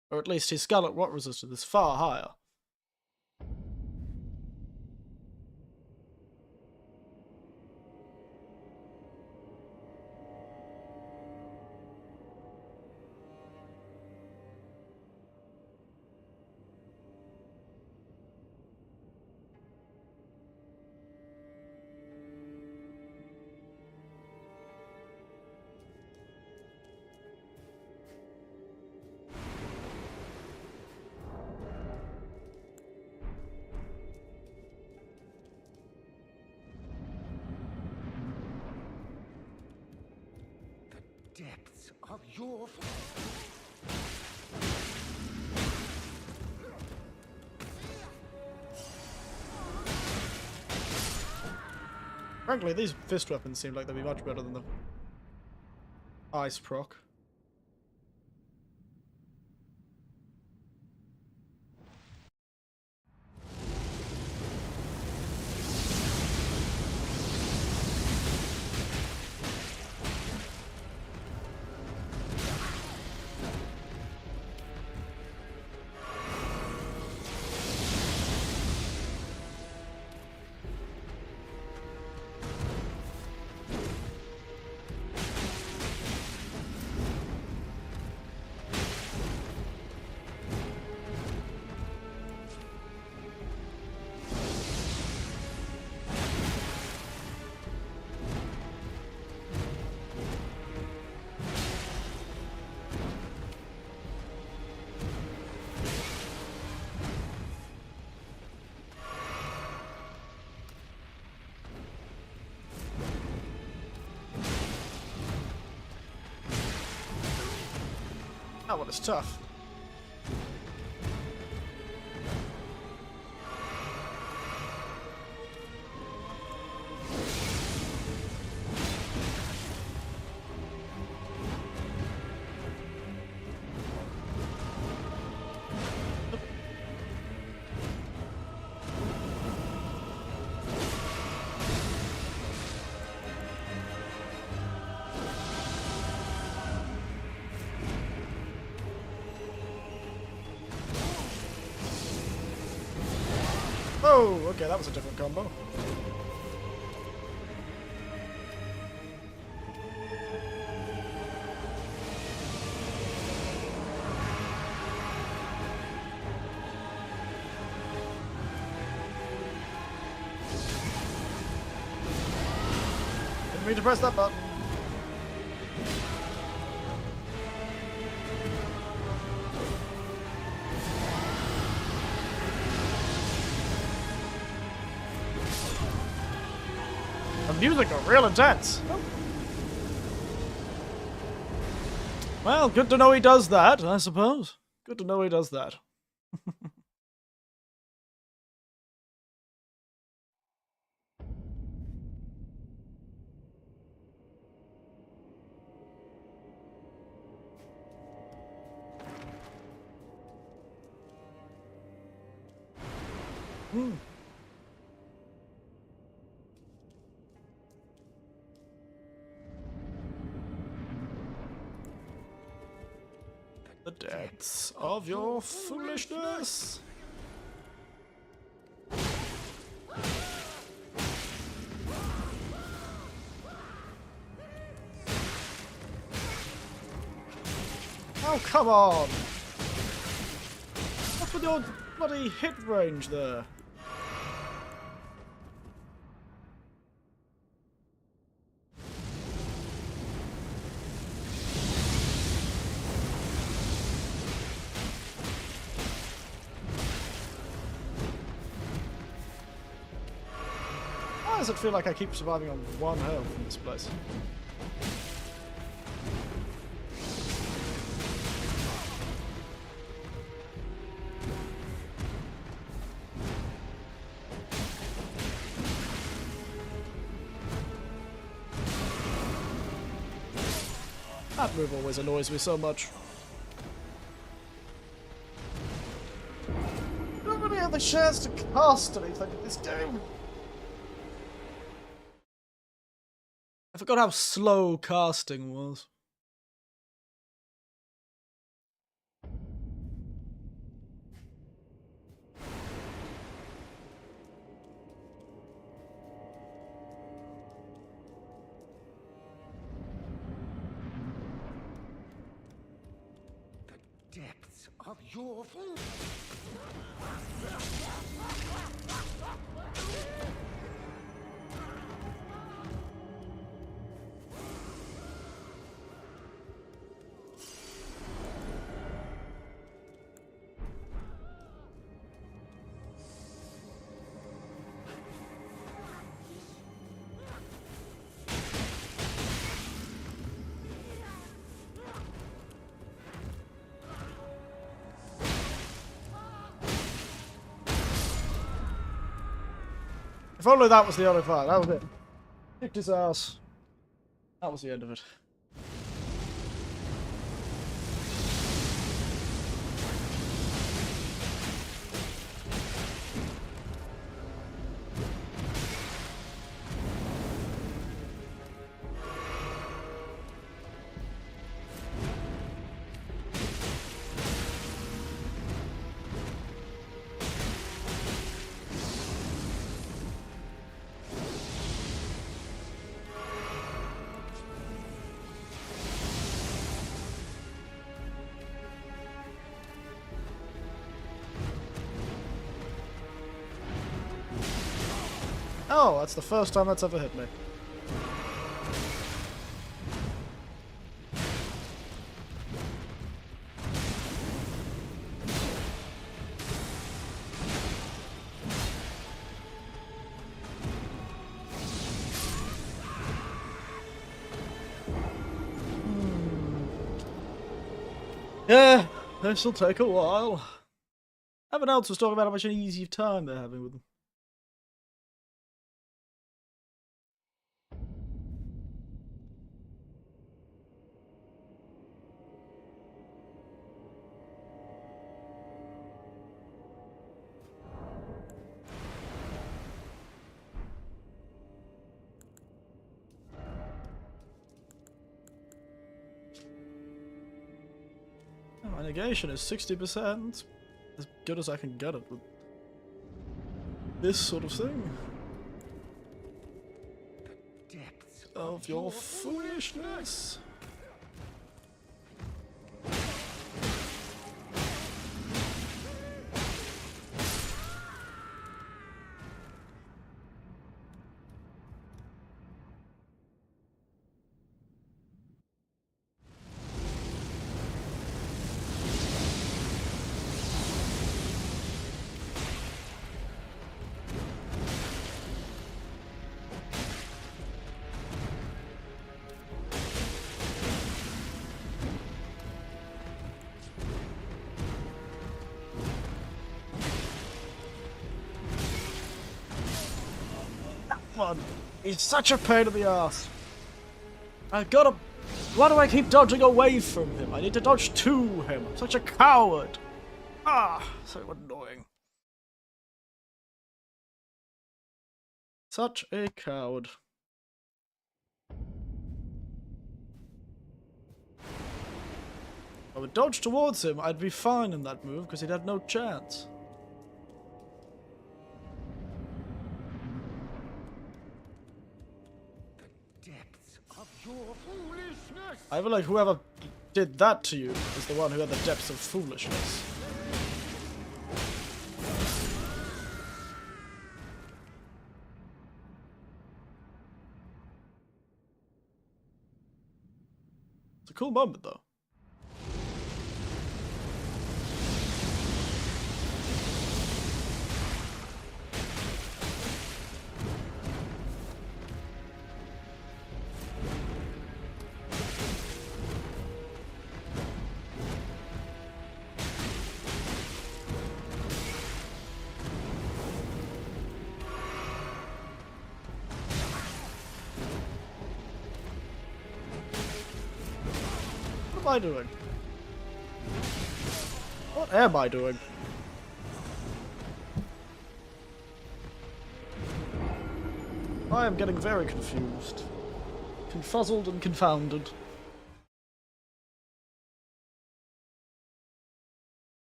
Speaker 1: Or at least his Scarlet Rot resistance is far higher.
Speaker 3: Depths of your
Speaker 1: Frankly, these fist weapons seem like they'd be much better than the ice proc. That one is tough. Oh, okay, that was a different combo. Didn't mean to press that button. The music are real intense. Well, good to know he does that, I suppose. Good to know he does that. Hmm. The depths of your foolishness. Oh, come on! What's with your bloody hit range there? Why does it feel like I keep surviving on 1 health in this place? That move always annoys me so much. I don't really have the chance to cast anything in this game. I forgot how slow casting was.
Speaker 3: Depths of your
Speaker 1: If only that was the only fight, that was it. Kicked his ass. That was the end of it. Oh, that's the first time that's ever hit me. Yeah, this'll take a while. Everyone else was talking about how much an easy time they're having with them. My negation is 60%. As good as I can get it with this sort of thing.
Speaker 3: depths
Speaker 1: Of your foolishness. One. He's such a pain in the ass. I gotta. Why do I keep dodging away from him? I need to dodge to him. I'm such a coward. Ah, so annoying. Such a coward. If I would dodge towards him, I'd be fine in that move because he'd have no chance.
Speaker 3: The depths of your foolishness!
Speaker 1: I feel like whoever did that to you is the one who had the depths of foolishness. It's a cool moment, though. What am I doing? What am I doing? I am getting very confused. Confuzzled and confounded.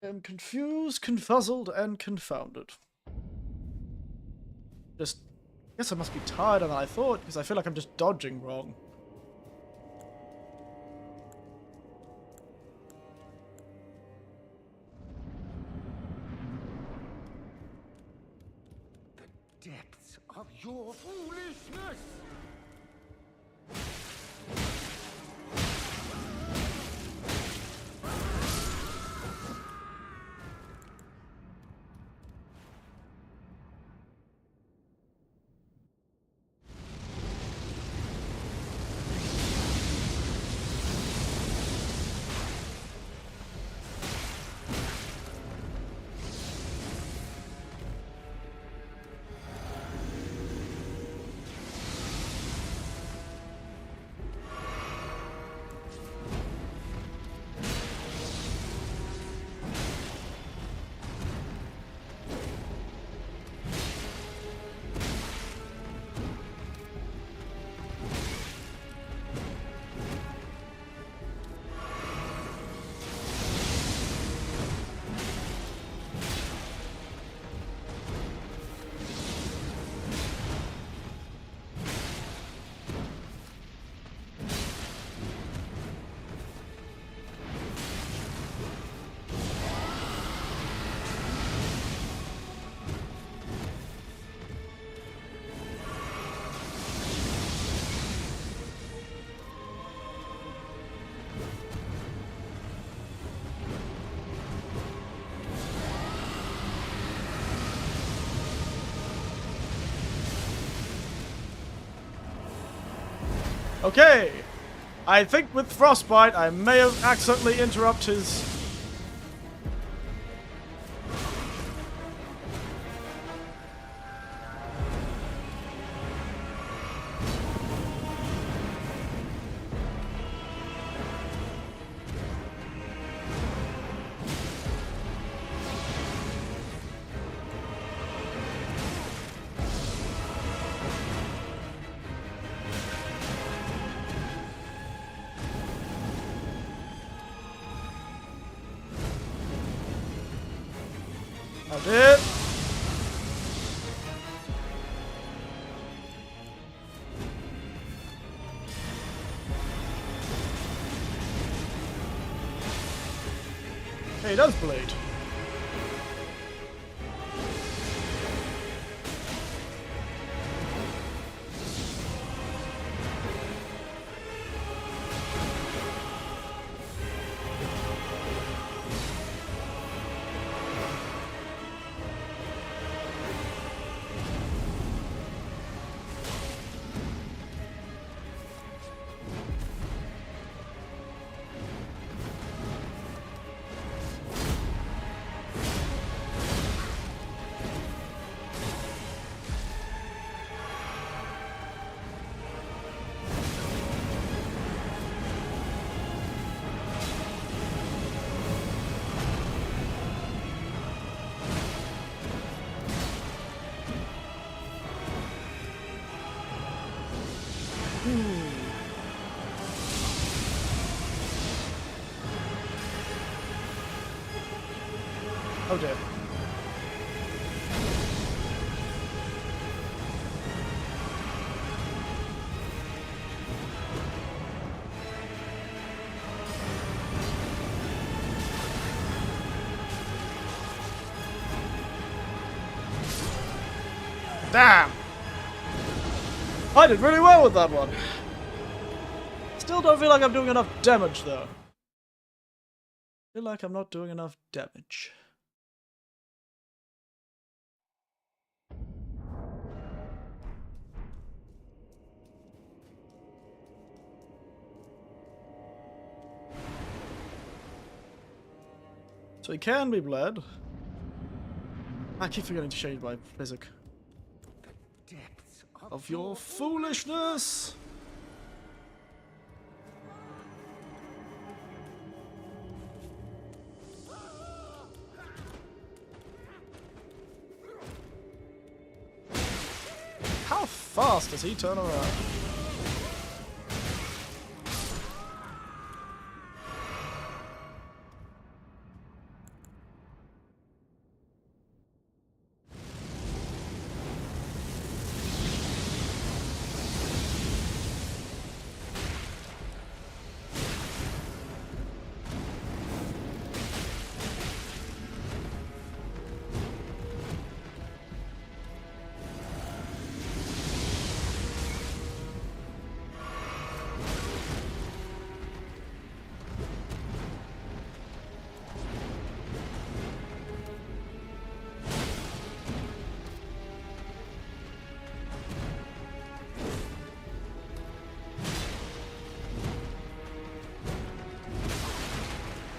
Speaker 1: I am confused, confuzzled, and confounded. I guess I must be tired than I thought, because I feel like I'm just dodging wrong.
Speaker 3: Depths of your foolishness!
Speaker 1: Okay! I think with Frostbite I may have accidentally interrupted his... I did. Hey, he does bleed. Oh dear. Damn! I did really well with that one. Still don't feel like I'm doing enough damage though. Feel like I'm not doing enough damage. So he can be bled. I keep forgetting to change my physic.
Speaker 3: Depths
Speaker 1: Of your foolishness! How fast does he turn around?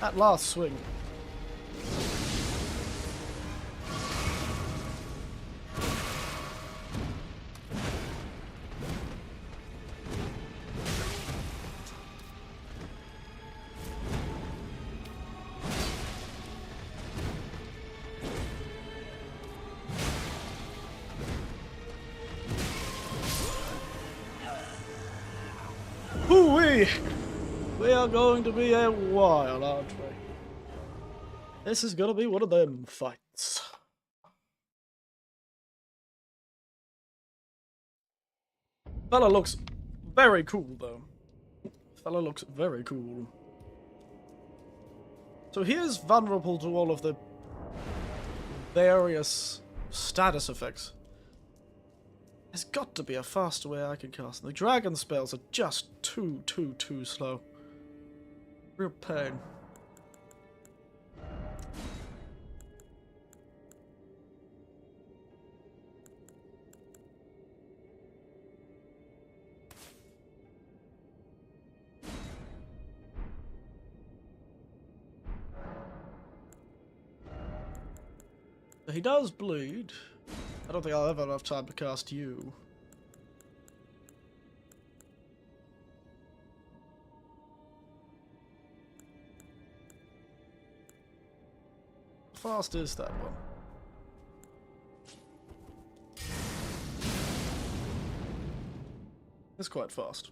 Speaker 1: That last swing. Hoo-wee! We are going to be a while, aren't we? This is gonna be one of them fights. Fella looks very cool, though. Fella looks very cool. So he is vulnerable to all of the various status effects. There's got to be a faster way I can cast them. The dragon spells are just too slow. Real pain. He does bleed. I don't think I'll ever have time to cast you. How fast is that one? It's quite fast.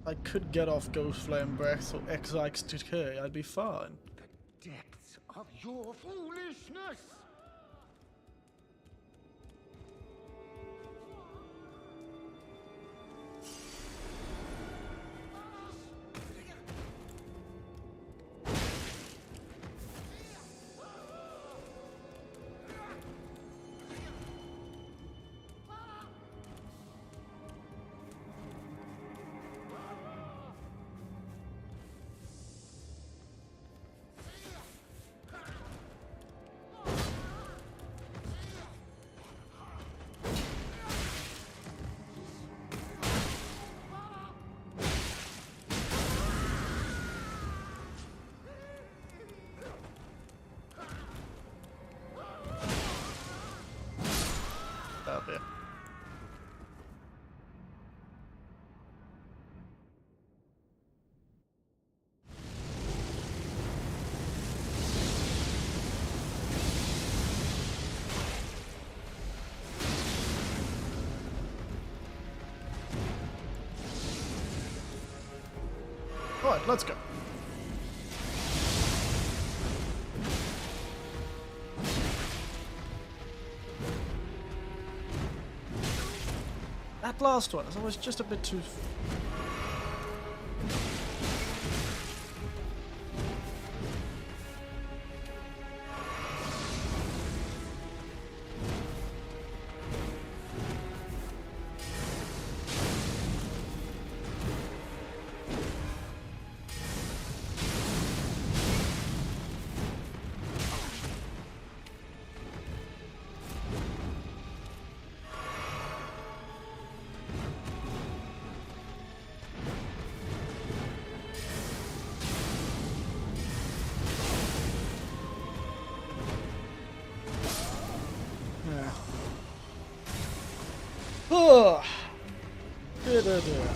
Speaker 1: I could get off Ghost Flame Breath or XXTK, I'd be fine.
Speaker 3: The depths of your foolishness!
Speaker 1: Alright, let's go. That last one is always just a bit too... Oh, dear.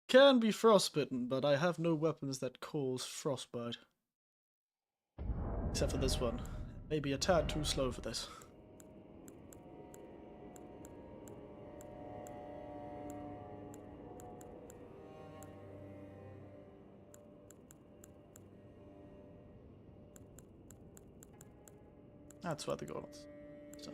Speaker 1: Can be frostbitten, but I have no weapons that cause frostbite. Except for this one. Maybe a tad too slow for this. That's why the gauntlets. So.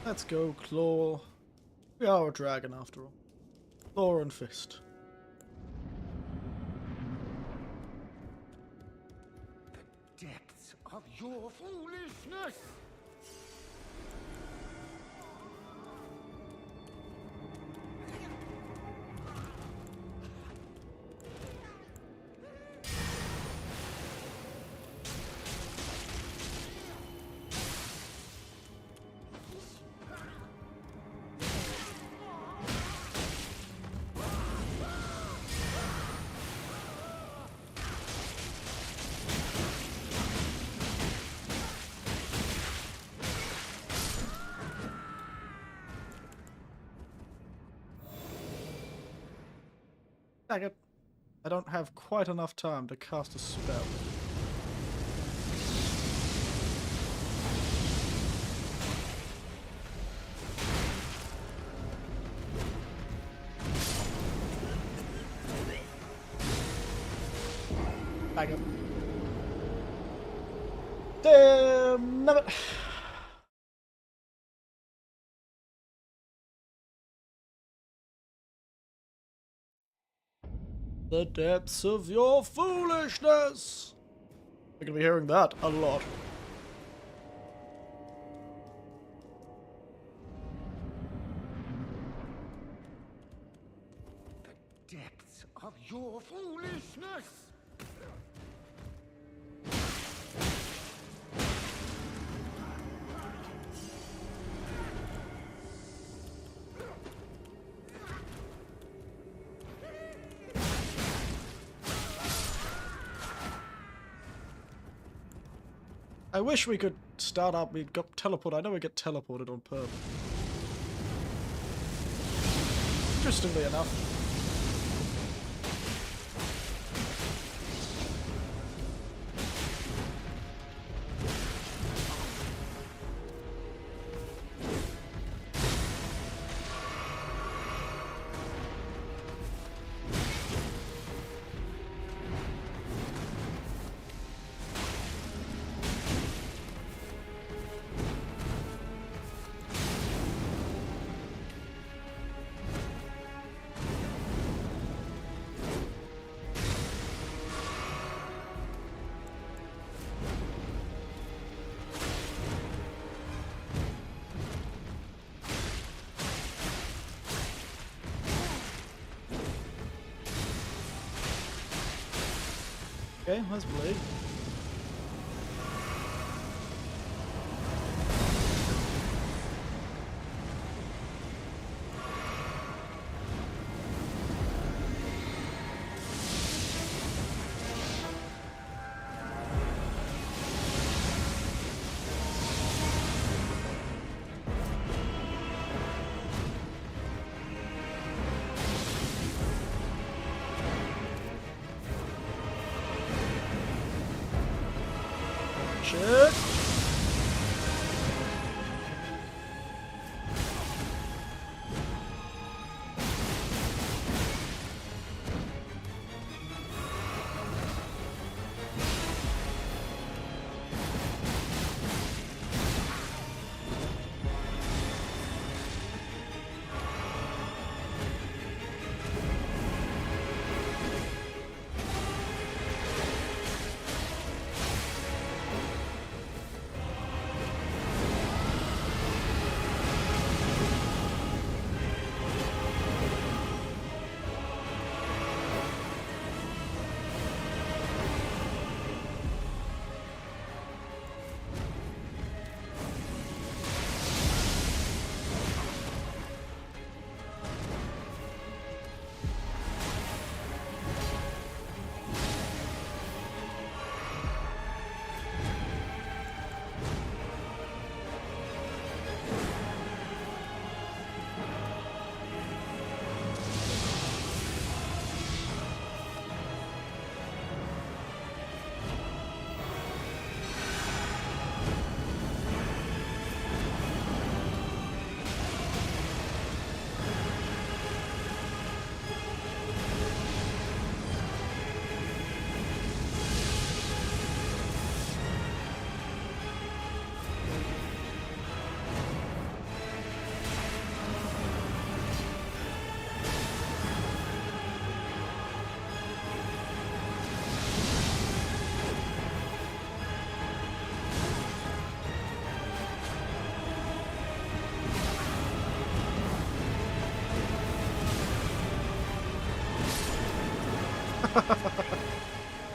Speaker 1: Let's go, Claw. We are a dragon after all. Claw and fist.
Speaker 3: The depths of your foolishness!
Speaker 1: Dang it. I don't have quite enough time to cast a spell. Dang it. Damn it. The depths of your foolishness! We're gonna be hearing that a lot.
Speaker 3: The depths of your foolishness!
Speaker 1: I wish we could start up, we'd got teleported. I know we get teleported on purpose. Interestingly enough. Okay, let's bleed. Shit.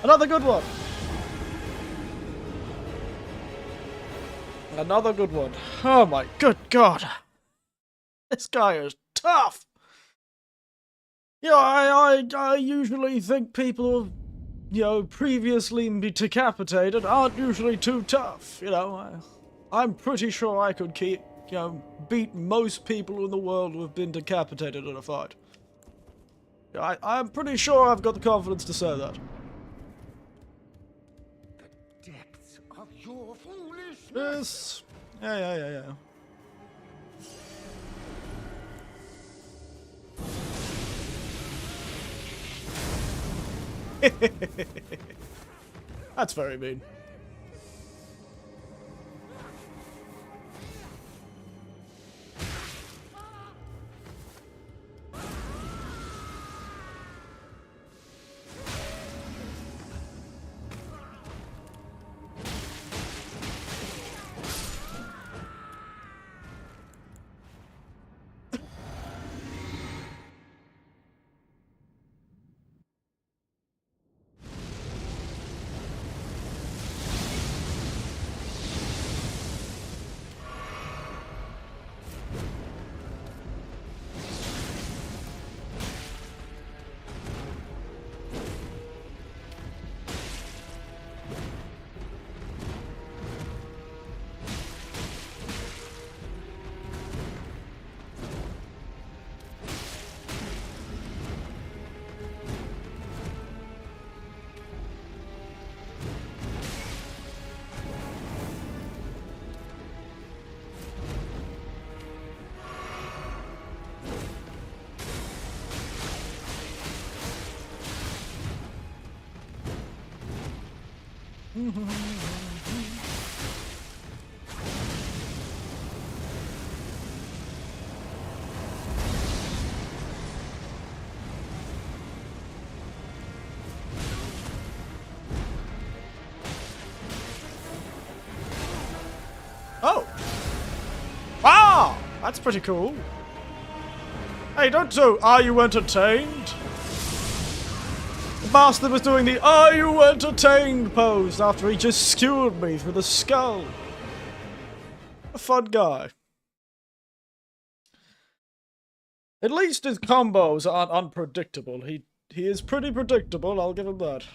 Speaker 1: Another good one. Another good one. Oh my good god. This guy is tough. You know, I usually think people who, you know, previously decapitated aren't usually too tough. You know, I'm pretty sure I could beat most people in the world who have been decapitated in a fight. I'm pretty sure I've got the confidence to say that.
Speaker 3: The depths of your foolishness.
Speaker 1: Yes. Yeah. That's very mean. Oh! Wow! That's pretty cool. Hey, don't do. Are you entertained? The bastard was doing the "Are you entertained" pose after he just skewered me through the skull. A fun guy. At least his combos aren't unpredictable. He is pretty predictable, I'll give him that.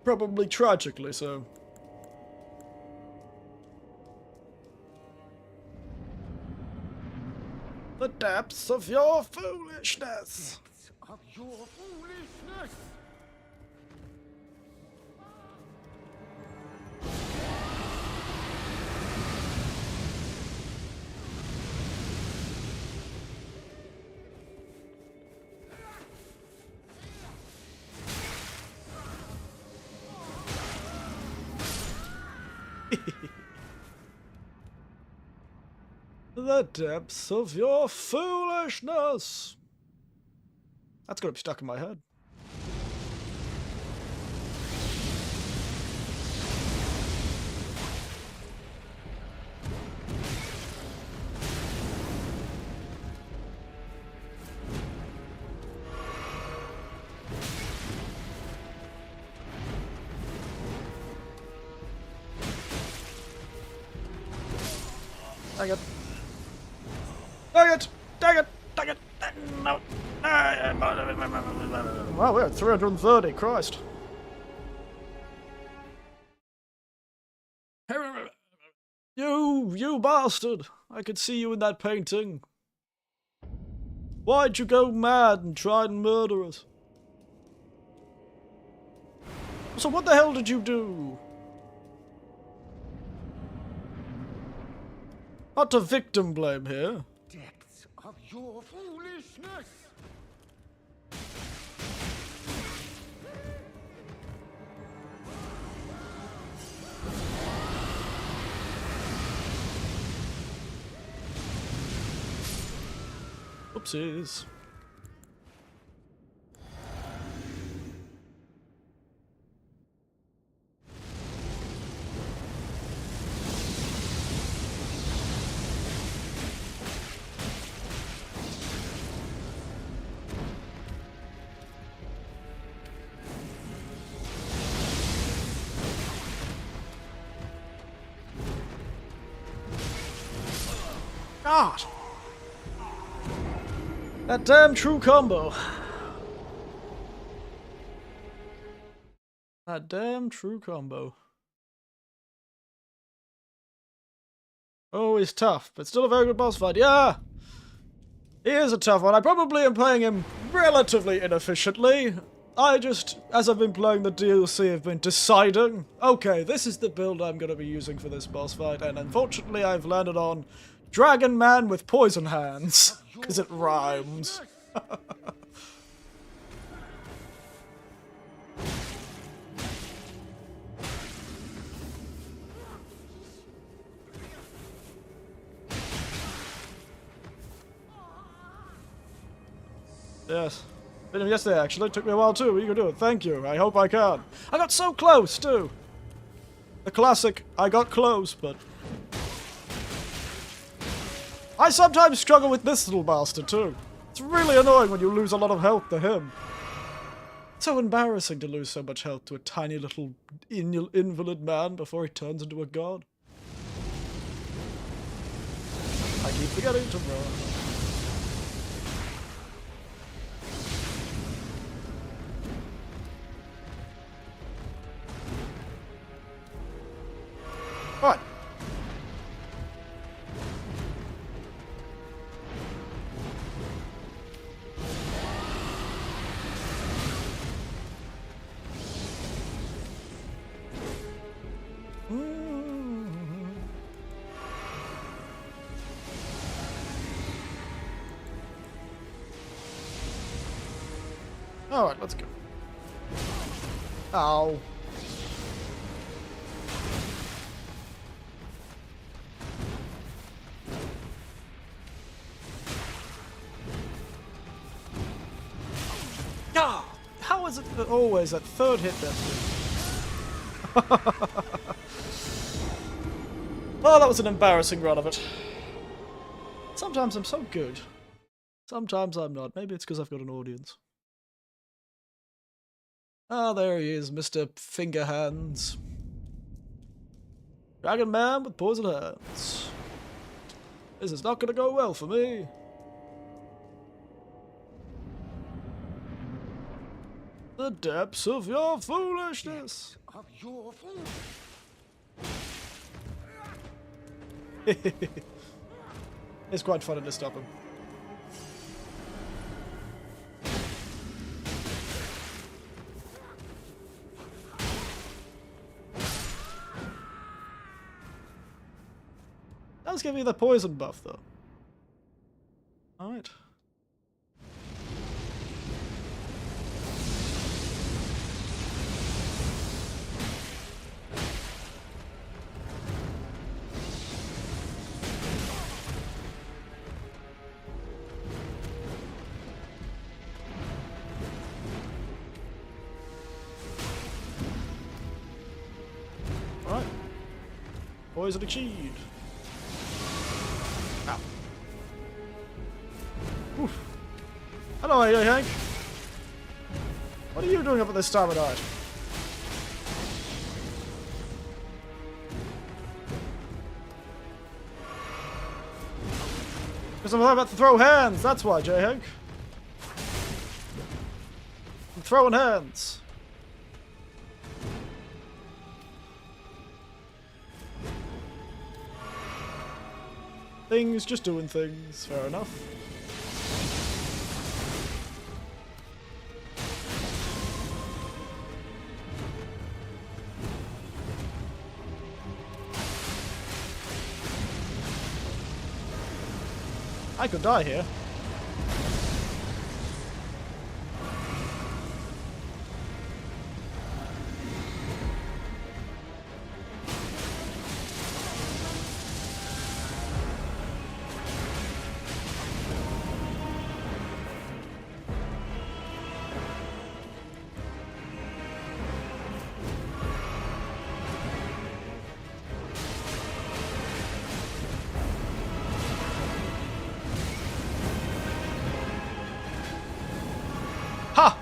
Speaker 1: Probably tragically so. The depths of your foolishness.
Speaker 3: Of your foolishness!
Speaker 1: The depths of your foolishness. That's gonna be stuck in my head. Dang it. Dang it! Dang it! Dang it! No! Wow, we're at 330, Christ. You bastard! I could see you in that painting. Why'd you go mad and try and murder us? So what the hell did you do? Not to victim blame here.
Speaker 3: Depths of your foolishness!
Speaker 1: Oopsies. God! That damn true combo. That damn true combo. Oh, he's tough, but still a very good boss fight. Yeah! He is a tough one. I probably am playing him relatively inefficiently. I just, as I've been playing the DLC, have been deciding, okay, this is the build I'm going to be using for this boss fight, and unfortunately I've landed on Dragon Man with poison hands, because it rhymes. Yes. Did him yesterday, actually. It took me a while too, but you can do it. Thank you. I hope I can. I got so close, too. The classic, I got close, but... I sometimes struggle with this little bastard, too. It's really annoying when you lose a lot of health to him. It's so embarrassing to lose so much health to a tiny little invalid man before he turns into a god. I keep forgetting to run. Alright. Alright, let's go. Ow. Ah, how is it always that third hit that Oh, that was an embarrassing run of it. Sometimes I'm so good. Sometimes I'm not. Maybe it's because I've got an audience. Ah, there he is, Mr. Finger Hands. Dragon Man with poison hands. This is not going to go well for me. The depths of your foolishness.
Speaker 3: Of your fool.
Speaker 1: It's quite funny to stop him. Does give me the poison buff though. Alright. Alright. Poison achieved. Ow. Oof. Hello, Hank. What are you doing up at this time of night? Because I'm about to throw hands, that's why, Hank. I'm throwing hands. Things, just doing things, fair enough. I could die here. Ha!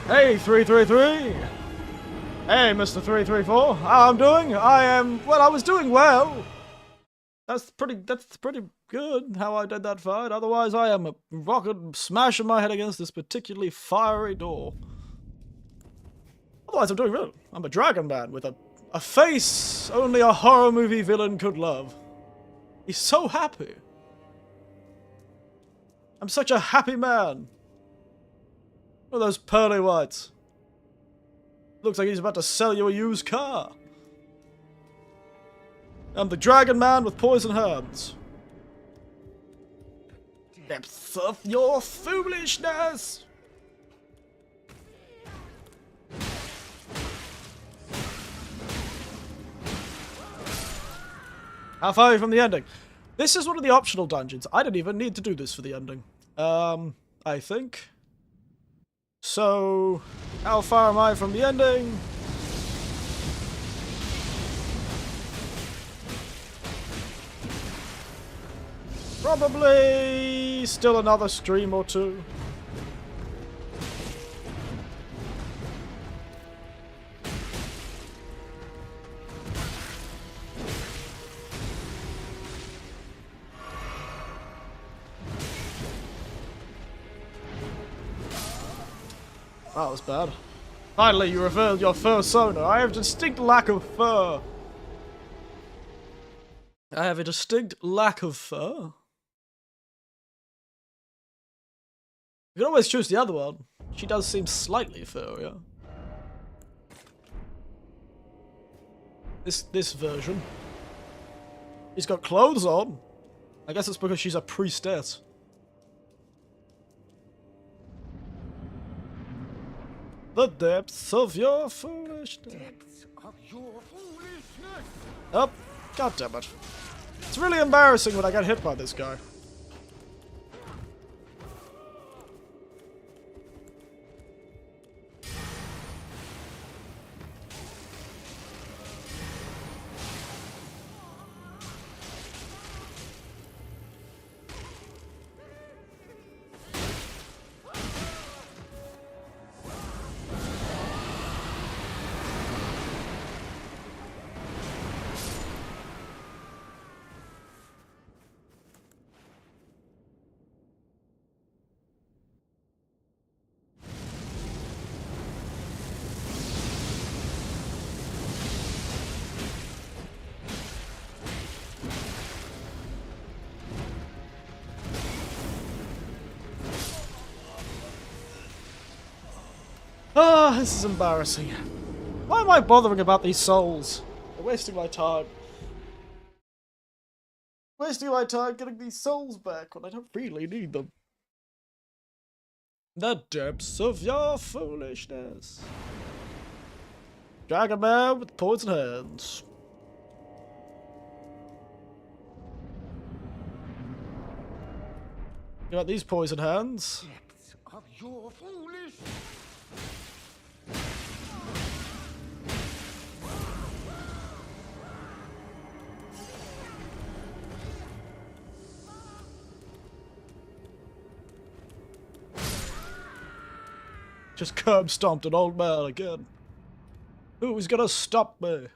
Speaker 1: Hey, 333! Hey, Mr. 334. How I'm doing? I was doing well. That's pretty good how I did that fight. Otherwise, I am a rocket smashing my head against this particularly fiery door. Otherwise, I'm doing well. I'm a dragon man with a face only a horror movie villain could love. He's so happy. I'm such a happy man. Look at those pearly whites. Looks like he's about to sell you a used car. I'm the dragon man with poison hands. Depths of your foolishness! How far are you from the ending? This is one of the optional dungeons. I didn't even need to do this for the ending. I think. So, how far am I from the ending? Probably still another stream or two. That was bad. Finally, you revealed your fursona. I have a distinct lack of fur. I have a distinct lack of fur. You can always choose the other one. She does seem slightly furrier. This version. She's got clothes on. I guess it's because she's a priestess. The depths of your foolishness.
Speaker 3: Depths of your foolishness.
Speaker 1: Oh, god damn it. It's really embarrassing when I get hit by this guy. Ah, this is embarrassing. Why am I bothering about these souls? I'm wasting my time. Wasting my time getting these souls back when I don't really need them. The depths of your foolishness. Dragon Man with poison hands. You got these poison hands.
Speaker 3: Depths of your foolishness.
Speaker 1: Just curb stomped an old man again. Who's gonna stop me?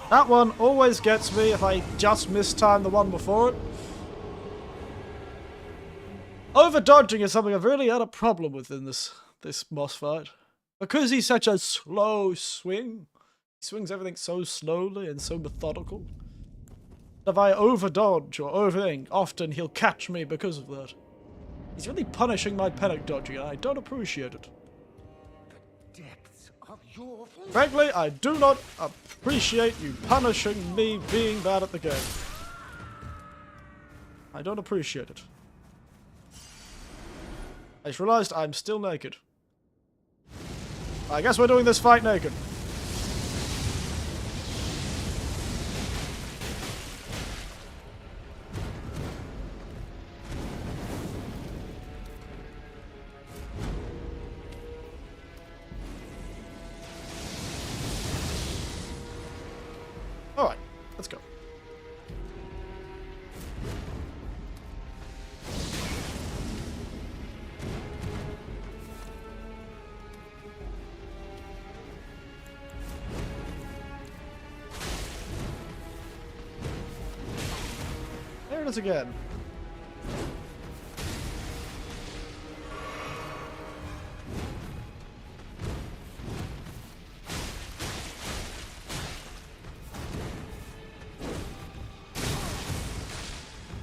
Speaker 1: That one always gets me if I just mistime the one before it. Over-dodging is something I've really had a problem with in this boss fight. Because he's such a slow swing. He swings everything so slowly and so methodical. If I over-dodge or overthink, often he'll catch me because of that. He's really punishing my panic dodging and I don't appreciate it.
Speaker 3: Depths of your foolishness.
Speaker 1: Frankly, I do not appreciate you punishing me being bad at the game. I don't appreciate it. I just realized I'm still naked. I guess we're doing this fight naked. Alright, let's go. There it is again.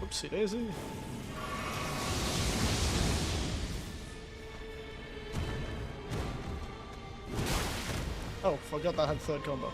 Speaker 1: Oopsie daisy. Oh, forgot that had third combo.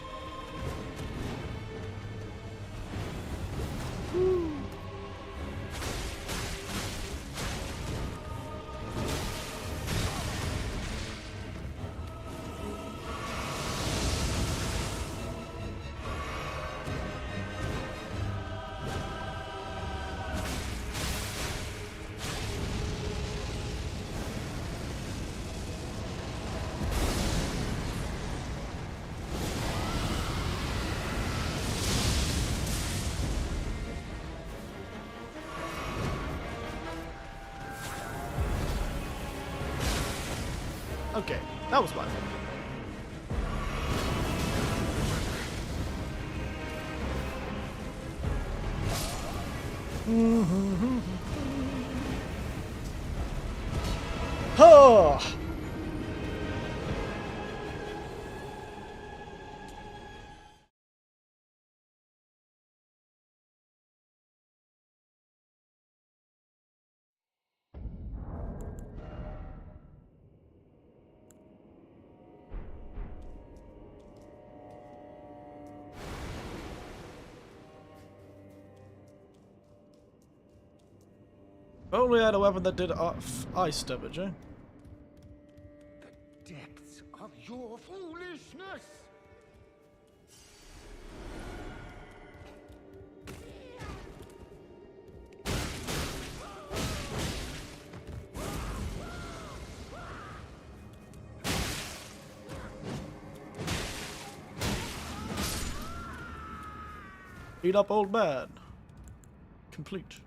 Speaker 1: Okay, that was my fault. Oh! If only I had a weapon that did ice damage, eh?
Speaker 3: The depths of your foolishness!
Speaker 1: Beat up old man. Complete.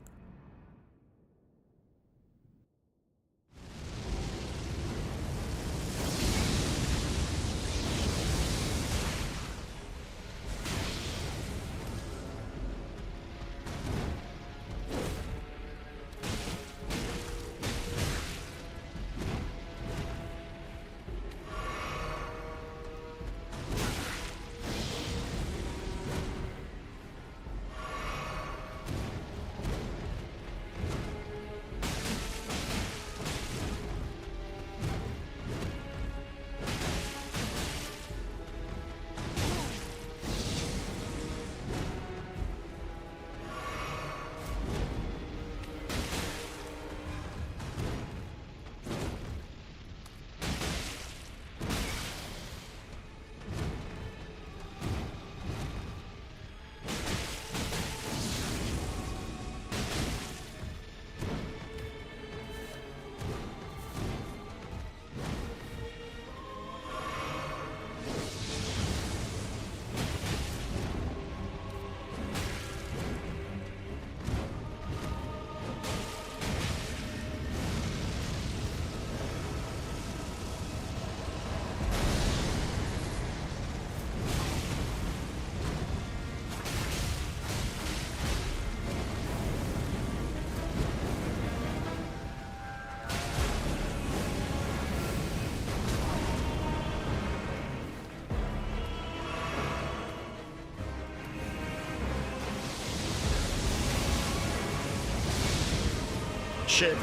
Speaker 1: Shit.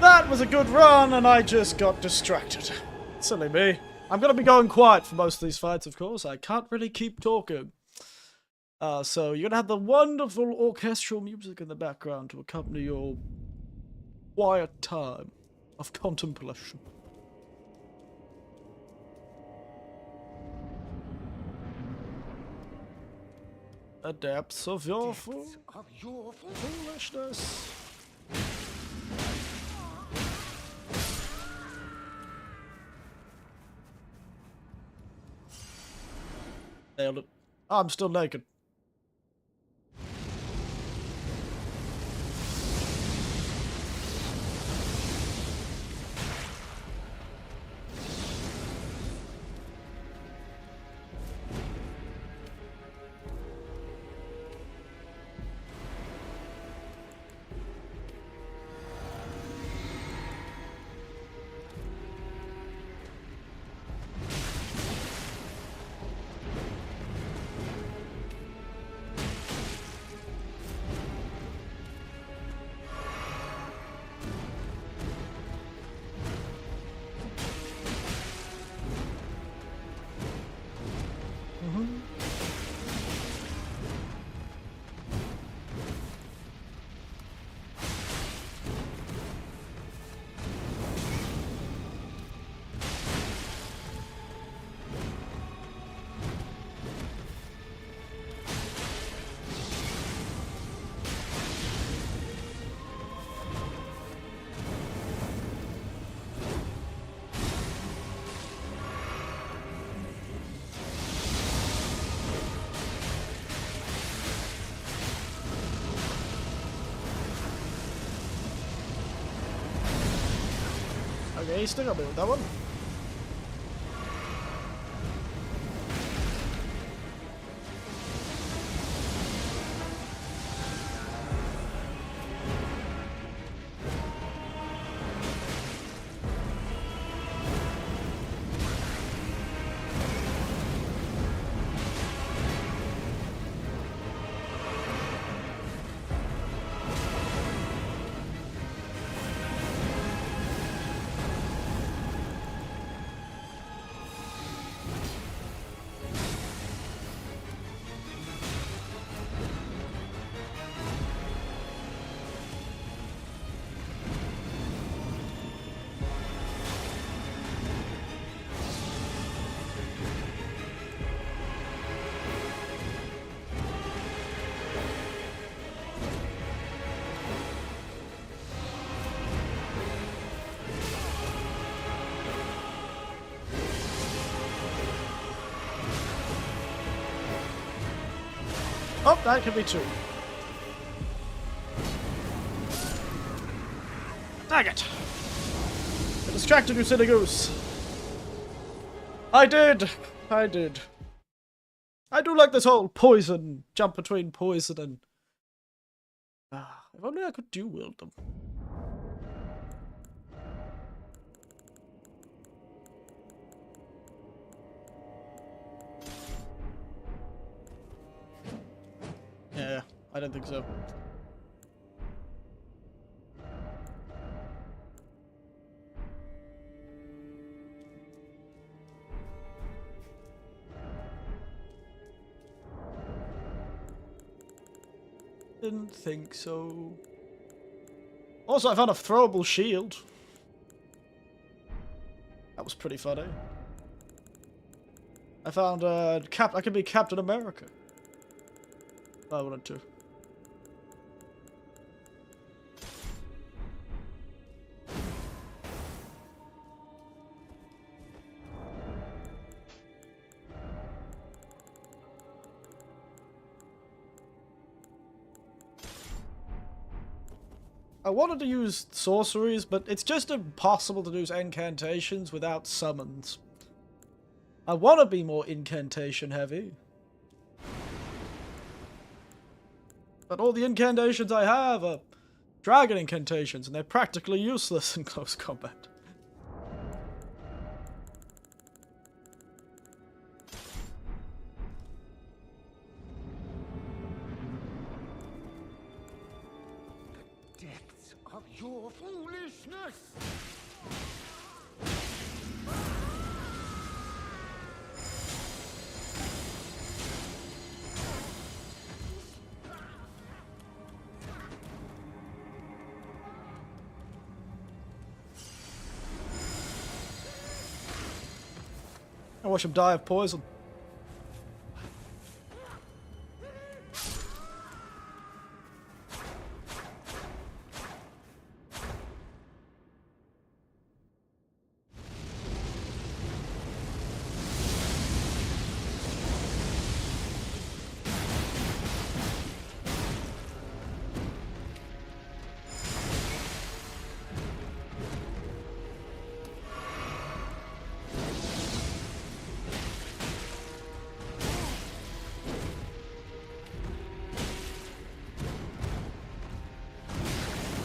Speaker 1: That was a good run, and I just got distracted. Silly me. I'm gonna be going quiet for most of these fights, of course. I can't really keep talking. So you're gonna have the wonderful orchestral music in the background to accompany your quiet time of contemplation. The depths of your foolishness. Nailed it. I'm still naked. Okay, still got me with that one. Oh, that could be two. Dang it! I distracted you, silly goose. I did! I did. I do like this whole poison, jump between poison and... if only I could dual-wield them. Yeah, I don't think so. Didn't think so. Also, I found a throwable shield. That was pretty funny. I found I could be Captain America. If I wanted to. I wanted to use sorceries, but it's just impossible to use incantations without summons. I want to be more incantation heavy. But all the incantations I have are dragon incantations, and they're practically useless in close combat.
Speaker 3: Depths of your foolishness!
Speaker 1: I watch him die of poison.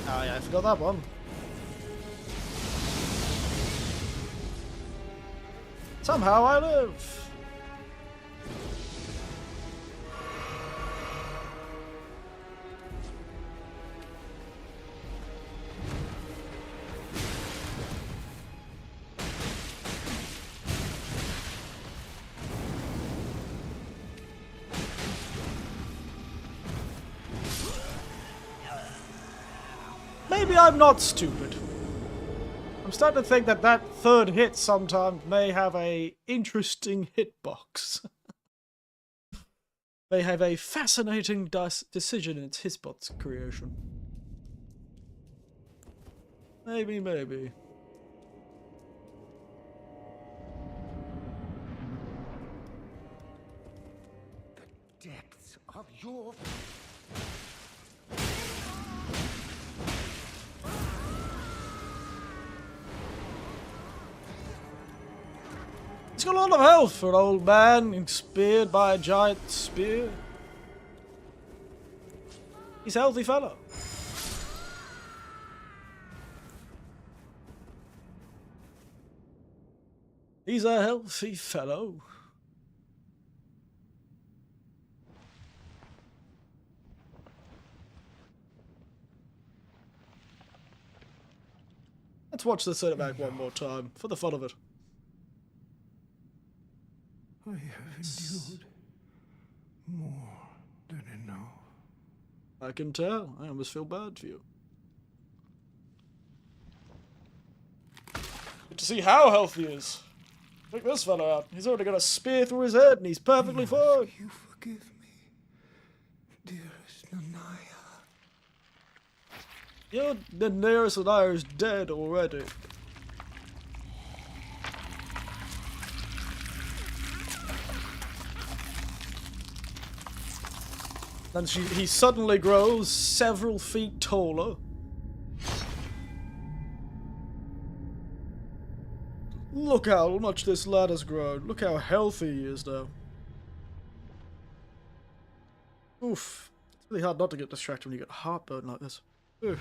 Speaker 1: Oh yeah, I forgot that one. Somehow I live! Maybe I'm not stupid. I'm starting to think that that third hit sometimes may have a interesting hitbox. May have a fascinating decision in its hitbox creation. Maybe, maybe.
Speaker 3: The depths of your...
Speaker 1: He's got a lot of health for an old man speared by a giant spear. He's a healthy fellow. He's a healthy fellow. Let's watch the cinematic one more time, for the fun of it.
Speaker 3: I have endured more than enough.
Speaker 1: I can tell. I almost feel bad for you. Good to see how healthy he is. Check this fellow out. He's already got a spear through his head and he's perfectly fine.
Speaker 3: You forgive me, dearest Nanaya.
Speaker 1: You're the nearest Anaya's dead already. And he suddenly grows several feet taller. Look how much this lad has grown. Look how healthy he is now. Oof. It's really hard not to get distracted when you get heartburn like this. Ugh.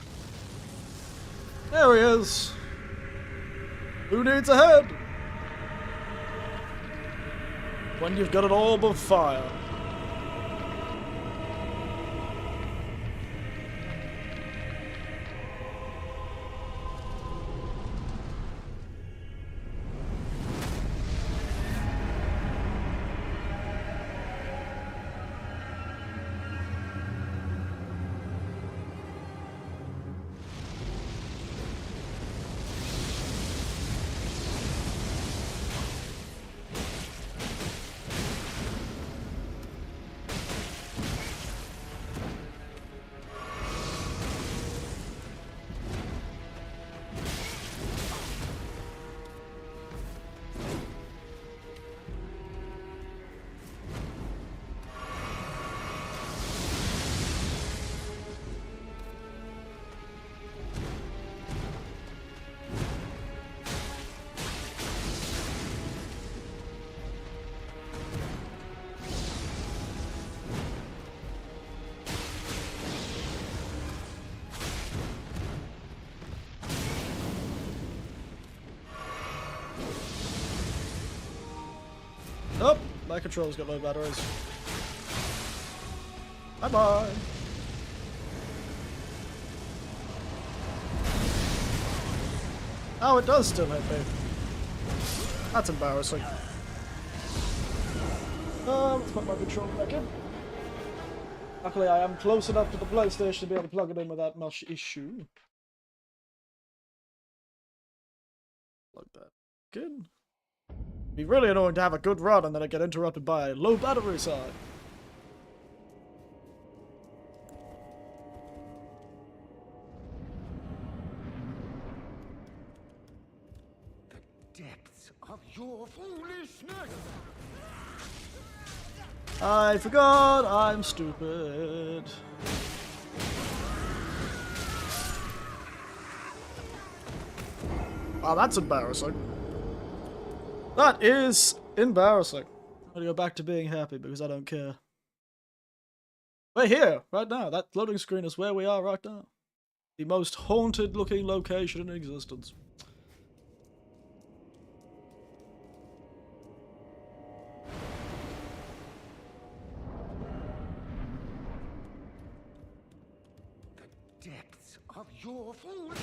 Speaker 1: There he is. Who needs a head? When you've got an orb of fire. Oh, my control's got low batteries. Bye-bye. Oh, it does still hit me. That's embarrassing. Let's put my controller back in. Luckily, I am close enough to the PlayStation to be able to plug it in without much issue. Like that. Good. It'd be really annoying to have a good run and then I get interrupted by a low battery side.
Speaker 3: The depths of your foolishness!
Speaker 1: I forgot I'm stupid. Wow, that's embarrassing. That is embarrassing. I'm gonna go back to being happy because I don't care. We're here, right now. That loading screen is where we are right now. The most haunted looking location in existence.
Speaker 3: The depths of your foolishness!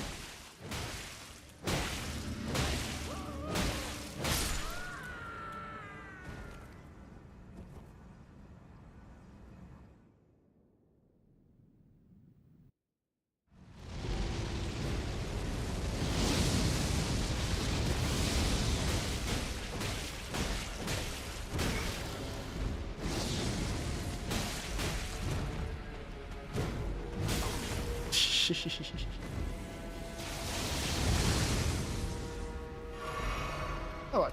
Speaker 1: Alright.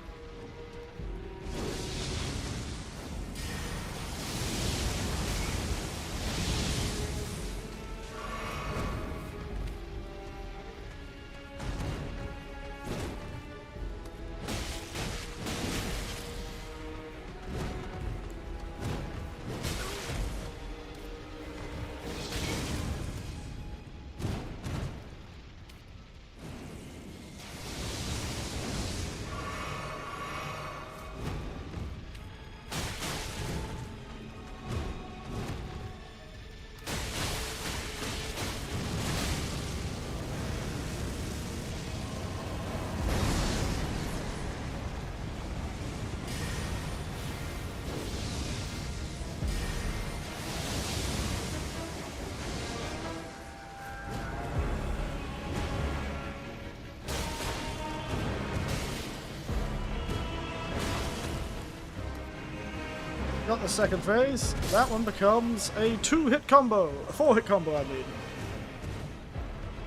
Speaker 1: Got the second phase. That one becomes a 2-hit combo. A 4-hit combo, I mean.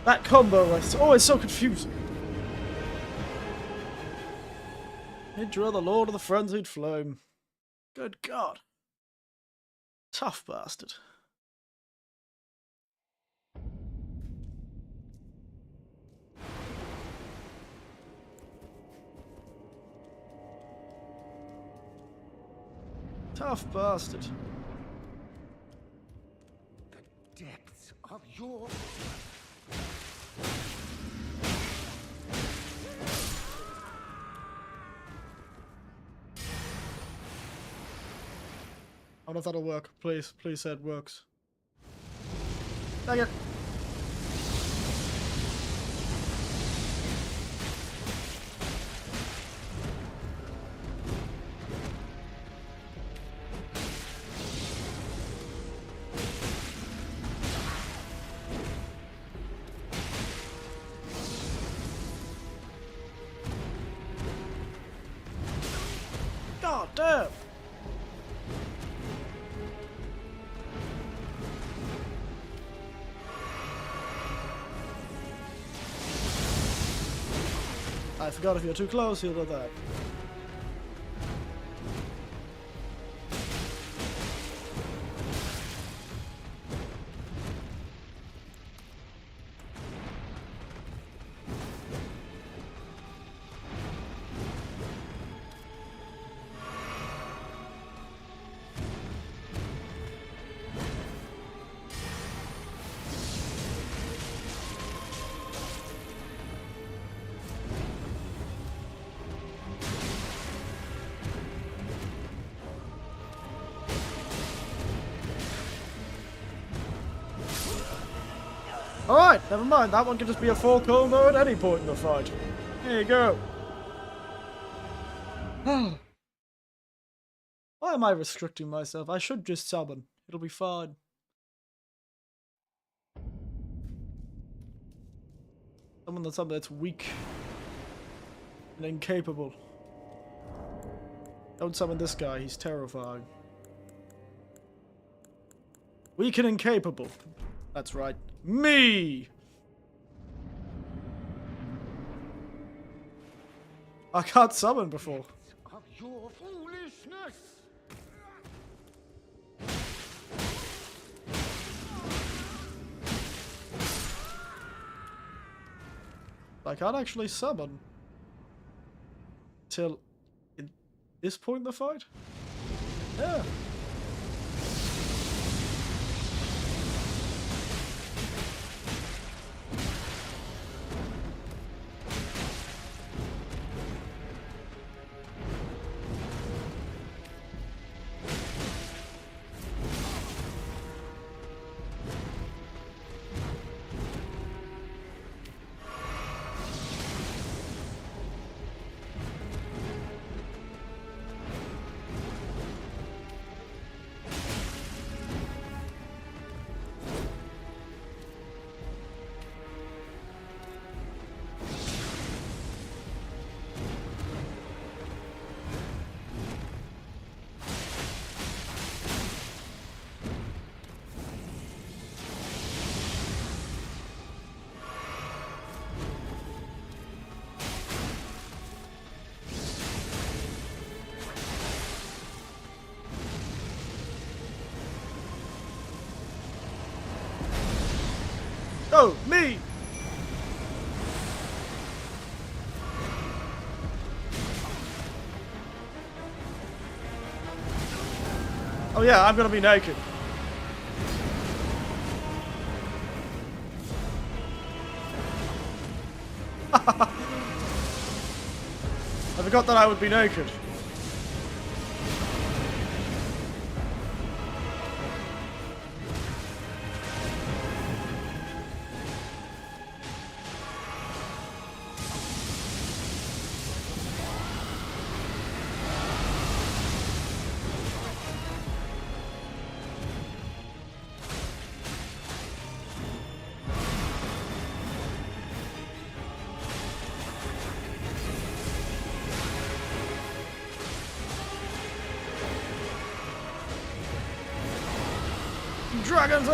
Speaker 1: That combo is always so confusing. Hydra, the Lord of the Frenzied Flame. Good God. Tough bastard. Tough bastard.
Speaker 3: The depths of your...
Speaker 1: I don't know if that'll work. Please, please say it works. Dang it. God damn! I forgot if you're too close, you'll do that. Alright, never mind. That one can just be a full combo at any point in the fight. There you go. Why am I restricting myself? I should just summon. It'll be fine. Summon something that's weak and incapable. Don't summon this guy, he's terrifying. Weak and incapable. That's right. Me! I can't summon before.
Speaker 3: of your foolishness.
Speaker 1: I can't actually summon till in this point in the fight? Yeah. Oh, me! Oh yeah, I'm gonna be naked. I forgot that I would be naked. Dragon Turn!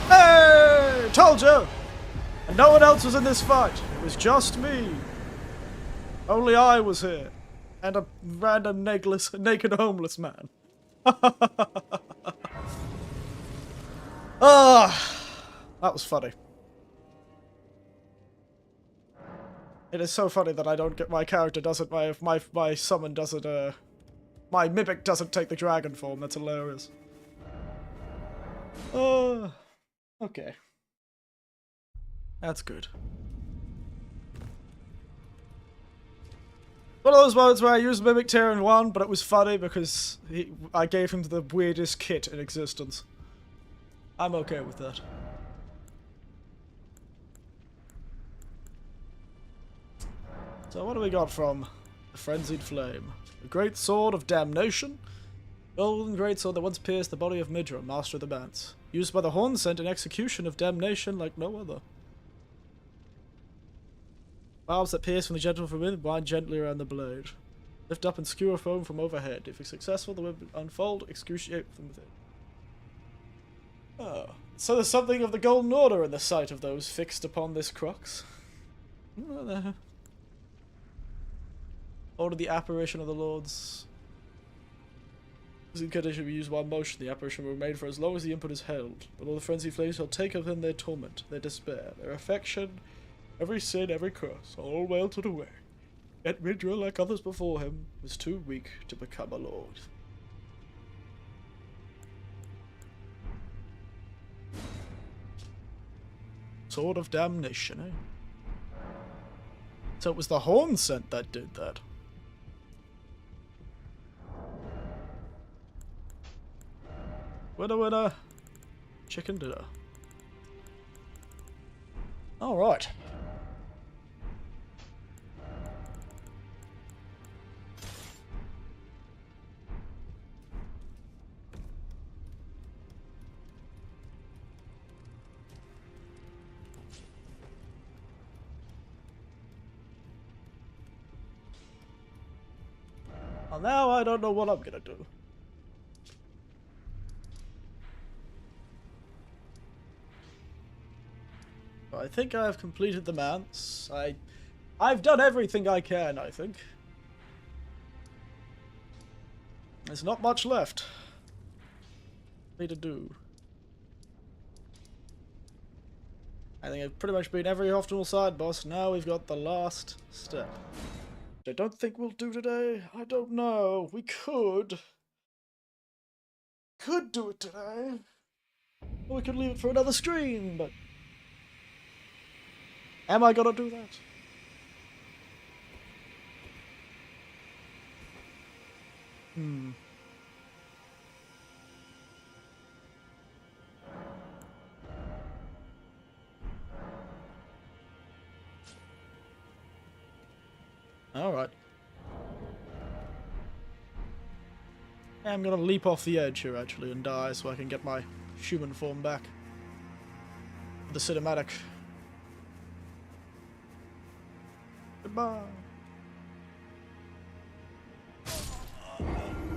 Speaker 1: Hey! Told you! And no one else was in this fight. It was just me. Only I was here. And a random naked homeless man. Ah, that was funny. It is so funny that I don't get my character doesn't my summon doesn't my mimic doesn't take the dragon form. That's hilarious. Okay. That's good. One of those moments where I used Mimic Tier in 1, but it was funny because I gave him the weirdest kit in existence. I'm okay with that. So what do we got from the Frenzied Flame? The Great Sword of Damnation. Golden greatsword that once pierced the body of Midra, master of the Bants. Used by the Horn Scent in execution of damnation like no other. Barbs that pierce from the gentle from within wind gently around the blade. Lift up and skewer foam from overhead. If successful, the web will unfold, excruciate from within. Oh. So there's something of the Golden Order in the sight of those fixed upon this crux. Order the apparition of the Lords. This incantation will be used while motion. The apparition will remain for as long as the input is held. But all the frenzied flames shall take of them their torment, their despair, their affection, every sin, every curse, all melted away. Yet Midra, like others before him, was too weak to become a lord. Sword of Damnation, eh? So it was the Horn Scent that did that. Winner, winner. Chicken dinner. Alright. Well, now I don't know what I'm gonna do. I think I've completed the manse. I've done everything I can, I think. There's not much left for me to do. I think I've pretty much beat every optimal side boss. Now we've got the last step. Which I don't think we'll do today. I don't know. We could. Could do it today. Or we could leave it for another stream, but... Am I gonna do that? Alright. I'm gonna leap off the edge here, actually, and die so I can get my human form back. The cinematic. Goodbye.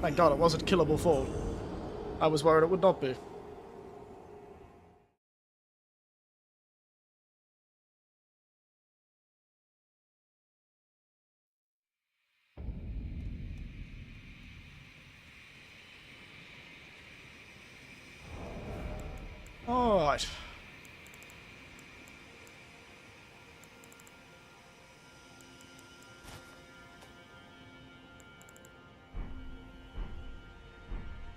Speaker 1: Thank God it wasn't killable fall. I was worried it would not be. Alright.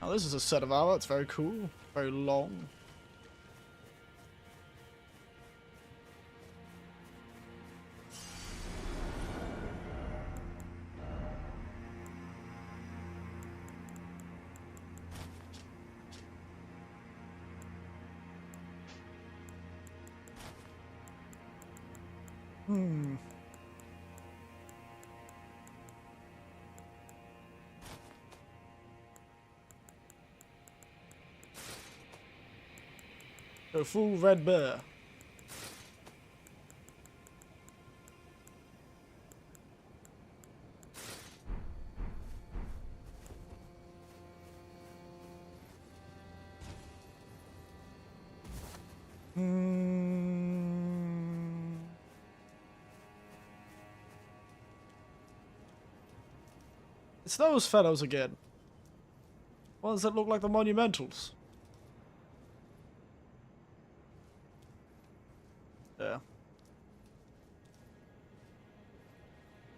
Speaker 1: Now this is a set of armor, it's very cool, very long. A full red bear. It's those fellows again. Ones that look like the monumentals. Yeah.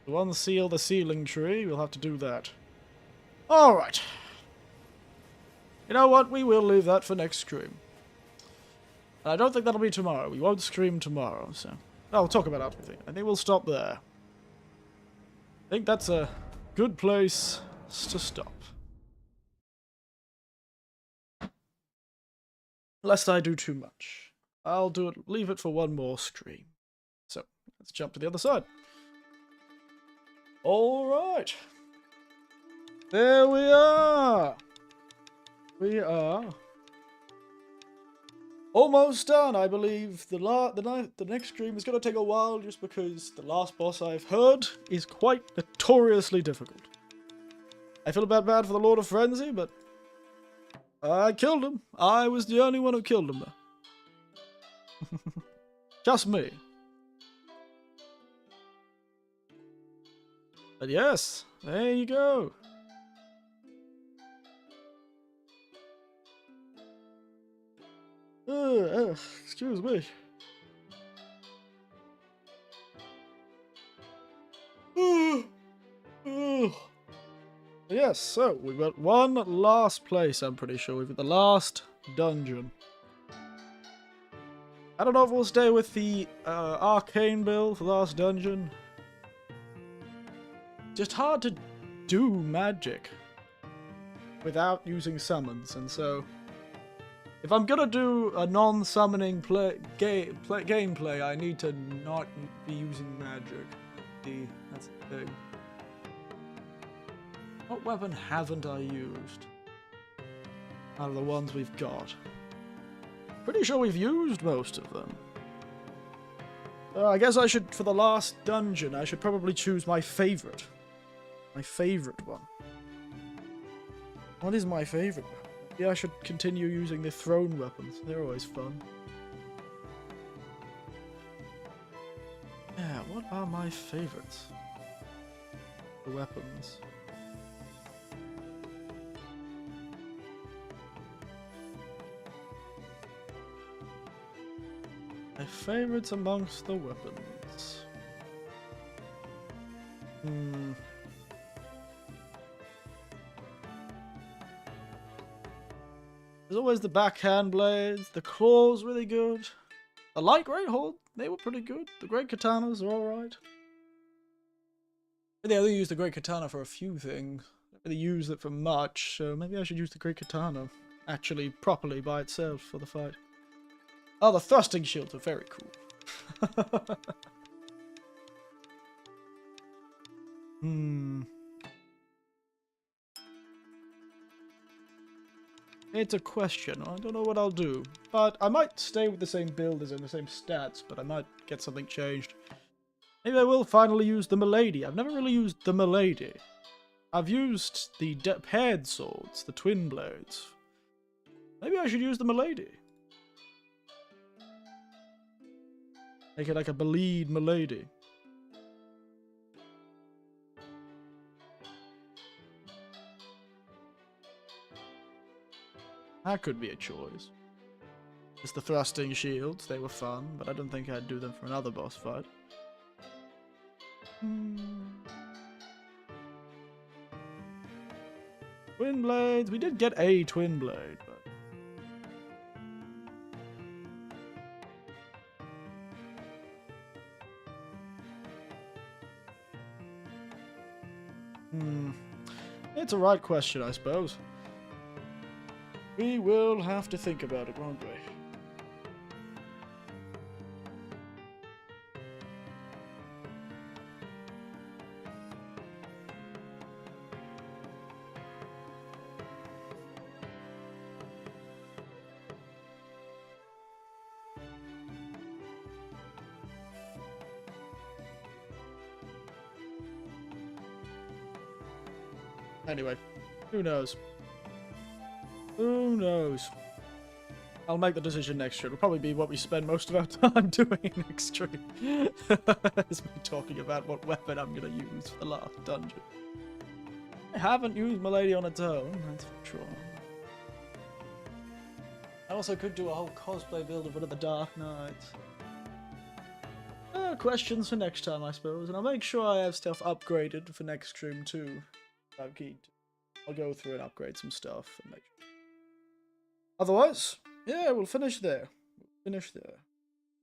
Speaker 1: To unseal the sealing tree, we'll have to do that. Alright. You know what? We will leave that for next stream. I don't think that'll be tomorrow. We won't stream tomorrow, so... I'll talk about everything. I think we'll stop there. I think that's a good place to stop. Lest I do too much. I'll do it, leave it for one more stream. So, let's jump to the other side. Alright. There we are. We are almost done, I believe. The next stream is going to take a while just because the last boss I've heard is quite notoriously difficult. I feel a bit bad for the Lord of Frenzy, but I killed him. I was the only one who killed him. Just me. But yes, there you go. Excuse me. Yes, so we've got one last place, I'm pretty sure. We've got the last dungeon. I don't know if we'll stay with the arcane build for the last dungeon. Just hard to do magic without using summons, and so if I'm gonna do a non-summoning gameplay, I need to not be using magic. That's the thing. What weapon haven't I used out of the ones we've got? Pretty sure we've used most of them. I guess I should, for the last dungeon, I should probably choose my favorite. My favorite one. What is my favorite one? Yeah, I should continue using the thrown weapons. They're always fun. Yeah, what are my favorites? The weapons. My favorites amongst the weapons. There's always the backhand blades. The claws really good. The light great hold, they were pretty good. The great katanas are alright. They only use the great katana for a few things. Don't really use it for much, so maybe I should use the great katana actually properly by itself for the fight. Oh, the thrusting shields are very cool. It's a question. I don't know what I'll do. But I might stay with the same build as in the same stats, but I might get something changed. Maybe I will finally use the Milady. I've never really used the Milady. I've used the paired swords, the twin blades. Maybe I should use the Milady. Make it like a bleed Milady. That could be a choice. Just the thrusting shields, they were fun, but I don't think I'd do them for another boss fight. Twin blades, we did get a twin blade, but... It's a right question, I suppose. We will have to think about it, won't we? Anyway, who knows? Who knows? I'll make the decision next year. It'll probably be what we spend most of our time doing next stream. Is me talking about what weapon I'm going to use for the last dungeon. I haven't used my lady on its own, that's for sure. I also could do a whole cosplay build of one of the Dark Knights. Questions for next time, I suppose, and I'll make sure I have stuff upgraded for next stream too. I'm keen to. I'll go through and upgrade some stuff and make sure. Otherwise, yeah, we'll finish there.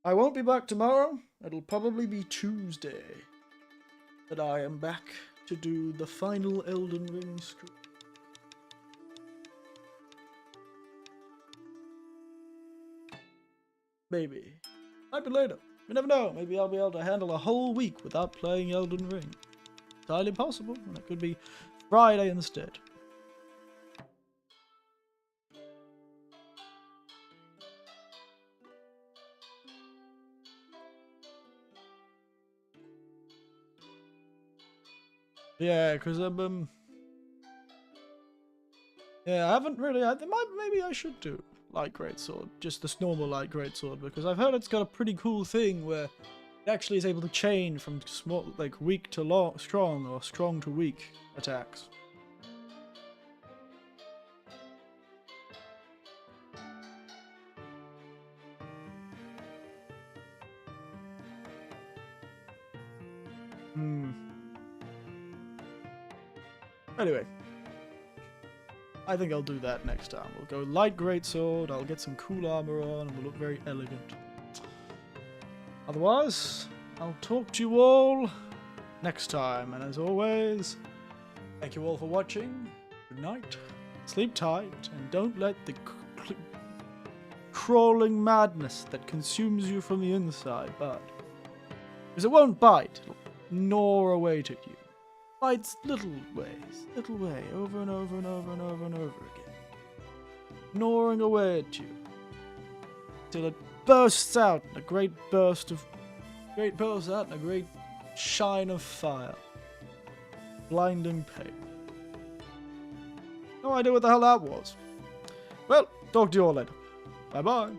Speaker 1: I won't be back tomorrow. It'll probably be Tuesday that I am back to do the final Elden Ring stream. Maybe. Might be later. You never know. Maybe I'll be able to handle a whole week without playing Elden Ring. Entirely possible. And it could be Friday instead. Yeah, because yeah, I haven't really. Maybe I should do light greatsword, just this normal light greatsword, because I've heard it's got a pretty cool thing where it actually is able to chain from small, like weak to strong, or strong to weak attacks. Anyway, I think I'll do that next time. We'll go light greatsword, I'll get some cool armor on, and we'll look very elegant. Otherwise, I'll talk to you all next time, and as always, thank you all for watching. Good night, sleep tight, and don't let the crawling madness that consumes you from the inside bite. Because it won't bite, it'll gnaw away at you. Bites little way, over and over and over and over and over again. Gnawing away at you. Till it bursts out in a great shine of fire. Blinding pain. No idea what the hell that was. Well, talk to you all later. Bye bye.